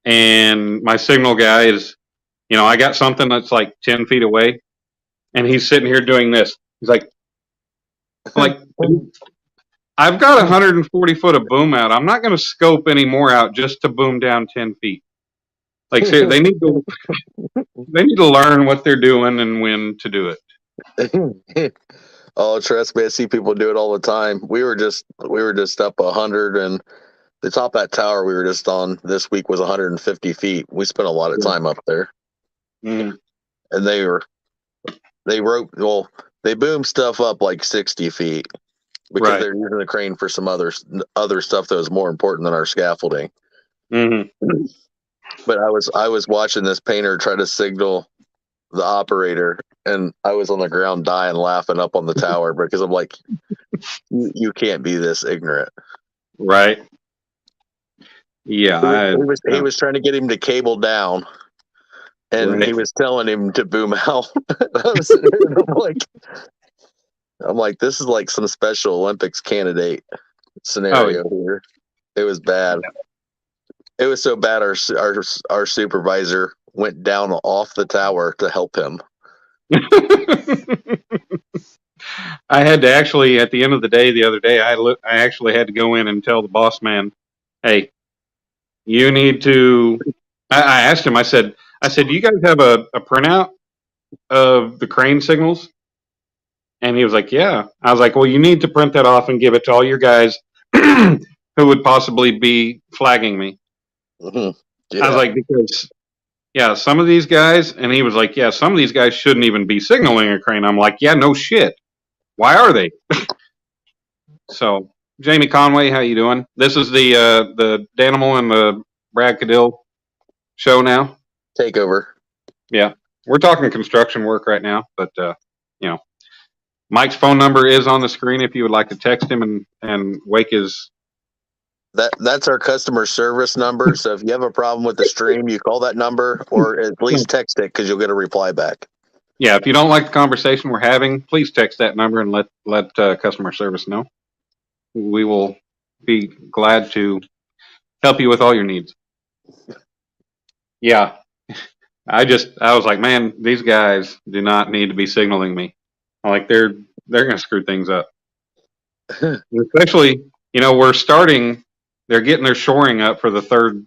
And my signal guy is, I got something that's like 10 feet away, and he's sitting here doing this. He's like, I've got 140 foot of boom out. I'm not going to scope any more out just to boom down 10 feet. Like, see, they need to learn what they're doing and when to do it. Oh, trust me, I see people do it all the time. We were just up 100, and the top of that tower we were just on this week was 150 feet. We spent a lot of time up there. Mm-hmm. And they boom stuff up like 60 feet because they're using the crane for some other stuff that was more important than our scaffolding. Mm-hmm. But I was watching this painter try to signal the operator, and I was on the ground dying laughing up on the tower because I'm like, you can't be this ignorant. Right. Yeah. He was trying to get him to cable down, and he was telling him to boom out. I'm like, this is like some Special Olympics candidate scenario here. It was bad. It was so bad. Our supervisor went down off the tower to help him. I had to actually, at the end of the day, the other day, I actually had to go in and tell the boss man, hey, you need to. I asked him. I said, do you guys have a printout of the crane signals? And he was like, yeah. I was like, well, you need to print that off and give it to all your guys who would possibly be flagging me. Mm-hmm. Yeah. I was like, because, some of these guys, and he was like, some of these guys shouldn't even be signaling a crane. I'm like, yeah, no shit. Why are they? So, Jamie Conway, how you doing? This is the Danimal and the Brad Cadill show now. Takeover. Yeah. We're talking construction work right now, but, Mike's phone number is on the screen if you would like to text him and wake his. That's our customer service number. So if you have a problem with the stream, you call that number or at least text it because you'll get a reply back. Yeah, if you don't like the conversation we're having, please text that number and let customer service know. We will be glad to help you with all your needs. Yeah, I was like, man, these guys do not need to be signaling me. I'm like, they're going to screw things up. Especially, they're getting their shoring up for the third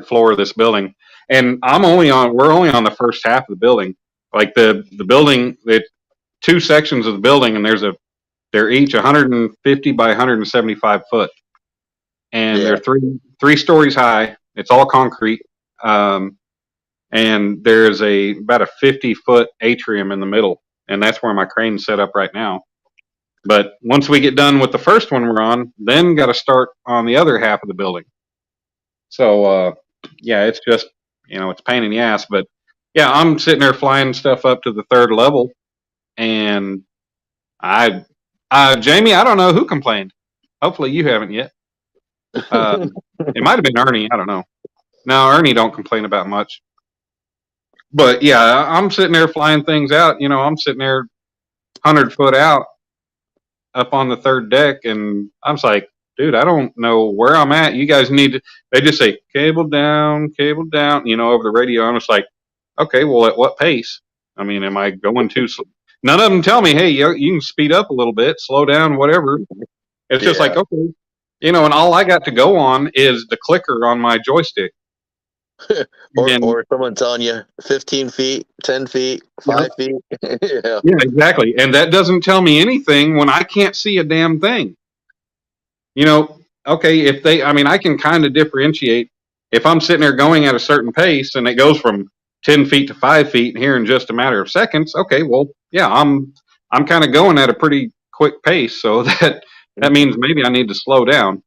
floor of this building, and we're only on the first half of the building. Like the building, two sections of the building, and they're each 150 by 175 foot, and they're three stories high. It's all concrete, and there's about a 50-foot atrium in the middle, and that's where my crane's set up right now. But once we get done with the first one we're on, then got to start on the other half of the building. So it's just it's a pain in the ass, but. Yeah, I'm sitting there flying stuff up to the third level, and Jamie, I don't know who complained. Hopefully you haven't yet. It might have been Ernie. I don't know. No, Ernie don't complain about much. But yeah, I'm sitting there flying things out. I'm sitting there 100 foot out up on the third deck, and I'm just like, dude, I don't know where I'm at. You guys need to. They just say cable down, over the radio. I'm just like. Okay, well, at what pace? I mean, am I going too slow? none of them tell me, hey, you can speed up a little bit, slow down, whatever. It's just like, okay, and all I got to go on is the clicker on my joystick. or someone telling you 15 feet, 10 feet, 5 feet. Yeah, exactly. And that doesn't tell me anything when I can't see a damn thing. Okay, I can kind of differentiate. If I'm sitting there going at a certain pace and it goes from 10 feet to 5 feet here in just a matter of seconds, okay, well, yeah, I'm kind of going at a pretty quick pace. So that means maybe I need to slow down.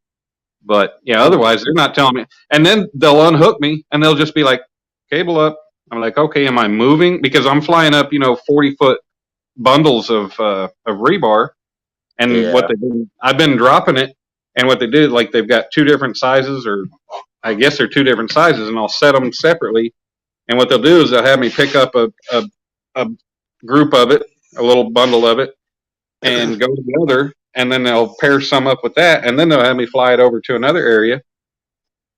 But yeah, otherwise they're not telling me. And then they'll unhook me and they'll just be like, cable up. I'm like, okay, am I moving? Because I'm flying up, 40-foot bundles of rebar. And I've been dropping it. And what they did, like they've got two different sizes, or I guess they're two different sizes, and I'll set them separately. And what they'll do is they'll have me pick up a group of it, a little bundle of it, and go to the other, and then they'll pair some up with that, and then they'll have me fly it over to another area.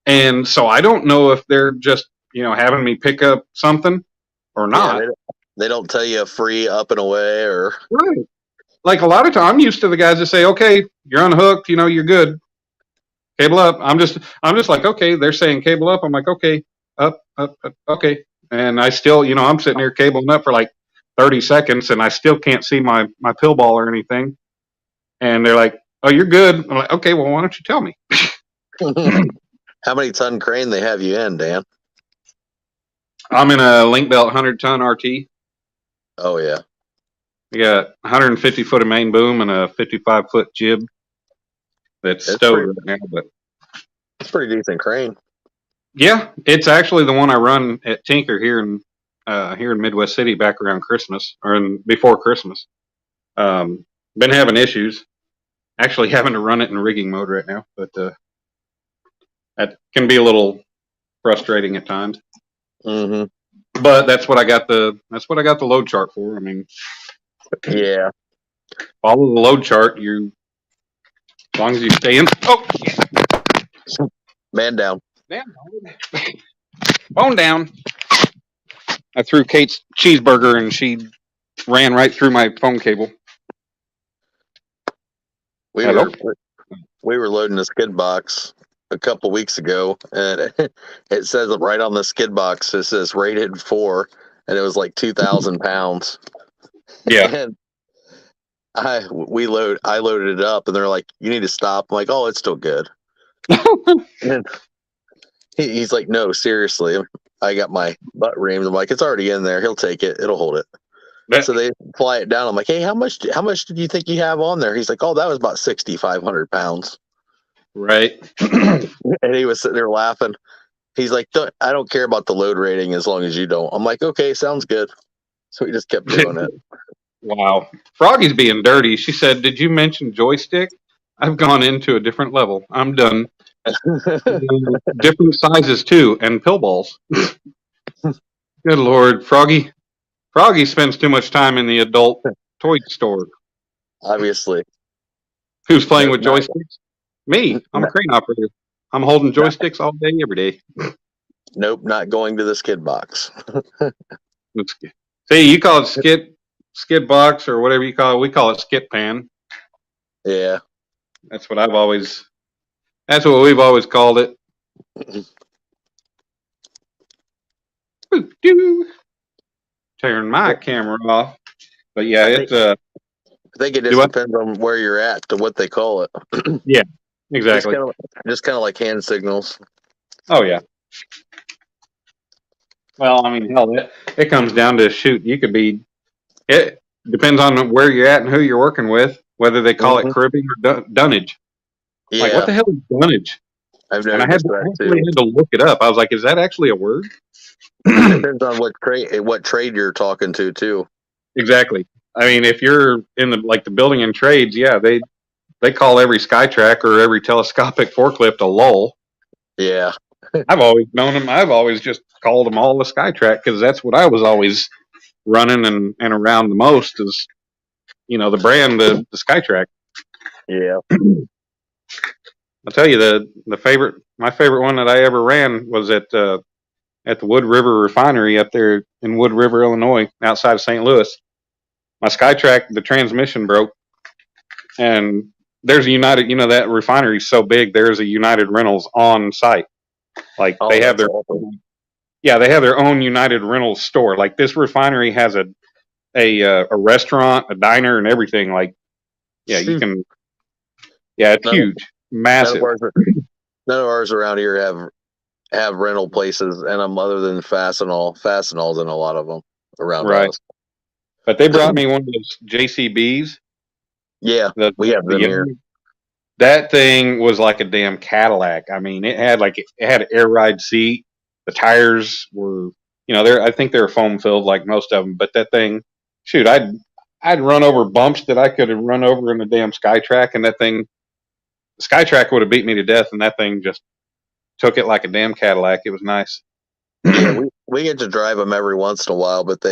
And so I don't know if they're just, having me pick up something or not. Yeah, they don't tell you free up and away or. Right. Like a lot of times, I'm used to the guys that say, okay, you're unhooked, you're good. Cable up. I'm just like, okay, they're saying cable up. I'm like, okay, up, okay. And I still, I'm sitting there cabling up for like 30 seconds and I still can't see my pill ball or anything. And they're like, oh, you're good. I'm like, okay, well, why don't you tell me? How many ton crane they have you in, Dan? I'm in a link belt 100-ton RT. Oh, yeah. We got 150 foot of main boom and a 55-foot jib that's stowed right now. But it's pretty decent crane. Yeah, it's actually the one I run at Tinker here in Midwest City back around Christmas or before Christmas. Been having issues. Actually, having to run it in rigging mode right now, but that can be a little frustrating at times. Mm-hmm. But that's what I got the load chart for. I mean. Yeah. Follow the load chart. As long as you stay in. Oh, yeah. Man down. Phone down. I threw Kate's cheeseburger and she ran right through my phone cable. We were loading a skid box a couple weeks ago, and it says right on the skid box, it says rated 4, and it was like 2,000 pounds. Yeah. And I loaded it up, and they're like, "You need to stop." I'm like, "Oh, it's still good." And he's like, "No, seriously." I got my butt reamed. I'm like, "It's already in there. He'll take it. It'll hold it." So they fly it down. I'm like, "Hey, how much did you think you have on there?" He's like, "Oh, that was about 6,500 pounds." Right. And he was sitting there laughing. He's like, "I don't care about the load rating as long as you don't." I'm like, "Okay, sounds good." So he just kept doing it. Wow. Froggy's being dirty. She said, "Did you mention joystick? I've gone into a different level. I'm done." Different sizes too, and pill balls. Good Lord, Froggy spends too much time in the adult toy store. Obviously. Who's playing with joysticks? Me. I'm a crane operator. I'm holding joysticks all day, every day. Nope, not going to the skid box. See, you call it skid box or whatever you call it. We call it skid pan. Yeah. That's what we've always called it. Turn my camera off. But yeah, I think it just depends on where you're at to what they call it. Yeah, exactly. Just kind of like hand signals. Oh yeah. Well, I mean, hell, it comes down to shoot. It depends on where you're at and who you're working with, whether they call it cribbing or dunnage. Yeah. Like, what the hell is dunnage? I've never had to look it up. I was like, is that actually a word? It depends on what trade you're talking to, too. Exactly. I mean, if you're in the building and trades, yeah, they call every SkyTrack or every telescopic forklift a lull. Yeah. I've always known them. I've always just called them all a SkyTrack because that's what I was always running and around the most is, the brand, the SkyTrack. Yeah. I'll tell you my favorite one that I ever ran was at the Wood River Refinery up there in Wood River, Illinois, outside of St. Louis. my SkyTrack, the transmission broke, and there's a United. You know that refinery's so big. There's a United Rentals on site. Like they have their they have their own United Rentals store. Like this refinery has a restaurant, a diner, and everything. Like you can. Yeah, it's huge, massive. None of ours around here have rental places, and other than Fastenal's in a lot of them around us. But they brought me one of those JCBs. Yeah, we have them here. That thing was like a damn Cadillac. I mean, it had an air ride seat. The tires were, I think they were foam filled like most of them. But that thing, shoot, I'd run over bumps that I could have run over in a damn SkyTrack, and that thing, SkyTrack would have beat me to death, and that thing just took it like a damn Cadillac. It was nice. Yeah, we get to drive them every once in a while, but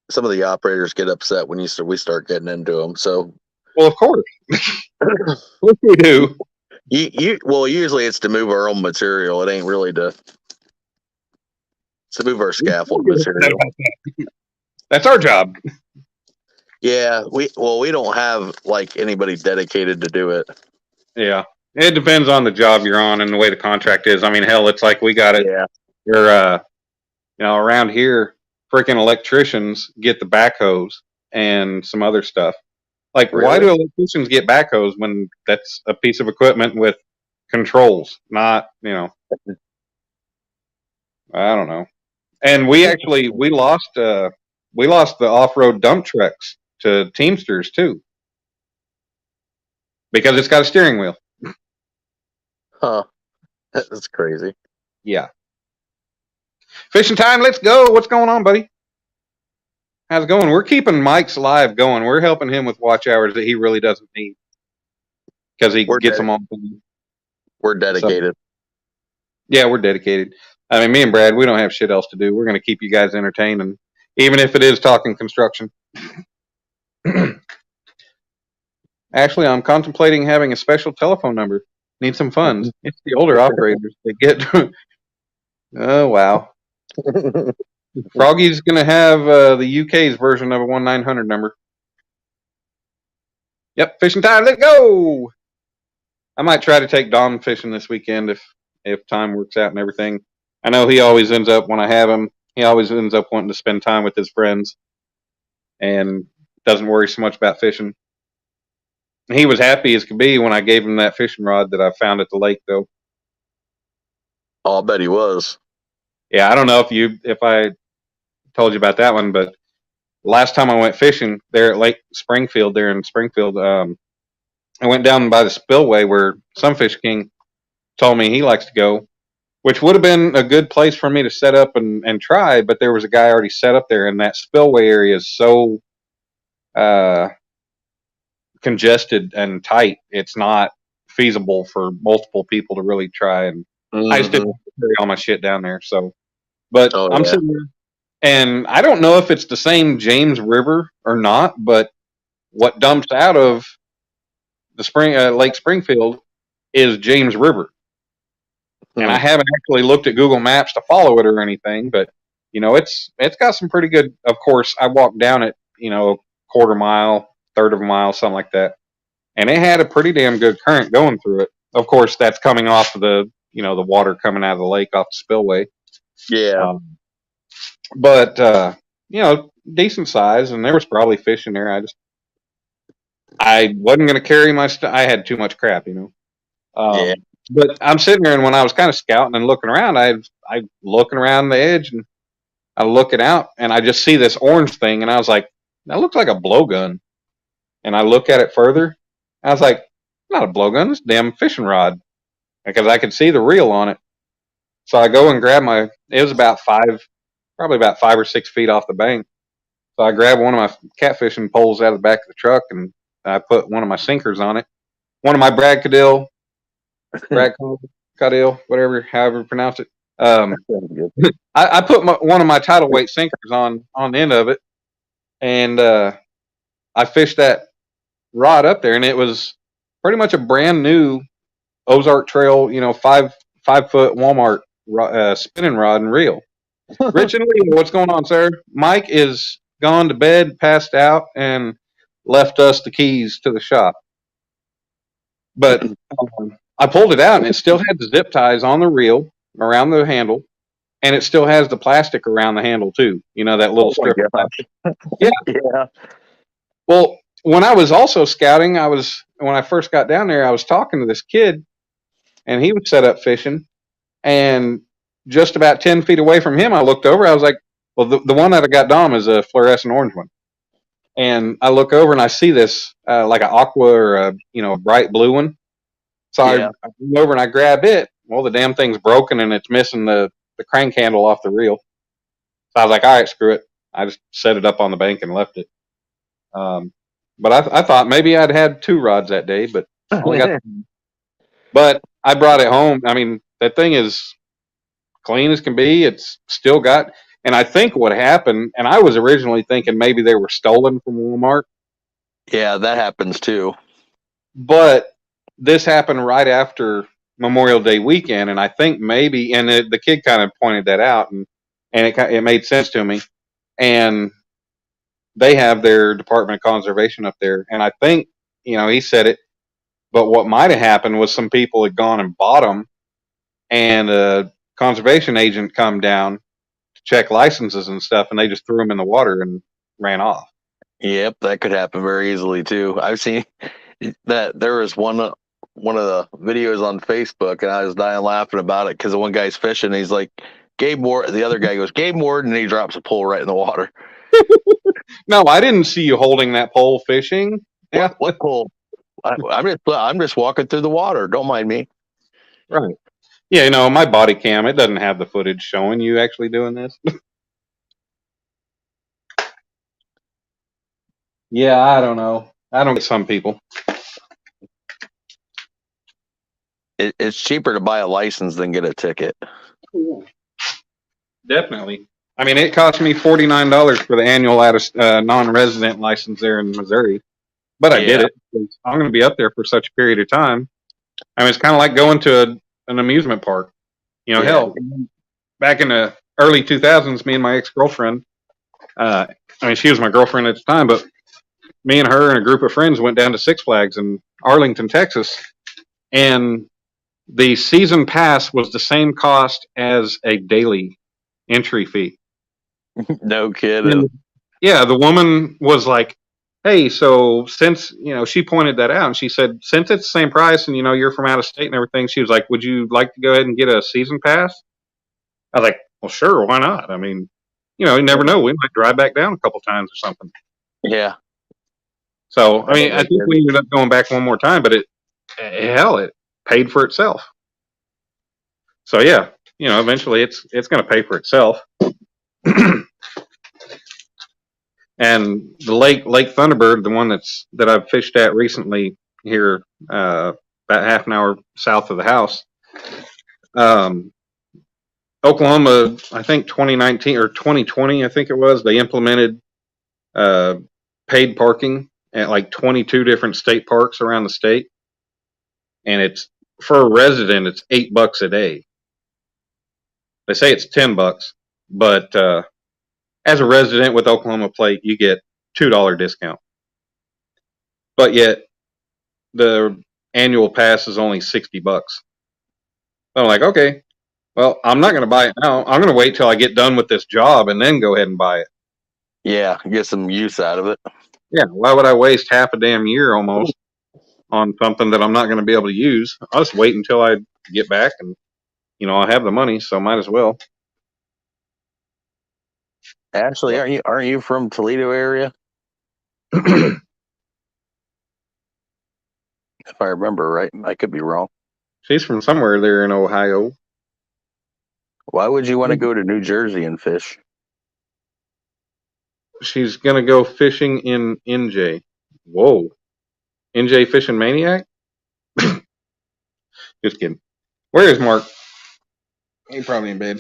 some of the operators get upset when we start getting into them. So, well, of course, what we do. Usually it's to move our own material. It ain't really to move our scaffold material. That's our job. Yeah, we don't have like anybody dedicated to do it. Yeah, it depends on the job you're on and the way the contract is. I mean, hell, it's like we got it. Yeah. We're around here, freaking electricians get the backhoes and some other stuff. Like, why do electricians get backhoes when that's a piece of equipment with controls? Not, I don't know. And we lost the off-road dump trucks to Teamsters too, because it's got a steering wheel. Huh? That's crazy. Yeah. Fishing time. Let's go. What's going on, buddy? How's it going? We're keeping Mike's live going. We're helping him with watch hours that he really doesn't need because he gets them all. We're dedicated. So, we're dedicated. I mean, me and Brad, we don't have shit else to do. We're going to keep you guys entertained, and even if it is talking construction. Actually, I'm contemplating having a special telephone number. Need some funds. It's the older operators that get. Oh, wow. Froggy's going to have the UK's version of a 1-900 number. Yep, fishing time. Let's go. I might try to take Dom fishing this weekend if time works out and everything. I know he always ends up, when I have him, he always ends up wanting to spend time with his friends and doesn't worry so much about fishing. He was happy as could be when I gave him that fishing rod that I found at the lake, though. Oh, I'll bet he was. Yeah, I don't know if I told you about that one, but last time I went fishing there at Lake Springfield, there in Springfield, I went down by the spillway where Sunfish King told me he likes to go, which would have been a good place for me to set up and try, but there was a guy already set up there, and that spillway area is so congested and tight, it's not feasible for multiple people to really try, and I just didn't carry all my shit down there. So, but I'm sitting there, and I don't know if it's the same James River or not, but what dumps out of the Lake Springfield is James River. And I haven't actually looked at Google Maps to follow it or anything, but it's got some pretty good. Of course, I walked down it, a quarter mile, third of a mile, something like that, and it had a pretty damn good current going through it. Of course, that's coming off of the the water coming out of the lake off the spillway. Yeah. But decent size, and there was probably fish in there. I wasn't going to carry my stuff. I had too much crap, Yeah. But I'm sitting there, and when I was kind of scouting and looking around, I looking around the edge, and I looking out, and I just see this orange thing, and I was like, that looks like a blowgun. And I look at it further, I was like, not a blowgun, it's a damn fishing rod, because I could see the reel on it. So I go and grab it was probably about 5 or 6 feet off the bank. So I grabbed one of my catfishing poles out of the back of the truck, and I put one of my sinkers on it. One of my Brad Cadill, whatever, however you pronounce it. I put one of my tidal weight sinkers on the end of it, and I fished that rod up there, and it was pretty much a brand new Ozark Trail, 5 foot Walmart spinning rod and reel. Rich and Lee, what's going on, sir? Mike is gone to bed, passed out, and left us the keys to the shop. But I pulled it out, and it still had the zip ties on the reel around the handle, and it still has the plastic around the handle too. You know, that little strip of plastic. Yeah. Yeah. Well, when I was also scouting, when I first got down there, I was talking to this kid, and he was set up fishing, and just about 10 feet away from him, I looked over. I was like, well, the one that I got Dom is a fluorescent orange one. And I look over and I see this like an aqua or a bright blue one. So Yeah. I come over and I grab it. Well, the damn thing's broken and it's missing the crank handle off the reel. So I was like, all right, screw it. I just set it up on the bank and left it. But I thought maybe I'd had 2 rods that day, but I only got. But I brought it home. I mean, that thing is clean as can be. It's still got. And I think what happened, and I was originally thinking maybe they were stolen from Walmart. Yeah, that happens too. But this happened right after Memorial Day weekend, and I think maybe, and the kid kind of pointed that out, and it made sense to me. And they have their Department of Conservation up there, and I think he said it. But what might have happened was some people had gone and bought them, and a conservation agent come down to check licenses and stuff, and they just threw them in the water and ran off. Yep, that could happen very easily too. I've seen that there was one of the videos on Facebook, and I was dying laughing about it because the one guy's fishing, and he's like, Gabe Ward. The other guy goes, Gabe Ward, and he drops a pole right in the water. No, I didn't see you holding that pole fishing. Yeah. What pole? I'm just walking through the water. Don't mind me. Right. Yeah, my body cam, it doesn't have the footage showing you actually doing this. Yeah, I don't know. I don't get some people. It's cheaper to buy a license than get a ticket. Definitely. I mean, it cost me $49 for the annual non-resident license there in Missouri, but I did it because I'm going to be up there for such a period of time. I mean, it's kind of like going to an amusement park. Hell, back in the early 2000s, me and my ex-girlfriend, I mean, she was my girlfriend at the time, but me and her and a group of friends went down to Six Flags in Arlington, Texas, and the season pass was the same cost as a daily entry fee. No kidding. Yeah, the woman was like, hey, so since, she pointed that out and she said, since it's the same price and, you're from out of state and everything, she was like, would you like to go ahead and get a season pass? I was like, well, sure, why not? I mean, you never know. We might drive back down a couple times or something. Yeah. So, I mean, I think we ended up going back one more time, but it paid for itself. So, yeah, eventually it's going to pay for itself. And the Lake Thunderbird, the one that I've fished at recently here, about half an hour south of the house, Oklahoma, I think 2019 or 2020, I think it was, they implemented paid parking at like 22 different state parks around the state, and it's for a resident, it's $8 a day. They say it's $10, but as a resident with Oklahoma Plate, you get $2 discount. But yet, the annual pass is only $60. So I'm like, okay, well, I'm not going to buy it now. I'm going to wait till I get done with this job and then go ahead and buy it. Yeah, get some use out of it. Yeah, why would I waste half a damn year almost on something that I'm not going to be able to use? I'll just wait until I get back and, I have the money, so might as well. Ashley, aren't you from Toledo area? If I remember right, I could be wrong. She's from somewhere there in Ohio. Why would you want to go to New Jersey and fish? She's going to go fishing in NJ. Whoa. NJ Fishing Maniac? Just kidding. Where is Mark? He's probably in bed.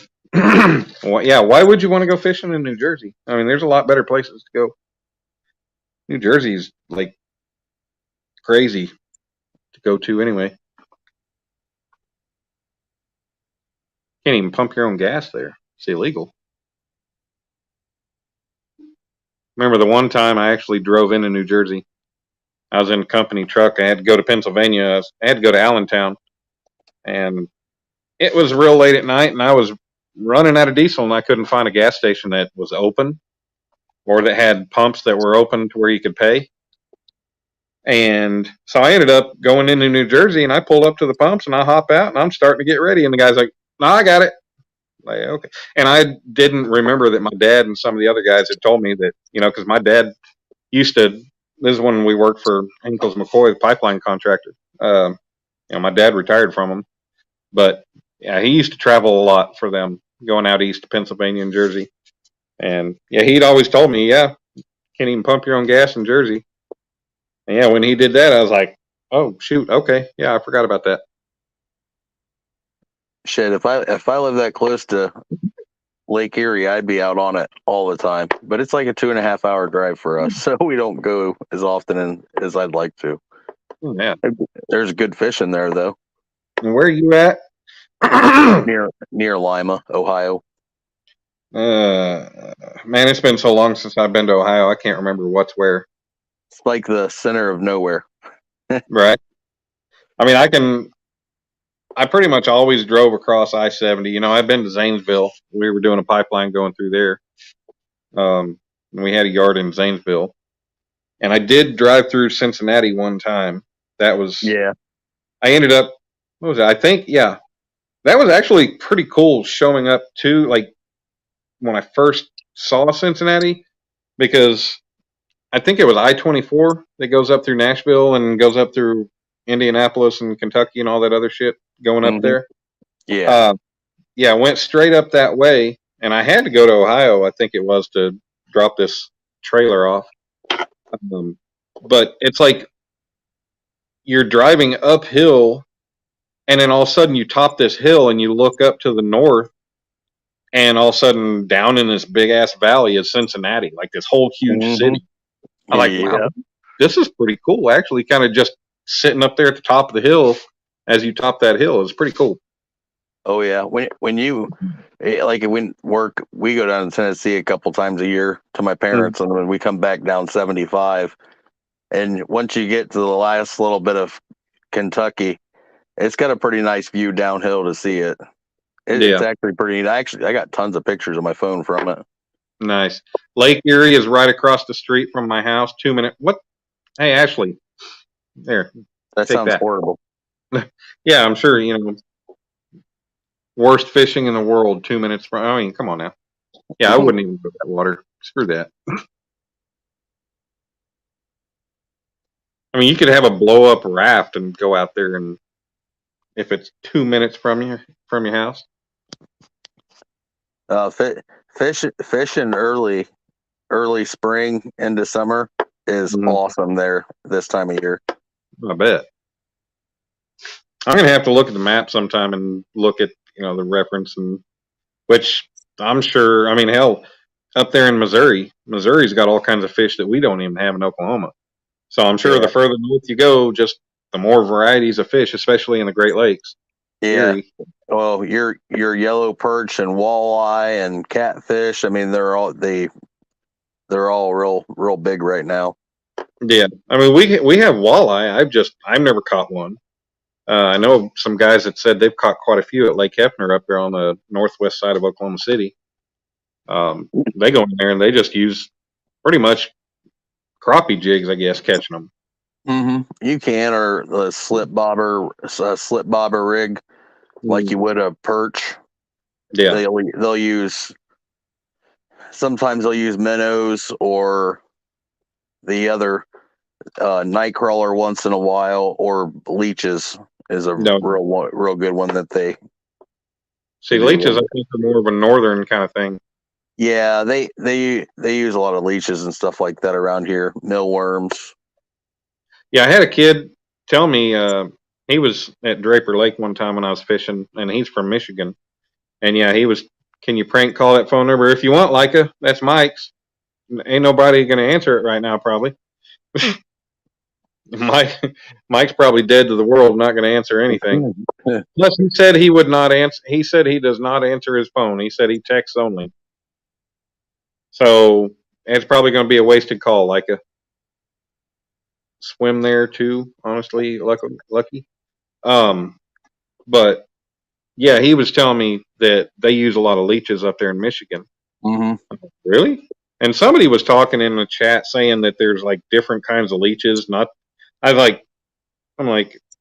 Well, yeah, why would you want to go fishing in New Jersey? I mean, there's a lot better places to go. New Jersey's like crazy to go to anyway. Can't even pump your own gas there. It's illegal. remember the one time I actually drove into New Jersey. I was in a company truck. I had to go to Pennsylvania. I had to go to Allentown, and it was real late at night, and I was running out of diesel, and I couldn't find a gas station that was open or that had pumps that were open to where you could pay. And so I ended up going into New Jersey, and I pulled up to the pumps, and I hop out, and I'm starting to get ready, and the guy's like, "No, I got it." Like, okay. And I didn't remember that my dad and some of the other guys had told me that, because my dad used to. This is when we worked for Hinkles McCoy, the pipeline contractor. My dad retired from him, but yeah, he used to travel a lot for them, going out east to Pennsylvania and Jersey. And yeah, he'd always told me, yeah, can't even pump your own gas in Jersey. And yeah, when he did that, I was like, oh shoot, okay, yeah, I forgot about that. Shit, if I live that close to Lake Erie, I'd be out on it all the time. But it's like a 2.5 hour drive for us, so we don't go as often as I'd like to. Yeah, there's good fishing there though. And where are you at? near Lima, Ohio. Man, it's been so long since I've been to Ohio. I can't remember what's where. It's like the center of nowhere. Right. I mean, I pretty much always drove across I-70. I've been to Zanesville. We were doing a pipeline going through there. And we had a yard in Zanesville. And I did drive through Cincinnati one time. That was, yeah. I ended up, what was it? I think, yeah. That was actually pretty cool showing up to, like, when I first saw Cincinnati, because I think it was I-24 that goes up through Nashville and goes up through Indianapolis and Kentucky and all that other shit going up there. Yeah. Yeah, I went straight up that way, and I had to go to Ohio, I think it was, to drop this trailer off. But it's like you're driving uphill, and then all of a sudden you top this hill and you look up to the north, and all of a sudden down in this big ass valley is Cincinnati, like this whole huge city. I'm like, wow, this is pretty cool. Actually, kind of just sitting up there at the top of the hill as you top that hill is pretty cool. Oh yeah, when you like when work, we go down to Tennessee a couple times a year to my parents, and when we come back down 75, and once you get to the last little bit of Kentucky, it's got a pretty nice view downhill to see it. It's actually pretty neat. I got tons of pictures on my phone from it. Nice. Lake Erie is right across the street from my house. 2 minutes. What? Hey, Ashley. There. That sounds horrible. Yeah, I'm sure, worst fishing in the world, 2 minutes from. I mean, come on now. Yeah, I wouldn't even go that water. Screw that. I mean, you could have a blow up raft and go out there, and if it's 2 minutes from your house. Fishing early spring into summer is awesome there this time of year. I bet. I'm gonna have to look at the map sometime and look at the reference, and which I'm sure. I mean, hell, up there in Missouri's got all kinds of fish that we don't even have in Oklahoma. So I'm sure the further north you go, just the more varieties of fish, especially in the Great Lakes. Yeah. Well, your yellow perch and walleye and catfish. I mean, they're all real big right now. Yeah, I mean we have walleye. I've never caught one. I know some guys that said they've caught quite a few at Lake Hefner up there on the northwest side of Oklahoma City. They go in there and they just use pretty much crappie jigs, I guess, catching them. You can, or the slip bobber rig, like you would a perch. Yeah, they'll use. Sometimes they'll use minnows or the other night crawler once in a while, or leeches is a real good one that they see. Leeches, I think, are more of a northern kind of thing. Yeah, they use a lot of leeches and stuff like that around here. Millworms. Yeah, I had a kid tell me he was at Draper Lake one time when I was fishing, and he's from Michigan. And yeah, he was. Can you prank call that phone number if you want, Leica? That's Mike's. Ain't nobody gonna answer it right now, probably. Mike's probably dead to the world, not gonna answer anything. Plus, he said he would not answer. He said he does not answer his phone. He said he texts only. So it's probably going to be a wasted call. Like a swim there too. Honestly, lucky. But yeah, he was telling me that they use a lot of leeches up there in Michigan. Mm-hmm. Really? And somebody was talking in the chat saying that there's like different kinds of leeches. Not, I'm like,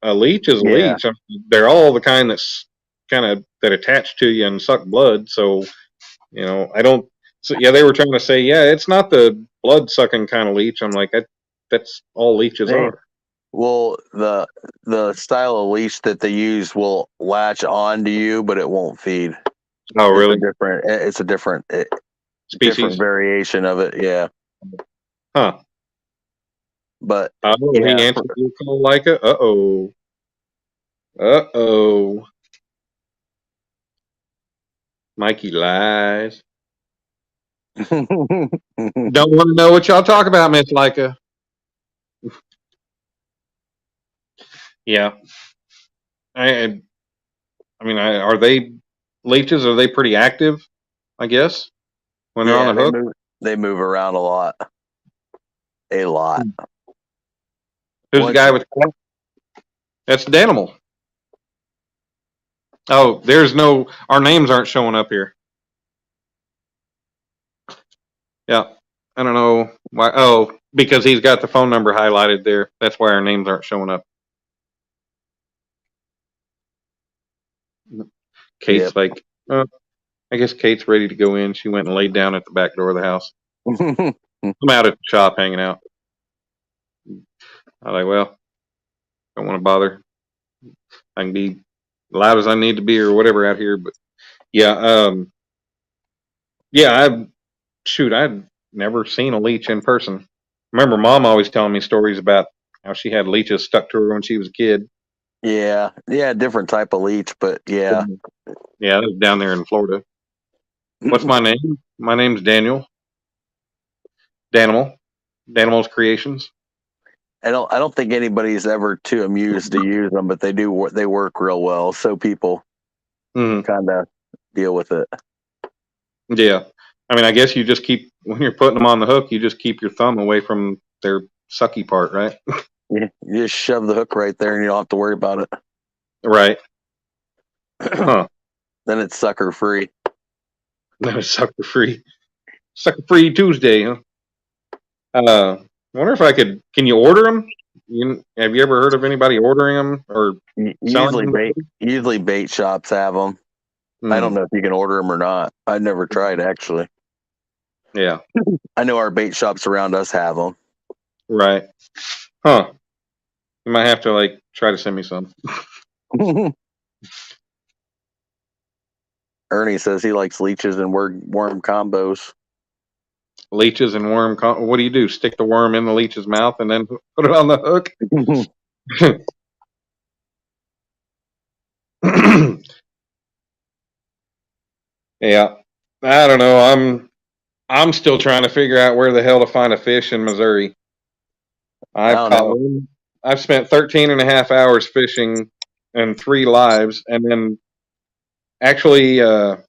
a leech is a Yeah. leech. They're all the kind that's kind of that attach to you and suck blood. So, I don't. So yeah, they were trying to say, yeah, it's not the blood sucking kind of leech. I'm like, that's all leeches Hey, are. well, the style of leash that they use will latch onto you, but it won't feed. Oh, really? It's a different Species? different variation of it. Yeah. Huh. But Oh, yeah, he answered your call like a. Uh oh. Mikey lies. Don't want to know what y'all talk about, Miss Leica. Yeah. I mean, are they leeches? Are they pretty active? I guess when they're on yeah, a hook. they move around a lot. A lot. Who's the guy with? That's Danimal. Oh, there's no. Our names aren't showing up here. Yeah, I don't know why. Oh, because he's got the phone number highlighted there. That's why our names aren't showing up. Kate's like, I guess Kate's ready to go in. She went and laid down at the back door of the house. I'm out at the shop hanging out. I'm like, well, don't want to bother. I can be loud as I need to be or whatever out here. But yeah, yeah, I'd never seen a leech in person. Remember, Mom always telling me stories about how she had leeches stuck to her when she was a kid. Yeah, different type of leech, but yeah. Yeah, that was down there in Florida. What's my name? My name's Daniel. Danimal's Creations. I don't think anybody's ever too amused to use them, but they work real well. So people kind of deal with it. Yeah. I mean, I guess you just keep, when you're putting them on the hook, you just keep your thumb away from their sucky part, right? You just shove the hook right there and you don't have to worry about it. Right. Huh. Then it's sucker free. Then it's sucker free. Sucker free Tuesday, huh? I wonder if can you order them? Have you ever heard of anybody ordering them or selling them? Usually bait shops have them. I don't know if you can order them or not. I've never tried, actually. Yeah. I know our bait shops around us have them. Right. Huh. You might have to try to send me some. Ernie says he likes leeches and worm combos. Leeches and worm. What do you do? Stick the worm in the leech's mouth and then put it on the hook? Yeah. I don't know. I'm still trying to figure out where the hell to find a fish in Missouri. I've spent 13 and a half hours fishing and 3 lives. And then actually, the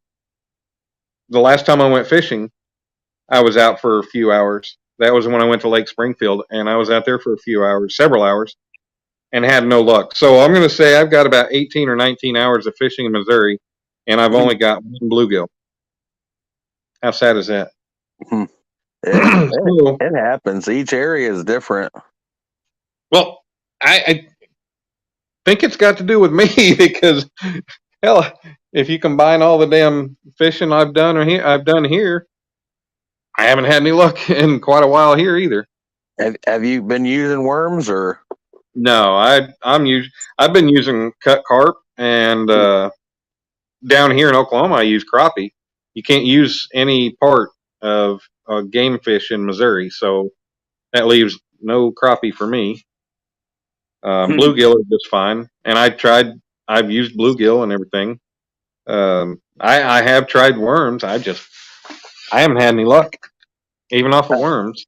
last time I went fishing, I was out for a few hours. That was when I went to Lake Springfield, and I was out there for a few hours, several hours, and had no luck. So I'm going to say I've got about 18 or 19 hours of fishing in Missouri, and I've only got 1 bluegill. How sad is that? It happens. Each area is different. Well, I think it's got to do with me because, hell, if you combine all the damn fishing I've done here, I haven't had any luck in quite a while here either. Have you been using worms or? No, I've been using cut carp, and down here in Oklahoma I use crappie. You can't use any part of a game fish in Missouri, so that leaves no crappie for me. Bluegill is just fine, and I've used bluegill and everything. I have tried worms. I haven't had any luck, even off of worms.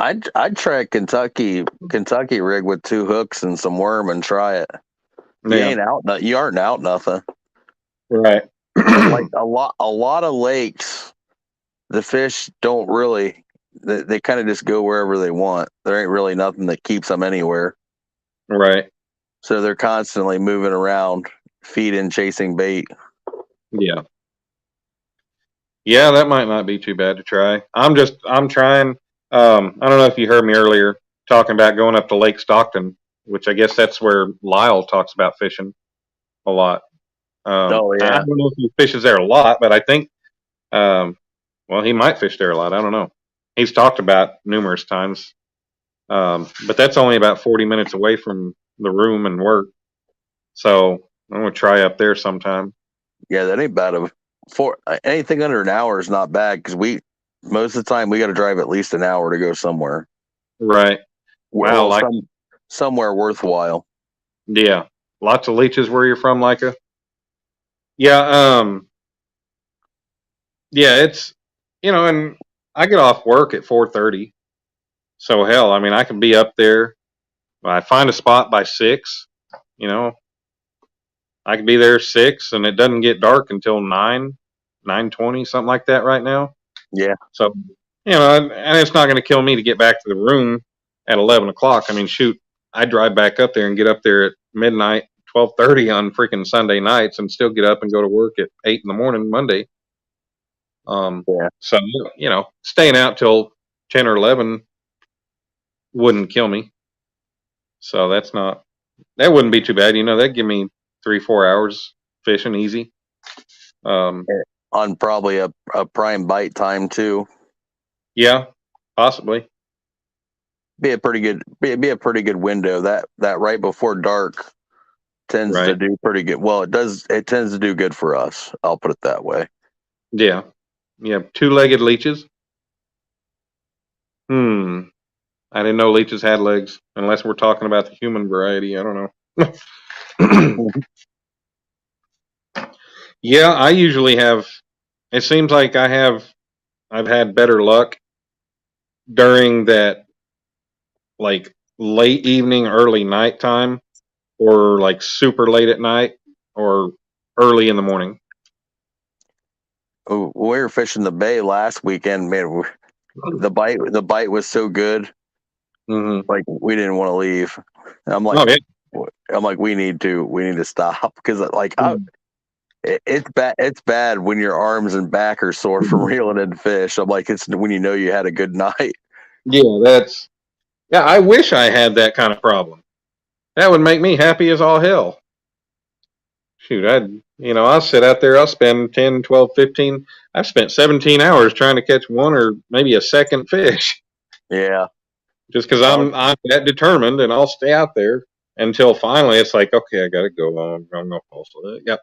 I'd try a Kentucky rig with 2 hooks and some worm and try it. You aren't out nothing. Right. Like a lot of lakes the fish don't really. They kind of just go wherever they want. There ain't really nothing that keeps them anywhere. Right. So they're constantly moving around, feeding, chasing bait. Yeah. Yeah, that might not be too bad to try. I'm trying. I don't know if you heard me earlier talking about going up to Lake Stockton, which I guess that's where Lyle talks about fishing a lot. Oh I yeah, don't know if he fishes there a lot, but I think, well, he might fish there a lot. I don't know. He's talked about numerous times. But that's only about 40 minutes away from the room and work. So I'm going to try up there sometime. yeah. That ain't bad. For anything under an hour is not bad because most of the time we got to drive at least an hour to go somewhere. Right. Wow. Well, somewhere worthwhile. Yeah. Lots of leeches where you're from, Leica. Yeah. Yeah, it's, and I get off work at 4:30. So hell, I mean, I can be up there. I find a spot by 6, you know, I could be there 6 and it doesn't get dark until 9:20, something like that right now. Yeah. So, and it's not going to kill me to get back to the room at 11 o'clock. I mean, shoot, I drive back up there and get up there at midnight, 12:30 on freaking Sunday nights and still get up and go to work at 8 in the morning Monday. Yeah. So, staying out till 10 or 11 wouldn't kill me. So that wouldn't be too bad. That'd give me 3-4 hours fishing easy. On probably a prime bite time too. Yeah, possibly. Be a pretty good window. That right before dark tends to do pretty good. Well, it tends to do good for us. I'll put it that way. Yeah. Yeah. 2-legged leeches. I didn't know leeches had legs, unless we're talking about the human variety. I don't know. Yeah, I usually have. It seems like I've had better luck during that, like, late evening, early night time, or like super late at night, or early in the morning. We were fishing the bay last weekend, man. The bite was so good. Mm-hmm. Like we didn't want to leave. I'm like, we need to stop because it's bad. It's bad when your arms and back are sore from reeling in fish. I'm like, it's when you had a good night. Yeah, I wish I had that kind of problem. That would make me happy as all hell. Shoot, I'll sit out there, I'll spend 10, 12, 15. I've spent 17 hours trying to catch one or maybe a second fish. Yeah. Just because I'm that determined, and I'll stay out there until finally it's like, okay, I got to go. I'm going to fall asleep. Yeah,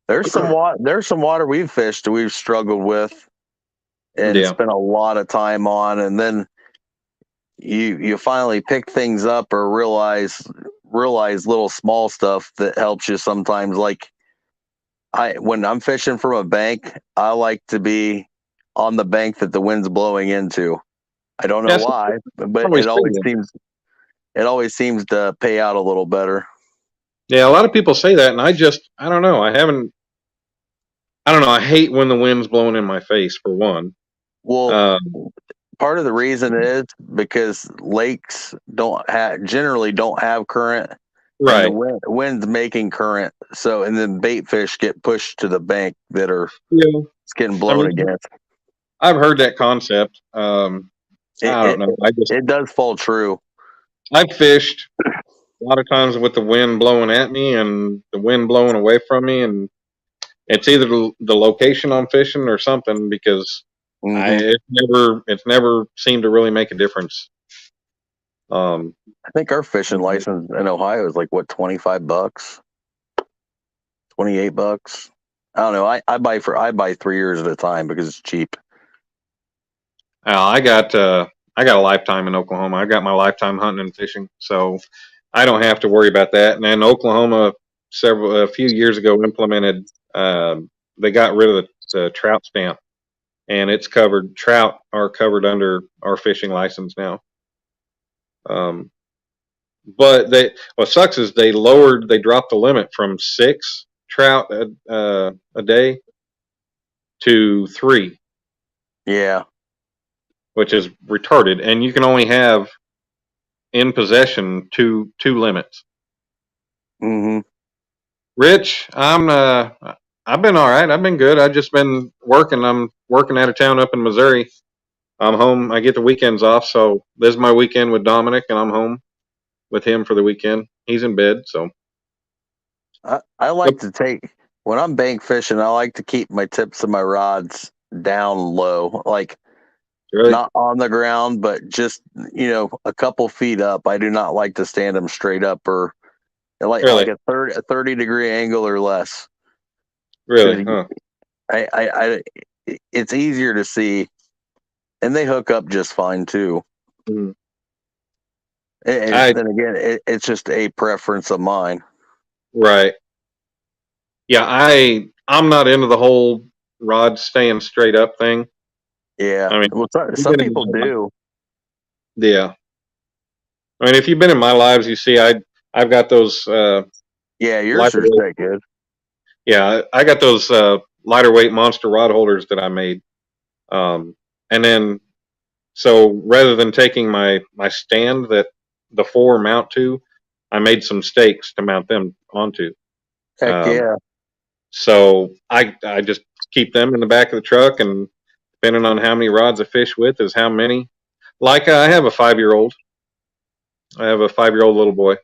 There's some water we've fished we've struggled with and spent a lot of time on, and then you finally pick things up or realize little small stuff that helps you sometimes. Like when I'm fishing from a bank, I like to be on the bank that the wind's blowing into. I don't know why, but it always seems to pay out a little better. Yeah, a lot of people say that, and I don't know. I don't know. I hate when the wind's blowing in my face, for one. Well, part of the reason is because lakes generally don't have current. Right. And the wind's making current. So, and then bait fish get pushed to the bank that are getting blown against. I've heard that concept. I don't know. It does fall true. I've fished a lot of times with the wind blowing at me and the wind blowing away from me, and it's either the location I'm fishing or something, because it's never seemed to really make a difference. I think our fishing license in Ohio is like what, $25, $28. I don't know. I buy 3 years at a time because it's cheap. I got a lifetime in Oklahoma. I got my lifetime hunting and fishing, so I don't have to worry about that. And then Oklahoma, a few years ago, implemented. They got rid of the trout stamp, and it's covered. Trout are covered under our fishing license now. But what sucks is they dropped the limit from 6 trout a day to 3. Yeah. Which is retarded. And you can only have in possession two limits. Mm-hmm. Rich, I've been all right. I've been good. I've just been working. I'm working out of town up in Missouri. I'm home. I get the weekends off, so this is my weekend with Dominic, and I'm home with him for the weekend. He's in bed, so. I like to take, when I'm bank fishing, I like to keep my tips of my rods down low, like really? Not on the ground, but just, a couple feet up. I do not like to stand them straight up or like a 30-degree angle or less. Really? Huh. It's easier to see, and they hook up just fine too. Mm-hmm. And then again, it's just a preference of mine. Right. Yeah, I'm not into the whole rod staying straight up thing. Yeah. I mean, well, some people do. Yeah. I mean, if you've been in my lives, you see, I've got those. Yeah, yours are that good. Yeah, I got those lighter weight monster rod holders that I made, and then so rather than taking my stand that the 4 mount to, I made some stakes to mount them onto. Heck yeah. So I just keep them in the back of the truck, and depending on how many rods I fish with is how many. Like I have a 5-year-old. I have a 5-year-old little boy.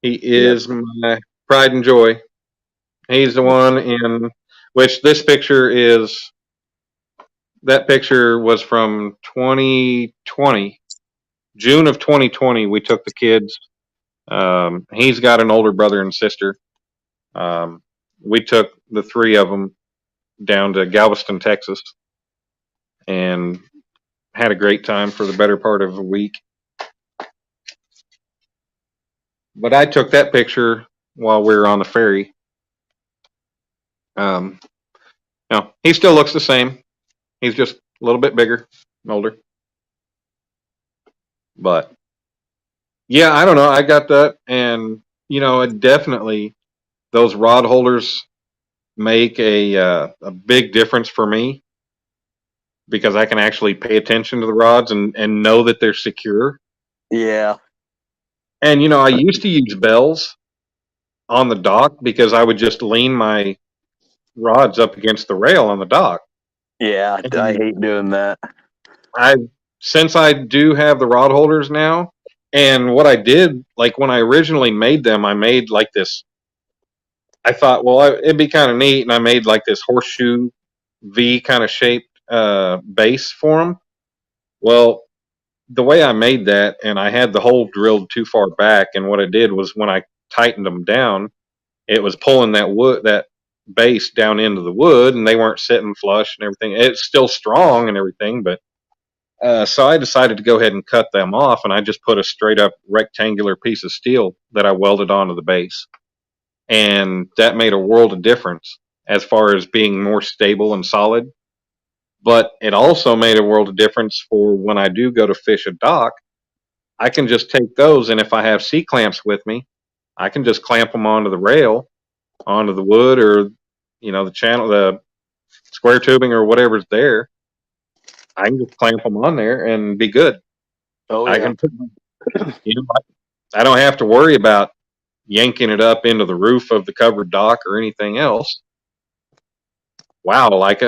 He is my pride and joy. He's the one in which this picture is. That picture was from 2020, June of 2020. We took the kids. He's got an older brother and sister. We took the 3 of them down to Galveston, Texas, and had a great time for the better part of a week. But I took that picture while we were on the ferry. He still looks the same. He's just a little bit bigger, older. But yeah, I don't know. I got that, and definitely those rod holders make a big difference for me because I can actually pay attention to the rods and know that they're secure. Yeah. And I used to use bells on the dock because I would just lean my rods up against the rail on the dock. Yeah, I hate doing that. Since I do have the rod holders now, and what I did, like when I originally made them, I made like this. I thought, well, it'd be kind of neat, and I made like this horseshoe V kind of shaped base for them. Well, the way I made that, and I had the hole drilled too far back, and what I did was when I tightened them down, it was pulling that base down into the wood, and they weren't sitting flush and everything. It's still strong and everything, but so I decided to go ahead and cut them off, and I just put a straight up rectangular piece of steel that I welded onto the base, and that made a world of difference as far as being more stable and solid. But it also made a world of difference for when I do go to fish a dock. I can just take those, and if I have C clamps with me, I can just clamp them onto the rail, onto the wood, or the channel, the square tubing, or whatever's there. I can just clamp them on there and be good. Oh, I yeah. can, I don't have to worry about yanking it up into the roof of the covered dock or anything else. Wow, like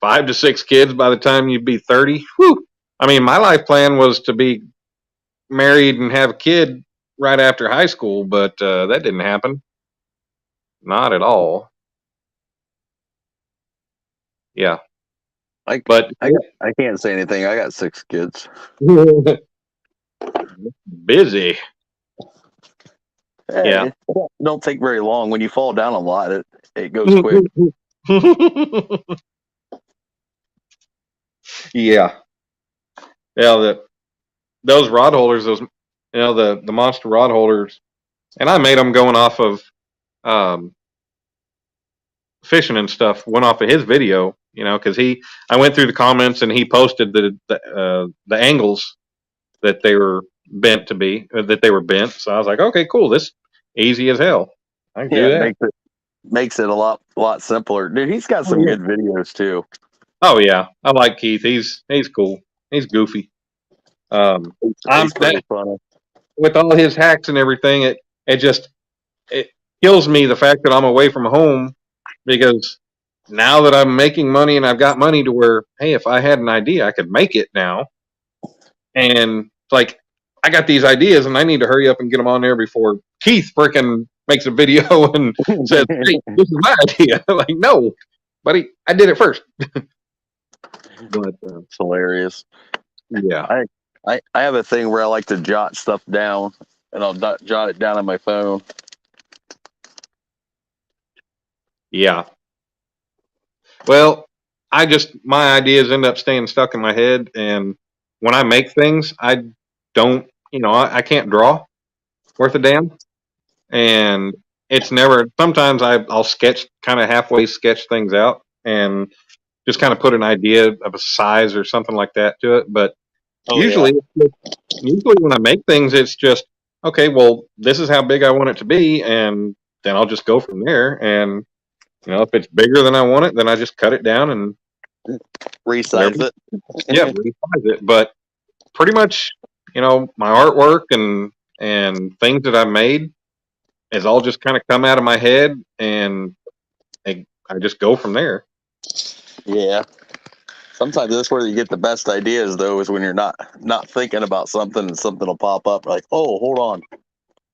5 to 6 kids by the time you'd be 30. Whew. I mean, my life plan was to be married and have a kid right after high school, but that didn't happen. Not at all. Yeah. I can't say anything. I got 6 kids. Busy. Yeah. It don't take very long. When you fall down a lot, it goes quick. Yeah. Yeah, those rod holders, the monster rod holders, and I made them going off of fishing and stuff. Went off of his video, because I went through the comments and he posted the angles that they were bent that they were bent. So I was like, okay, cool. This easy as hell. I can do that. makes it a lot simpler. Dude, he's got some good videos too. Oh yeah, I like Keith. He's cool. He's goofy. He's pretty funny. With all his hacks and everything. It kills me the fact that I'm away from home, because now that I'm making money and I've got money to where, hey, if I had an idea, I could make it now. And like, I got these ideas and I need to hurry up and get them on there before Keith frickin' makes a video and says, hey, this is my idea. Like, no, buddy, I did it first. But it's hilarious. Yeah. I have a thing where I like to jot stuff down, and I'll jot it down on my phone. Yeah. Well, my ideas end up staying stuck in my head, and when I make things, I don't, I can't draw worth a damn, and it's never. Sometimes I'll sketch, kind of halfway sketch things out, and just kind of put an idea of a size or something like that to it. But usually when I make things, it's just okay. Well, this is how big I want it to be, and then I'll just go from there. And if it's bigger than I want it, then I just cut it down and resize it. Yeah, resize it. But pretty much, my artwork and things that I've made has all just kind of come out of my head, and I just go from there. Yeah. Sometimes that's where you get the best ideas, though, is when you're not thinking about something and something will pop up. Like, oh, hold on.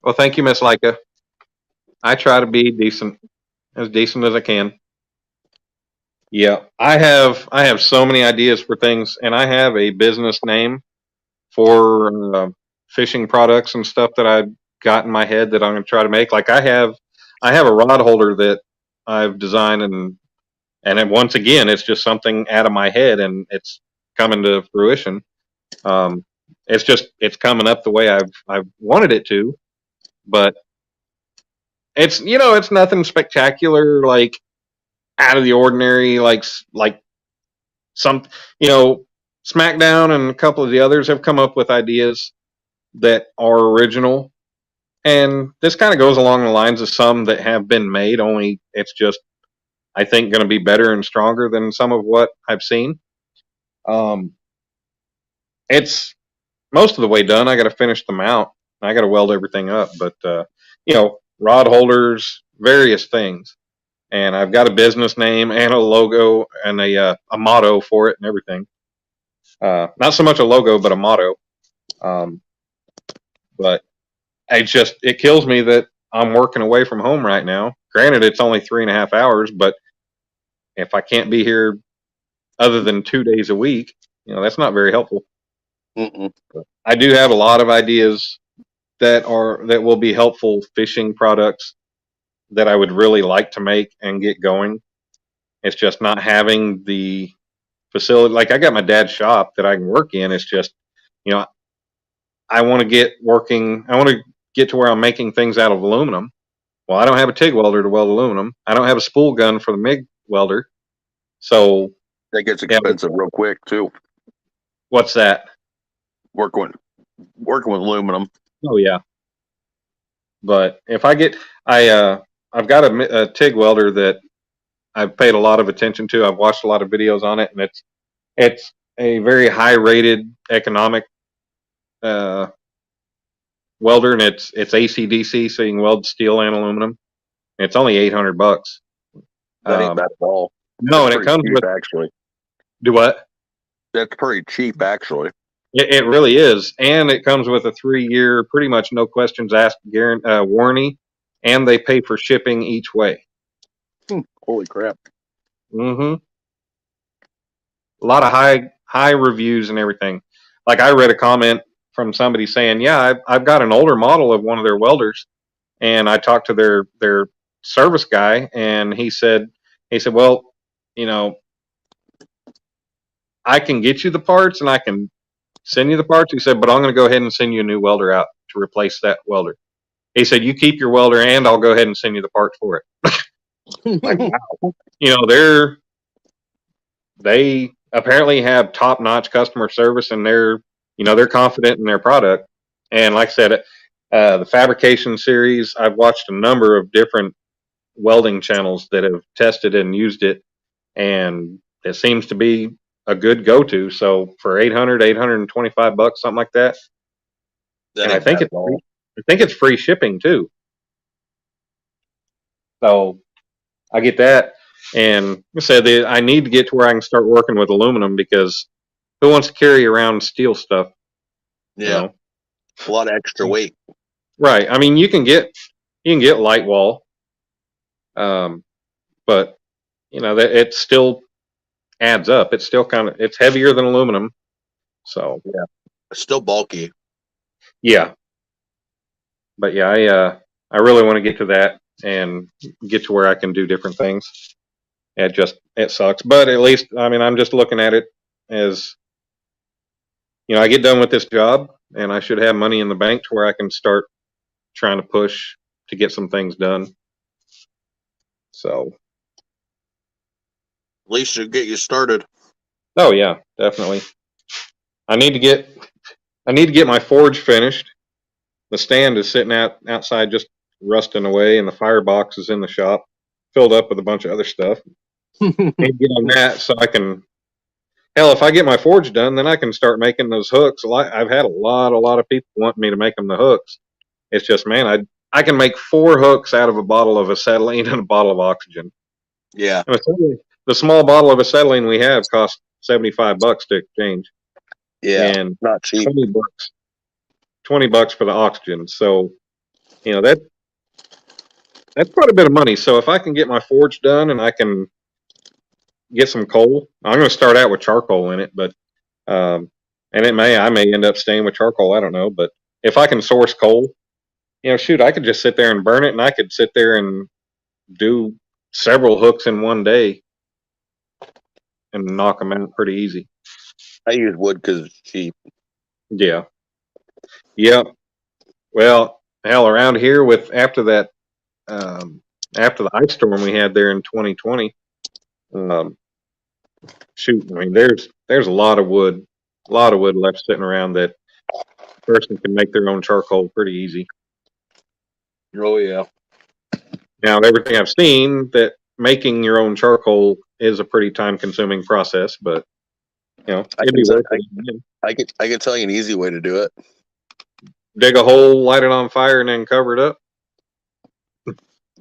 Well, thank you, Miss Leica. I try to be as decent as I can. Yeah, I have so many ideas for things, and I have a business name for fishing products and stuff that I've got in my head that I'm going to try to make. Like I have a rod holder that I've designed, and then once again, it's just something out of my head, and it's coming to fruition. It's coming up the way I've wanted it to, but it's it's nothing spectacular, like out of the ordinary, like some SmackDown and a couple of the others have come up with ideas that are original, and this kind of goes along the lines of some that have been made, only it's just I think going to be better and stronger than some of what I've seen. It's most of the way done. I got to finish the mount. I got to weld everything up, but rod holders, various things, and I've got a business name and a logo and a motto for it and everything. Not so much a logo, but a motto. But it kills me that I'm working away from home right now. Granted, it's only 3.5 hours, but if I can't be here other than 2 days a week, that's not very helpful. I do have a lot of ideas that will be helpful fishing products that I would really like to make and get going. It's just not having the facility. Like I got my dad's shop that I can work in. It's just, I want to get working. I want to get to where I'm making things out of aluminum. Well, I don't have a TIG welder to weld aluminum. I don't have a spool gun for the MIG welder. So that gets expensive real quick too. What's that? Working with aluminum. Oh yeah. But if I've got a TIG welder that I've paid a lot of attention to. I've watched a lot of videos on it, and it's a very high rated economic welder, and it's AC/DC, so you can weld steel and aluminum. And it's only $800. That ain't bad at all. No, and it comes cheap, with actually. Do what? That's pretty cheap, actually. It really is, and it comes with a 3-year, pretty much no questions asked warranty, and they pay for shipping each way. Holy crap! A lot of high reviews and everything. Like I read a comment from somebody saying, "Yeah, I've got an older model of one of their welders," and I talked to their service guy, and he said, "Well, I can get you the parts and I can send you the parts." He said, "But I'm going to go ahead and send you a new welder out to replace that welder." He said, "You keep your welder and I'll go ahead and send you the parts for it." Like, wow. They apparently have top-notch customer service, and they're confident in their product. And like I said, the fabrication series, I've watched a number of different welding channels that have tested and used it, and it seems to be a good go-to. So for $825, something like that, That and I ain't think bad it's at all. free shipping too. So I get that, and like I said, I need to get to where I can start working with aluminum, because who wants to carry around steel stuff? Yeah, You know? a lot of extra weight. Right. I mean, you can get light wall, but you know that it still adds up. It's still it's heavier than aluminum. So Yeah, it's still bulky. yeah, but yeah, I really want to get to that and get to where I can do different things. It sucks, but at least, I mean, I'm just looking at it as, you know, I get done with this job and I should have money in the bank to where I can start trying to push to get some things done. So At least should get you started. oh yeah, definitely. I need to get my forge finished. The stand is sitting outside just rusting away, and the firebox is in the shop, filled up with a bunch of other stuff. Need to get on that so I can. Hell, if I get my forge done, then I can start making those hooks. I've had a lot of people wanting me to make them the hooks. It's just, man, I can make 4 hooks out of a bottle of acetylene and a bottle of oxygen. Yeah, And the small bottle of acetylene we have costs $75 to exchange, yeah, and not cheap. $20 for the oxygen. So, you know, that's quite a bit of money. So if I can get my forge done and I can get some coal, I'm going to start out with charcoal in it, but and I may end up staying with charcoal. I don't know, but if I can source coal, you know, shoot, I could just sit there and burn it, and I could sit there and do several hooks in one day and knock them out pretty easy. I use wood because it's cheap. Yeah. Yep. Well, hell, around here after the ice storm we had there in 2020, shoot, I mean, there's a lot of wood left sitting around that a person can make their own charcoal pretty easy. Oh yeah. Now, everything I've seen, that making your own charcoal is a pretty time-consuming process, but you know, it'd be worth it. I can tell you an easy way to do it. Dig a hole, light it on fire, and then cover it up.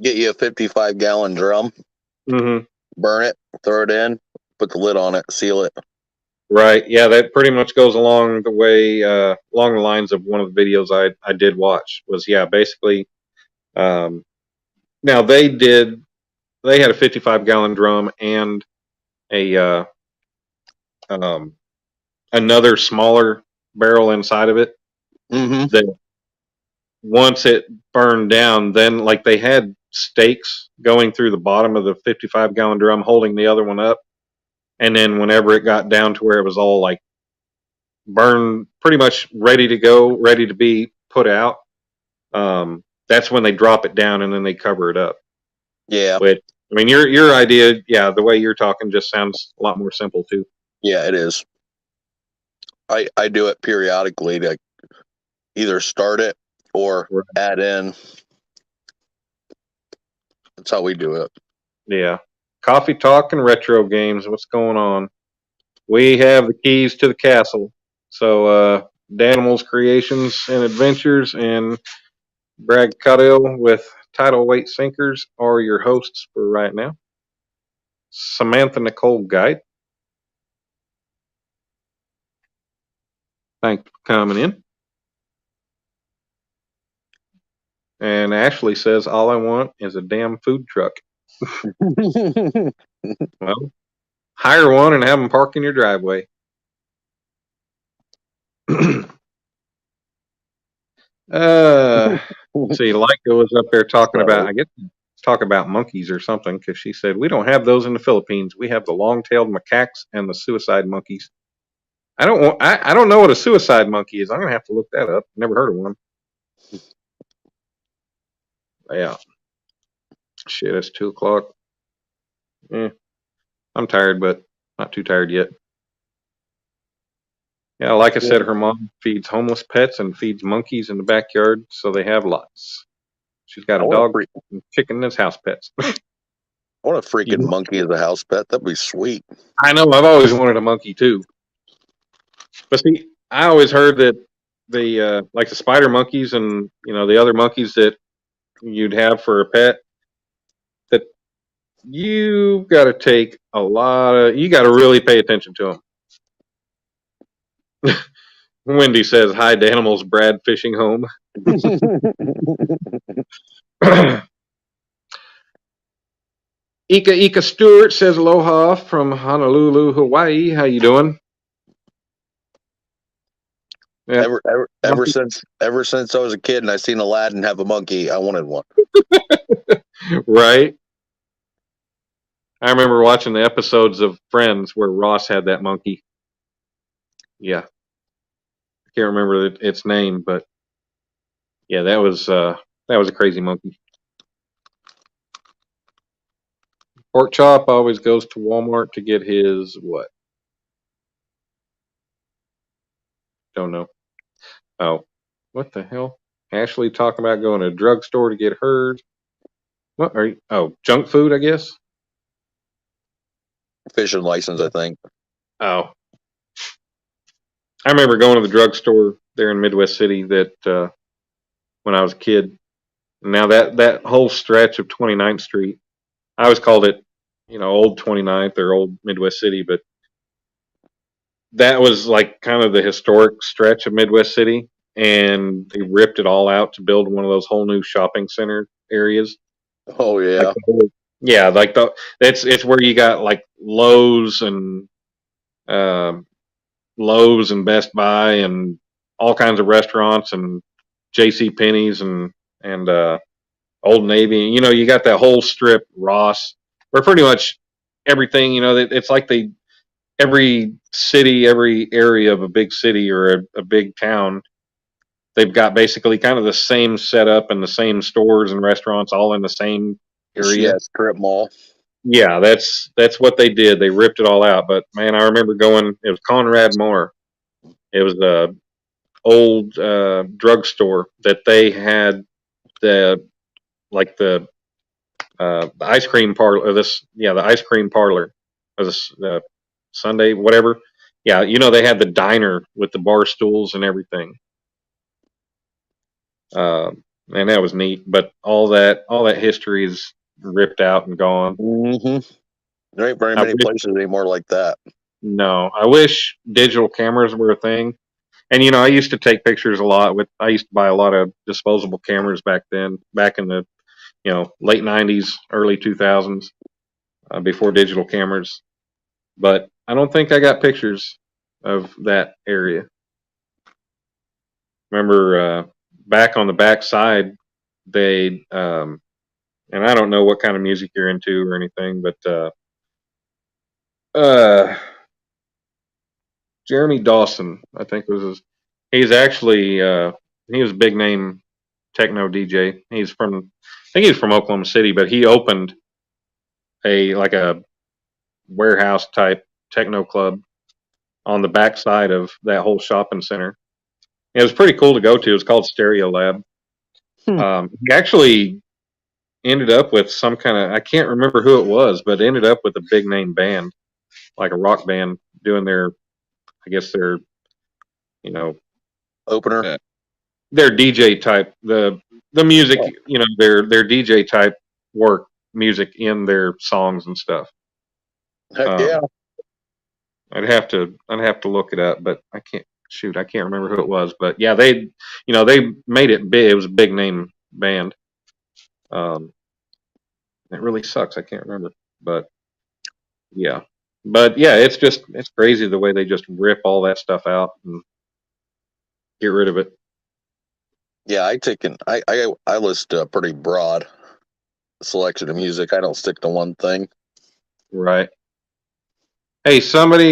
Get you a 55-gallon drum. Mm-hmm. Burn it, throw it in, put the lid on it, seal it. Right. Yeah, that pretty much goes along the way, along the lines of one of the videos I did watch. Was, yeah, basically. Now they had a 55-gallon drum and a another smaller barrel inside of it. Mm-hmm. That once it burned down, then like they had stakes going through the bottom of the 55-gallon drum holding the other one up. And then whenever it got down to where it was all like burned, pretty much ready to go, ready to be put out, that's when they drop it down and then they cover it up. Yeah. Which, I mean, your idea, yeah, the way you're talking just sounds a lot more simple too. Yeah, it is. I do it periodically to either start it or add in. That's how we do it. Yeah. Coffee talk and retro games. What's going on? We have the keys to the castle. So, Danimals Creations and Adventures and Brad Caudill with Tidal Weight Sinkers are your hosts for right now. Samantha Nicole Guide, thanks for coming in. And Ashley says, all I want is a damn food truck. Well, hire one and have them park in your driveway. See, Leica was up there talking about, I guess, talk about monkeys or something, because she said, we don't have those in the Philippines. We have the long-tailed macaques and the suicide monkeys. I don't know what a suicide monkey is. I'm gonna have to look that up. Never heard of one. Yeah. Shit, it's 2:00. I'm tired, but not too tired yet. Yeah, like I said, her mom feeds homeless pets and feeds monkeys in the backyard, so they have lots. She's got a dog and chicken as house pets. I want a freaking monkey as a house pet. That'd be sweet. I know. I've always wanted a monkey too. But see, I always heard that the like the spider monkeys and the other monkeys that you'd have for a pet, that you got to take you got to really pay attention to them. Wendy says hi to Animals Brad fishing home. Ika Stewart says aloha from Honolulu, Hawaii. How you doing? Yeah. Ever since I was a kid and I seen Aladdin have a monkey, I wanted one. Right. I remember watching the episodes of Friends where Ross had that monkey. Yeah. I can't remember its name, but yeah, that was a crazy monkey. Pork Chop always goes to Walmart to get his what? Don't know. Oh, what the hell? Ashley talking about going to a drugstore to get hers. What are you? Oh, junk food, I guess. Fishing license, I think. Oh, I remember going to the drugstore there in Midwest City that when I was a kid. Now that whole stretch of 29th Street, I always called it, Old 29th or Old Midwest City, but that was like kind of the historic stretch of Midwest City, and they ripped it all out to build one of those whole new shopping center areas. Oh yeah, it's where you got like Lowe's and Best Buy and all kinds of restaurants and J.C. Penney's and Old Navy. You got that whole strip, Ross, where pretty much everything. It's like every city, every area of a big city or a big town, they've got basically kind of the same setup and the same stores and restaurants all in the same area. Yeah, strip mall. Yeah, that's what they did. They ripped it all out. But man, I remember going. It was Conrad Moore. It was the old drugstore that they had the ice cream parlor. The ice cream parlor. Was Sunday, whatever. Yeah, they had the diner with the bar stools and everything. And that was neat. But all that history is ripped out and gone. Mm-hmm. There ain't very many places anymore like that. No, I wish digital cameras were a thing. And I used to take pictures a lot I used to buy a lot of disposable cameras back then, back in the late 90s, early 2000s, before digital cameras. But I don't think I got pictures of that area. Remember back on the back side, they and I don't know what kind of music you're into or anything, but Jeremy Dawson, I think he's actually he was a big name techno DJ. I think he's from Oklahoma City, but he opened a warehouse type techno club on the back side of that whole shopping center. It was pretty cool to go to. It was called Stereo Lab. He actually ended up with some kind of, I can't remember who it was, but ended up with a big name band, like a rock band, doing their opener, their DJ type, the music, their DJ type work music in their songs and stuff. Heck yeah. I'd have to look it up, but I can't remember who it was. But yeah, they made it big. It was a big name band. It really sucks. I can't remember, but yeah, it's crazy the way they just rip all that stuff out and get rid of it. Yeah, I list a pretty broad selection of music. I don't stick to one thing. Right. Hey,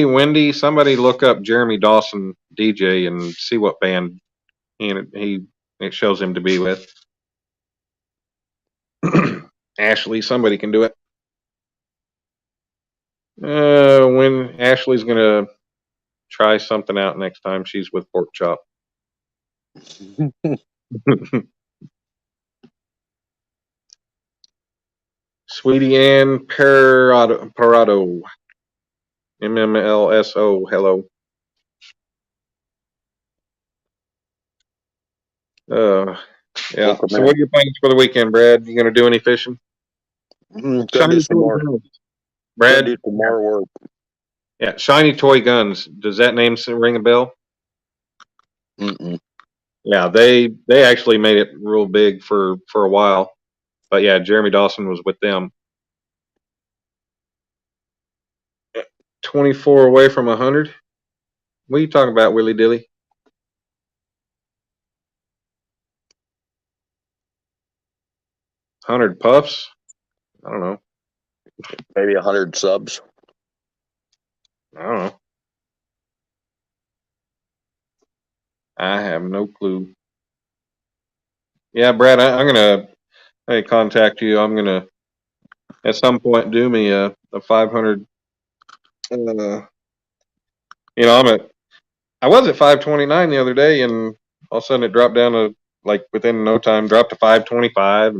Wendy, somebody look up Jeremy Dawson DJ and see what band it shows him to be with. Ashley, somebody can do it. When Ashley's gonna try something out next time she's with Pork Chop. Sweetie Ann Parado. MMLSO. Hello. Yeah. Welcome So, in. what are your plans for the weekend, Brad? You gonna do any fishing? Gonna do Shiny some toy more. guns. Gonna Brad. do some more work. Yeah. Shiny toy guns. Does that name ring a bell? Mm-mm. Yeah. They actually made it real big for a while. But yeah, Jeremy Dawson was with them. 24 away from 100. What are you talking about, Willy Dilly? 100 puffs? I don't know. Maybe 100 subs. I don't know. I have no clue. Yeah, Brad, I'm gonna contact you. I'm gonna at some point do me a 500. I was at 529 the other day, and all of a sudden it dropped down to like within no time, dropped to 525,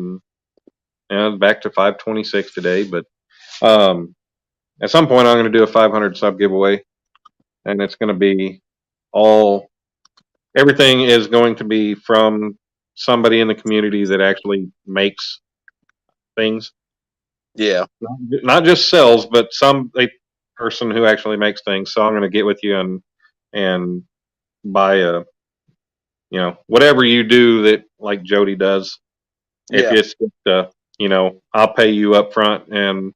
and back to 526 today. But at some point, I'm gonna do a 500 sub giveaway, and it's gonna be all everything is going to be from somebody in the community that actually makes things. Yeah. Not just sells, but a person who actually makes things. So I'm going to get with you and buy whatever you do that like Jody does. If Yeah. it's just, I'll pay you up front and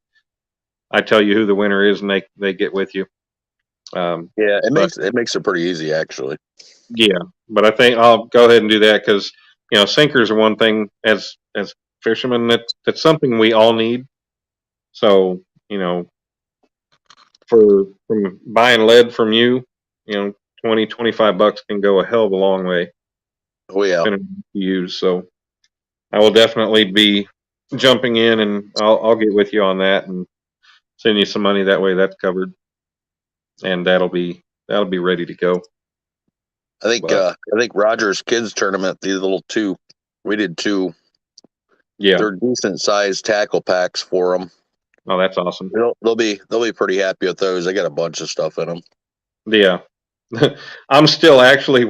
I tell you who the winner is and they get with you. Yeah, it makes it pretty easy actually. Yeah, but I think I'll go ahead and do that because sinkers are one thing as fishermen that's something we all need. So from buying lead from you, 20-25 bucks can go a hell of a long way. Oh yeah. Depending on what you use. So I will definitely be jumping in and I'll get with you on that and send you some money that way that's covered. And that'll be ready to go. I think Roger's kids tournament, these little two, we did two. Yeah. They're decent sized tackle packs for them. Oh, that's awesome. They'll be pretty happy with those. They got a bunch of stuff in them. Yeah. I'm still actually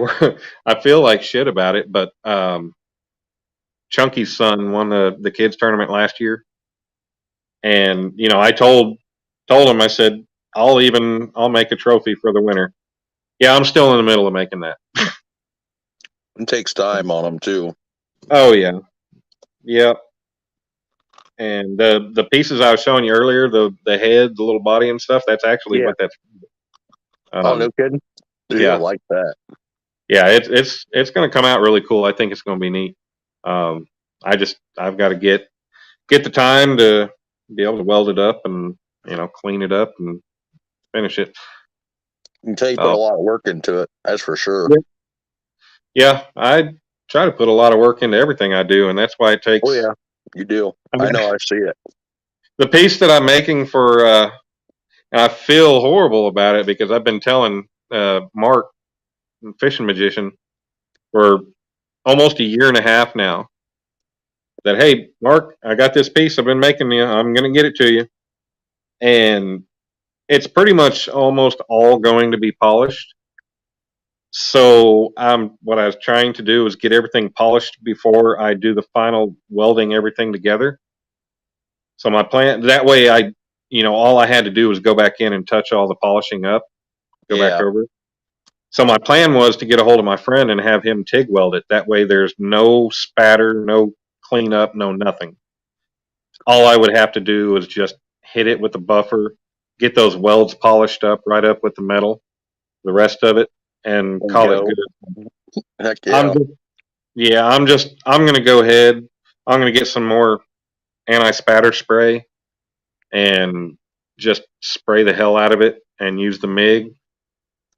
I feel like shit about it, but Chunky's son won the kids tournament last year. And I told him, I said, I'll make a trophy for the winner. Yeah, I'm still in the middle of making that. It takes time on them too. Oh yeah. Yep. And the pieces I was showing you earlier, the head, the little body and stuff, that's actually what that's oh, no kidding. Dude, yeah. I like that. Yeah, it's going to come out really cool. I think it's going to be neat. I've got to get the time to be able to weld it up and clean it up and finish it. You can tell you put a lot of work into it. That's for sure. Yeah, I try to put a lot of work into everything I do, and that's why it takes. Oh yeah, you do. I know. I see it. The piece that I'm making for, I feel horrible about it because I've been telling Mark, Fishing Magician, for almost a year and a half now that, hey, Mark, I got this piece I've been making you. I'm going to get it to you. And it's pretty much almost all going to be polished. So what I was trying to do is get everything polished before I do the final welding everything together. So my plan, that way all I had to do was go back in and touch all the polishing up, go back over it. So my plan was to get a hold of my friend and have him TIG weld it. That way there's no spatter, no cleanup, no nothing. All I would have to do is just hit it with the buffer, get those welds polished up right up with the metal, the rest of it, and call it good. Heck yeah. I'm going to go ahead. I'm going to get some more anti-spatter spray and just spray the hell out of it and use the MIG,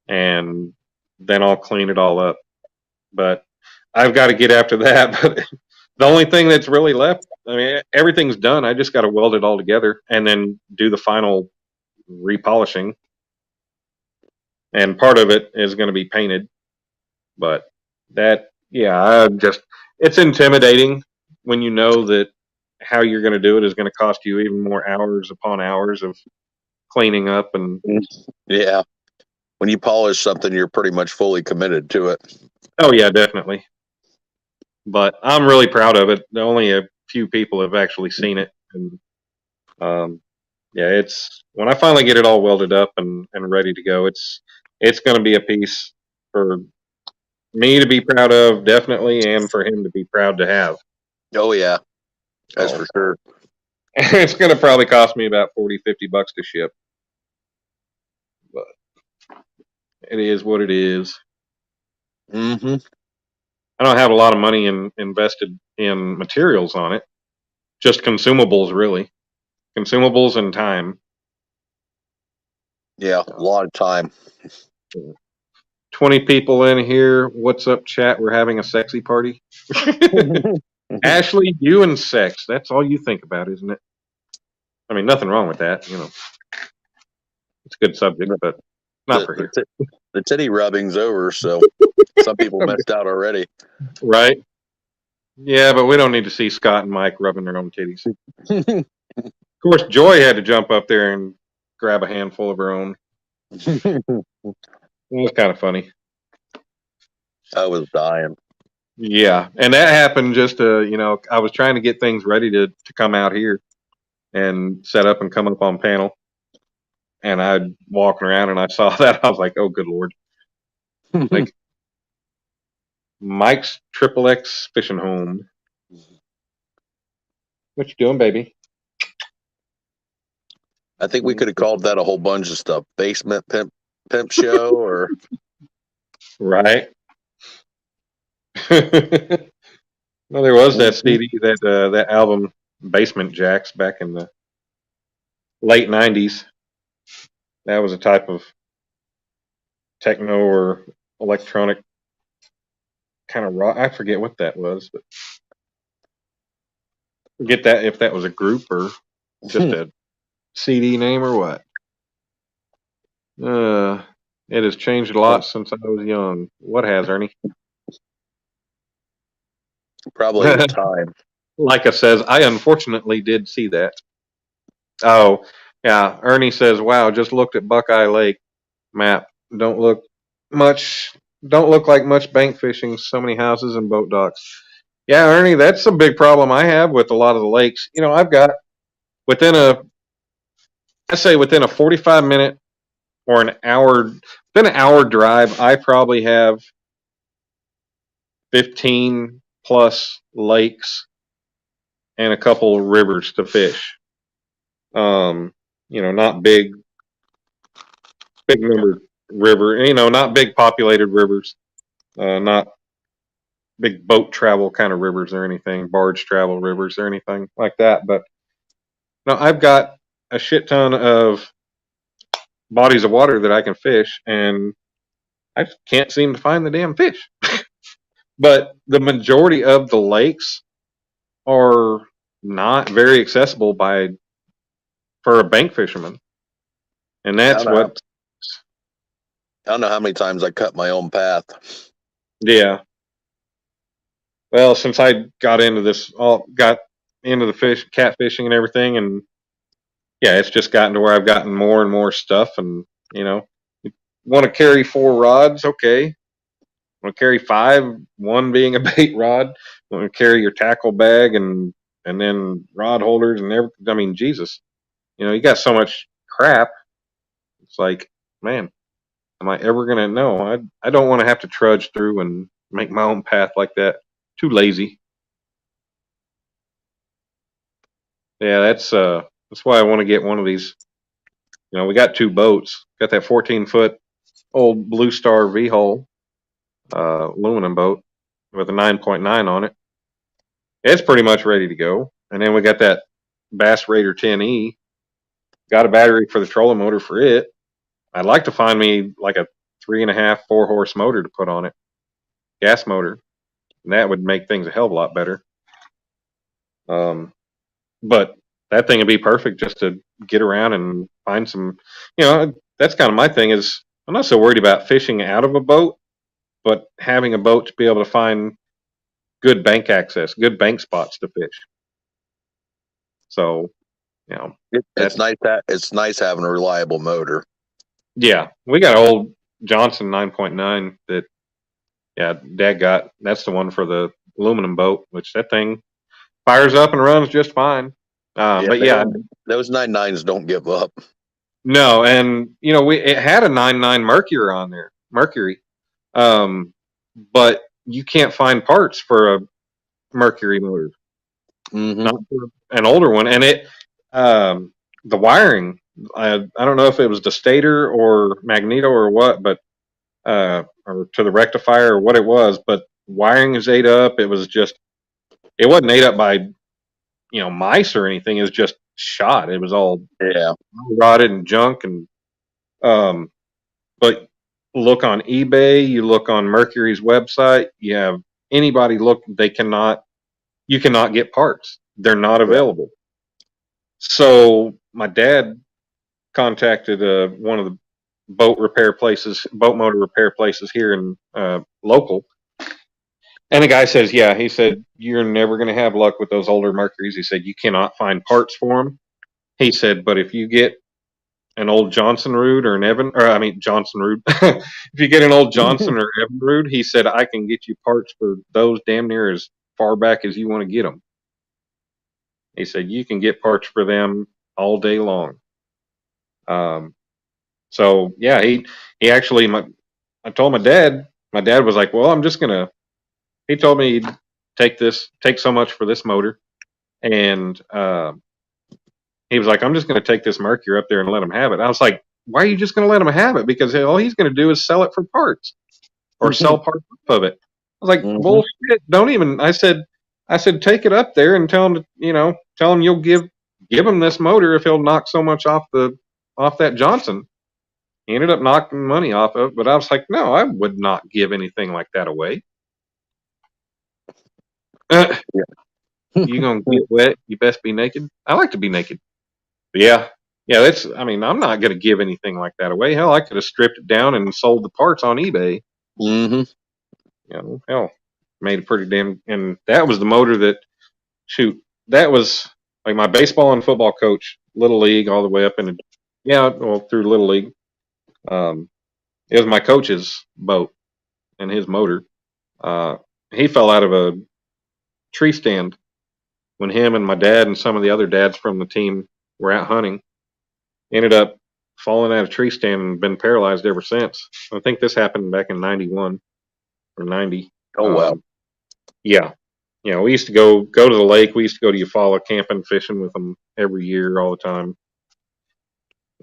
and then I'll clean it all up. But I've got to get after that. But the only thing that's really left, I mean, everything's done. I just got to weld it all together and then do the final repolishing. And part of it is going to be painted. But it's intimidating when you know that how you're going to do it is going to cost you even more hours upon hours of cleaning up. And yeah, when you polish something, you're pretty much fully committed to it. oh yeah, definitely. But I'm really proud of it. Only a few people have actually seen it, and yeah, it's when I finally get it all welded up and ready to go, it's going to be a piece for me to be proud of, definitely, and for him to be proud to have. Oh yeah, that's So, for sure. it's going to probably cost me about $40-50 to ship, but it is what it is. Mm-hmm. I don't have a lot of money invested in materials on it, just consumables, really, consumables and time. Yeah, a lot of time. 20 people in here. What's up, chat? We're having a sexy party. Ashley, you and sex. That's all you think about, isn't it? I mean, nothing wrong with that. You know, it's a good subject, but not for here. The titty rubbing's over, so some people messed out already. Right? Yeah, but we don't need to see Scott and Mike rubbing their own titties. Of course, Joy had to jump up there and grab a handful of her own. It was kind of funny. I was dying. Yeah, and that happened just I was trying to get things ready to come out here and set up and come up on panel. And I'd walking around and I saw that. I was like, oh, good Lord. Like, Mike's Triple X Fishing Home. What you doing, baby? I think we could have called that a whole bunch of stuff. Basement pimp show or right. Well, there was that CD, that album, Basement Jacks, back in the late '90s. That was a type of techno or electronic kind of rock. I forget what that was, but forget that if that was a group or just a CD name or what. It has changed a lot since I was young. What has, Ernie? Probably the time. Leica says, I unfortunately did see that. Oh, yeah. Ernie says, wow, just looked at Buckeye Lake map. Don't look like much bank fishing, so many houses and boat docks. Yeah, Ernie, that's a big problem I have with a lot of the lakes. You know, I've got within a 45-minute or within an hour drive, I probably have 15 plus lakes and a couple of rivers to fish. Not big number river, not big populated rivers, not big boat travel kind of rivers or anything, barge travel rivers or anything like that. But no, I've got a shit ton of bodies of water that I can fish, and I just can't seem to find the damn fish. But the majority of the lakes are not very accessible for a bank fisherman, and that's what. I don't know how many times I cut my own path. Yeah. Well, since I got into the cat fishing and everything, and yeah, it's just gotten to where I've gotten more and more stuff, and you want to carry 4 rods, okay. Want to carry 5, one being a bait rod. Want to carry your tackle bag and then rod holders and everything. I mean, Jesus, you got so much crap. It's like, man, am I ever gonna know? I don't want to have to trudge through and make my own path like that. Too lazy. Yeah, that's why I want to get one of these. We got 2 boats. Got that 14-foot old Blue Star V-hull aluminum boat with a 9.9 on it. It's pretty much ready to go. And then we got that Bass Raider 10E. Got a battery for the trolling motor for it. I'd like to find me like a 3.5, 4-horse motor to put on it, gas motor, and that would make things a hell of a lot better. But that thing would be perfect just to get around and find some. That's kind of my thing. Is I'm not so worried about fishing out of a boat, but having a boat to be able to find good bank access, good bank spots to fish. So, it's nice having a reliable motor. Yeah, we got an old Johnson 9.9 that, Dad got. That's the one for the aluminum boat, which that thing fires up and runs just fine. But those 9.9s don't give up. No, and it had a 9.9 Mercury, but you can't find parts for a Mercury motor, not for an older one, and the wiring. I don't know if it was the stator or magneto or what, but or to the rectifier or what it was, but wiring is ate up. It wasn't ate up by mice or anything. It was just shot. It was all rotted and junk. And but look on eBay, you look on Mercury's website, you have anybody look, you cannot get parts. They're not available. So my dad contacted one of the boat motor repair places here in local. And the guy says, he said, you're never going to have luck with those older Mercuries. He said, you cannot find parts for them. He said, but if you get an old Johnson Rood or Johnson Rood, if you get an old Johnson or Evan Rood, he said, I can get you parts for those damn near as far back as you want to get them. He said, you can get parts for them all day long. So yeah, he actually, I told my dad was like, well, he told me he'd take so much for this motor. And, he was like, I'm just going to take this Mercury up there and let him have it. I was like, why are you just going to let him have it? Because all he's going to do is sell it for parts or sell parts of it. I was like, bullshit. Don't even, I said, take it up there and tell him, you'll give him this motor if he'll knock so much off that Johnson. He ended up knocking money off of it, but I was like, no, I would not give anything like that away. You gonna get wet? You best be naked. I like to be naked. But yeah. I'm not gonna give anything like that away. Hell, I could have stripped it down and sold the parts on eBay. Hell, made a pretty damn. And that was the motor that was like my baseball and football coach, Little League, all the way up through Little League. It was my coach's boat and his motor. He fell out of a tree stand when him and my dad and some of the other dads from the team were out hunting. Ended up falling out of a tree stand and been paralyzed ever since. I think this happened back in 91 or 90. Oh, wow. Yeah. We used to go to the lake. We used to go to Eufaula camping, fishing with them every year, all the time.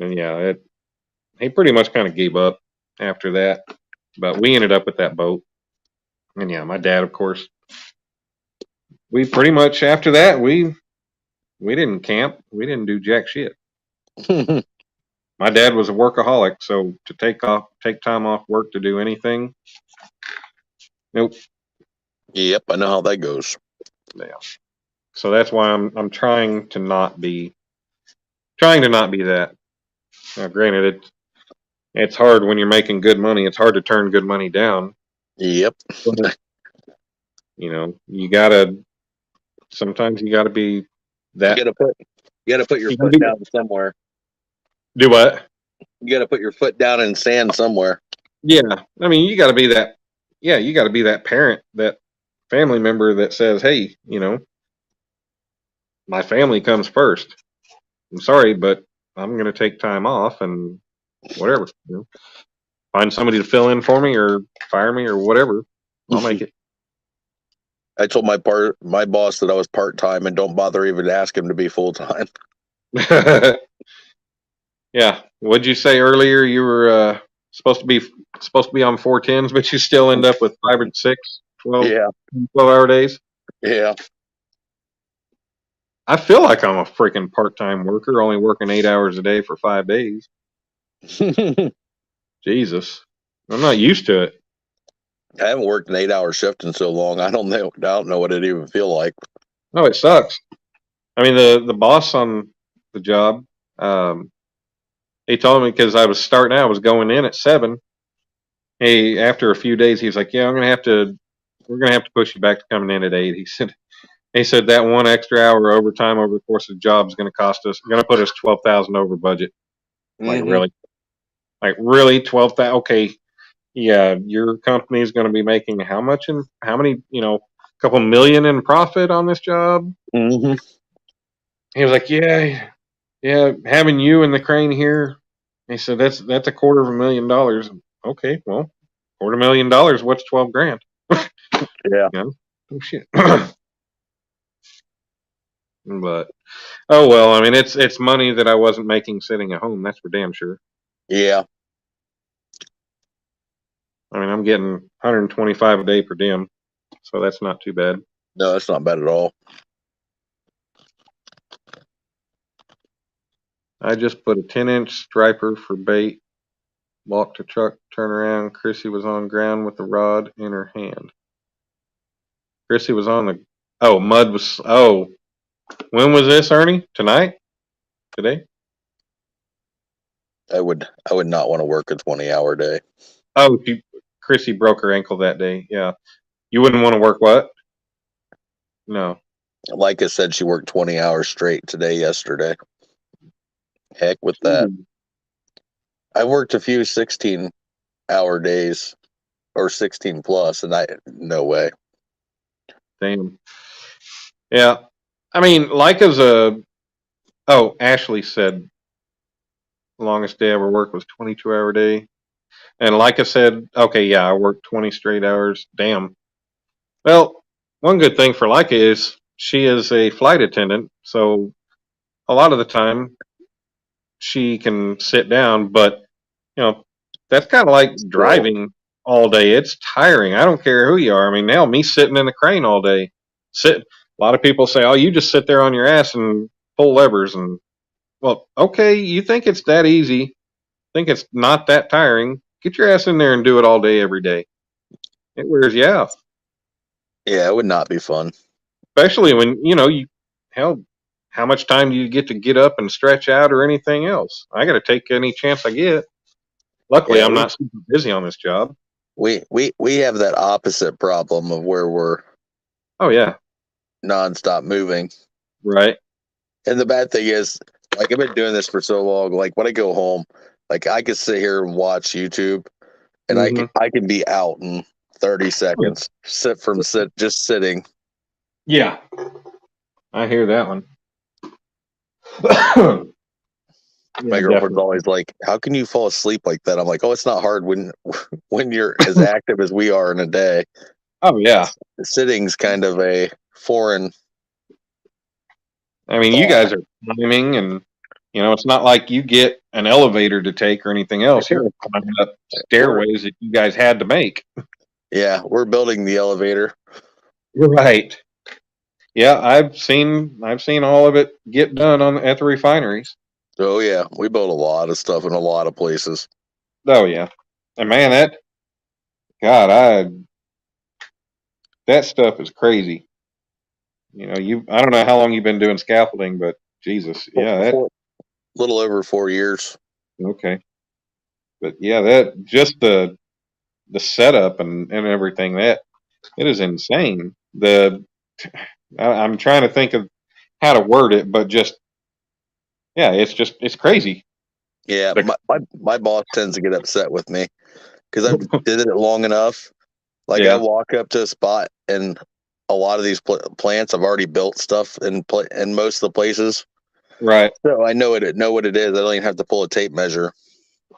And he pretty much kind of gave up after that. But we ended up with that boat. And my dad, of course, we pretty much after that we didn't camp. We didn't do jack shit. My dad was a workaholic, so to take time off work to do anything, nope. Yep, I know how that goes. Yeah. So that's why I'm trying to not be that. Now, granted, it's hard when you're making good money. It's hard to turn good money down. Yep. Sometimes you gotta be that. You gotta put your foot down somewhere. Do what? You gotta put your foot down in sand somewhere. Yeah. I mean, you gotta be that. Yeah, you gotta be that parent, that family member that says, hey, my family comes first. I'm sorry, but I'm going to take time off and whatever. Find somebody to fill in for me or fire me or whatever. I'll make it. I told my boss that I was part-time and don't bother even ask him to be full-time. Yeah. What'd you say earlier? You were supposed to be on 410s, but you still end up with 5 or 6, 12-hour days. Yeah. I feel like I'm a freaking part-time worker, only working 8 hours a day for 5 days. Jesus. I'm not used to it. I haven't worked an 8-hour shift in so long. I don't know what it even feel like. No, it sucks. I mean, the boss on the job, he told me, because I was starting out, I was going in at 7. After a few days, he was like, yeah, we're going to have to push you back to coming in at 8. He said, He said that one extra hour overtime over the course of the job is going to put us 12,000 over budget. Like really, 12,000. Okay, yeah, your company is going to be making how much and how many? Couple million in profit on this job. Mm-hmm. He was like, yeah, having you and the crane here. He said that's $250,000. Okay, well, $250,000. What's 12 grand? Yeah. Oh shit. But oh well, I mean it's money that I wasn't making sitting at home. That's for damn sure. Yeah. I mean I'm getting 125 a day per diem, so that's not too bad. No, that's not bad at all. I just put a 10-inch striper for bait. Walked to truck, turn around. Chrissy was on ground with the rod in her hand. Chrissy was on the. Mud was. When was this, Ernie? Tonight? Today? I would not want to work a 20-hour day. Oh, Chrissy broke her ankle that day. Yeah. You wouldn't want to work what? No. Like I said, she worked 20 hours straight yesterday. Heck with that. I worked a few 16-hour days or 16 plus, and no way. Damn. Yeah. I mean, Ashley said the longest day I ever worked was 22-hour day. And like I said, okay, yeah, I worked 20 straight hours. Damn. Well, one good thing for Leica is she is a flight attendant, so a lot of the time she can sit down, but that's kind of like driving all day. It's tiring. I don't care who you are. I mean, now me sitting in the crane all day. A lot of people say, "Oh, you just sit there on your ass and pull levers." And well, okay, you think it's that easy? Think it's not that tiring? Get your ass in there and do it all day, every day. It wears you out. Yeah, it would not be fun. Especially when how much time do you get to get up and stretch out or anything else? I got to take any chance I get. Luckily, I'm not super busy on this job. We have that opposite problem of where we're nonstop moving. Right. And the bad thing is, like, I've been doing this for so long. Like, when I go home, like, I could sit here and watch YouTube, and I can be out in 30 seconds. Just sitting. Yeah, I hear that one. My girlfriend's always like, "How can you fall asleep like that?" I'm like, "Oh, it's not hard when you're as active as we are in a day." Oh yeah, sitting's kind of a foreign. I mean, you guys are climbing, and it's not like you get an elevator to take or anything else. You're climbing up stairways that you guys had to make. Yeah, we're building the elevator. Right. Yeah, I've seen all of it get done at the refineries. Oh yeah, we build a lot of stuff in a lot of places. Oh yeah, and man, that stuff is crazy. I don't know how long you've been doing scaffolding, but Jesus, yeah, little over 4 years. Okay, but yeah, that just the setup and everything, that it is insane. I'm trying to think of how to word it, but it's crazy. Yeah, my boss tends to get upset with me because I've did it long enough. Like, I walk up to a spot, and a lot of these plants, I've already built stuff in most of the places. Right. So I know what it is. I don't even have to pull a tape measure.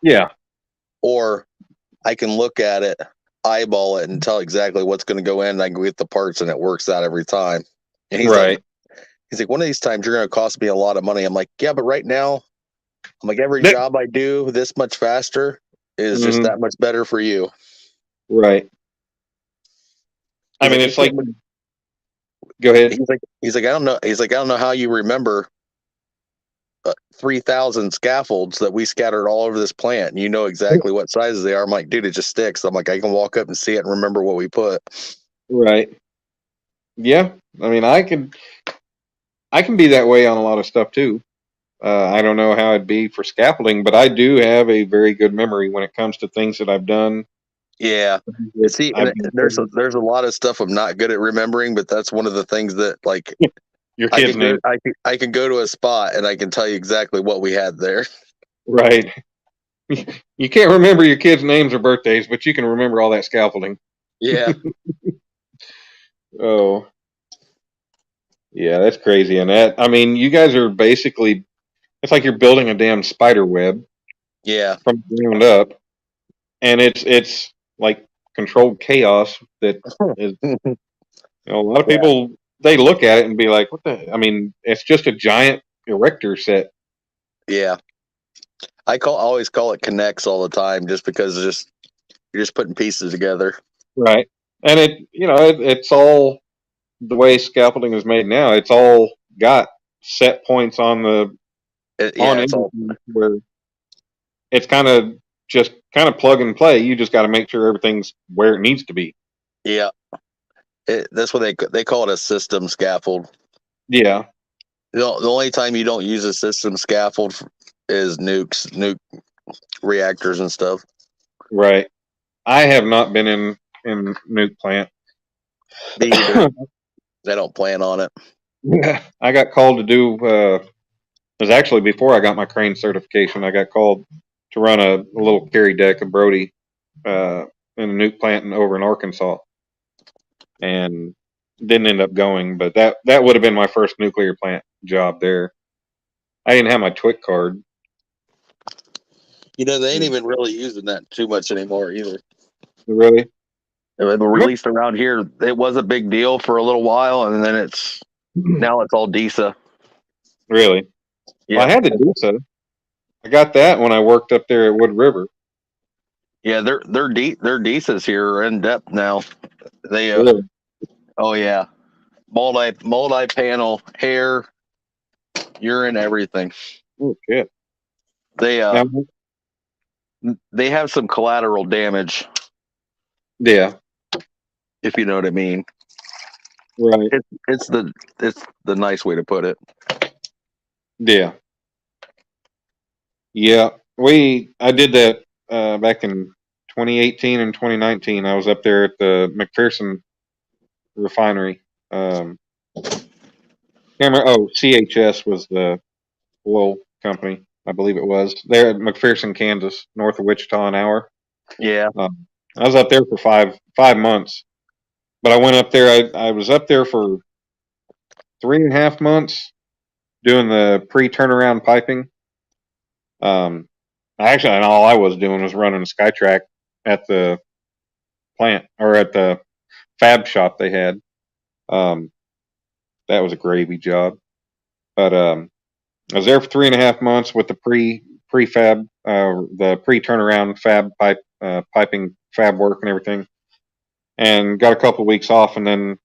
Yeah. Or I can look at it, eyeball it, and tell exactly what's going to go in. And I can get the parts, and it works out every time. And he's like, one of these times you're going to cost me a lot of money. I'm like, yeah, but right now, I'm like, every job I do this much faster is just that much better for you. Right. I mean, it's like, go ahead. He's like, I don't know. He's like, I don't know how you remember 3,000 scaffolds that we scattered all over this plant, and you know exactly what sizes they are. I'm like, dude, it just sticks. I'm like, I can walk up and see it and remember what we put. Right. Yeah. I mean, I can be that way on a lot of stuff too. I don't know how it'd be for scaffolding, but I do have a very good memory when it comes to things that I've done. Yeah. See, there's a lot of stuff I'm not good at remembering, but that's one of the things that like your kid's name. I can go to a spot and I can tell you exactly what we had there. Right. You can't remember your kids' names or birthdays, but you can remember all that scaffolding. Yeah. Oh. Yeah, that's crazy. And that, I mean, you guys are basically, it's like you're building a damn spider web. Yeah. From the ground up. And it's like controlled chaos that is, a lot of people, they look at it and be like, what the, I mean, it's just a giant erector set. Yeah. I always call it connects all the time just because you're just putting pieces together. Right. And it's all the way scaffolding is made now. It's all got set points on it's all where it's kind of plug and play. You just got to make sure everything's where it needs to be. Yeah. That's what they call it, a system scaffold. Yeah. The only time you don't use a system scaffold is nuke reactors and stuff. Right. I have not been in nuke plant. Me either. They don't plan on it. Yeah. I got called to do. It was actually before I got my crane certification. I got called to run a little carry deck of Brody in a nuke plant over in Arkansas, and didn't end up going. But that would have been my first nuclear plant job there. I didn't have my TWIC card. They ain't even really using that too much anymore either. Really? It was released around here. It was a big deal for a little while, and then now it's all DISA. Really? Yeah. Well, I had the DISA. I got that when I worked up there at Wood River. Yeah, their DISAs here are in depth now. They really? Oh yeah, multi panel, hair, urine, everything. Oh shit. They have some collateral damage. Yeah. If you know what I mean. Right. It's the nice way to put it. Yeah. Yeah. I did that back in 2018 and 2019. I was up there at the McPherson refinery. CHS was the oil company, I believe it was. They're at McPherson, Kansas, north of Wichita an hour. Yeah. I was up there for five months. But I went up there. I was up there for 3.5 months doing the pre-turnaround piping. Actually, and all I was doing was running a SkyTrack at the plant or at the fab shop they had. That was a gravy job. But I was there for 3.5 months with the prefab, the pre-turnaround fab piping fab work and everything, and got a couple of weeks off, and then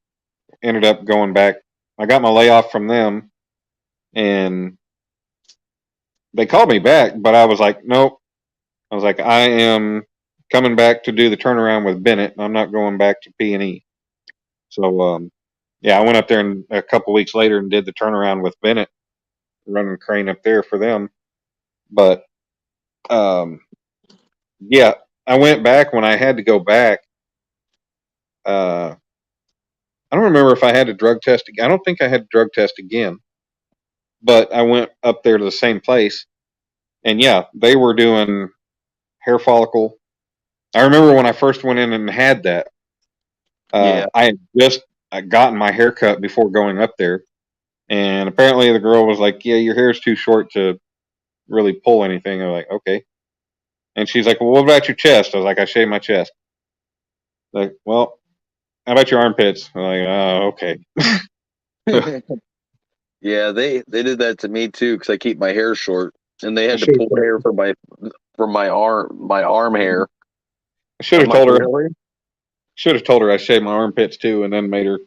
ended up going back. I got my layoff from them, and they called me back, but I was like, nope. I was like, I am coming back to do the turnaround with Bennett. I'm not going back to P&E. So, I went up there and a couple weeks later and did the turnaround with Bennett, running crane up there for them. But, I went back when I had to go back. I don't remember if I had a drug test. I don't think I had a drug test again, but I went up there to the same place, and they were doing hair follicle. I remember when I first went in and had that. I had just gotten my hair cut before going up there, and apparently the girl was like, "Yeah, your hair's too short to really pull anything." I was like, "Okay," and she's like, "Well, what about your chest?" I was like, "I shaved my chest." Like, well, how about your armpits? I'm like, "Oh, okay." Yeah, they did that to me too because I keep my hair short, and they had to pull hair from my arm hair. I should have told her. Really? Should have told her I shaved my armpits too, and then made her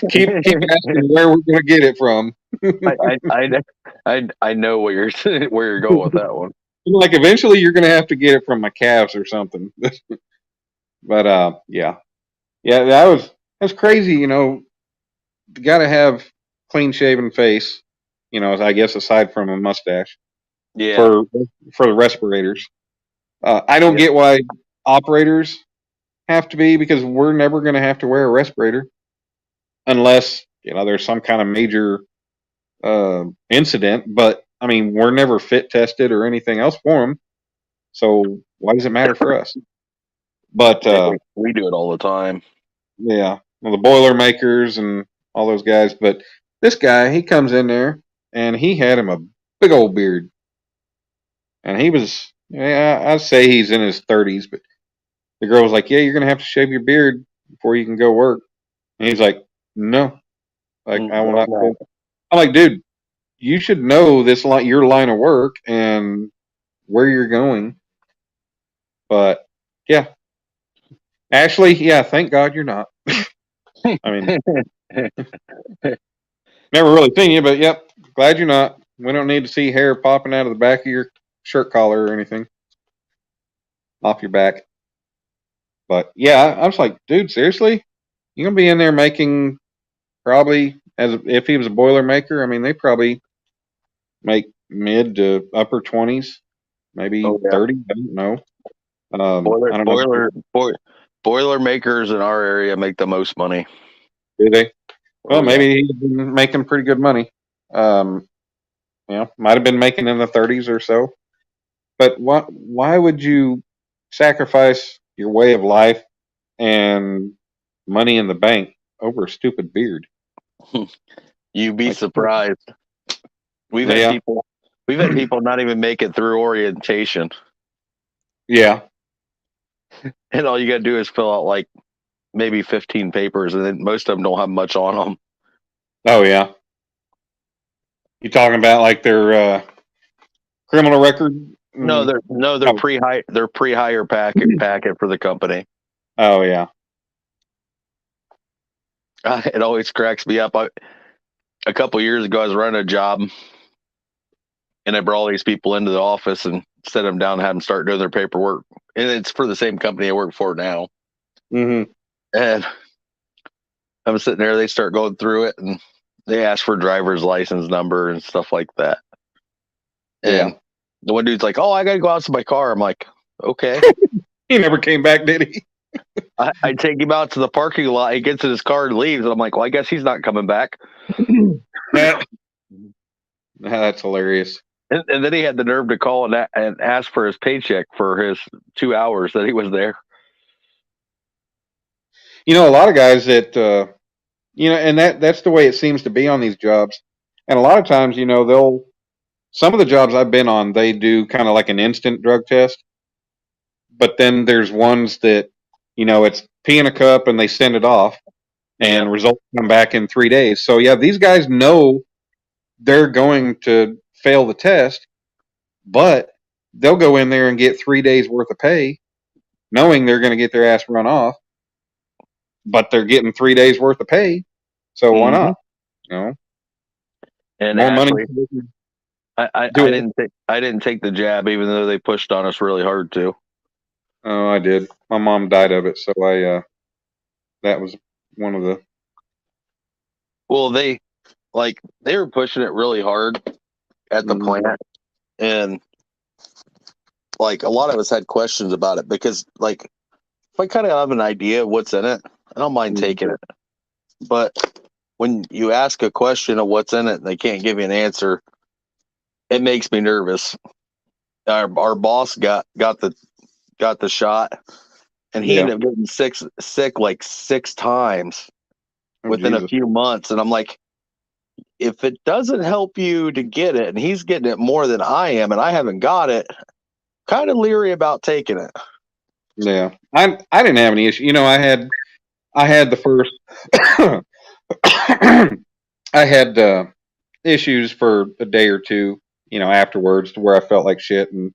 keep asking where we're going to get it from. I know where you're going with that one. Like eventually you're going to have to get it from my calves or something. But that was crazy. You got to have clean shaven face. I guess aside from a mustache. Yeah. For the respirators. I don't get why operators have to be, because we're never going to have to wear a respirator unless, there's some kind of major incident. But I mean, we're never fit tested or anything else for them. So why does it matter for us? But we do it all the time. Yeah, well, the boiler makers and all those guys. But this guy, he comes in there and he had him a big old beard, and he was, I'd say he's in his 30s. But the girl was like, "Yeah, you're gonna have to shave your beard before you can go work." And he's like, "No, like I will not." No. I'm like, "Dude, you should know this your line of work and where you're going." But yeah, Ashley, yeah, thank God you're not. I mean, never really seen you, but yep, glad you're not. We don't need to see hair popping out of the back of your shirt collar or anything off your back. But yeah, I was like, dude, seriously? You're gonna be in there making probably, as if he was a boiler maker, I mean, they probably make mid to upper 20s, maybe 30. I don't know. I don't know. Boiler makers in our area make the most money. Do they? Well, maybe he's been making pretty good money. Might have been making in the 30s or so. But why would you sacrifice your way of life and money in the bank over a stupid beard? You'd be surprised. We've had people not even make it through orientation. Yeah. And all you got to do is fill out like maybe 15 papers, and then most of them don't have much on them. Oh yeah. You talking about like their criminal record? No, they're pre-hire packet for the company. Oh yeah. It always cracks me up. A couple years ago, I was running a job, and I brought all these people into the office and set them down and had them start doing their paperwork. And it's for the same company I work for now. Mm-hmm. And I'm sitting there, they start going through it, and they ask for driver's license number and stuff like that. And the one dude's like, "Oh, I got to go out to my car." I'm like, "Okay." He never came back, did he? I take him out to the parking lot. He gets in his car and leaves. And I'm like, "Well, I guess he's not coming back." That's hilarious. And then he had the nerve to call and ask for his paycheck for his 2 hours that he was there. A lot of guys that, and that's the way it seems to be on these jobs. And a lot of times, some of the jobs I've been on, they do kind of like an instant drug test. But then there's ones that, it's pee in a cup and they send it off and results come back in 3 days. So yeah, these guys know they're going to fail the test, but they'll go in there and get 3 days worth of pay, knowing they're going to get their ass run off, but they're getting 3 days worth of pay. So why not? And more Ashley, money. I didn't take the jab, even though they pushed on us really hard to. Oh, I did. My mom died of it, so that was one of the. Well, they were pushing it really hard at the plant, and like a lot of us had questions about it because like if I kind of have an idea of what's in it, I don't mind taking it. But when you ask a question of what's in it and they can't give you an answer, it makes me nervous. Our boss got the shot, and he ended up getting sick like 6 times within a few months. And I'm like, if it doesn't help you to get it, and he's getting it more than I am, and I haven't got it, kind of leery about taking it. Yeah, I didn't have any issue. I had the first. I had issues for a day or two, afterwards, to where I felt like shit and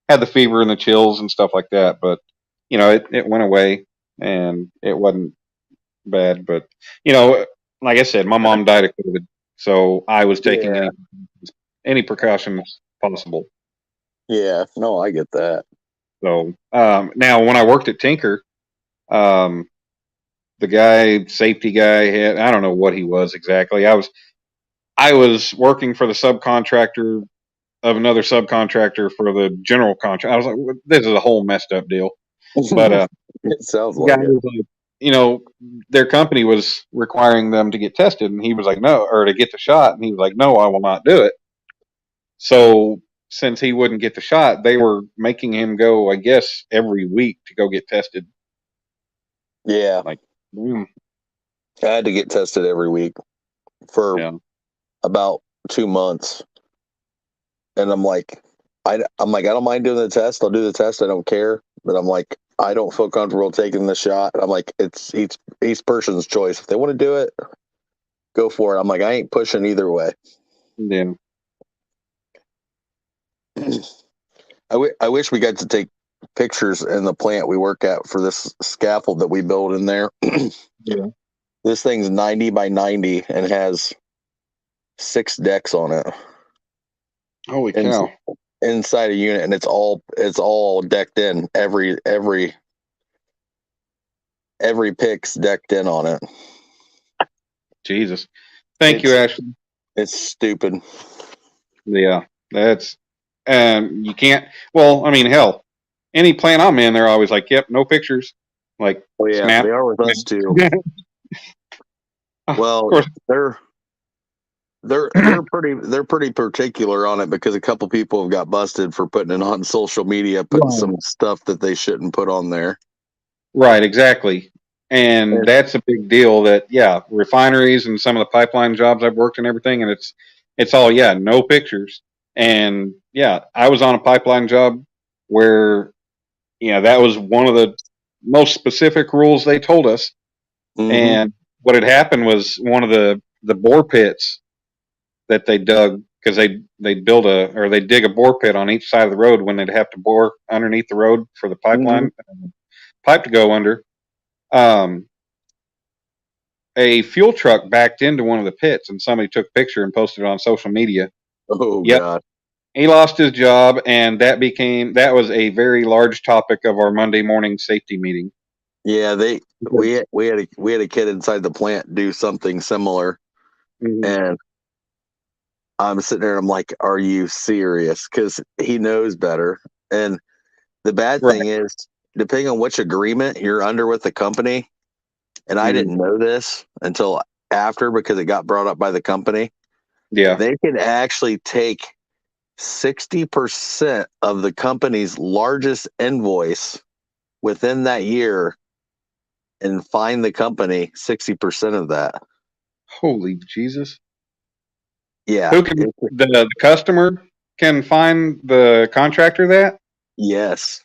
had the fever and the chills and stuff like that. But it went away and it wasn't bad. But like I said, my mom died of COVID, so I was taking any precautions possible. Yeah, no, I get that. So now, when I worked at Tinker, the safety guy I don't know what he was exactly. I was working for the subcontractor of another subcontractor for the general contract. I was like, this is a whole messed up deal. But it sounds the guy like it. was like, you know, their company was requiring them to get tested, and he was like, no, or to get the shot, and he was like, no, I will not do it. So since he wouldn't get the shot, they were making him go, I guess, every week to go get tested. Yeah. Like, I had to get tested every week for about 2 months. And I'm like, I don't mind doing the test. I'll do the test. I don't care. But I'm like, I don't feel comfortable taking the shot. I'm like, it's each person's choice. If they want to do it, go for it. I'm like, I ain't pushing either way. Yeah. I wish we got to take pictures in the plant we work at for this scaffold that we build in there. Yeah. This thing's 90 by 90 and has 6 decks on it. Holy cow. Inside a unit, and it's all decked in. Every pick's decked in on it. Jesus. Thank you, Ashley. It's stupid. Yeah. That's you can't well, I mean, hell, any plant I'm in, they're always like, yep, no pictures. Like, oh yeah, snap. they are with us too. Well, they're pretty particular on it because a couple people have got busted for putting it on social media, putting some stuff that they shouldn't put on there. Right, exactly. And that's a big deal that, yeah, refineries and some of the pipeline jobs I've worked and everything, and it's all, yeah, no pictures. And yeah, I was on a pipeline job where, yeah, that was one of the most specific rules they told us. Mm-hmm. And what had happened was one of the bore pits that they dug, because they dig a bore pit on each side of the road when they'd have to bore underneath the road for the pipeline pipe to go under. A fuel truck backed into one of the pits, and somebody took a picture and posted it on social media. Oh God! He lost his job, and that was a very large topic of our Monday morning safety meeting. Yeah, we had a kid inside the plant do something similar, and I'm sitting there and I'm like, "Are you serious?" Because he knows better. And the bad thing is, depending on which agreement you're under with the company, and I didn't know this until after because it got brought up by the company. Yeah, they can actually take 60% of the company's largest invoice within that year and fine the company 60% of that. Holy Jesus! Yeah, who can the customer can fine the contractor that? Yes.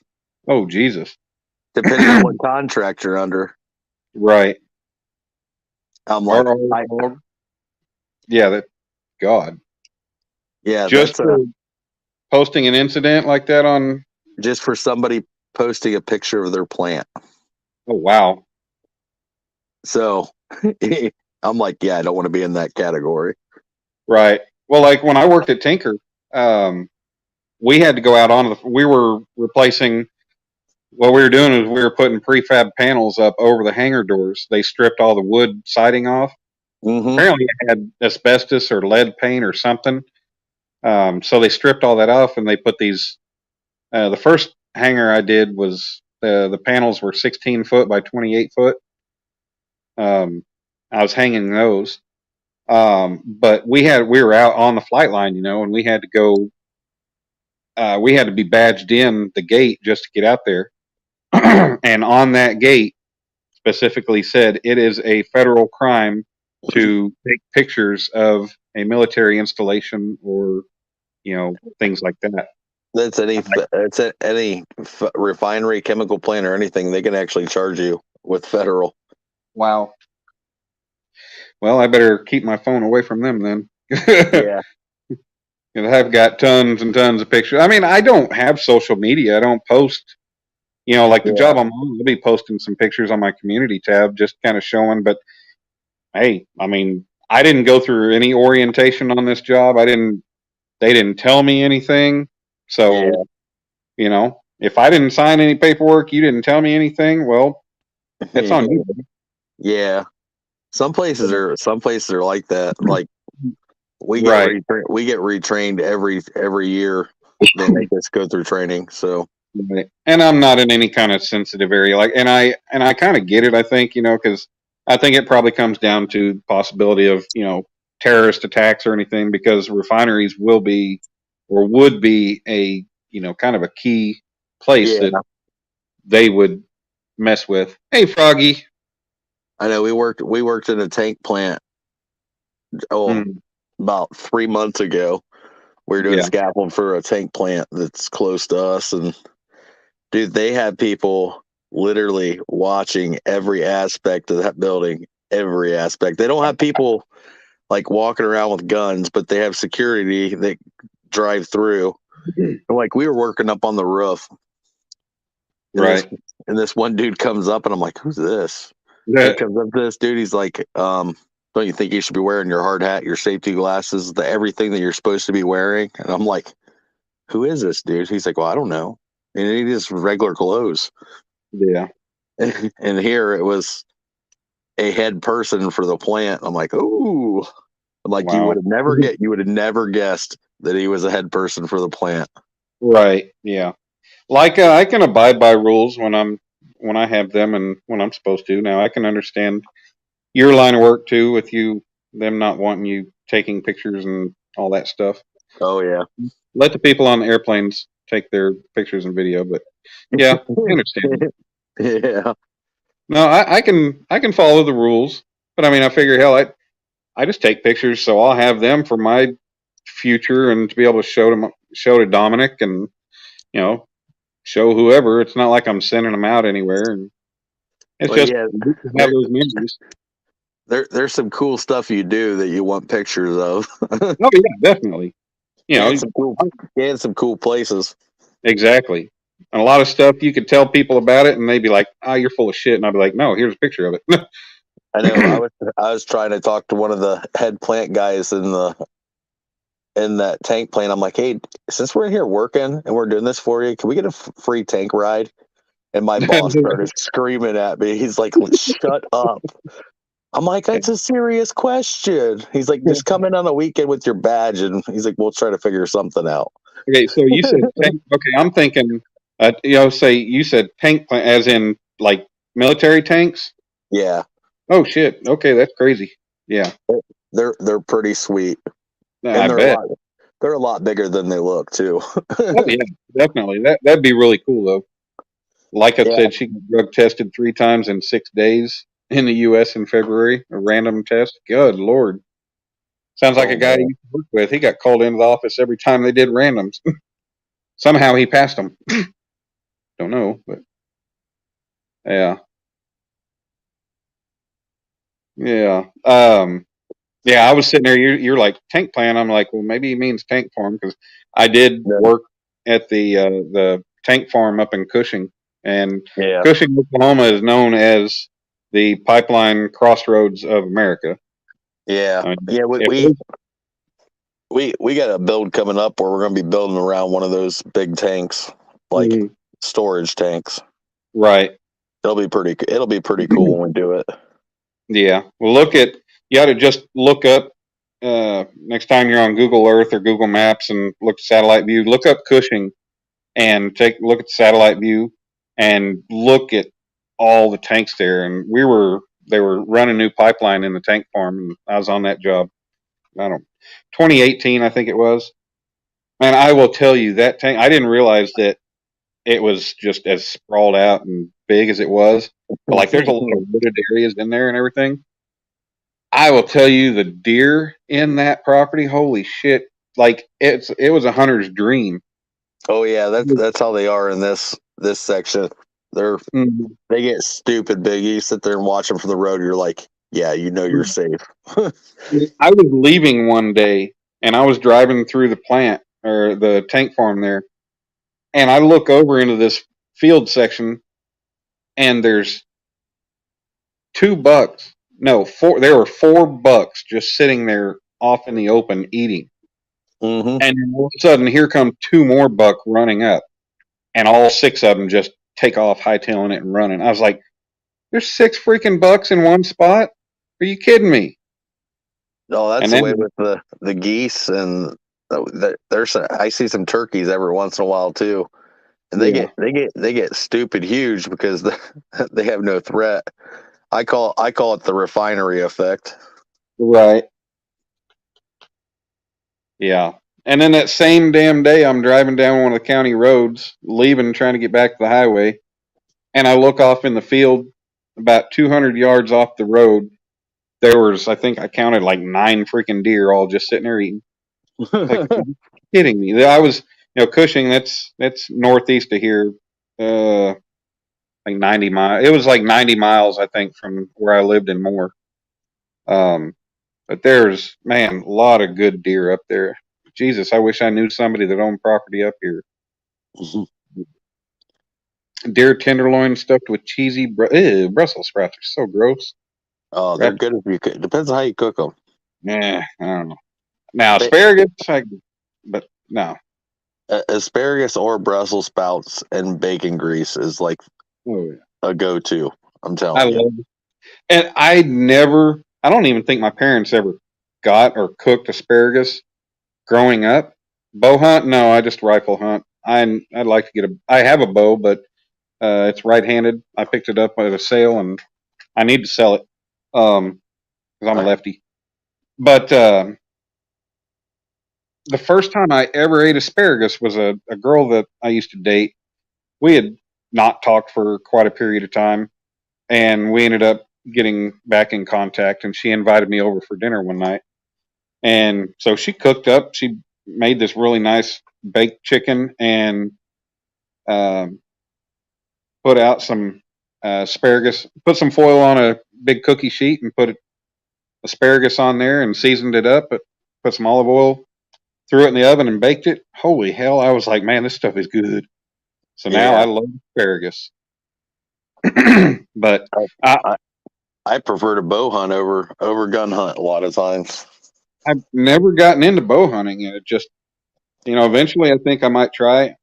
Oh Jesus! Depending on what contract you're under. Right. I'm like, yeah, that God. Yeah, just for posting an incident like that on. Just for somebody posting a picture of their plant. Oh wow. So I'm like, yeah, I don't want to be in that category. Right. Well, like when I worked at Tinker, we had to go out on we were replacing. What we were doing is we were putting prefab panels up over the hangar doors. They stripped all the wood siding off. Apparently it had asbestos or lead paint or something. So they stripped all that off and they put these. The first hangar I did was the panels were 16 foot by 28 foot. I was hanging those. But we were out on the flight line, and we had to go. We had to be badged in the gate just to get out there. And on that gate specifically said it is a federal crime to take pictures of a military installation or things like that. That's any refinery, chemical plant, or anything. They can actually charge you with federal. Wow. Well, I better keep my phone away from them then. Yeah. I've got tons and tons of pictures. I mean, I don't have social media. I don't post. Like the job I'm on, I'll be posting some pictures on my community tab, just kind of showing. But hey, I mean, I didn't go through any orientation on this job. They didn't tell me anything. So, if I didn't sign any paperwork, you didn't tell me anything. Well, it's on you. Yeah. Some places are like that. Like we get retrained every year. They make us go through training. So Right. And I'm not in any kind of sensitive area, like, and I kind of get it. I think because I think it probably comes down to the possibility of terrorist attacks or anything, because refineries will be or would be a kind of a key place Yeah, that they would mess with. Hey, Froggy. I know. We worked in a tank plant. Oh, Mm, about 3 months ago. We were doing yeah. scaffold for a tank plant that's close to us, and dude, they had people literally watching every aspect of that building, every aspect. They don't have people like walking around with guns, but they have security that drive through. Like we were working up on the roof, and this Right. and this one dude comes up, and I'm like, "Who's this?" He That, comes up to this dude. He's like, "Don't you think you should be wearing your hard hat, your safety glasses, the everything that you're supposed to be wearing?" And I'm like, "Who is this dude?" He's like, "Well, I don't know." And he just regular clothes. yeah. And here it was a head person for the plant. I'm like, "Ooh." I'm like, Wow. you would have never guessed that he was a head person for the plant. Right. Yeah. Like I can abide by rules when I have them and when I'm supposed to. Now I can understand your line of work too, with them not wanting you taking pictures and all that stuff. Oh yeah. Let the people on the airplanes take their pictures and video, but yeah, I understand. Yeah. No, I can follow the rules, but I mean, I figure hell, I just take pictures, so I'll have them for my future and to be able to show to Dominic and you know show whoever. It's not like I'm sending them out anywhere, and it's Well, just yeah. neat to have There, those memories. there's some cool stuff you do that you want pictures of. Oh yeah, definitely. You know, and some cool and some cool places. exactly. And a lot of stuff you could tell people about it, and they'd be like, "Oh, you're full of shit," and I'd be like, "No, here's a picture of it." I know. I was trying to talk to one of the head plant guys in that tank plant. I'm like, "Hey, since we're here working and we're doing this for you, can we get a free tank ride?" And my boss started screaming at me. He's like, "Shut up." I'm like, "It's a serious question." He's like, "Just come in on the weekend with your badge," and he's like, "We'll try to figure something out." Okay, so you said tank. Okay, I'm thinking, say you said tank as in like military tanks. Yeah, Oh shit. Okay, that's crazy. Yeah, they're pretty sweet, I and bet. they're a lot bigger than they look too. Oh yeah, definitely. That'd be really cool though. Like I Yeah. said, she got drug tested 3 times in 6 days in the U.S. in February. A random test. Good lord. Sounds like Oh a guy I man. used to work with. He got called into the office every time they did randoms. Somehow he passed them. Don't know, but yeah, yeah. Yeah, I was sitting there. You're like tank plant. I'm like, well, maybe he means tank farm because I did Yeah. work at the tank farm up in Cushing, and Yeah. Cushing, Oklahoma, is known as the pipeline crossroads of America. Yeah. I mean, Yeah. if it We got a build coming up where we're going to be building around one of those big tanks, like was- storage tanks. right, It'll be pretty cool when we do it. yeah. Well, you ought to just look up next time you're on Google Earth or Google Maps and look at satellite view. Look up Cushing and take a look at the satellite view and look at all the tanks there. And they were running a new pipeline in the tank farm, and I was on that job. I don't 2018, I think it was. Man, I will tell you that tank. I didn't realize that it was just as sprawled out and big as it was. But like, there's a lot of wooded areas in there and everything. I will tell you, the deer in that property, holy shit! Like it was a hunter's dream. Oh yeah, that's how they are in this section. Mhm. They get stupid big. You sit there and watch them from the road. You're like, yeah, you're safe. I was leaving one day and I was driving through the plant or the tank farm there, and I look over into this field section and there's 2 bucks. No, four. There were 4 bucks just sitting there off in the open eating. Hmm. And then all of a sudden, here come 2 more buck running up, and all 6 of them just take off, hightailing it and running. I was like, "There's 6 freaking bucks in one spot? Are you kidding me?" No, that's And the way then, with the geese and there's I see some turkeys every once in a while too. and they get stupid huge because they have no threat. I call it the refinery effect. Right. Yeah. And then that same damn day, I'm driving down one of the county roads, leaving, trying to get back to the highway, and I look off in the field, about 200 yards off the road. There was, I think I counted like 9 freaking deer all just sitting there eating. Like, are you kidding me? I was, Cushing. That's northeast of here, like 90 miles. It was like 90 miles, I think, from where I lived in Moore. But there's, man, a lot of good deer up there. Jesus, I wish I knew somebody that owned property up here. Deer tenderloin stuffed with cheesy Brussels sprouts are so gross. Oh, they're good if you cook. Depends on how you cook them. Yeah, I don't know. Now asparagus, but no. Asparagus or Brussels sprouts and bacon grease is like a go-to. I'm telling you. Love it. And I don't even think my parents ever got or cooked asparagus growing up. Bow hunt? No, I just rifle hunt. I'd like to I have a bow, but it's right-handed. I picked it up at a sale, and I need to sell it because I'm a lefty. But the first time I ever ate asparagus was a girl that I used to date. We had not talked for quite a period of time, and we ended up getting back in contact, and she invited me over for dinner one night. And so she cooked up. She made this really nice baked chicken and put out some asparagus, put some foil on a big cookie sheet and put asparagus on there and seasoned it up, put some olive oil, threw it in the oven and baked it. Holy hell, I was like, man, this stuff is good. So now I love asparagus. But I prefer to bow hunt over gun hunt a lot of times. I've never gotten into bow hunting. It just, eventually I think I might try it.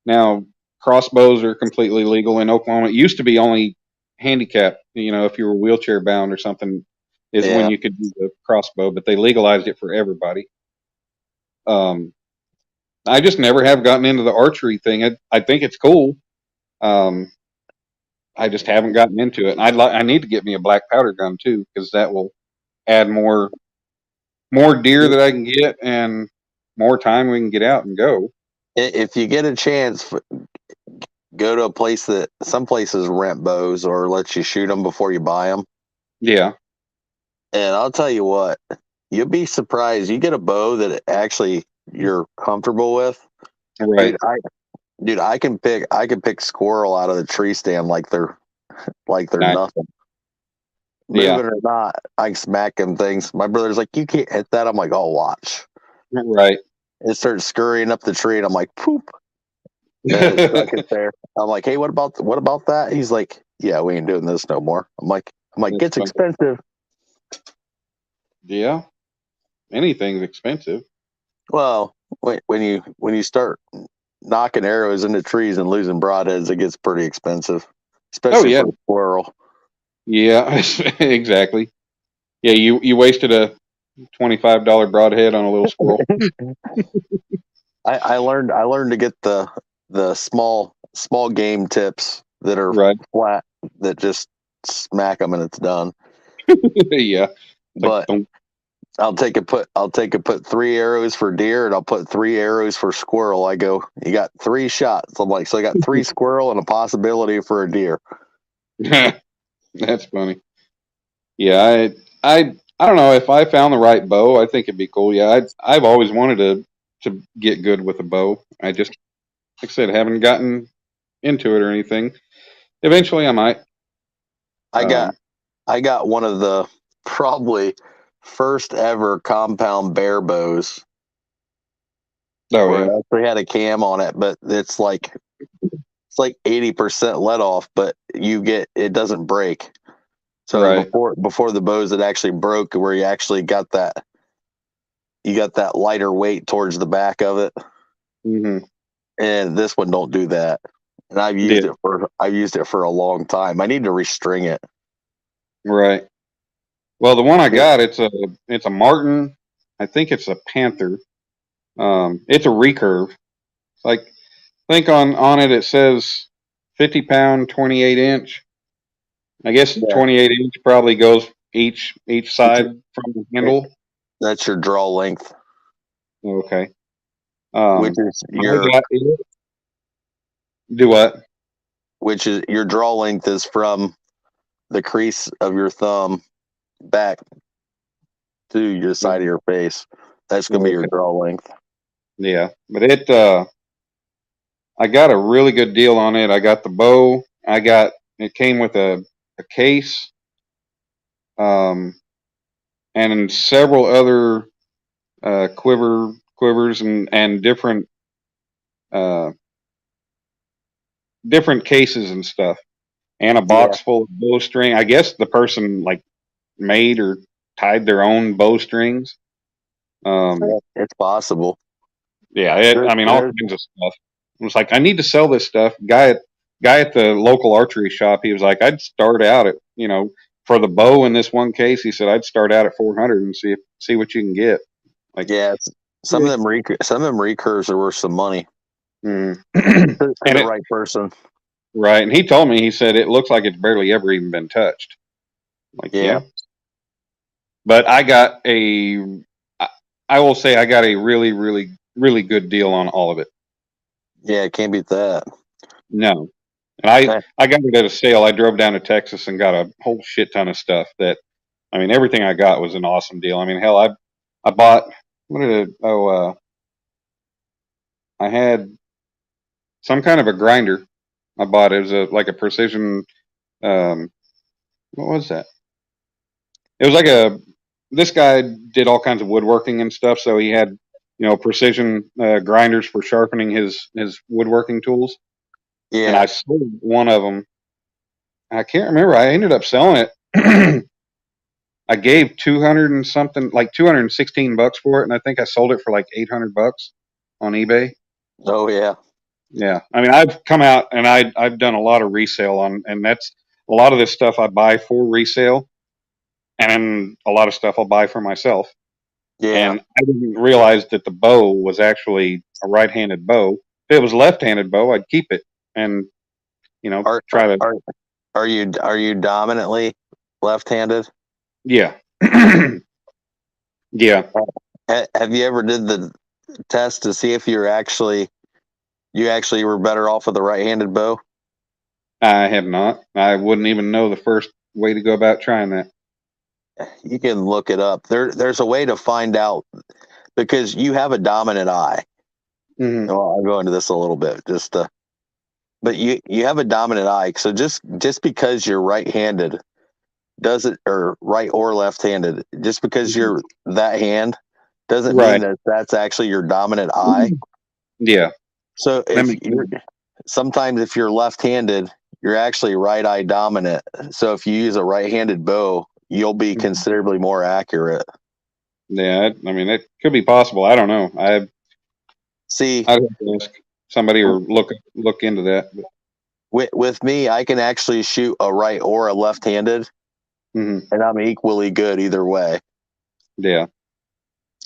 Now, crossbows are completely legal in Oklahoma. It used to be only handicap, if you were wheelchair bound or something, is when you could use a crossbow, but they legalized it for everybody. I just never have gotten into the archery thing. I think it's cool. I just haven't gotten into it. And I need to get me a black powder gun too, because that will add more deer that I can get and more time we can get out and go. If you get a chance, go to a place some places rent bows or let you shoot them before you buy them. Yeah. And I'll tell you what, you'll be surprised. You get a bow that actually you're comfortable with. Right. Dude, I can pick squirrel out of the tree stand like they're nothing. Believe it or not, I can smack them things. My brother's like, you can't hit that. I'm like, oh, watch. Right. It starts scurrying up the tree, and I'm like, poop. And it's stuck it there. I'm like, hey, what about that? He's like, yeah, we ain't doing this no more. I'm like, it's expensive. Yeah. Anything's expensive. Well, when you start knocking arrows into trees and losing broadheads, it gets pretty expensive, especially for a squirrel. Yeah, exactly. Yeah, you wasted a $25 broadhead on a little squirrel. I learned to get the small game tips that are flat that just smack them and it's done. Yeah, but I'll take and put 3 arrows for deer and I'll put 3 arrows for squirrel. I go, you got 3 shots. I'm like, so I got 3 squirrel and a possibility for a deer. That's funny. Yeah, I don't know if I found the right bow. I think it'd be cool. Yeah, I've always wanted to get good with a bow. I just, like I said, haven't gotten into it or anything. Eventually, I might. I got one of the probably first ever compound bear bows. Oh where yeah. it actually had a cam on it, but it's like 80% let off, but it doesn't break. So before the bows that actually broke, where you actually got that lighter weight towards the back of it. Mm-hmm. And this one don't do that. And I've used it for a long time. I need to restring it. Right. Well, the one I got, it's a Martin. I think it's a Panther. It's a recurve. It's like I think on it says 50-pound, 28-inch. I guess Yeah. 28-inch probably goes each side from the handle. That's your draw length. Okay. Which is your do what? Which is your draw length is from the crease of your thumb back to your side of your face. That's gonna be your draw length. Yeah, but I got a really good deal on it. I got the bow. It came with a case, and several other quivers and different cases and stuff, and a box full of bowstring. I guess the person like made or tied their own bowstrings. It's possible. Yeah, I mean all kinds of stuff. It was like I need to sell this stuff. Guy at the local archery shop, he was like, I'd start out at for the bow in this one case. He said I'd start out at 400 and see what you can get. Like some of them recurves are worth some money. Mm. For the right person. Right, and he told me, he said it looks like it's barely ever even been touched. Like yeah. But I will say I got a really, really, really good deal on all of it. Yeah, can't beat that. No. And I got it at a sale. I drove down to Texas and got a whole shit ton of stuff everything I got was an awesome deal. I mean, hell, I bought, I had some kind of a grinder. I bought it was like a precision, what was that? It was this guy did all kinds of woodworking and stuff. So he had, precision grinders for sharpening his woodworking tools. Yeah. And I sold one of them. I can't remember. I ended up selling it. I gave 200 and something, like $216 for it, and I think I sold it for like $800 on eBay. Oh yeah. Yeah. I mean, I've come out and I've done a lot of resale and that's a lot of this stuff I buy for resale, and a lot of stuff I'll buy for myself. Yeah. And I didn't realize that the bow was actually a right-handed bow. If it was a left-handed bow, I'd keep it and try to. Are you dominantly left-handed? Yeah. Yeah. Have you ever did the test to see if you actually were better off with a right-handed bow? I have not. I wouldn't even know the first way to go about trying that. You can look it up. There's a way to find out because you have a dominant eye. Mm-hmm. Well, I'll go into this a little bit but you have a dominant eye. So just because you're right-handed doesn't, or right or left-handed, just because you're that hand doesn't mean that that's actually your dominant eye. Yeah. So sometimes if you're left-handed, you're actually right eye dominant. So if you use a right-handed bow, you'll be considerably more accurate. Yeah, I mean, it could be possible. I don't know. I'd have to ask somebody or look into that. With me, I can actually shoot a right or a left-handed, and I'm equally good either way. Yeah.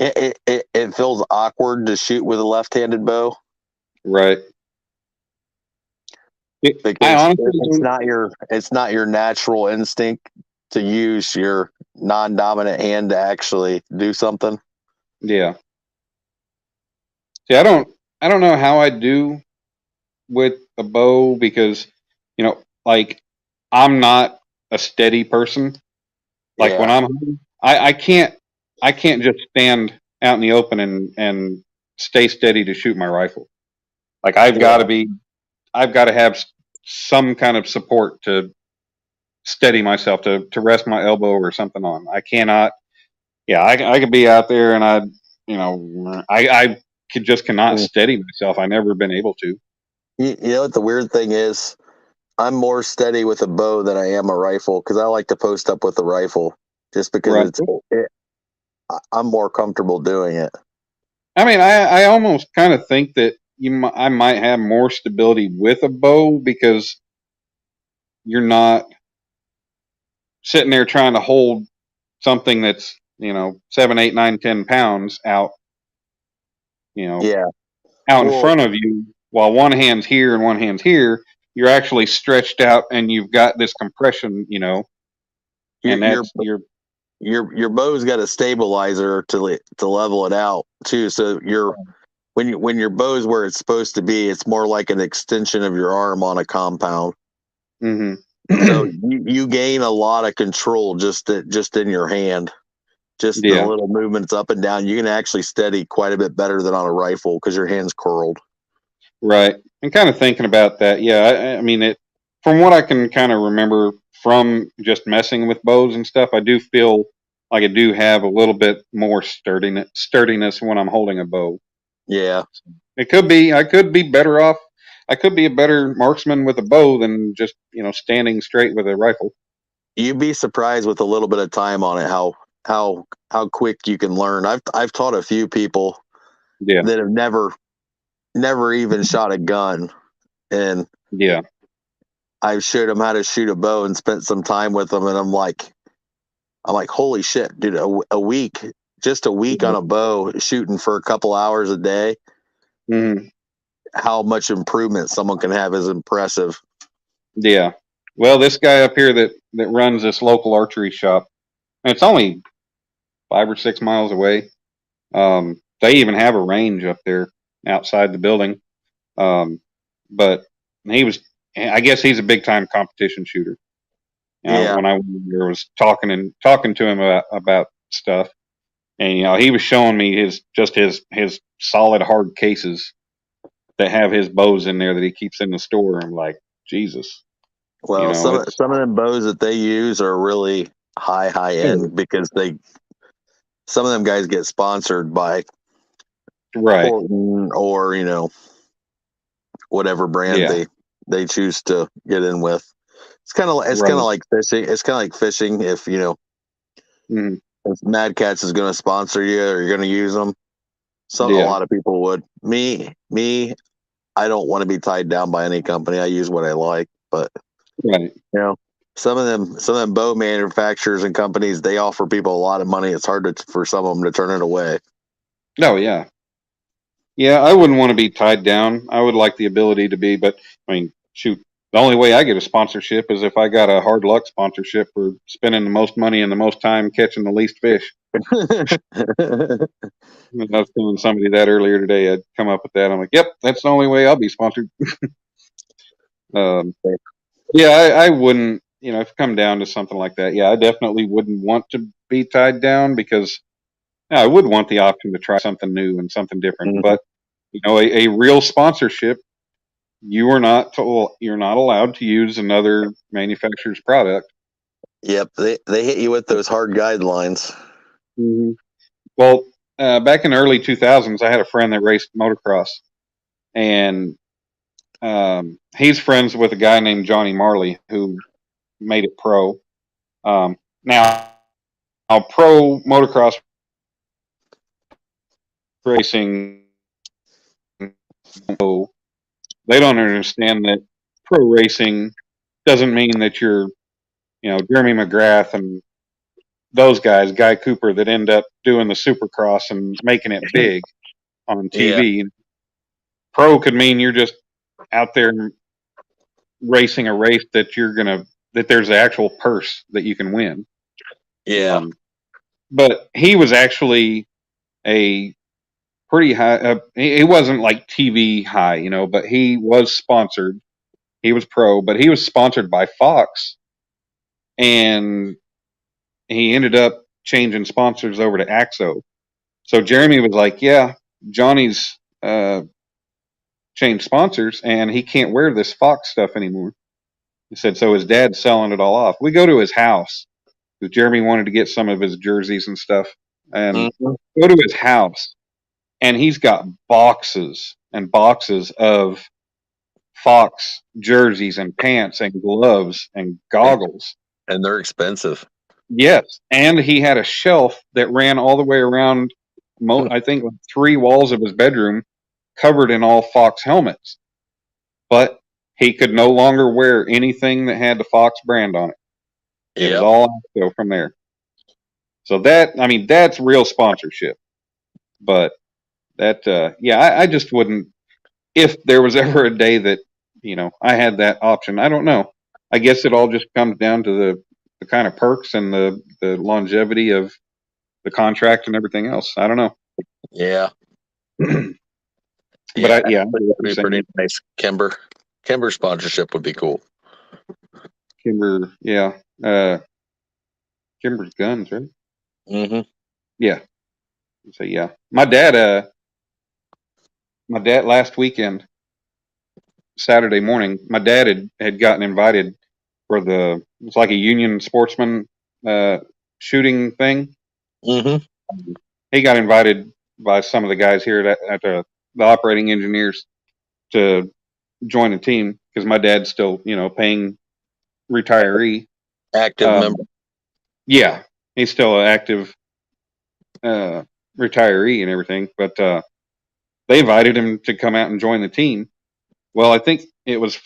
It feels awkward to shoot with a left-handed bow. Right. Because it's not your natural instinct to use your non-dominant hand to actually do something. Yeah. See, I don't know how I do with a bow because, like I'm not a steady person. Like when I'm hunting, I can't just stand out in the open and stay steady to shoot my rifle. Like I've got to have some kind of support to steady myself, to rest my elbow or something on. I cannot. Yeah, I could be out there and I cannot steady myself. I've never been able to. You know what the weird thing is? I'm more steady with a bow than I am a rifle because I like to post up with a rifle just because I'm more comfortable doing it. I mean, I almost kind of think that I might have more stability with a bow because you're not sitting there trying to hold something that's 7, 8, 9, 10 pounds out, out in front of you while one hand's here and one hand's here, you're actually stretched out and you've got this compression, and that's your bow's got a stabilizer to level it out too. So when your bow's where it's supposed to be, it's more like an extension of your arm on a compound. Mm-hmm. So you gain a lot of control just in your hand. Just the little movements up and down. You can actually steady quite a bit better than on a rifle because your hand's curled. Right. And kind of thinking about that, I mean, from what I can kind of remember from just messing with bows and stuff, I do feel like I do have a little bit more sturdiness when I'm holding a bow. Yeah. It could be, I could be better off. I could be a better marksman with a bow than just, standing straight with a rifle. You'd be surprised with a little bit of time on it how quick you can learn. I've taught a few people that have never even shot a gun, and I've showed them how to shoot a bow and spent some time with them, and I'm like, holy shit, dude! A week, just a week on a bow, shooting for a couple hours a day. Mm-hmm. How much improvement someone can have is impressive. Yeah. Well, this guy up here that runs this local archery shop, and it's only 5 or 6 miles away. They even have a range up there outside the building. But I guess he's a big time competition shooter. When I went there, was talking to him about stuff, and he was showing me his solid hard cases that have his bows in there that he keeps in the store. I'm like, Jesus. Well, some of them bows that they use are really high end because some of them guys get sponsored by Horton or whatever brand they choose to get in with. It's kind of like fishing. It's kind of like fishing. If if Mad Cats is going to sponsor you or you're going to use them, a lot of people would. Me, I don't want to be tied down by any company. I use what I like, but some of them bow manufacturers and companies, they offer people a lot of money. It's hard for some of them to turn it away. No, yeah. Yeah, I wouldn't want to be tied down. I would like the ability to be, but I mean, shoot, the only way I get a sponsorship is if I got a hard luck sponsorship for spending the most money and the most time catching the least fish. I was telling somebody that earlier today. I'd come up with that. I'm like, yep, that's the only way I'll be sponsored. I wouldn't, if it come down to something like that, I definitely wouldn't want to be tied down because I would want the option to try something new and something different. But a real sponsorship, you're not allowed to use another manufacturer's product. Yep, they hit you with those hard guidelines. Mm-hmm. Well, back in the early 2000s, I had a friend that raced motocross, and he's friends with a guy named Johnny Marley who made it pro. Now, pro motocross racing, they don't understand that pro racing doesn't mean that you're, Jeremy McGrath and those guys, Guy Cooper, that end up doing the Supercross and making it big on TV. Pro could mean you're just out there racing a race that that there's an actual purse that you can win. Yeah. But he was actually a pretty high. He wasn't like TV high, but he was sponsored. He was pro, but he was sponsored by Fox, and he ended up changing sponsors over to AXO. So Jeremy was like, "Yeah, Johnny's changed sponsors, and he can't wear this Fox stuff anymore." He said, "So his dad's selling it all off." We go to his house because Jeremy wanted to get some of his jerseys and stuff, and go to his house. And he's got boxes and boxes of Fox jerseys and pants and gloves and goggles. And they're expensive. Yes. And he had a shelf that ran all the way around, I think, 3 walls of his bedroom covered in all Fox helmets. But he could no longer wear anything that had the Fox brand on it. It was all AXO from there. So that's real sponsorship. But that, I just wouldn't. if there was ever a day that, I had that option. I don't know. I guess it all just comes down to the kind of perks and the longevity of the contract and everything else. I don't know. Yeah. But I know what that'd you're be saying. pretty nice. Kimber sponsorship would be cool. Kimber, yeah. Kimber's Guns, right? Mm-hmm. Yeah. So yeah. My dad last weekend, Saturday morning, my dad had gotten invited for it's like a union sportsman shooting thing. Mm-hmm. He got invited by some of the guys here at the operating engineers to join a team because my dad's still, paying retiree. Active member. Yeah, he's still an active retiree and everything, but they invited him to come out and join the team. Well, I think it was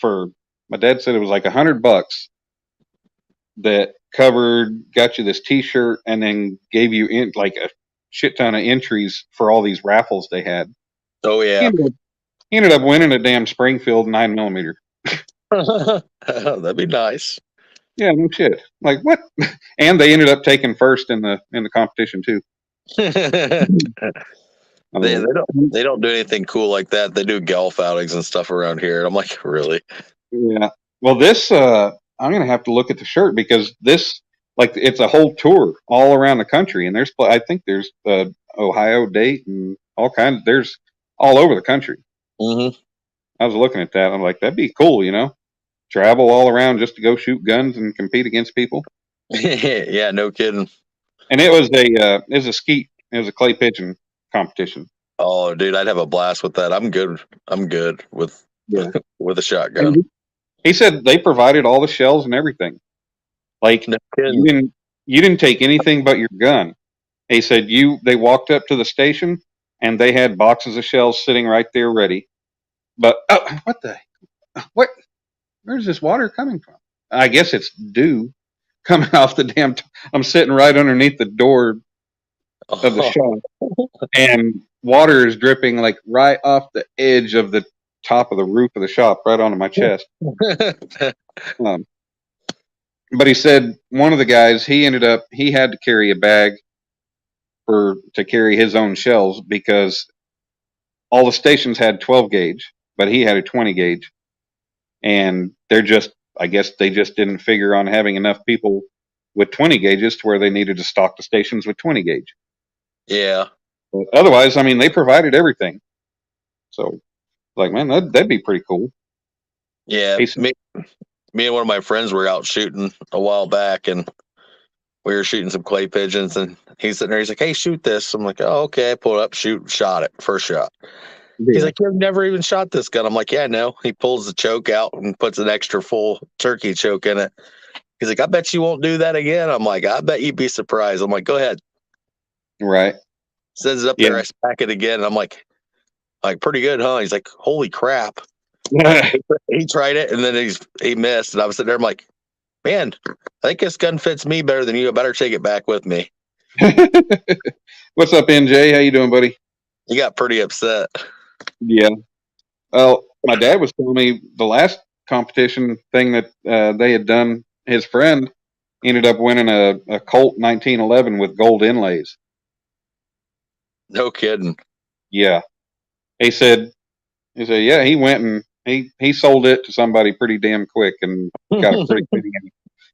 my dad said it was like $100 that got you this T-shirt and then gave you like a shit ton of entries for all these raffles they had. Oh yeah. He ended up winning a damn Springfield 9mm. That'd be nice. Yeah, no shit. Like what? And they ended up taking first in the competition too. They don't do anything cool like that. They do golf outings and stuff around here. And I'm like, really? Yeah. Well, this I'm gonna have to look at the shirt because this it's a whole tour all around the country, and I think there's Ohio, Dayton, all kinds. There's all over the country. Mm-hmm. I was looking at that. I'm like, that'd be cool, travel all around just to go shoot guns and compete against people. Yeah, no kidding. And it was a skeet. It was a clay pigeon competition. Oh, dude, I'd have a blast with that. I'm good with with a shotgun. And he said they provided all the shells and everything. Like no you didn't take anything but your gun. He said they walked up to the station and they had boxes of shells sitting right there ready. But where's this water coming from? I guess it's dew coming off the damn. I'm sitting right underneath the door of the shop, and water is dripping like right off the edge of the top of the roof of the shop, right onto my chest. But he said one of the guys he had to carry a bag to carry his own shells because all the stations had 12 gauge, but he had a 20 gauge, and I guess they just didn't figure on having enough people with 20 gauges to where they needed to stock the stations with 20 gauge. Yeah. But otherwise, I mean, they provided everything. So, like, man, that'd be pretty cool. Yeah. Me and one of my friends were out shooting a while back, and we were shooting some clay pigeons, and he's sitting there. He's like, "Hey, shoot this." I'm like, "Oh, okay." I pulled up, shot it, first shot. Yeah. He's like, "You've never even shot this gun." I'm like, "Yeah, no." He pulls the choke out and puts an extra full turkey choke in it. He's like, "I bet you won't do that again." I'm like, "I bet you'd be surprised." I'm like, "Go ahead." Right. Sends it up there. I smack it again. And I'm like, pretty good, huh? He's like, "Holy crap." He tried it, and then he missed. And I was sitting there. I'm like, "Man, I think this gun fits me better than you. I better take it back with me." What's up, NJ? How you doing, buddy? He got pretty upset. Yeah. Well, my dad was telling me the last competition thing that they had done, his friend ended up winning a Colt 1911 with gold inlays. No kidding. Yeah. He said, yeah, he went and he sold it to somebody pretty damn quick and got a pretty penny.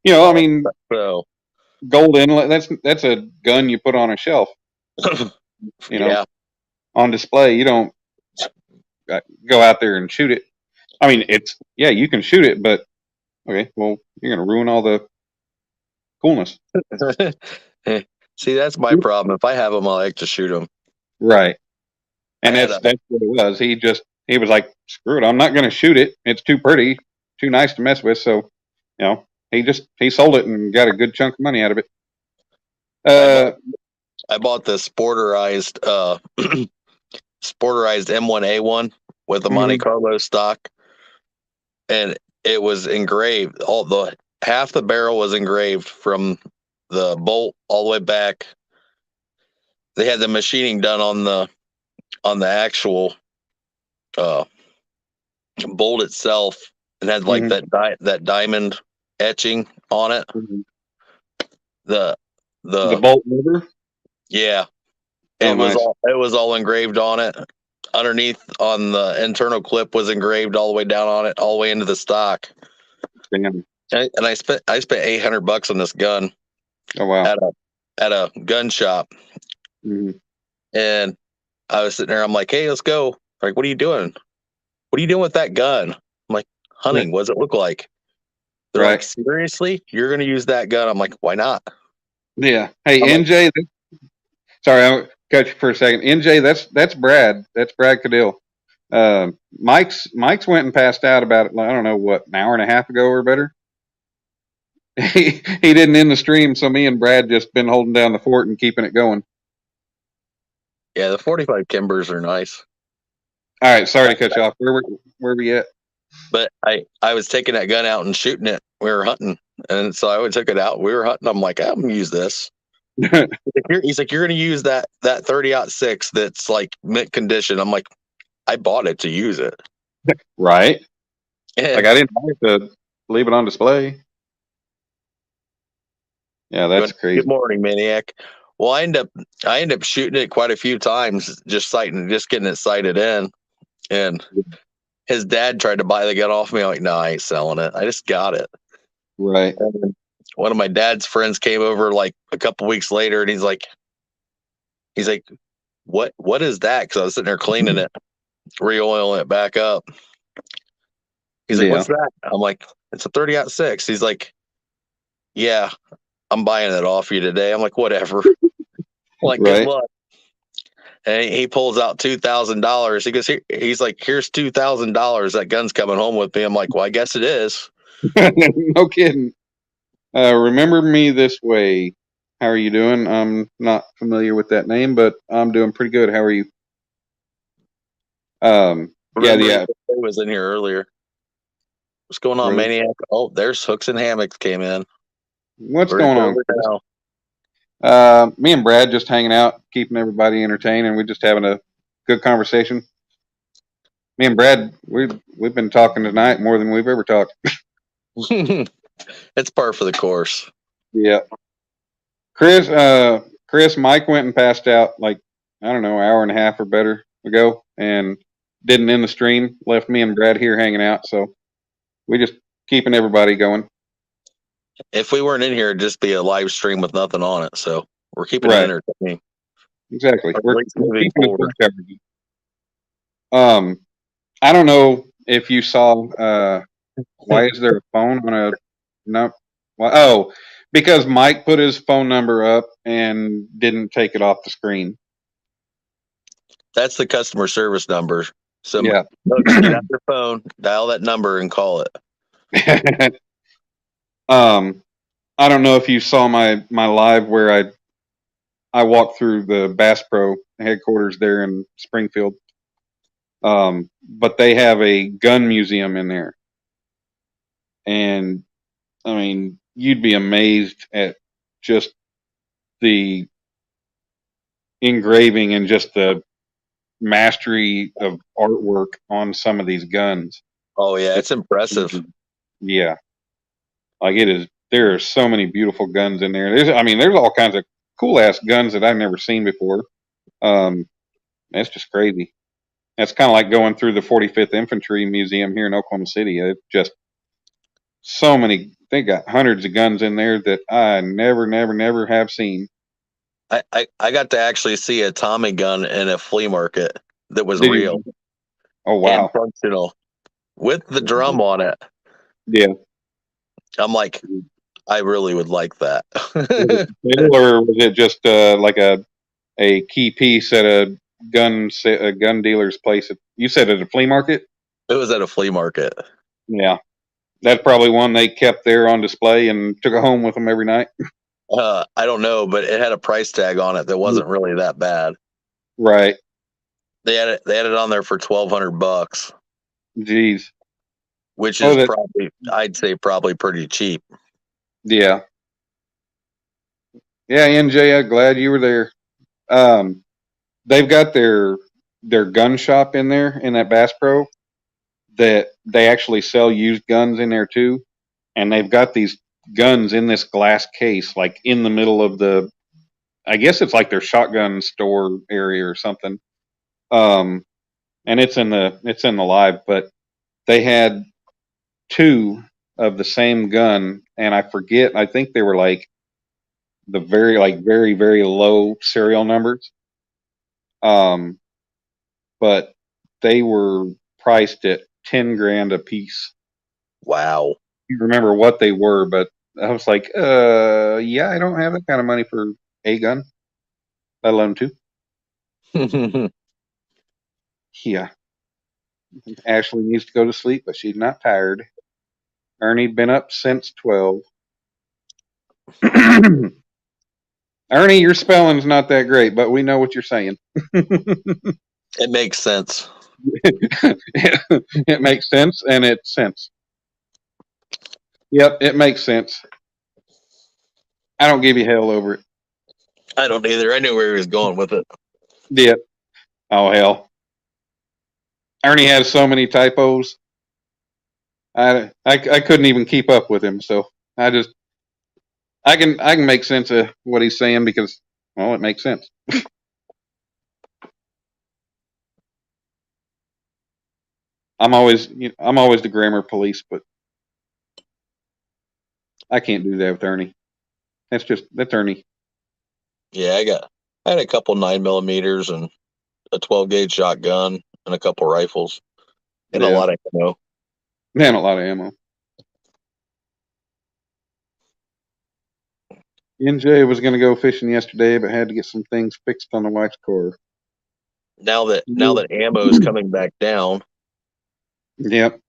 I mean, gold inlay, that's a gun you put on a shelf. On display. You don't go out there and shoot it. I mean, you can shoot it, but okay, well, you're going to ruin all the coolness. See, that's my problem. If I have them, I like to shoot them. Right. And that's what it was. He was like, screw it, I'm not going to shoot it. It's too pretty, too nice to mess with. So, he sold it and got a good chunk of money out of it. I bought the sporterized M1A1 with the Monte Carlo stock, and it was engraved. Half the barrel was engraved from the bolt all the way back. They had the machining done on the actual bolt itself and had like that diamond etching on it. The bolt motor. Yeah, Oh, nice. it was all engraved on it. Underneath on the internal clip was engraved all the way down on it, all the way into the stock. Damn. And I spent $800 on this gun. Oh wow. At a gun shop. And I was sitting there. I'm like, hey, let's go. Like, what are you doing? What are you doing with that gun? I'm like, hunting. What does it look like? They're like, seriously? You're going to use that gun? I'm like, why not? Yeah. Hey, NJ. Sorry, I'll cut you for a second. NJ, that's Brad. That's Brad Cadill. Mike's went and passed out about, I don't know what, an hour and a half ago or better. He didn't end the stream, so me and Brad just been holding down the fort and keeping it going. Yeah, the 45 Kimbers are nice. All right, sorry to cut you off. Where we at? But I was taking that gun out and shooting it. We were hunting, and so I took it out. We were hunting. I'm like, I'm gonna use this. He's like, you're gonna use that 30-06 that's like mint condition. I'm like, I bought it to use it. Right. Like I didn't have to leave it on display. Yeah, that's crazy. Good morning, Maniac. Well, I end up shooting it quite a few times, just getting it sighted in. And his dad tried to buy the gun off me. I'm like, no, I ain't selling it. I just got it. Right. And one of my dad's friends came over like a couple weeks later, and he's like, what is that? Because I was sitting there cleaning it, re-oiling it back up. He's like, what's that? I'm like, it's a 30-06. He's like, yeah, I'm buying it off you today. I'm like, whatever. Like, good luck. And he pulls out $2,000. He goes, he's like, here's $2,000. That gun's coming home with me. I'm like, well, I guess it is. No kidding. Remember me this way. How are you doing? I'm not familiar with that name, but I'm doing pretty good. How are you? Yeah. It was in here earlier. What's going on, Maniac? Oh, there's Hooks and Hammocks came in. What's going on? Me and Brad just hanging out, keeping everybody entertained, and we're just having a good conversation. Me and Brad, we've been talking tonight more than we've ever talked. It's par for the course. Yeah. Chris, Mike went and passed out like, I don't know, hour and a half or better ago, and didn't end the stream. Left me and Brad here hanging out, so we just keeping everybody going. If we weren't in here, it'd just be a live stream with nothing on it. So we're keeping it entertaining. Exactly. We're keeping it. I don't know if you saw. Why is there a phone on a no? Oh, because Mike put his phone number up and didn't take it off the screen. That's the customer service number. So yeah, get out your phone, dial that number, and call it. I don't know if you saw my live where I walked through the Bass Pro headquarters there in Springfield. But they have a gun museum in there. And I mean, you'd be amazed at just the engraving and just the mastery of artwork on some of these guns. Oh yeah, it's impressive. Yeah. Like it is. There are so many beautiful guns in there. There's all kinds of cool ass guns that I've never seen before. That's just crazy. That's kind of like going through the 45th Infantry Museum here in Oklahoma City. It's just so many. They got hundreds of guns in there that I never have seen. I got to actually see a Tommy gun in a flea market that was real. Oh wow! And functional with the drum on it. Yeah. I'm like, I really would like that. Or was it just like a key piece at a gun dealer's place? You said at a flea market? It was at a flea market. Yeah. That's probably one they kept there on display and took it home with them every night. I don't know, but it had a price tag on it that wasn't really that bad. Right. They had it on there for $1,200. Jeez. Which is probably, I'd say, probably pretty cheap. Yeah. Yeah, NJ, I'm glad you were there. They've got their gun shop in there in that Bass Pro. that they actually sell used guns in there too, and they've got these guns in this glass case, like in the middle of the. I guess it's like their shotgun store area or something. And it's in the live, but they had two of the same gun, and I forget. I think they were like the very very low serial numbers. But they were priced at 10 grand a piece. Wow. You remember what they were, but I was like, yeah, I don't have that kind of money for a gun, let alone two. Yeah. Ashley needs to go to sleep, but she's not tired. Ernie been up since 12. Ernie, your spelling's not that great, but we know what you're saying. It makes sense. It makes sense, and it's sense. Yep, it makes sense. I don't give you hell over it. I don't either. I knew where he was going with it. Yep. Oh hell. Ernie has so many typos. I couldn't even keep up with him, so I can make sense of what he's saying because, well, it makes sense. I'm always the grammar police, but I can't do that with Ernie. That's Ernie. Yeah, I had a couple 9mm and a 12 gauge shotgun and a couple rifles and a lot of ammo. And a lot of ammo. NJ was going to go fishing yesterday, but had to get some things fixed on the wife's car. Now that ammo is coming back down. Yep.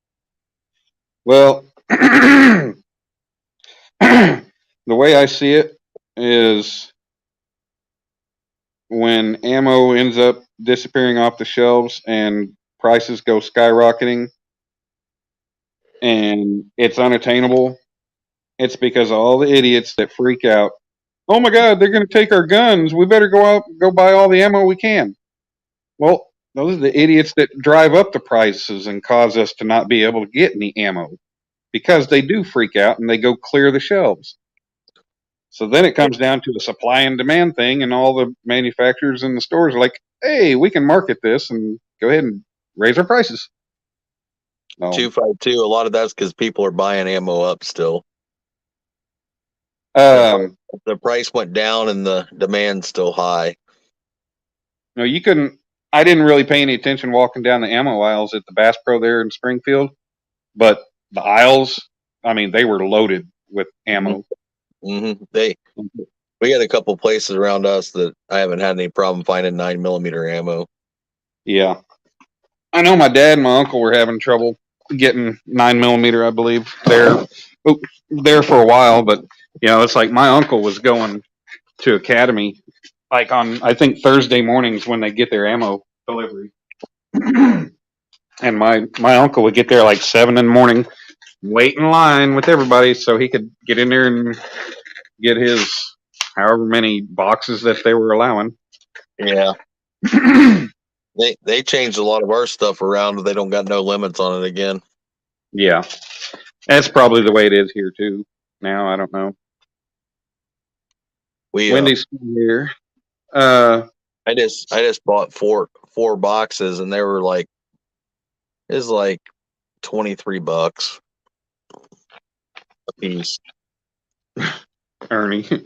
Well, the way I see it is when ammo ends up disappearing off the shelves and prices go skyrocketing and it's unattainable, it's because of all the idiots that freak out. Oh my God, they're going to take our guns. We better go buy all the ammo we can. Well, those are the idiots that drive up the prices and cause us to not be able to get any ammo because they do freak out and they go clear the shelves. So then it comes down to a supply and demand thing, and all the manufacturers in the stores are like, hey, we can market this and go ahead and raise our prices. 252, a lot of that's because people are buying ammo up still. The price went down and the demand's still high. No, you couldn't. I didn't really pay any attention walking down the ammo aisles at the Bass Pro there in Springfield, but the aisles, I mean, they were loaded with ammo. Mm-hmm. We had a couple places around us that I haven't had any problem finding 9mm ammo. Yeah, I know my dad and my uncle were having trouble getting 9mm, I believe, there for a while, but it's like my uncle was going to Academy like on, I think, Thursday mornings when they get their ammo delivery. And my uncle would get there like 7 in the morning, wait in line with everybody so he could get in there and get his however many boxes that they were allowing. Yeah. They changed a lot of our stuff around, but they don't got no limits on it again. Yeah. That's probably the way it is here too. Now, I don't know. Wendy's here. I just bought four boxes and they were like, it was like $23 a piece. Ernie, if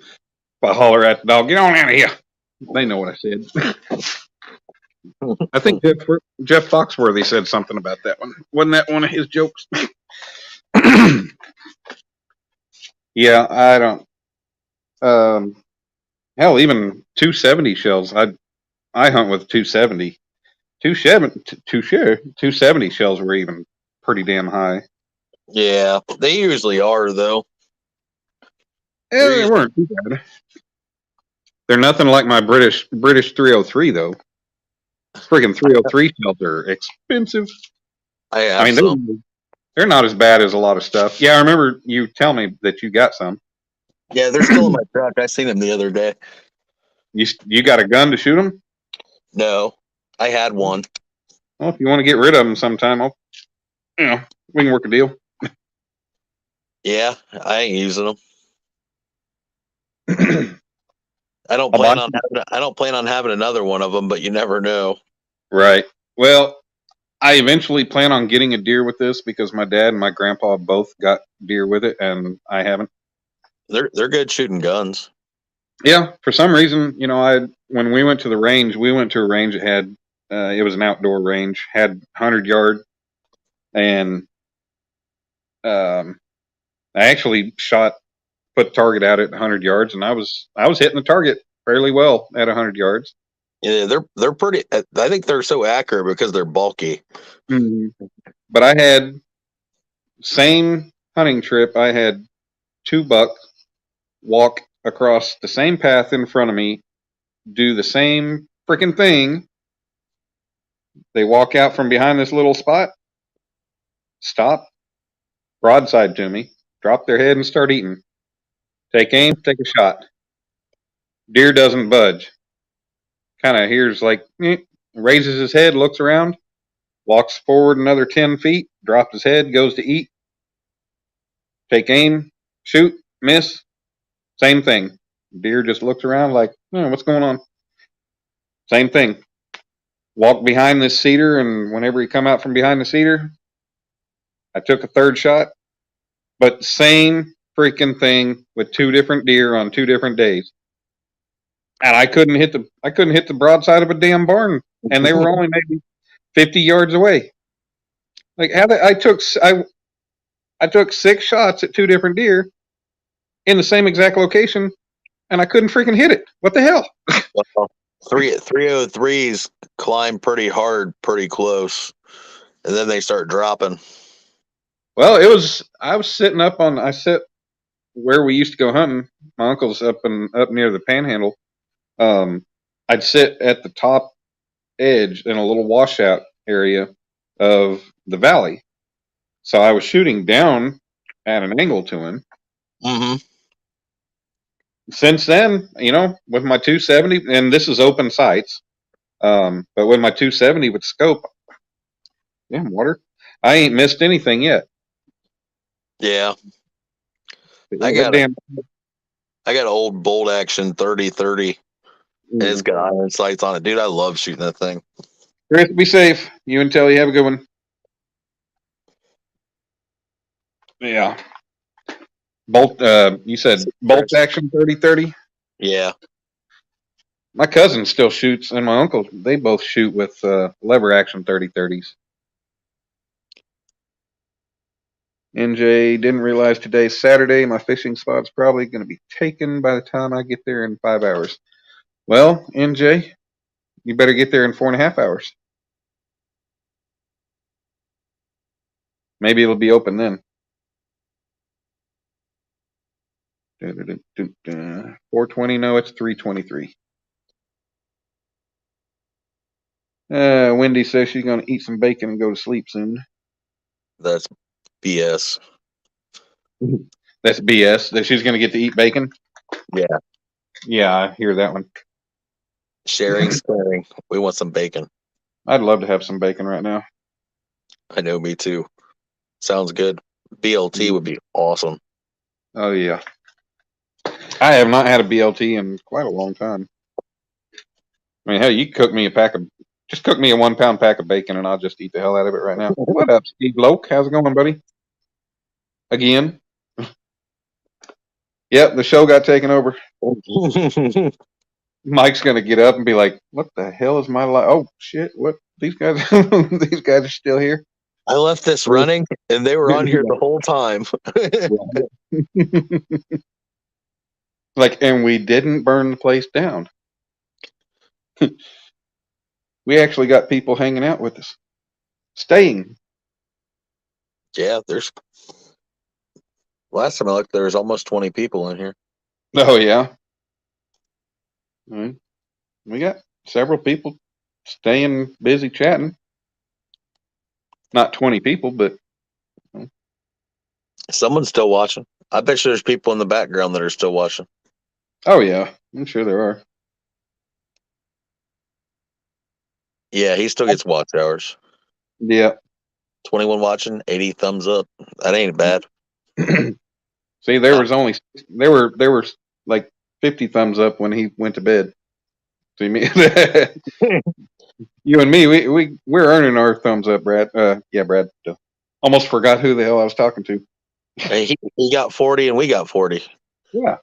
I holler at the dog, get on out of here. They know what I said. I think Jeff Foxworthy said something about that one. Wasn't that one of his jokes? Yeah, I don't. Hell, even 270 shells. I hunt with 270. 270 shells were even pretty damn high. Yeah, they usually are though. Yeah, they weren't too bad. They're nothing like my British 303 though. Freaking 303 shells are expensive. I mean, they're not as bad as a lot of stuff. Yeah, I remember you tell me that you got some. Yeah, they're still in my truck. I seen them the other day. You got a gun to shoot them? No, I had one. Well, if you want to get rid of them sometime, we can work a deal. Yeah, I ain't using them. I don't I'll buy plan on having another one of them, but you never know. Right. Well, I eventually plan on getting a deer with this because my dad and my grandpa both got deer with it, and I haven't. They're good shooting guns. Yeah, for some reason, when we went to the range, we went to a range that had it was an outdoor range, had 100-yard, and I actually put the target out at 100 yards, and I was hitting the target fairly well at 100 yards. Yeah, they're pretty. I think they're so accurate because they're bulky. Mm-hmm. But I had same hunting trip. I had 2 bucks walk across the same path in front of me, do the same freaking thing. They walk out from behind this little spot, stop, broadside to me, drop their head and start eating. Take aim, take a shot. Deer doesn't budge. Kind of hears like, raises his head, looks around, walks forward another 10 feet, drops his head, goes to eat. Take aim, shoot, miss, same thing. Deer just looks around like, what's going on? Same thing. Walk behind this cedar, and whenever he come out from behind the cedar, I took a 3rd shot, but same freaking thing with 2 different deer on 2 different days. And I couldn't hit the broadside of a damn barn, and they were only maybe 50 yards away. Like I took 6 shots at 2 different deer in the same exact location, and I couldn't freaking hit it. What the hell? Well, 303s climb pretty hard, pretty close, and then they start dropping. Well, I was sitting I sit where we used to go hunting. My uncle's up near the Panhandle. I'd sit at the top edge in a little washout area of the valley. So I was shooting down at an angle to him. Mm-hmm. Since then, with my 270, and this is open sights, but with my 270 with scope, damn water, I ain't missed anything yet. Yeah. I got an old bolt action 30-30, and it's got iron sights on it. Dude, I love shooting that thing. Chris, be safe. You and Telly have a good one. Yeah. You said bolt action 30-30? Yeah. My cousin still shoots, and my uncle, they both shoot with lever action 30-30s. NJ didn't realize today's Saturday. My fishing spot's probably going to be taken by the time I get there in 5 hours. Well, NJ, you better get there in 4.5 hours. Maybe it'll be open then. 4:20. No, it's 3:23. Wendy says she's going to eat some bacon and go to sleep soon. That's BS. That's BS. That she's going to get to eat bacon? Yeah. Yeah, I hear that one. Sharing, sharing. We want some bacon. I'd love to have some bacon right now. I know, me too. Sounds good. BLT would be awesome. Oh, yeah. I have not had a BLT in quite a long time. I mean, hell, you cook me just cook me a 1 pound pack of bacon and I'll just eat the hell out of it right now. What up, Steve Loke? How's it going, buddy? Again? Yep, the show got taken over. Mike's going to get up and be like, what the hell is my life? Oh, shit. What? These guys, these guys are still here. I left this running and they were on here the whole time. And we didn't burn the place down. We actually got people hanging out with us, staying. Yeah, last time I looked, there was almost 20 people in here. Oh, yeah. We got several people staying busy chatting. Not 20 people, but someone's still watching. I bet you there's people in the background that are still watching. Oh, yeah. I'm sure there are. Yeah, he still gets watch hours. Yeah. 21 watching, 80 thumbs up. That ain't bad. See, there were like 50 thumbs up when he went to bed. See me, you and me, we're earning our thumbs up, Brad. Yeah, Brad. Almost forgot who the hell I was talking to. Hey, he got 40 and we got 40. Yeah.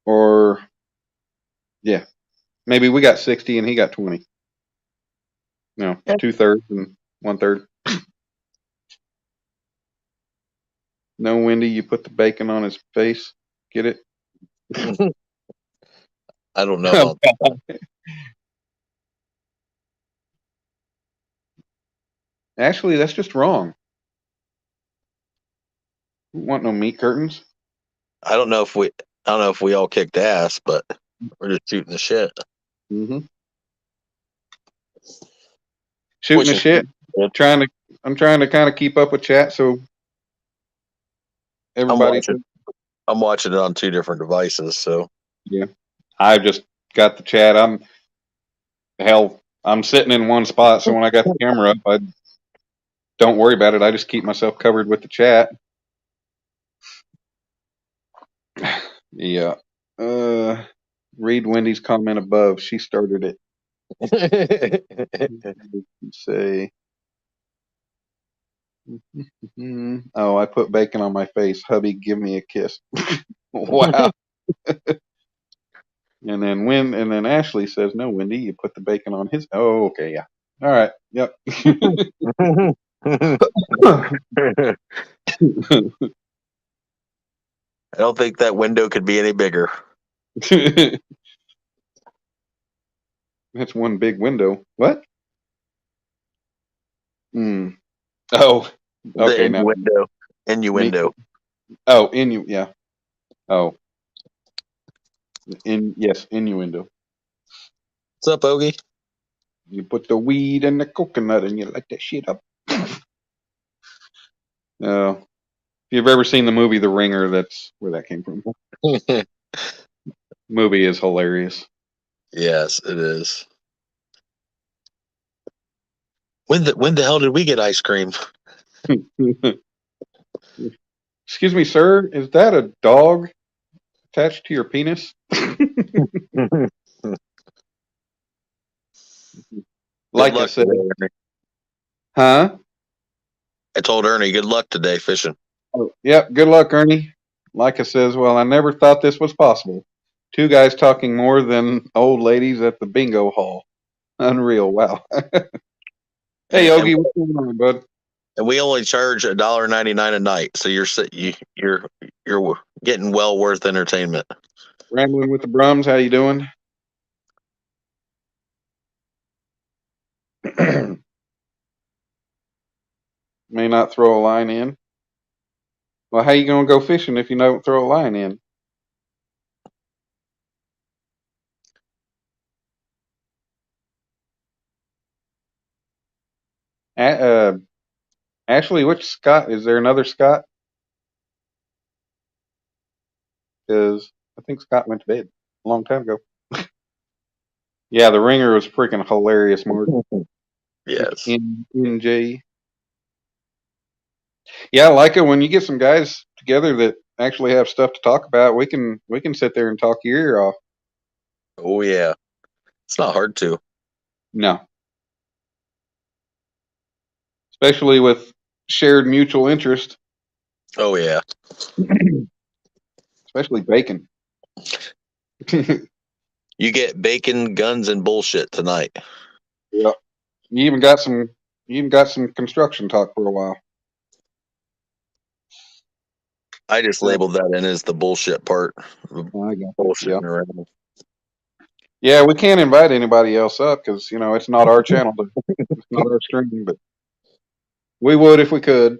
Or yeah, maybe we got 60 and he got 20. No, 2/3 and 1/3. No, Wendy, you put the bacon on his face. Get it? I don't know about that. Actually, that's just wrong. We don't want no meat curtains. I don't know if we all kicked ass, but we're just shooting the shit. Mm-hmm. Shooting the shit. I'm trying to kind of keep up with chat, so everybody. I'm watching it on 2 different devices, so yeah. I just got the chat. I'm sitting in one spot, so when I got the camera up, I don't worry about it. I just keep myself covered with the chat. Yeah. Read Wendy's comment above. She started it. Say. Oh, I put bacon on my face. Hubby, give me a kiss. Wow. And then Ashley says, "No, Wendy, you put the bacon on his." Oh, okay, yeah. All right. Yep. I don't think that window could be any bigger. That's one big window. What? Hmm. Oh. Okay. The innuendo. Oh, yeah. Oh. Yes, innuendo. What's up, Ogie? You put the weed in the coconut and you light that shit up. If you've ever seen the movie The Ringer, that's where that came from. Movie is hilarious. Yes, it is. When the hell did we get ice cream? Excuse me, sir. Is that a dog attached to your penis? Like I said. Today, Huh? I told Ernie, good luck today fishing. Oh, yep. Good luck, Ernie. Like I says, well, I never thought this was possible. 2 guys talking more than old ladies at the bingo hall. Unreal. Wow. Hey, Yogi, what's going on, bud? And we only charge $1.99 a night, so you're getting well worth entertainment. Rambling with the Brums, how you doing? May not throw a line in. Well, how you gonna go fishing if you don't throw a line in? Ashley, which Scott? Is there another Scott? Because I think Scott went to bed a long time ago. Yeah, The Ringer was freaking hilarious, Mark. Yes. NJ. Yeah, I like it when you get some guys together that actually have stuff to talk about. We can sit there and talk your ear off. Oh yeah, it's not hard to. No, especially with shared mutual interest. Oh yeah. Especially bacon. You get bacon, guns, and bullshit tonight. Yeah. You even got some construction talk for a while. I just labeled that in as the bullshit part. I got Bullshitting around. Yeah, we can't invite anybody else up because it's not our channel. It's not our stream, but we would if we could.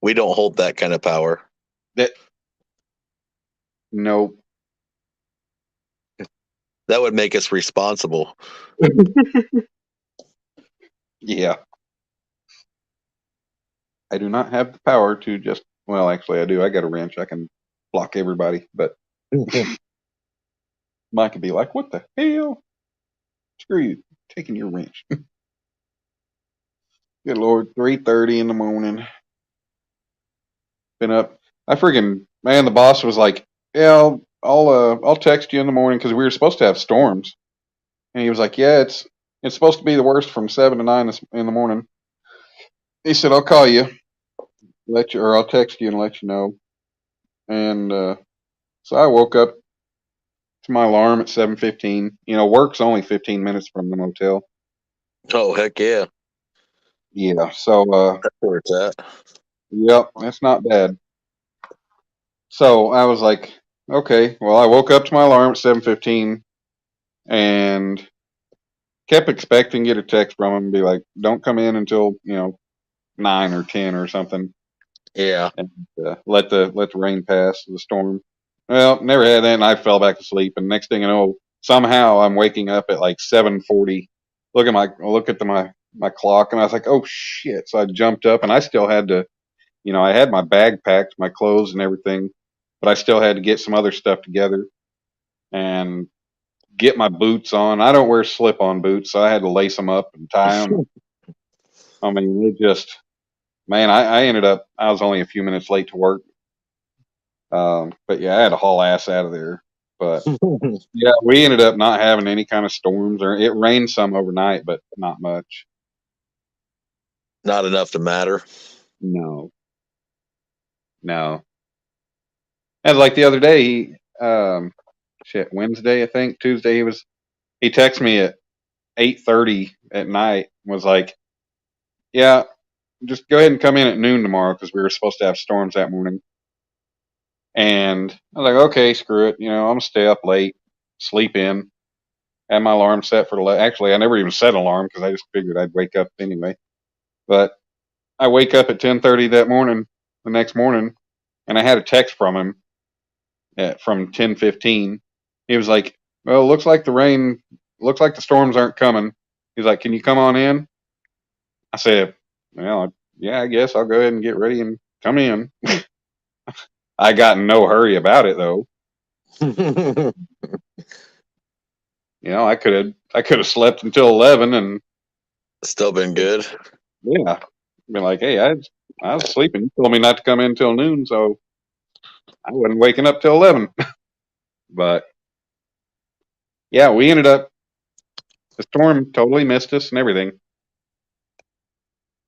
We don't hold that kind of power. Nope. That would make us responsible. Yeah. I do not have the power to just. Well, actually, I do. I got a wrench. I can block everybody, but Mike could be like, "What the hell?" Screw you. Taking your wrench. Good Lord. 3:30 in the morning. Been up. I freaking, man, the boss was like, yeah, I'll text you in the morning because we were supposed to have storms. And he was like, yeah, it's supposed to be the worst from 7 to 9 in the morning. He said, I'll call you, or I'll text you and let you know. And so I woke up to my alarm at 7:15. Work's only 15 minutes from the motel. Oh, heck yeah. Yeah, so That's where it's at. yep, that's not bad. So I was like, okay, well, I woke up to my alarm at 7:15 and kept expecting to get a text from him and be like, don't come in until 9 or 10 or something, Yeah. and let the rain pass the storm. Well, never had that, and I fell back asleep. And next thing I know, somehow I'm waking up at like 7:40. Look at my clock, and I was like, oh shit! So I jumped up, and I still had to, I had my bag packed, my clothes and everything, but I still had to get some other stuff together and get my boots on. I don't wear slip-on boots, so I had to lace them up and tie them. I mean, it just, man, I ended up, I was only a few minutes late to work. But yeah, I had to haul ass out of there. But yeah, we ended up not having any kind of storms, or it rained some overnight, but not much. Not enough to matter. No, no. And like the other day, Wednesday, I think, Tuesday, he texted me at 8:30 at night, was like, yeah, just go ahead and come in at noon tomorrow because we were supposed to have storms that morning. And I was like, okay, screw it. I'm going to stay up late, sleep in. Had my alarm set for actually, I never even set an alarm because I just figured I'd wake up anyway. But I wake up at 10:30 that morning, the next morning, and I had a text from him from 10:15. He was like, well, looks like the storms aren't coming. He's like, can you come on in? I said, well, yeah, I guess I'll go ahead and get ready and come in. I got in no hurry about it though. I could have slept until 11 and still been good. Yeah, been like, hey, I was sleeping. You told me not to come in till noon, so I wasn't waking up till 11. But yeah, we ended up, the storm totally missed us and everything.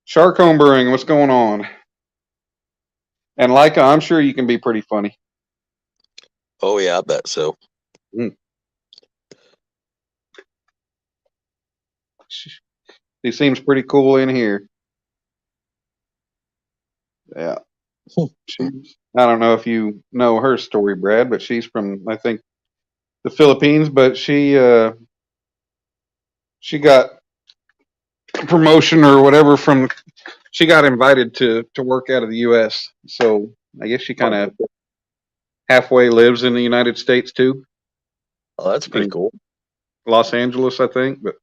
Shark Home Brewing, what's going on? And Leica, I'm sure you can be pretty funny. Oh yeah, I bet so. He seems pretty cool in here. Yeah. I don't know if you know her story, Brad, but she's from, I think, the Philippines, but she got a promotion or whatever she got invited to work out of the U.S. So I guess she kind of halfway lives in the United States too. Oh, that's pretty cool. Los Angeles, I think. But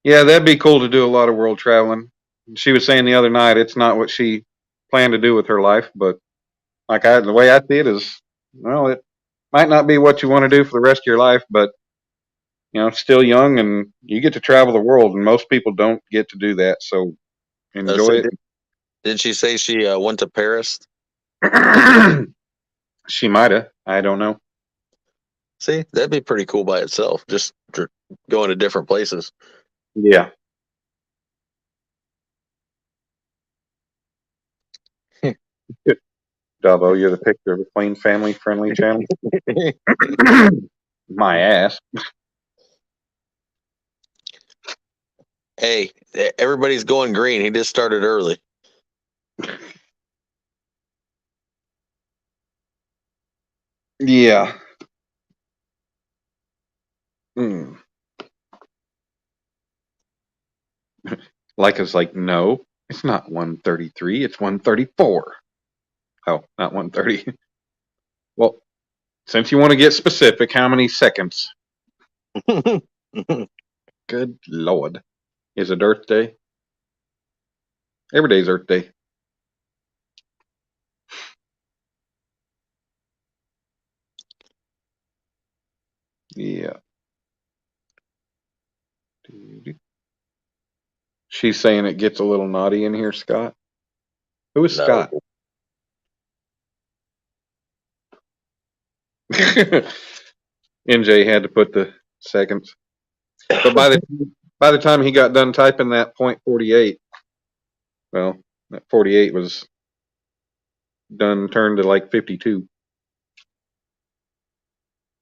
yeah, that'd be cool to do a lot of world traveling. She was saying the other night it's not what she planned to do with her life, but the way I see it is, well, it might not be what you want to do for the rest of your life, but still young and you get to travel the world, and most people don't get to do that. So enjoy it. Did she say she went to Paris? She might have. I don't know. See, that'd be pretty cool by itself. Just going to different places. Yeah. Good. Davo, you're the picture of a clean, family-friendly channel. My ass. Hey, everybody's going green. He just started early. Yeah. Leica's like, no, it's not 1:33. It's 1:34. Oh, not 1:30. Well, since you want to get specific, how many seconds? Good Lord. Is it Earth Day? Every day's Earth Day. Yeah. She's saying it gets a little naughty in here, Scott. Who is No. Scott? NJ had to put the seconds. But by the time he got done typing that .48, well, that 48 was done, turned to like 52.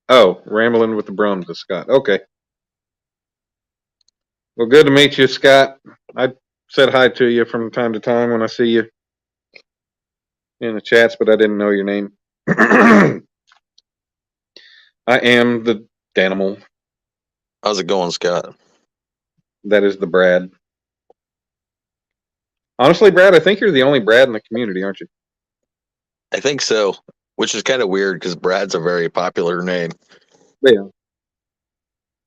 Oh, rambling with the Brums with Scott. Okay. Well, good to meet you, Scott. I said hi to you from time to time when I see you in the chats, but I didn't know your name. I am the Danimal. How's it going, Scott? That is the Brad. Honestly, Brad, I think you're the only Brad in the community, aren't you? I think so, which is kind of weird because Brad's a very popular name. Yeah.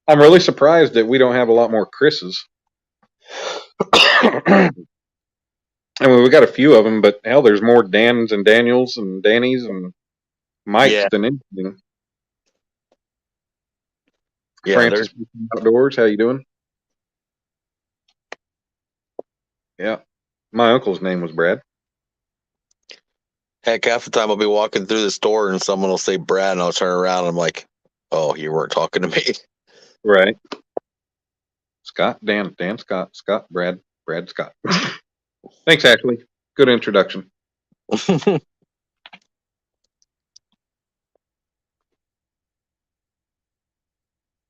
I'm really surprised that we don't have a lot more Chris's. I mean, we got a few of them, but hell, there's more Dans and Daniels and Dannies and Mikes than anything. Yeah, Francis Outdoors, how you doing? Yeah. My uncle's name was Brad. Heck, half the time I'll be walking through the store and someone will say Brad, and I'll turn around and I'm like, oh, you weren't talking to me. Right. Scott, Dan, Scott, Scott, Brad, Scott. Thanks, Ashley. Good introduction.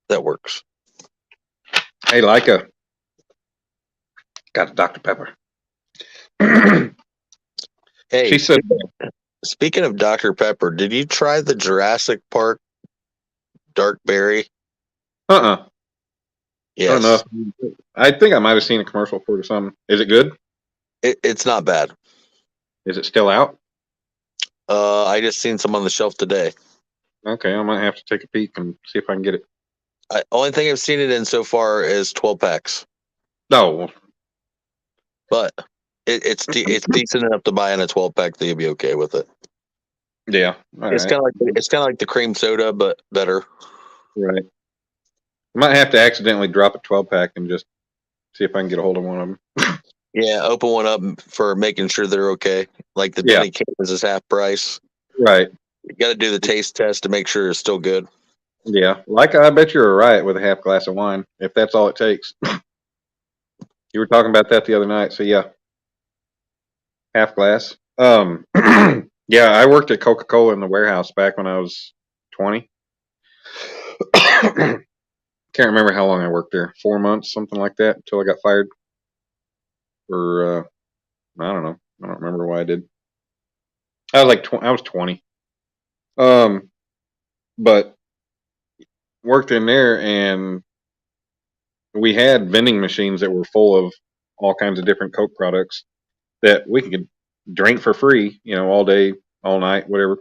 That works. Hey, Leica. Got a Dr. Pepper. Hey, she said, speaking of Dr. Pepper, did you try the Jurassic Park dark berry? Yes. I don't know. I think I might have seen a commercial for it or something. Is it good? It's not bad. Is it still out? I just seen some on the shelf today. Okay, I might have to take a peek and see if I can get it. Only thing I've seen it in so far is 12 packs. No. But it's decent enough to buy in a 12 pack that you'll be okay with it. Yeah. It's kind of like the cream soda, but better. Right. I might have to accidentally drop a 12 pack and just see if I can get a hold of one of them. Yeah, open one up for making sure they're okay. Like the Denny cans is half price. Right. You got to do the taste test to make sure it's still good. Yeah. Like, I bet you're right with a half glass of wine, if that's all it takes. You were talking about that the other night, so yeah. Half glass. Yeah, I worked at Coca-Cola in the warehouse back when I was 20. Can't remember how long I worked there. 4 months, something like that, until I got fired. For I don't know. I don't remember why I did. I was like I was 20. But worked in there, and we had vending machines that were full of all kinds of different Coke products that we could drink for free, all day, all night, whatever.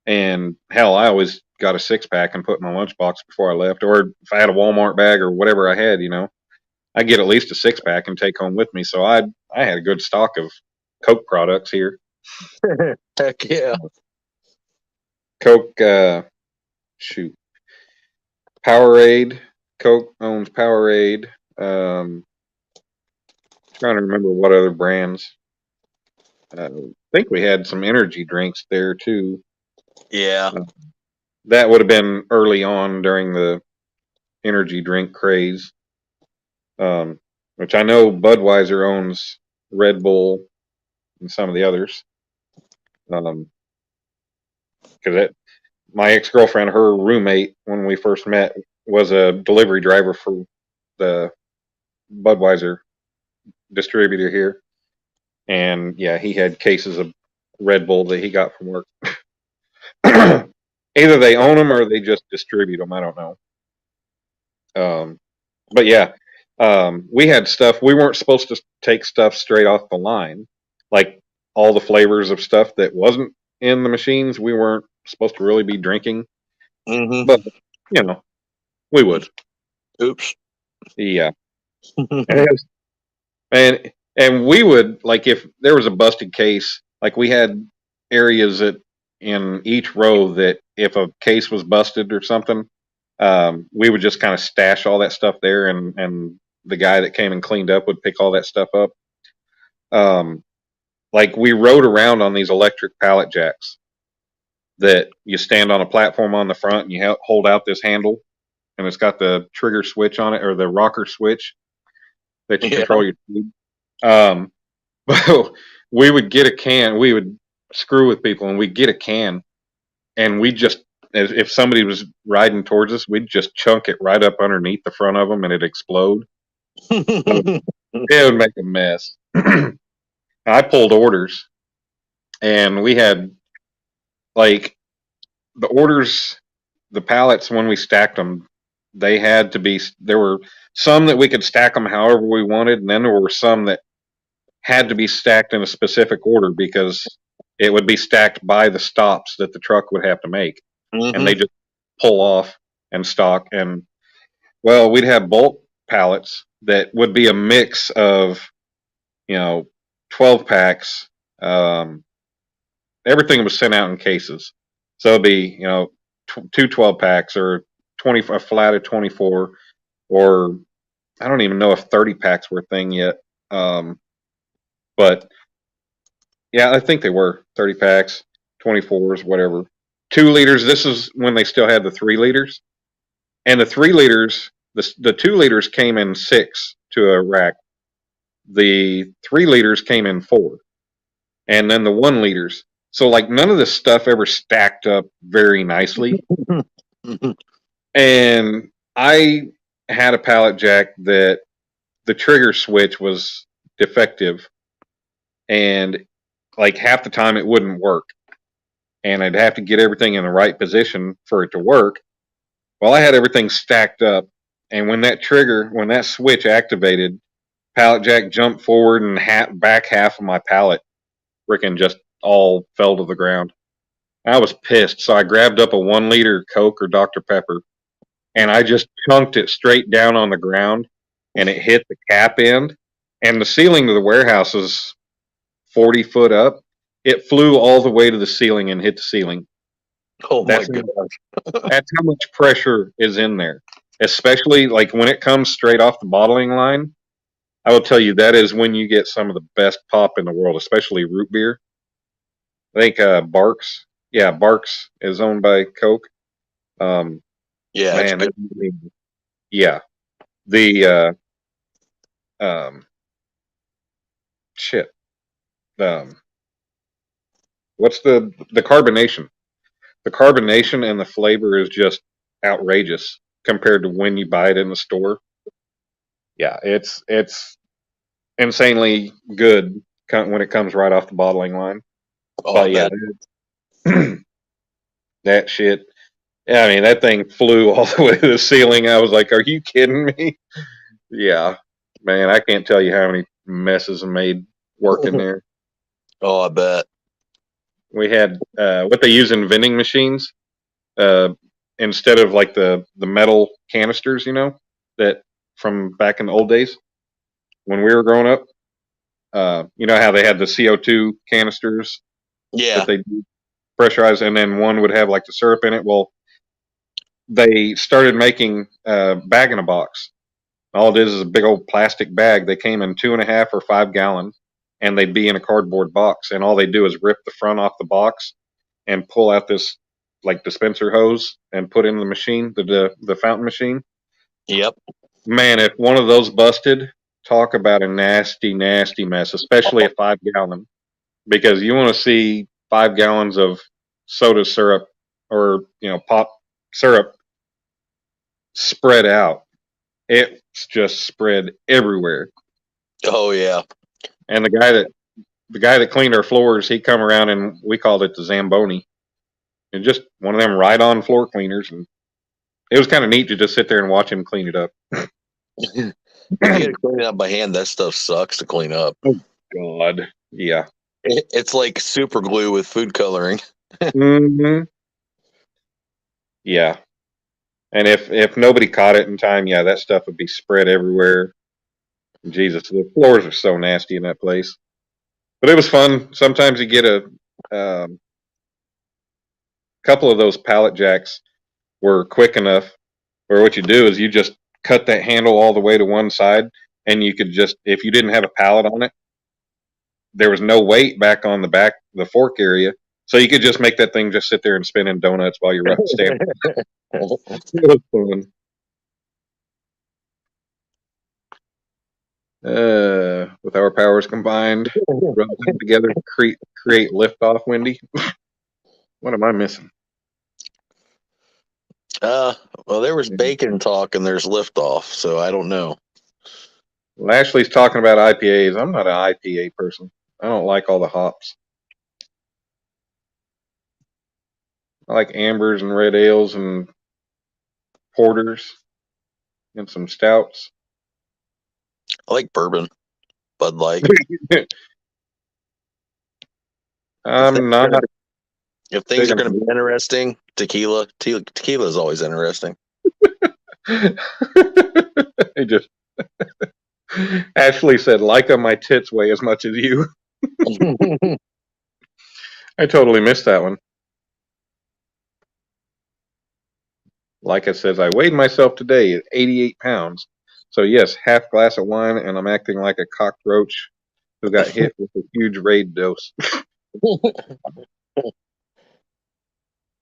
And hell, I always got a 6-pack and put in my lunchbox before I left. Or if I had a Walmart bag or whatever I had, I'd get at least a 6-pack and take home with me. So I had a good stock of Coke products here. Heck yeah. Coke, Powerade. Coke owns Powerade. Trying to remember what other brands. I think we had some energy drinks there too. Yeah. That would have been early on during the energy drink craze. Which I know Budweiser owns Red Bull and some of the others. Because my ex-girlfriend, her roommate, when we first met, was a delivery driver for the Budweiser distributor here. And yeah, he had cases of Red Bull that he got from work. Either they own them or they just distribute them. I don't know. But yeah, we had stuff. We weren't supposed to take stuff straight off the line. Like all the flavors of stuff that wasn't in the machines, we weren't supposed to really be drinking. Mm-hmm. But, we would. Oops. Yeah. And we would, like, if there was a busted case, like we had areas in each row that if a case was busted or something, we would just kind of stash all that stuff there and the guy that came and cleaned up would pick all that stuff up. Like we rode around on these electric pallet jacks that you stand on a platform on the front and you hold out this handle, and it's got the trigger switch on it, or the rocker switch that you control your speed. But we would get a can. We would screw with people, and we'd get a can, and we just, if somebody was riding towards us, we'd just chunk it right up underneath the front of them, and it'd explode. It would make a mess. I pulled orders, and we had like the orders, the pallets when we stacked them, they had to be. There were some that we could stack them however we wanted, and then there were some that had to be stacked in a specific order because it would be stacked by the stops that the truck would have to make, and they just pull off and stock. And well, we'd have bulk pallets that would be a mix of, 12 packs. Everything was sent out in cases, so it'd be two 12 packs or a flat of 24, or I don't even know if 30 packs were a thing yet. But yeah, I think they were 30 packs, 24s, whatever. 2 liters. This is when they still had the 3 liters, and the 3 liters, the 2 liters came in 6 to a rack. The 3 liters came in 4, and then the 1 liters. So like none of this stuff ever stacked up very nicely. And I had a pallet jack that the trigger switch was defective, and like half the time it wouldn't work, and I'd have to get everything in the right position for it to work. Well, I had everything stacked up, and when that switch activated, pallet jack jumped forward, and back half of my pallet freaking just all fell to the ground. I was pissed, so I grabbed up a 1 liter Coke or Dr. Pepper, and I just chunked it straight down on the ground, and it hit the cap end, and the ceiling of the warehouse is 40 foot up. It flew all the way to the ceiling and hit the ceiling. Oh my gosh. That's how much pressure is in there, especially like when it comes straight off the bottling line. I will tell you, that is when you get some of the best pop in the world, especially root beer. I think Barks. Yeah, Barks is owned by Coke. Yeah, man, yeah. The shit. What's the carbonation? The carbonation and the flavor is just outrageous compared to when you buy it in the store. Yeah, it's insanely good when it comes right off the bottling line. Oh, but yeah, that shit. Yeah, I mean, that thing flew all the way to the ceiling. I was like, "Are you kidding me?" Yeah, man, I can't tell you how many messes I made working there. Oh, I bet. We had what they use in vending machines instead of like the metal canisters, that from back in the old days when we were growing up. You know how they had the CO2 canisters? Yeah. That they pressurize, and then one would have like the syrup in it. Well, they started making bag in a box. All it is a big old plastic bag. They came in 2.5 or 5 gallon, and they'd be in a cardboard box. And all they do is rip the front off the box and pull out this like dispenser hose and put in the machine, the fountain machine. Yep. Man, if one of those busted, talk about a nasty, nasty mess, especially a 5 gallon, because you want to see 5 gallons of soda syrup or pop syrup spread out. It's just spread everywhere. Oh yeah. And the guy that cleaned our floors, he come around, and we called it the Zamboni, and just one of them ride-on floor cleaners, and it was kind of neat to just sit there and watch him clean it up. You gotta clean it up by hand. That stuff sucks to clean up. Oh God, yeah. It's like super glue with food coloring. Mm-hmm. Yeah. And if nobody caught it in time, yeah, that stuff would be spread everywhere. Jesus, the floors are so nasty in that place. But it was fun. Sometimes you get a couple of those pallet jacks were quick enough where what you do is you just cut that handle all the way to one side, and you could just, if you didn't have a pallet on it, there was no weight back on the fork area, so you could just make that thing just sit there and spin in donuts while you're standing. It was fun. With our powers combined, rub them together, create liftoff, Wendy. What am I missing? Well, there was bacon talk and there's liftoff, so I don't know. Well, Ashley's talking about IPAs. I'm not an IPA person. I don't like all the hops. I like ambers and red ales and porters and some stouts. I like bourbon, Bud Light. I'm not. If things are going to be interesting, tequila is always interesting. It just Ashley said, "Like my tits weigh as much as you." I totally missed that one. Like I says, I weighed myself today at 88 pounds. So yes, half glass of wine, and I'm acting like a cockroach who got hit with a huge raid dose.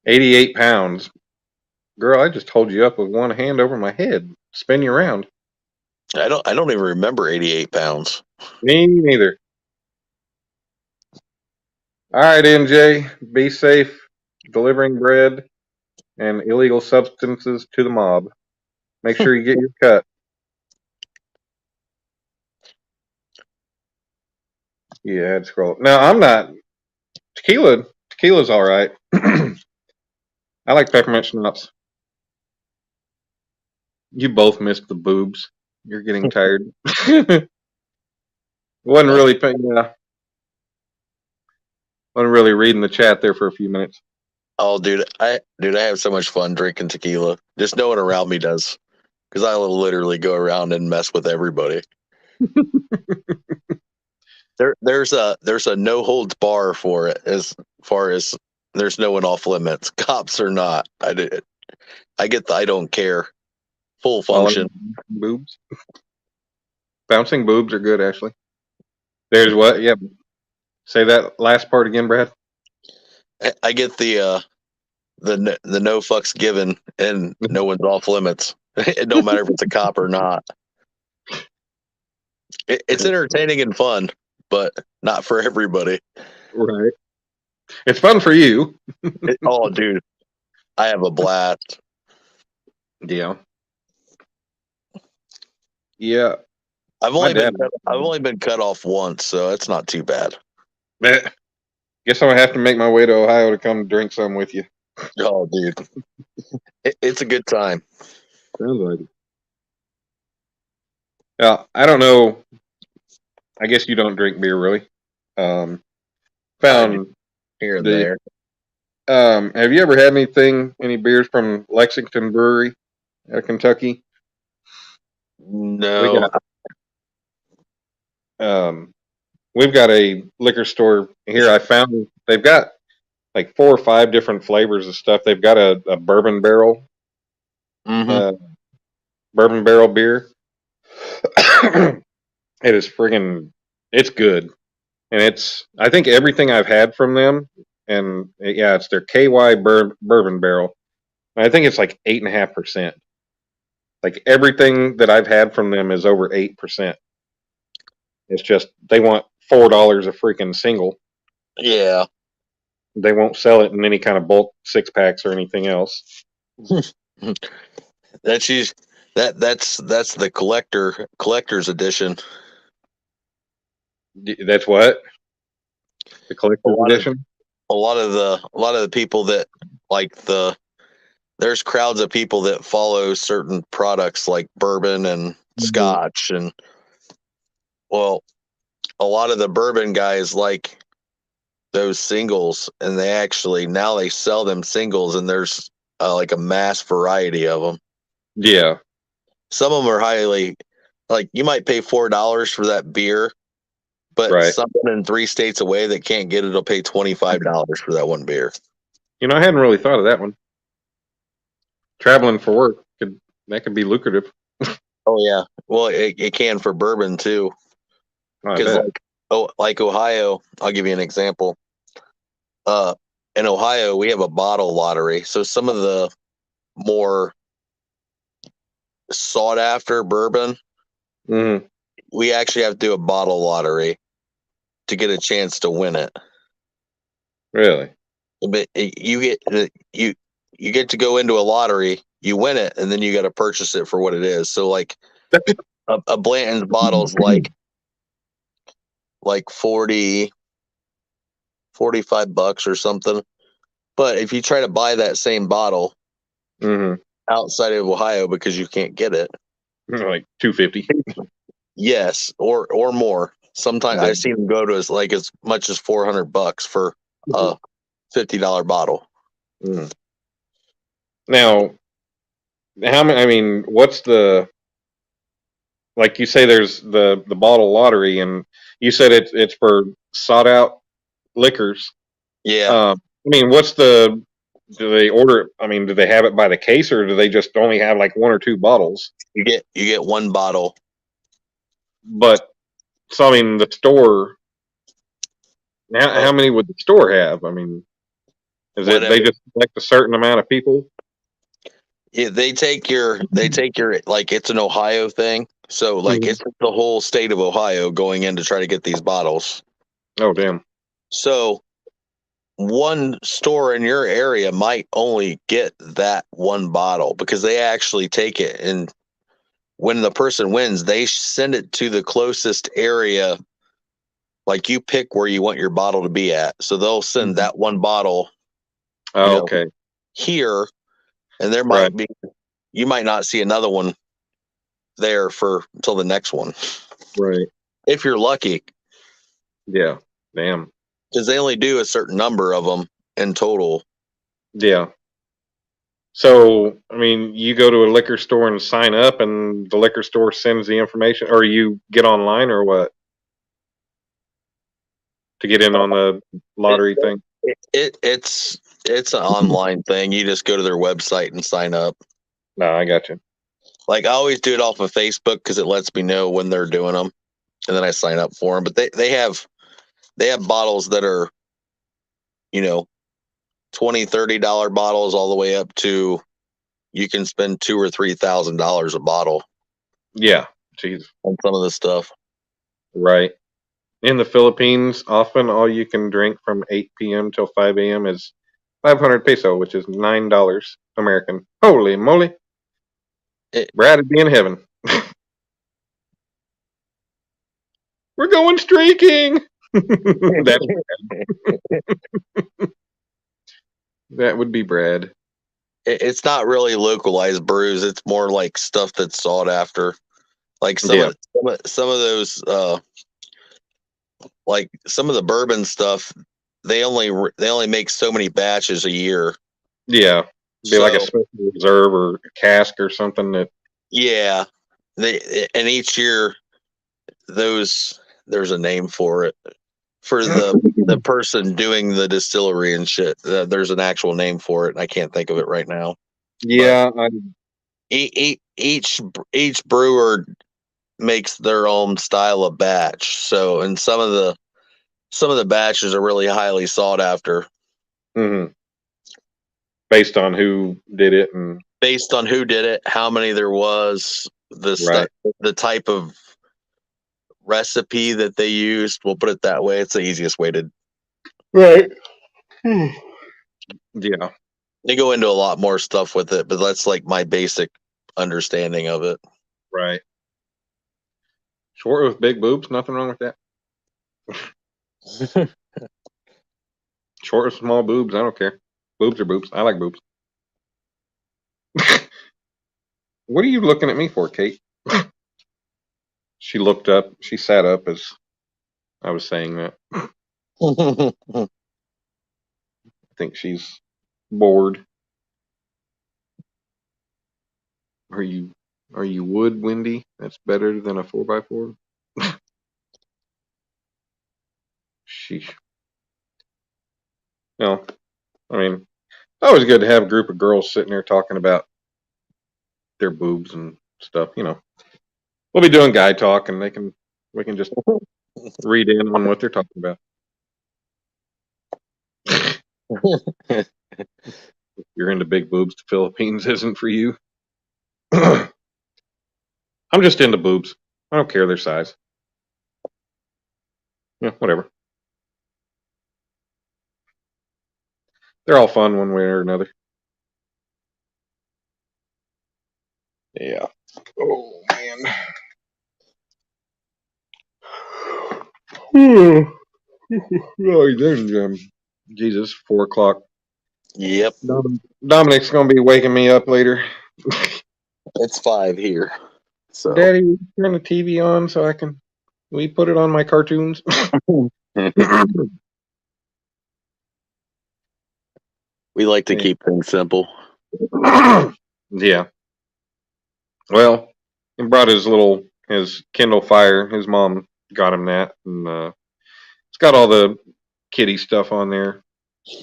88 pounds. Girl, I just hold you up with one hand over my head. Spin you around. I don't even remember 88 pounds. Me neither. All right, MJ, be safe delivering bread and illegal substances to the mob. Make sure you get your cut. Yeah, I had to scroll. No, I'm not. Tequila's all right. I like peppermint schnapps. You both missed the boobs. You're getting tired. Wasn't really reading the chat there for a few minutes. Oh, dude, I have so much fun drinking tequila. Just no one around me does, because I will literally go around and mess with everybody. There's a no holds bar for it, as far as there's no one off limits, cops or not. I get the I don't care full function. Boobs. Bouncing boobs are good, Ashley. There's what? Yeah. Say that last part again, Brad. I get the no fucks given and no one's off limits. It don't matter if it's a cop or not. It's entertaining and fun, but not for everybody. Right. It's fun for you. Oh, dude, I have a blast. Yeah. Yeah. I've only been cut off once, so it's not too bad. Guess I'm gonna have to make my way to Ohio to come drink some with you. Oh, dude, it's a good time. Sounds like it. Yeah, I don't know. I guess you don't drink beer, really. Found here and there. Have you ever had any beers from Lexington Brewery out of Kentucky? No. We've got a liquor store here. I found they've got like 4 or 5 different flavors of stuff. They've got a bourbon barrel, bourbon barrel beer. It is it's good, and I think everything I've had from them, and yeah, it's their KY bourbon barrel. I think it's like 8.5%. Like everything that I've had from them is over 8%. It's just they want $4 a freaking single. Yeah. They won't sell it in any kind of bulk 6-packs or anything else. That's the collector's edition. That's what? The collector's edition? A lot of the people that there's crowds of people that follow certain products like bourbon and scotch, and well, a lot of the bourbon guys like those singles, and now they sell them singles, and there's like a mass variety of them. Yeah. Some of them are highly, like, you might pay $4 for that beer, but someone in 3 states away that can't get it will pay $25 for that one beer. I hadn't really thought of that one. Traveling for work that could be lucrative. Oh yeah. Well, it can for bourbon too. I Because bet. like Ohio, I'll give you an example. In Ohio, we have a bottle lottery. So some of the more sought after bourbon, Mm-hmm. we actually have to do a bottle lottery to get a chance to win it. Really? But you get to go into a lottery, you win it, and then you got to purchase it for what it is. So like a Blanton's bottle's like 40, 45 bucks or something. But if you try to buy that same bottle Mm-hmm. outside of Ohio because you can't get it, Like 250. yes, or more. Sometimes I've seen them go to as much as $400 for a $50 bottle. Mm. Now, how many? I mean, what's the like you say? There's the bottle lottery, and you said it's for sought out liquors. Yeah, I mean, what's the? Do they order? I mean, do they have it by the case, or do they just only have like one or two bottles? you get one bottle. But so I mean, the store. How Oh, many would the store have? I mean, is it they whatever. just select a certain amount of people? Yeah, they take your like it's an Ohio thing. So like Mhm. it's the whole state of Ohio going in to try to get these bottles. Oh, damn. So one store in your area might only get that one bottle because they actually take it, and when the person wins, they send it to the closest area. Like you pick where you want your bottle to be at. So they'll send Mhm. that one bottle, you Oh, know, okay. here, and there Right. might be you might not see another one there for until the next one Right. if you're lucky, Yeah. Damn. because they only do a certain number of them in total. Yeah. So, I mean, you go to a liquor store and sign up, and the liquor store sends the information, or you get online, or what, to get in on the It, lottery thing? it's an online thing. You just go to their website and sign up. No, I got you. Like I always do it off of Facebook because it lets me know when they're doing them, and then I sign up for them. But they have bottles that are, you know, $20-$30 bottles all the way up to you can spend $2,000 or $3,000 a bottle Yeah. Jeez. on some of this stuff. Right. In the Philippines, often all you can drink from 8 p.m. till 5 a.m. is 500 peso, which is $9 American. Holy moly. It, Brad would be in heaven. We're going streaking. That's that would be Brad. it's not really localized brews. It's more like stuff that's sought after. Like Yeah. some of those, like some of the bourbon stuff, they only make so many batches a year. Yeah. Be like a So special reserve or a cask or something that. yeah, and each year those there's a name for it for the person doing the distillery and shit. There's an actual name for it, and I can't think of it right now. But Yeah. each brewer makes their own style of batch. So, and some of the batches are really highly sought after Mhm. Based on who did it and based on who did it, how many there was, right. the type of recipe that they used. We'll put it that way. It's the easiest way to. Right. Yeah. They go into a lot more stuff with it, but that's like my basic understanding of it. Right. Short with big boobs, nothing wrong with that. Short with small boobs, I don't care. Boobs are boobs. I like boobs. What are you looking at me for, Kate? She looked up. She sat up as I was saying that. I think she's bored. Are you wood, Wendy? That's better than a 4x4. Sheesh. No, I mean, always good to have a group of girls sitting there talking about their boobs and stuff, you know. We'll be doing guy talk, and we can just read in on what they're talking about. You're into big boobs. The Philippines isn't for you. I'm just into boobs. I don't care their size. Yeah, whatever. They're all fun one way or another. Yeah. Oh man. Oh, there's Jesus, 4 o'clock. Yep. Dominic's gonna be waking me up later. It's 5 here. So Daddy, will you turn the TV on so I can we put it on my cartoons? we like to keep things simple. Yeah. Well, he brought his Kindle Fire. His mom got him that, and it's got all the kiddie stuff on there,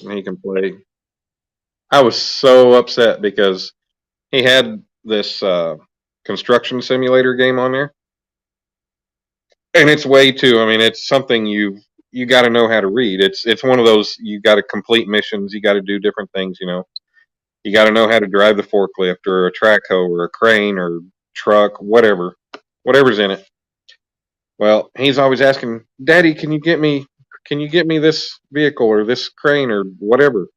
and he can play. I was so upset because he had this construction simulator game on there, and it's way too. I mean, it's something you got to know how to read. It's one of those you got to complete missions. You got to do different things. You got to know how to drive the forklift or a track hoe or a crane or truck, whatever's in it. Well, he's always asking, "Daddy, can you get me this vehicle or this crane or whatever?"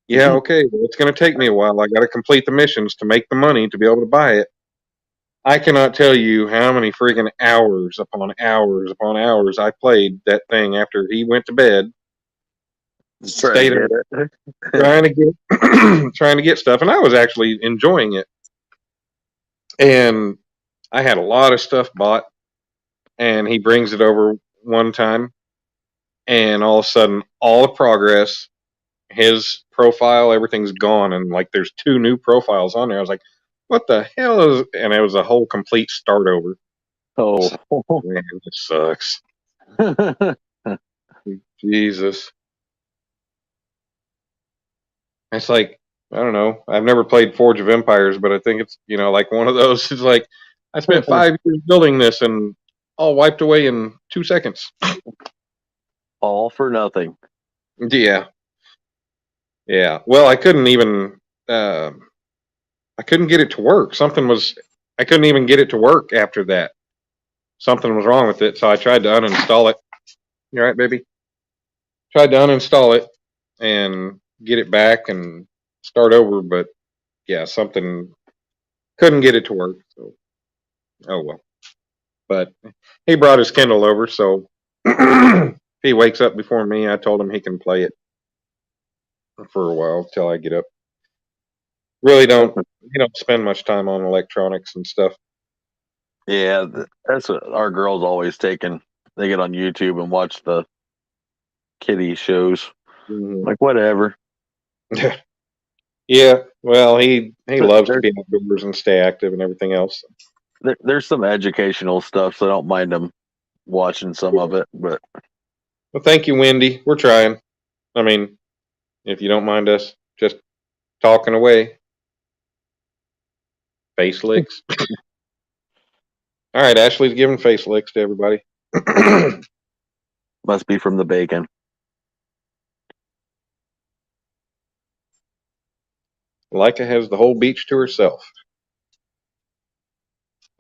Yeah, okay. Well, it's going to take me a while. I got to complete the missions to make the money to be able to buy it. I cannot tell you how many freaking hours upon hours upon hours I played that thing after he went to bed. Stayed up trying to get trying to get stuff, and I was actually enjoying it. And I had a lot of stuff bought, and he brings it over one time, and all of a sudden, all the progress, his profile, everything's gone, and like there's 2 new profiles on there. I was like, "What the hell is?" And it was a whole complete start over. Oh, man, it sucks. Jesus. It's like, I don't know. I've never played Forge of Empires, but I think it's, like one of those. It's like, I spent 5 years building this and all wiped away in 2 seconds. All for nothing. Yeah. Yeah. Well, I couldn't even, I couldn't get it to work. I couldn't even get it to work after that. Something was wrong with it, so I tried to uninstall it. You all right, baby? Tried to uninstall it and get it back and start over, but yeah, something couldn't get it to work. So, oh well. But he brought his Kindle over, so if he wakes up before me, I told him he can play it for a while till I get up. Really don't spend much time on electronics and stuff. Yeah, that's what our girls always taking. They get on YouTube and watch the kiddie shows. Mm-hmm. Like whatever. Yeah, well, he loves to be outdoors and stay active and everything else. There's some educational stuff, so I don't mind them watching some of it. But well, thank you, Wendy. We're trying. I mean, if you don't mind us just talking away, face licks. All right, Ashley's giving face licks to everybody. Must be from the bacon. Leica has the whole beach to herself.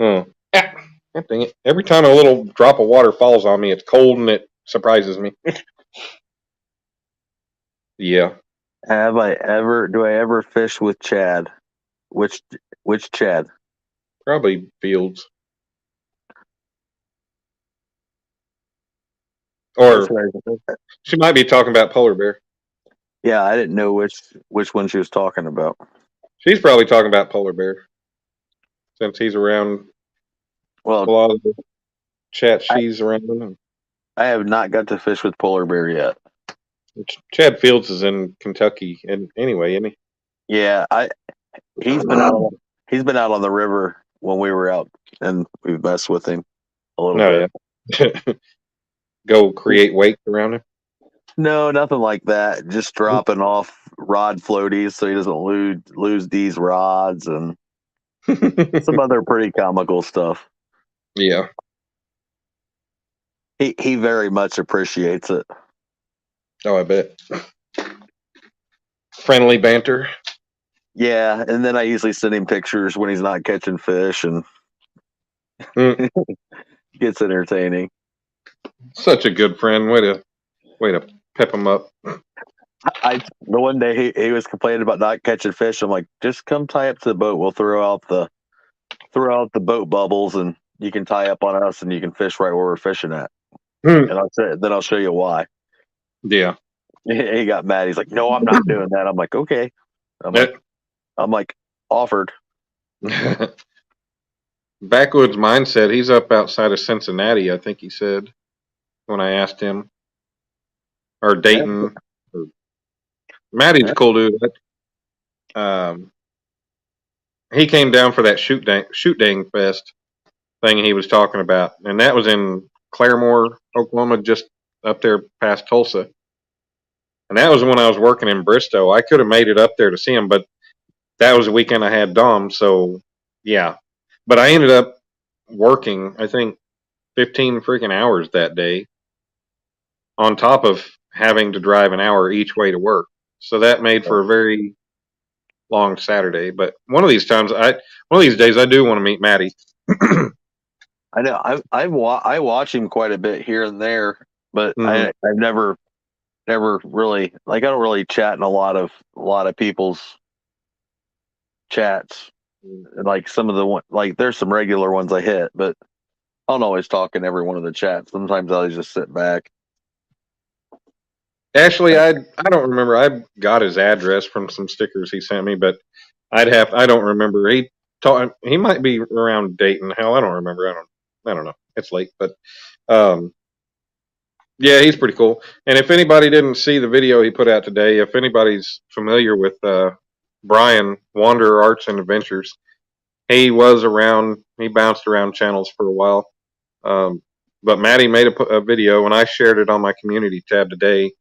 Oh, yeah. Dang it. Every time a little drop of water falls on me, it's cold and it surprises me. Yeah. Do I ever fish with Chad? Which Chad? Probably Fields. Or she might be talking about Polar Bear. Yeah, I didn't know which one she was talking about. She's probably talking about Polar Bear. Since he's around a lot of the chat she's around. I have not got to fish with Polar Bear yet. Chad Fields is in Kentucky, and anyway, isn't he? Yeah, he's been out on the river when we were out, and we've messed with him a little bit. Yeah. Go create weight around him. No, nothing like that. Just dropping off rod floaties so he doesn't lose these rods and some other pretty comical stuff. Yeah. He very much appreciates it. Oh, I bet. Friendly banter. Yeah, and then I usually send him pictures when he's not catching fish, and gets entertaining. Such a good friend. Way to pep him up. The one day he was complaining about not catching fish. I'm like, just come tie up to the boat. We'll throw out the boat bubbles, and you can tie up on us, and you can fish right where we're fishing at. And I'll show you why. Yeah. He got mad. He's like, no, I'm not doing that. I'm like, okay. I'm like, offered. Backwoods Mindset. He's up outside of Cincinnati, I think he said, when I asked him. Or Dayton. Maddie's a cool dude. He came down for that shoot dang fest thing he was talking about, and that was in Claremore, Oklahoma, just up there past Tulsa. And that was when I was working in Bristow. I could have made it up there to see him, but that was the weekend I had Dom, so yeah. But I ended up working, I think, 15 freaking hours that day, on top of having to drive an hour each way to work. So that made for a very long Saturday. But one of these days, I do want to meet Maddie. I know. I watch him quite a bit here and there, but I've never really, like, I don't really chat in a lot of people's chats. Like some of the like there's some regular ones I hit, but I don't always talk in every one of the chats. Sometimes I'll just sit back. Actually, I don't remember. I got his address from some stickers he sent me, but I don't remember. He might be around Dayton. Hell, I don't remember. I don't know. It's late, but yeah, he's pretty cool. And if anybody didn't see the video he put out today, if anybody's familiar with Brian Wanderer Arts and Adventures, he bounced around channels for a while. But Maddie made a video, and I shared it on my community tab today.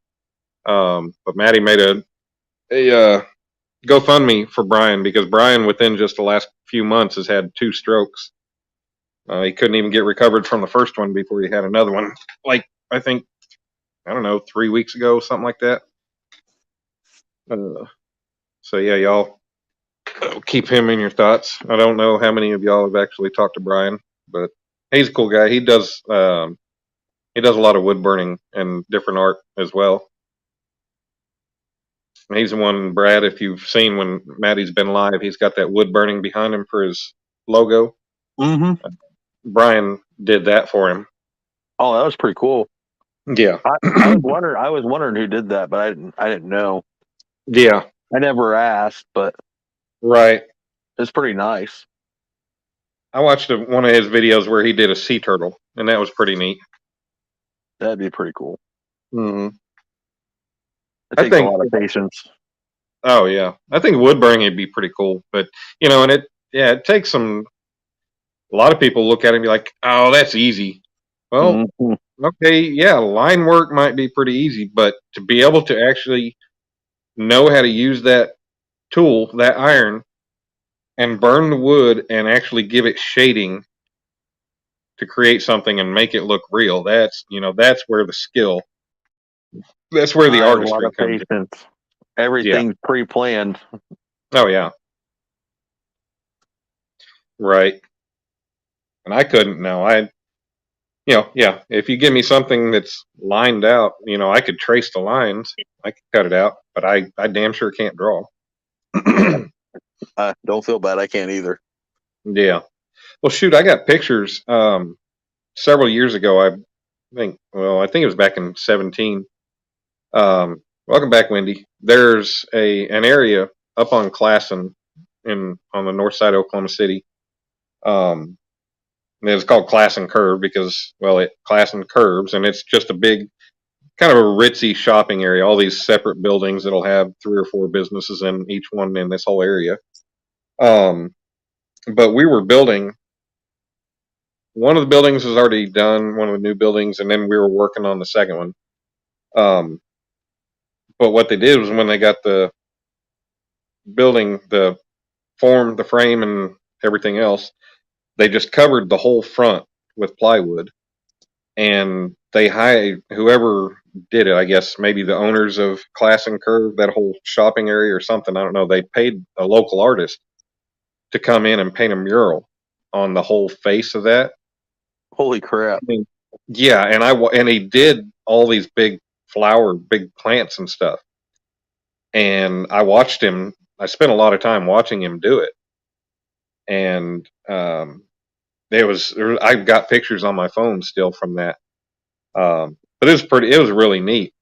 But Maddie made a GoFundMe for Brian, because Brian, within just the last few months, has had 2 strokes. He couldn't even get recovered from the first one before he had another one. Like, I think, I don't know, 3 weeks ago, something like that. So yeah, y'all keep him in your thoughts. I don't know how many of y'all have actually talked to Brian, but he's a cool guy. He does a lot of wood burning and different art as well. And he's the one, Brad, if you've seen when Maddie's been live, he's got that wood burning behind him for his logo. Mm-hmm. Brian did that for him. Oh, that was pretty cool. Yeah. I was wondering who did that, but I didn't know. Yeah. I never asked, but right. It's pretty nice. I watched one of his videos where he did a sea turtle, and that was pretty neat. That'd be pretty cool. Mm-hmm. It takes a lot of patience. Oh yeah, I think wood burning would be pretty cool, but and it takes some. A lot of people look at it and be like, "Oh, that's easy." Well, okay, yeah, line work might be pretty easy, but to be able to actually know how to use that tool, that iron, and burn the wood and actually give it shading to create something and make it look real, that's where the skill. That's where the artistry comes in. Everything's pre-planned. Oh yeah. Right. And I couldn't know. If you give me something that's lined out, I could trace the lines. I could cut it out, but I damn sure can't draw. Don't feel bad. I can't either. Yeah. Well, shoot, I got pictures several years ago. I think it was back in 2017. Welcome back, Wendy. There's an area up on Classen on the north side of Oklahoma City. It's called Classen Curve because, it Classen curves, and it's just a big, kind of a ritzy shopping area. All these separate buildings that'll have 3 or 4 businesses in each one in this whole area. But we were building. One of the buildings is already done, one of the new buildings, and then we were working on the second one. But what they did was when they got the building, the form, the frame, and everything else, they just covered the whole front with plywood, and they hired whoever did it. I guess maybe the owners of Class and Curve, that whole shopping area or something. I don't know. They paid a local artist to come in and paint a mural on the whole face of that. Holy crap! I mean, yeah, and he did all these big plants and stuff. And I watched him. I spent a lot of time watching him do it, and I've got pictures on my phone still from that. But it was really neat.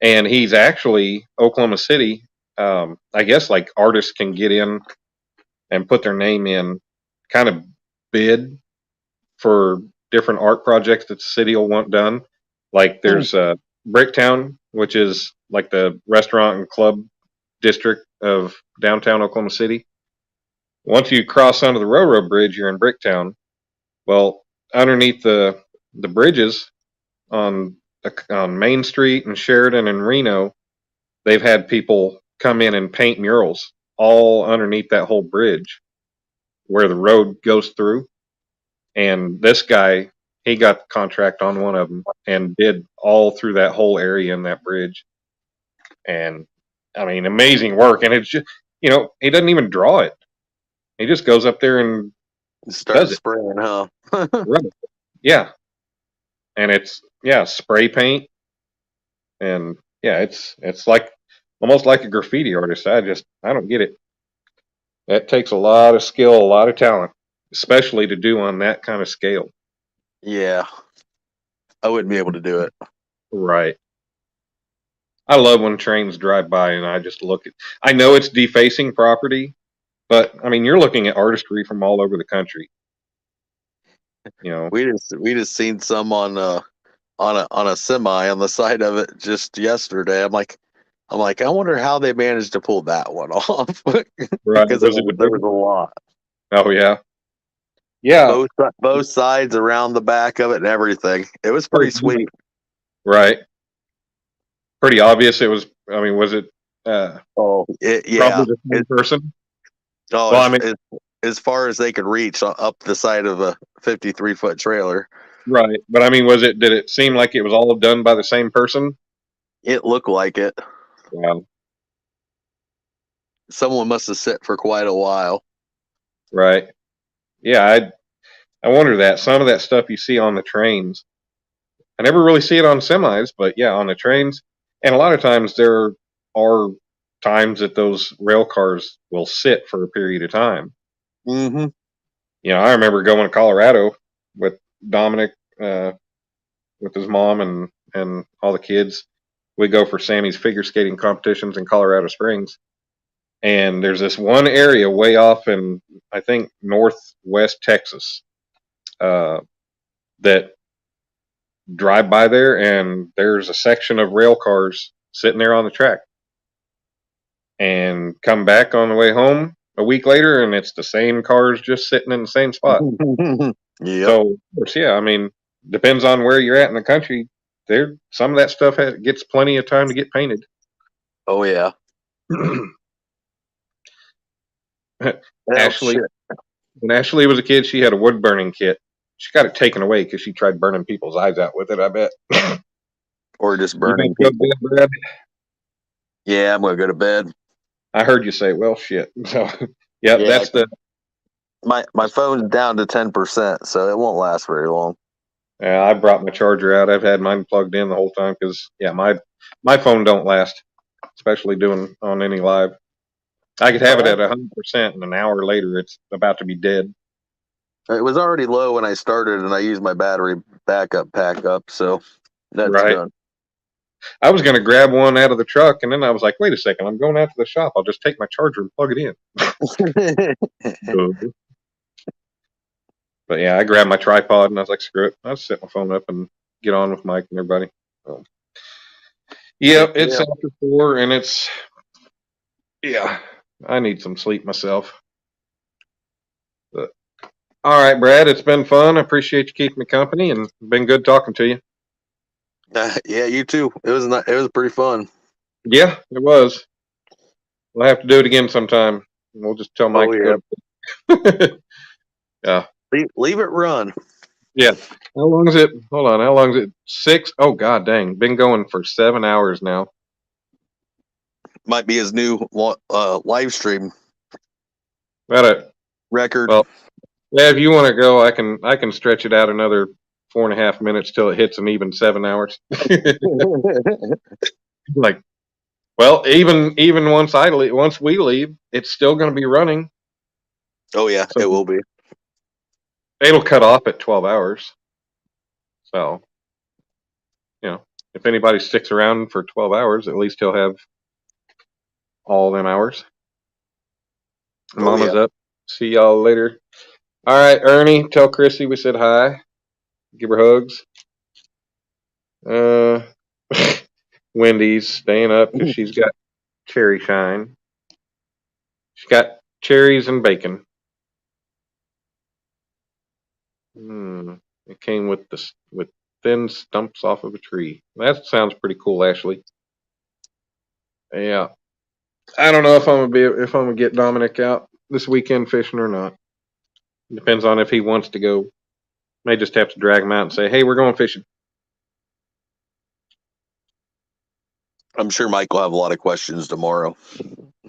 And he's actually Oklahoma City. I guess like artists can get in and put their name in, kind of bid for different art projects that the city will want done. Like there's Bricktown, which is like the restaurant and club district of downtown Oklahoma City. Once you cross under the railroad bridge, you're in Bricktown. Well, underneath the bridges on Main Street and Sheridan and Reno, they've had people come in and paint murals all underneath that whole bridge where the road goes through. And this guy, he got the contract on one of them and did all through that whole area in that bridge. And I mean, amazing work. And it's just, he doesn't even draw it. He just goes up there and starts spraying, huh? Right. Yeah. And it's spray paint. And yeah, it's like almost like a graffiti artist. I don't get it. That takes a lot of skill, a lot of talent, especially to do on that kind of scale. Yeah. I wouldn't be able to do it. Right. I love when trains drive by and I just look at, I know it's defacing property, but I mean, you're looking at artistry from all over the country. We just seen some on a semi on the side of it just yesterday. I'm like, I wonder how they managed to pull that one off. Right. Because there was a lot. Oh yeah. Yeah. Both sides around the back of it and everything. It was pretty sweet. Right. Pretty obvious. It was. I mean, was it? Yeah. Probably the same person. Oh, well, as far as they could reach up the side of a 53-foot trailer. Right, but I mean, did it seem like it was all done by the same person? It looked like it. Wow. Someone must have sit for quite a while. Right. Yeah, I wonder that some of that stuff you see on the trains. I never really see it on semis, but yeah, on the trains. And a lot of times there are times that those rail cars will sit for a period of time. Mm-hmm. I remember going to Colorado with Dominic, with his mom and all the kids. We go for Sammy's figure skating competitions in Colorado Springs. And there's this one area way off in, I think, northwest Texas, that drive by there, and there's a section of rail cars sitting there on the track. And come back on the way home a week later, and it's the same cars just sitting in the same spot. Yeah. So, of course, I mean, depends on where you're at in the country. Some of that stuff gets plenty of time to get painted. Oh yeah. Ashley, when Ashley was a kid, she had a wood burning kit. She got it taken away because she tried burning people's eyes out with it, I bet. Or just burning people. Bed? Yeah, I'm gonna go to bed. I heard you say, well, shit. So, yeah, that's my phone's down to 10%, so it won't last very long. Yeah, I brought my charger out. I've had mine plugged in the whole time because, my phone don't last, especially doing on any live. I could have it at 100%, and an hour later, it's about to be dead. It was already low when I started, and I used my battery pack up, so that's done. I was going to grab one out of the truck, and then I was like, wait a second, I'm going out to the shop. I'll just take my charger and plug it in. But yeah, I grabbed my tripod, and I was like, screw it. I'll set my phone up and get on with Mike and everybody. So, it's after 4, and it's, I need some sleep myself. But, all right, Brad, it's been fun. I appreciate you keeping me company, and been good talking to you. Yeah, you too. It was pretty fun. Yeah, it was. We'll have to do it again sometime. We'll just tell Mike to go. Yeah. Leave it run. Yeah. How long is it? Hold on. How long is it? 6? Oh, God dang. Been going for 7 hours now. Might be his new live stream Got it. record. Well, yeah, if you want to go, I can stretch it out another 4.5 minutes till it hits an even 7 hours. Like, well, even once we leave, it's still going to be running. Oh yeah, So it will be. it'll cut off at 12 hours. So, if anybody sticks around for 12 hours, at least he'll have all them hours. Oh, Mama's yeah. up. See y'all later. All right, Ernie, tell Chrissy we said hi. Give her hugs. Wendy's staying up because she's got cherry shine. She's got cherries and bacon. It came with thin stumps off of a tree. That sounds pretty cool, Ashley. Yeah. I don't know if I'm gonna get Dominic out this weekend fishing or not. Depends on if he wants to go. May just have to drag him out and say, "Hey, we're going fishing." I'm sure Mike will have a lot of questions tomorrow.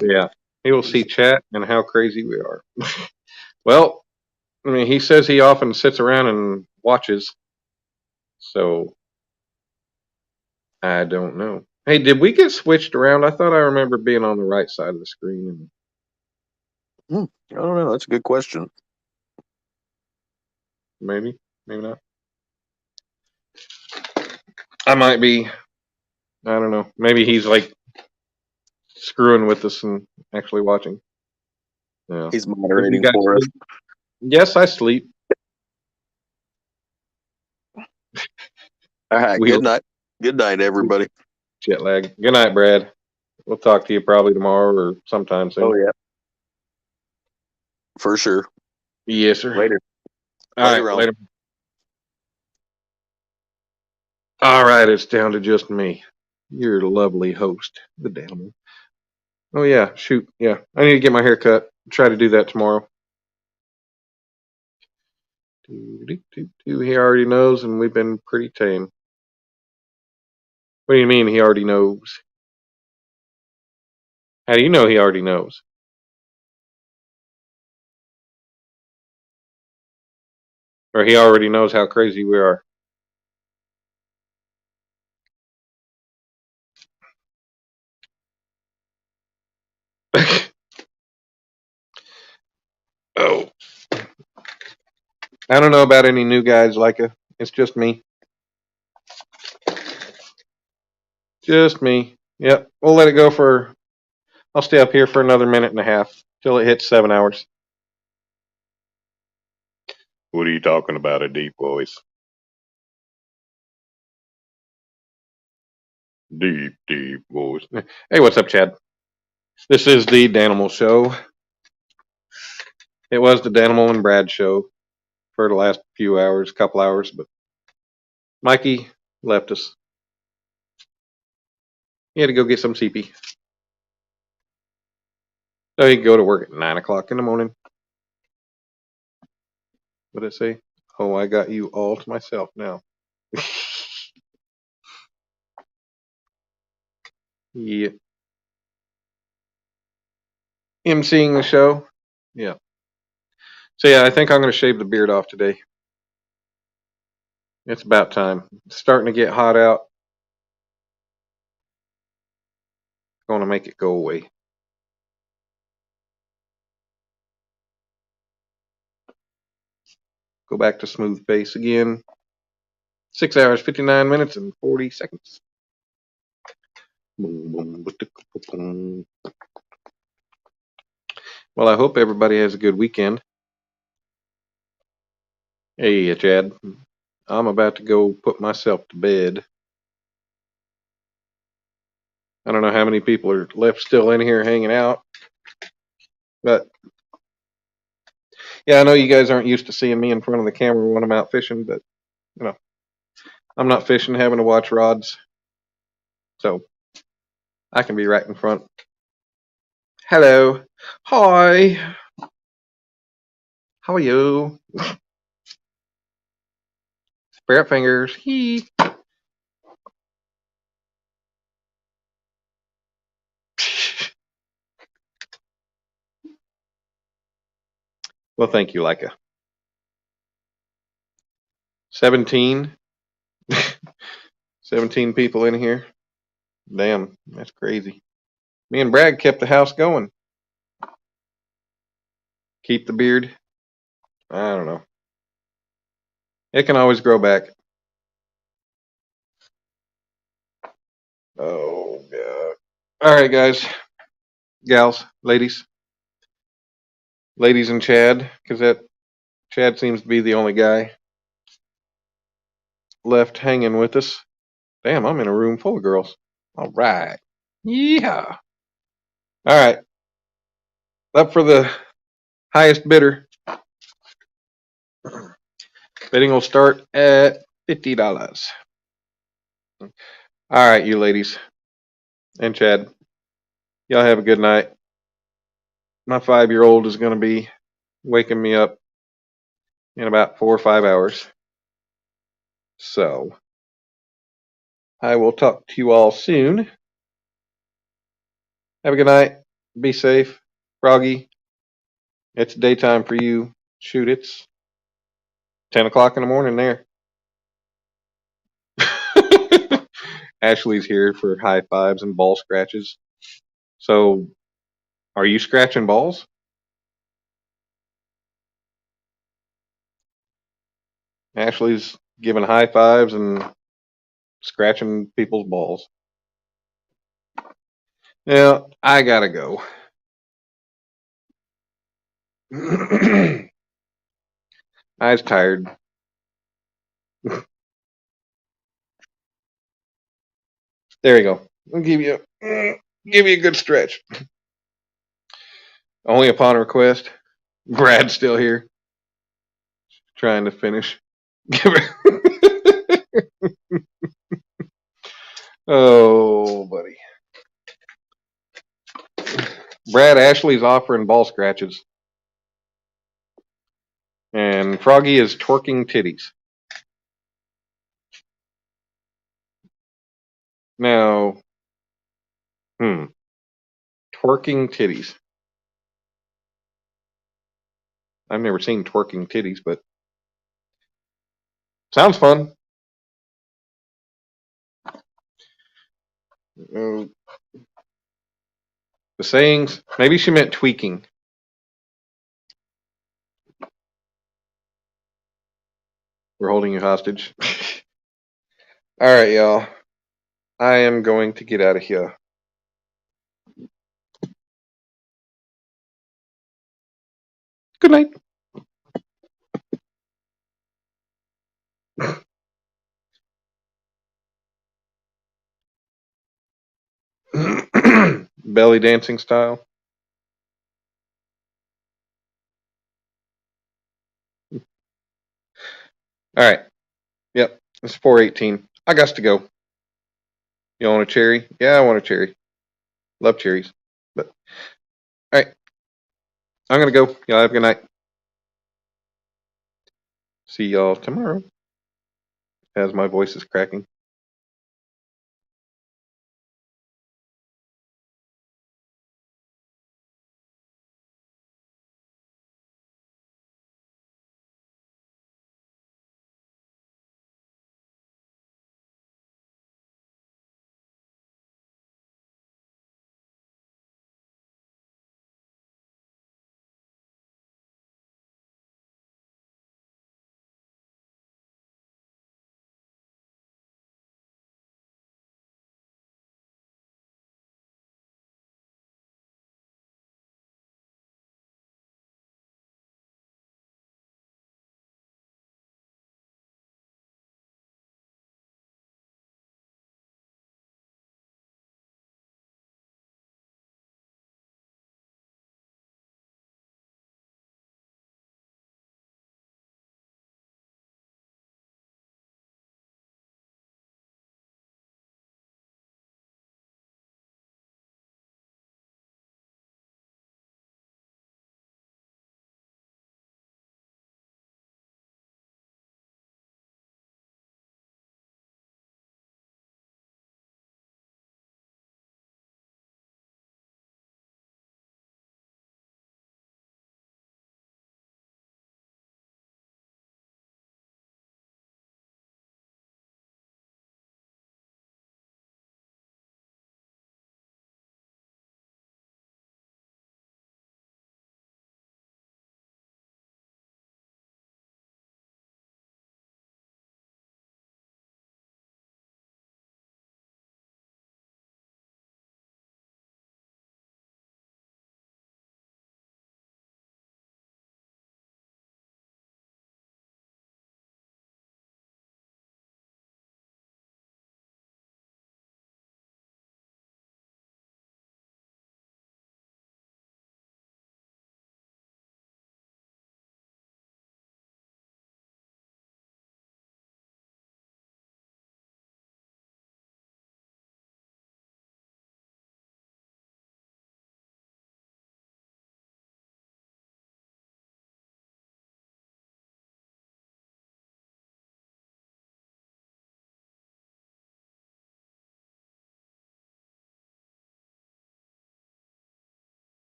Yeah, he will see chat and how crazy we are. Well, I mean, he says he often sits around and watches, so I don't know. Hey, did we get switched around? I thought I remember being on the right side of the screen. I don't know. That's a good question. Maybe not. I might be. I don't know. Maybe he's like screwing with us and actually watching. Yeah. He's You moderating guys for us. sleep? Yes, I sleep. All right. Good night. Good night, everybody. Jet lag. Good night, Brad. We'll talk to you probably tomorrow or sometime soon. Oh yeah. For sure. Yes, sir. Later. All right, later. All right, it's down to just me, your lovely host, the Danimal. Oh yeah, shoot, yeah. I need to get my hair cut. Try to do that tomorrow. He already knows, and we've been pretty tame. What do you mean he already knows? How do you know he already knows? Or he already knows how crazy we are? Oh. I don't know about any new guys, Leica. It's just me. Just me. Yep. We'll let it go for. I'll stay up here for another minute and a half till it hits 7 hours. What are you talking about, a deep voice? Deep, deep voice. Hey, what's up, Chad? This is the Danimal Show. It was the Danimal and Brad Show for the last few hours, couple hours, but Mikey left us. He had to go get some CP. So he could go to work at 9 o'clock in the morning. What did it say? Oh, I got you all to myself now. Yeah. emceeing the show. Yeah. So yeah, I think I'm going to shave the beard off today. It's about time. It's starting to get hot out. Going to make it go away. Go back to smooth face again. 6 hours, 59 minutes, and 40 seconds. Well, I hope everybody has a good weekend. Hey, Chad. I'm about to go put myself to bed. I don't know how many people are left still in here hanging out. But, yeah, I know you guys aren't used to seeing me in front of the camera when I'm out fishing, but, you know, I'm not fishing, having to watch rods. So, I can be right in front. Hello. Hi. How are you? Parrot fingers. Hee. Well, thank you, Leica. 17. 17 people in here. Damn, that's crazy. Me and Brad kept the house going. Keep the beard. I don't know. It can always grow back. Oh, God. All right, guys. Gals, ladies. Ladies and Chad, because that Chad seems to be the only guy left hanging with us. Damn, I'm in a room full of girls. All right. Yeah. All right. Up for the highest bidder. Bidding will start at $50. All right, you ladies and Chad. Y'all have a good night. My 5-year-old is going to be waking me up in about 4 or 5 hours. So I will talk to you all soon. Have a good night. Be safe. Froggy, it's daytime for you. Shoot, it's 10 o'clock in the morning there. Ashley's here for high fives and ball scratches. So, are you scratching balls? Ashley's giving high fives and scratching people's balls. Yeah, I gotta go. I was tired. There you go. I'll give you a good stretch. Only upon request. Brad's still here, trying to finish. Oh, buddy. Brad Ashley's offering ball scratches. And Froggy is twerking titties. Now, twerking titties. I've never seen twerking titties, but sounds fun. The sayings, maybe she meant tweaking. We're holding you hostage. All right, y'all. I am going to get out of here. Good night. Belly dancing style. All right. Yep. It's 4:18. I got to go. You want a cherry? Yeah, I want a cherry. Love cherries. But all right. I'm gonna go. Y'all have a good night. See y'all tomorrow. As my voice is cracking.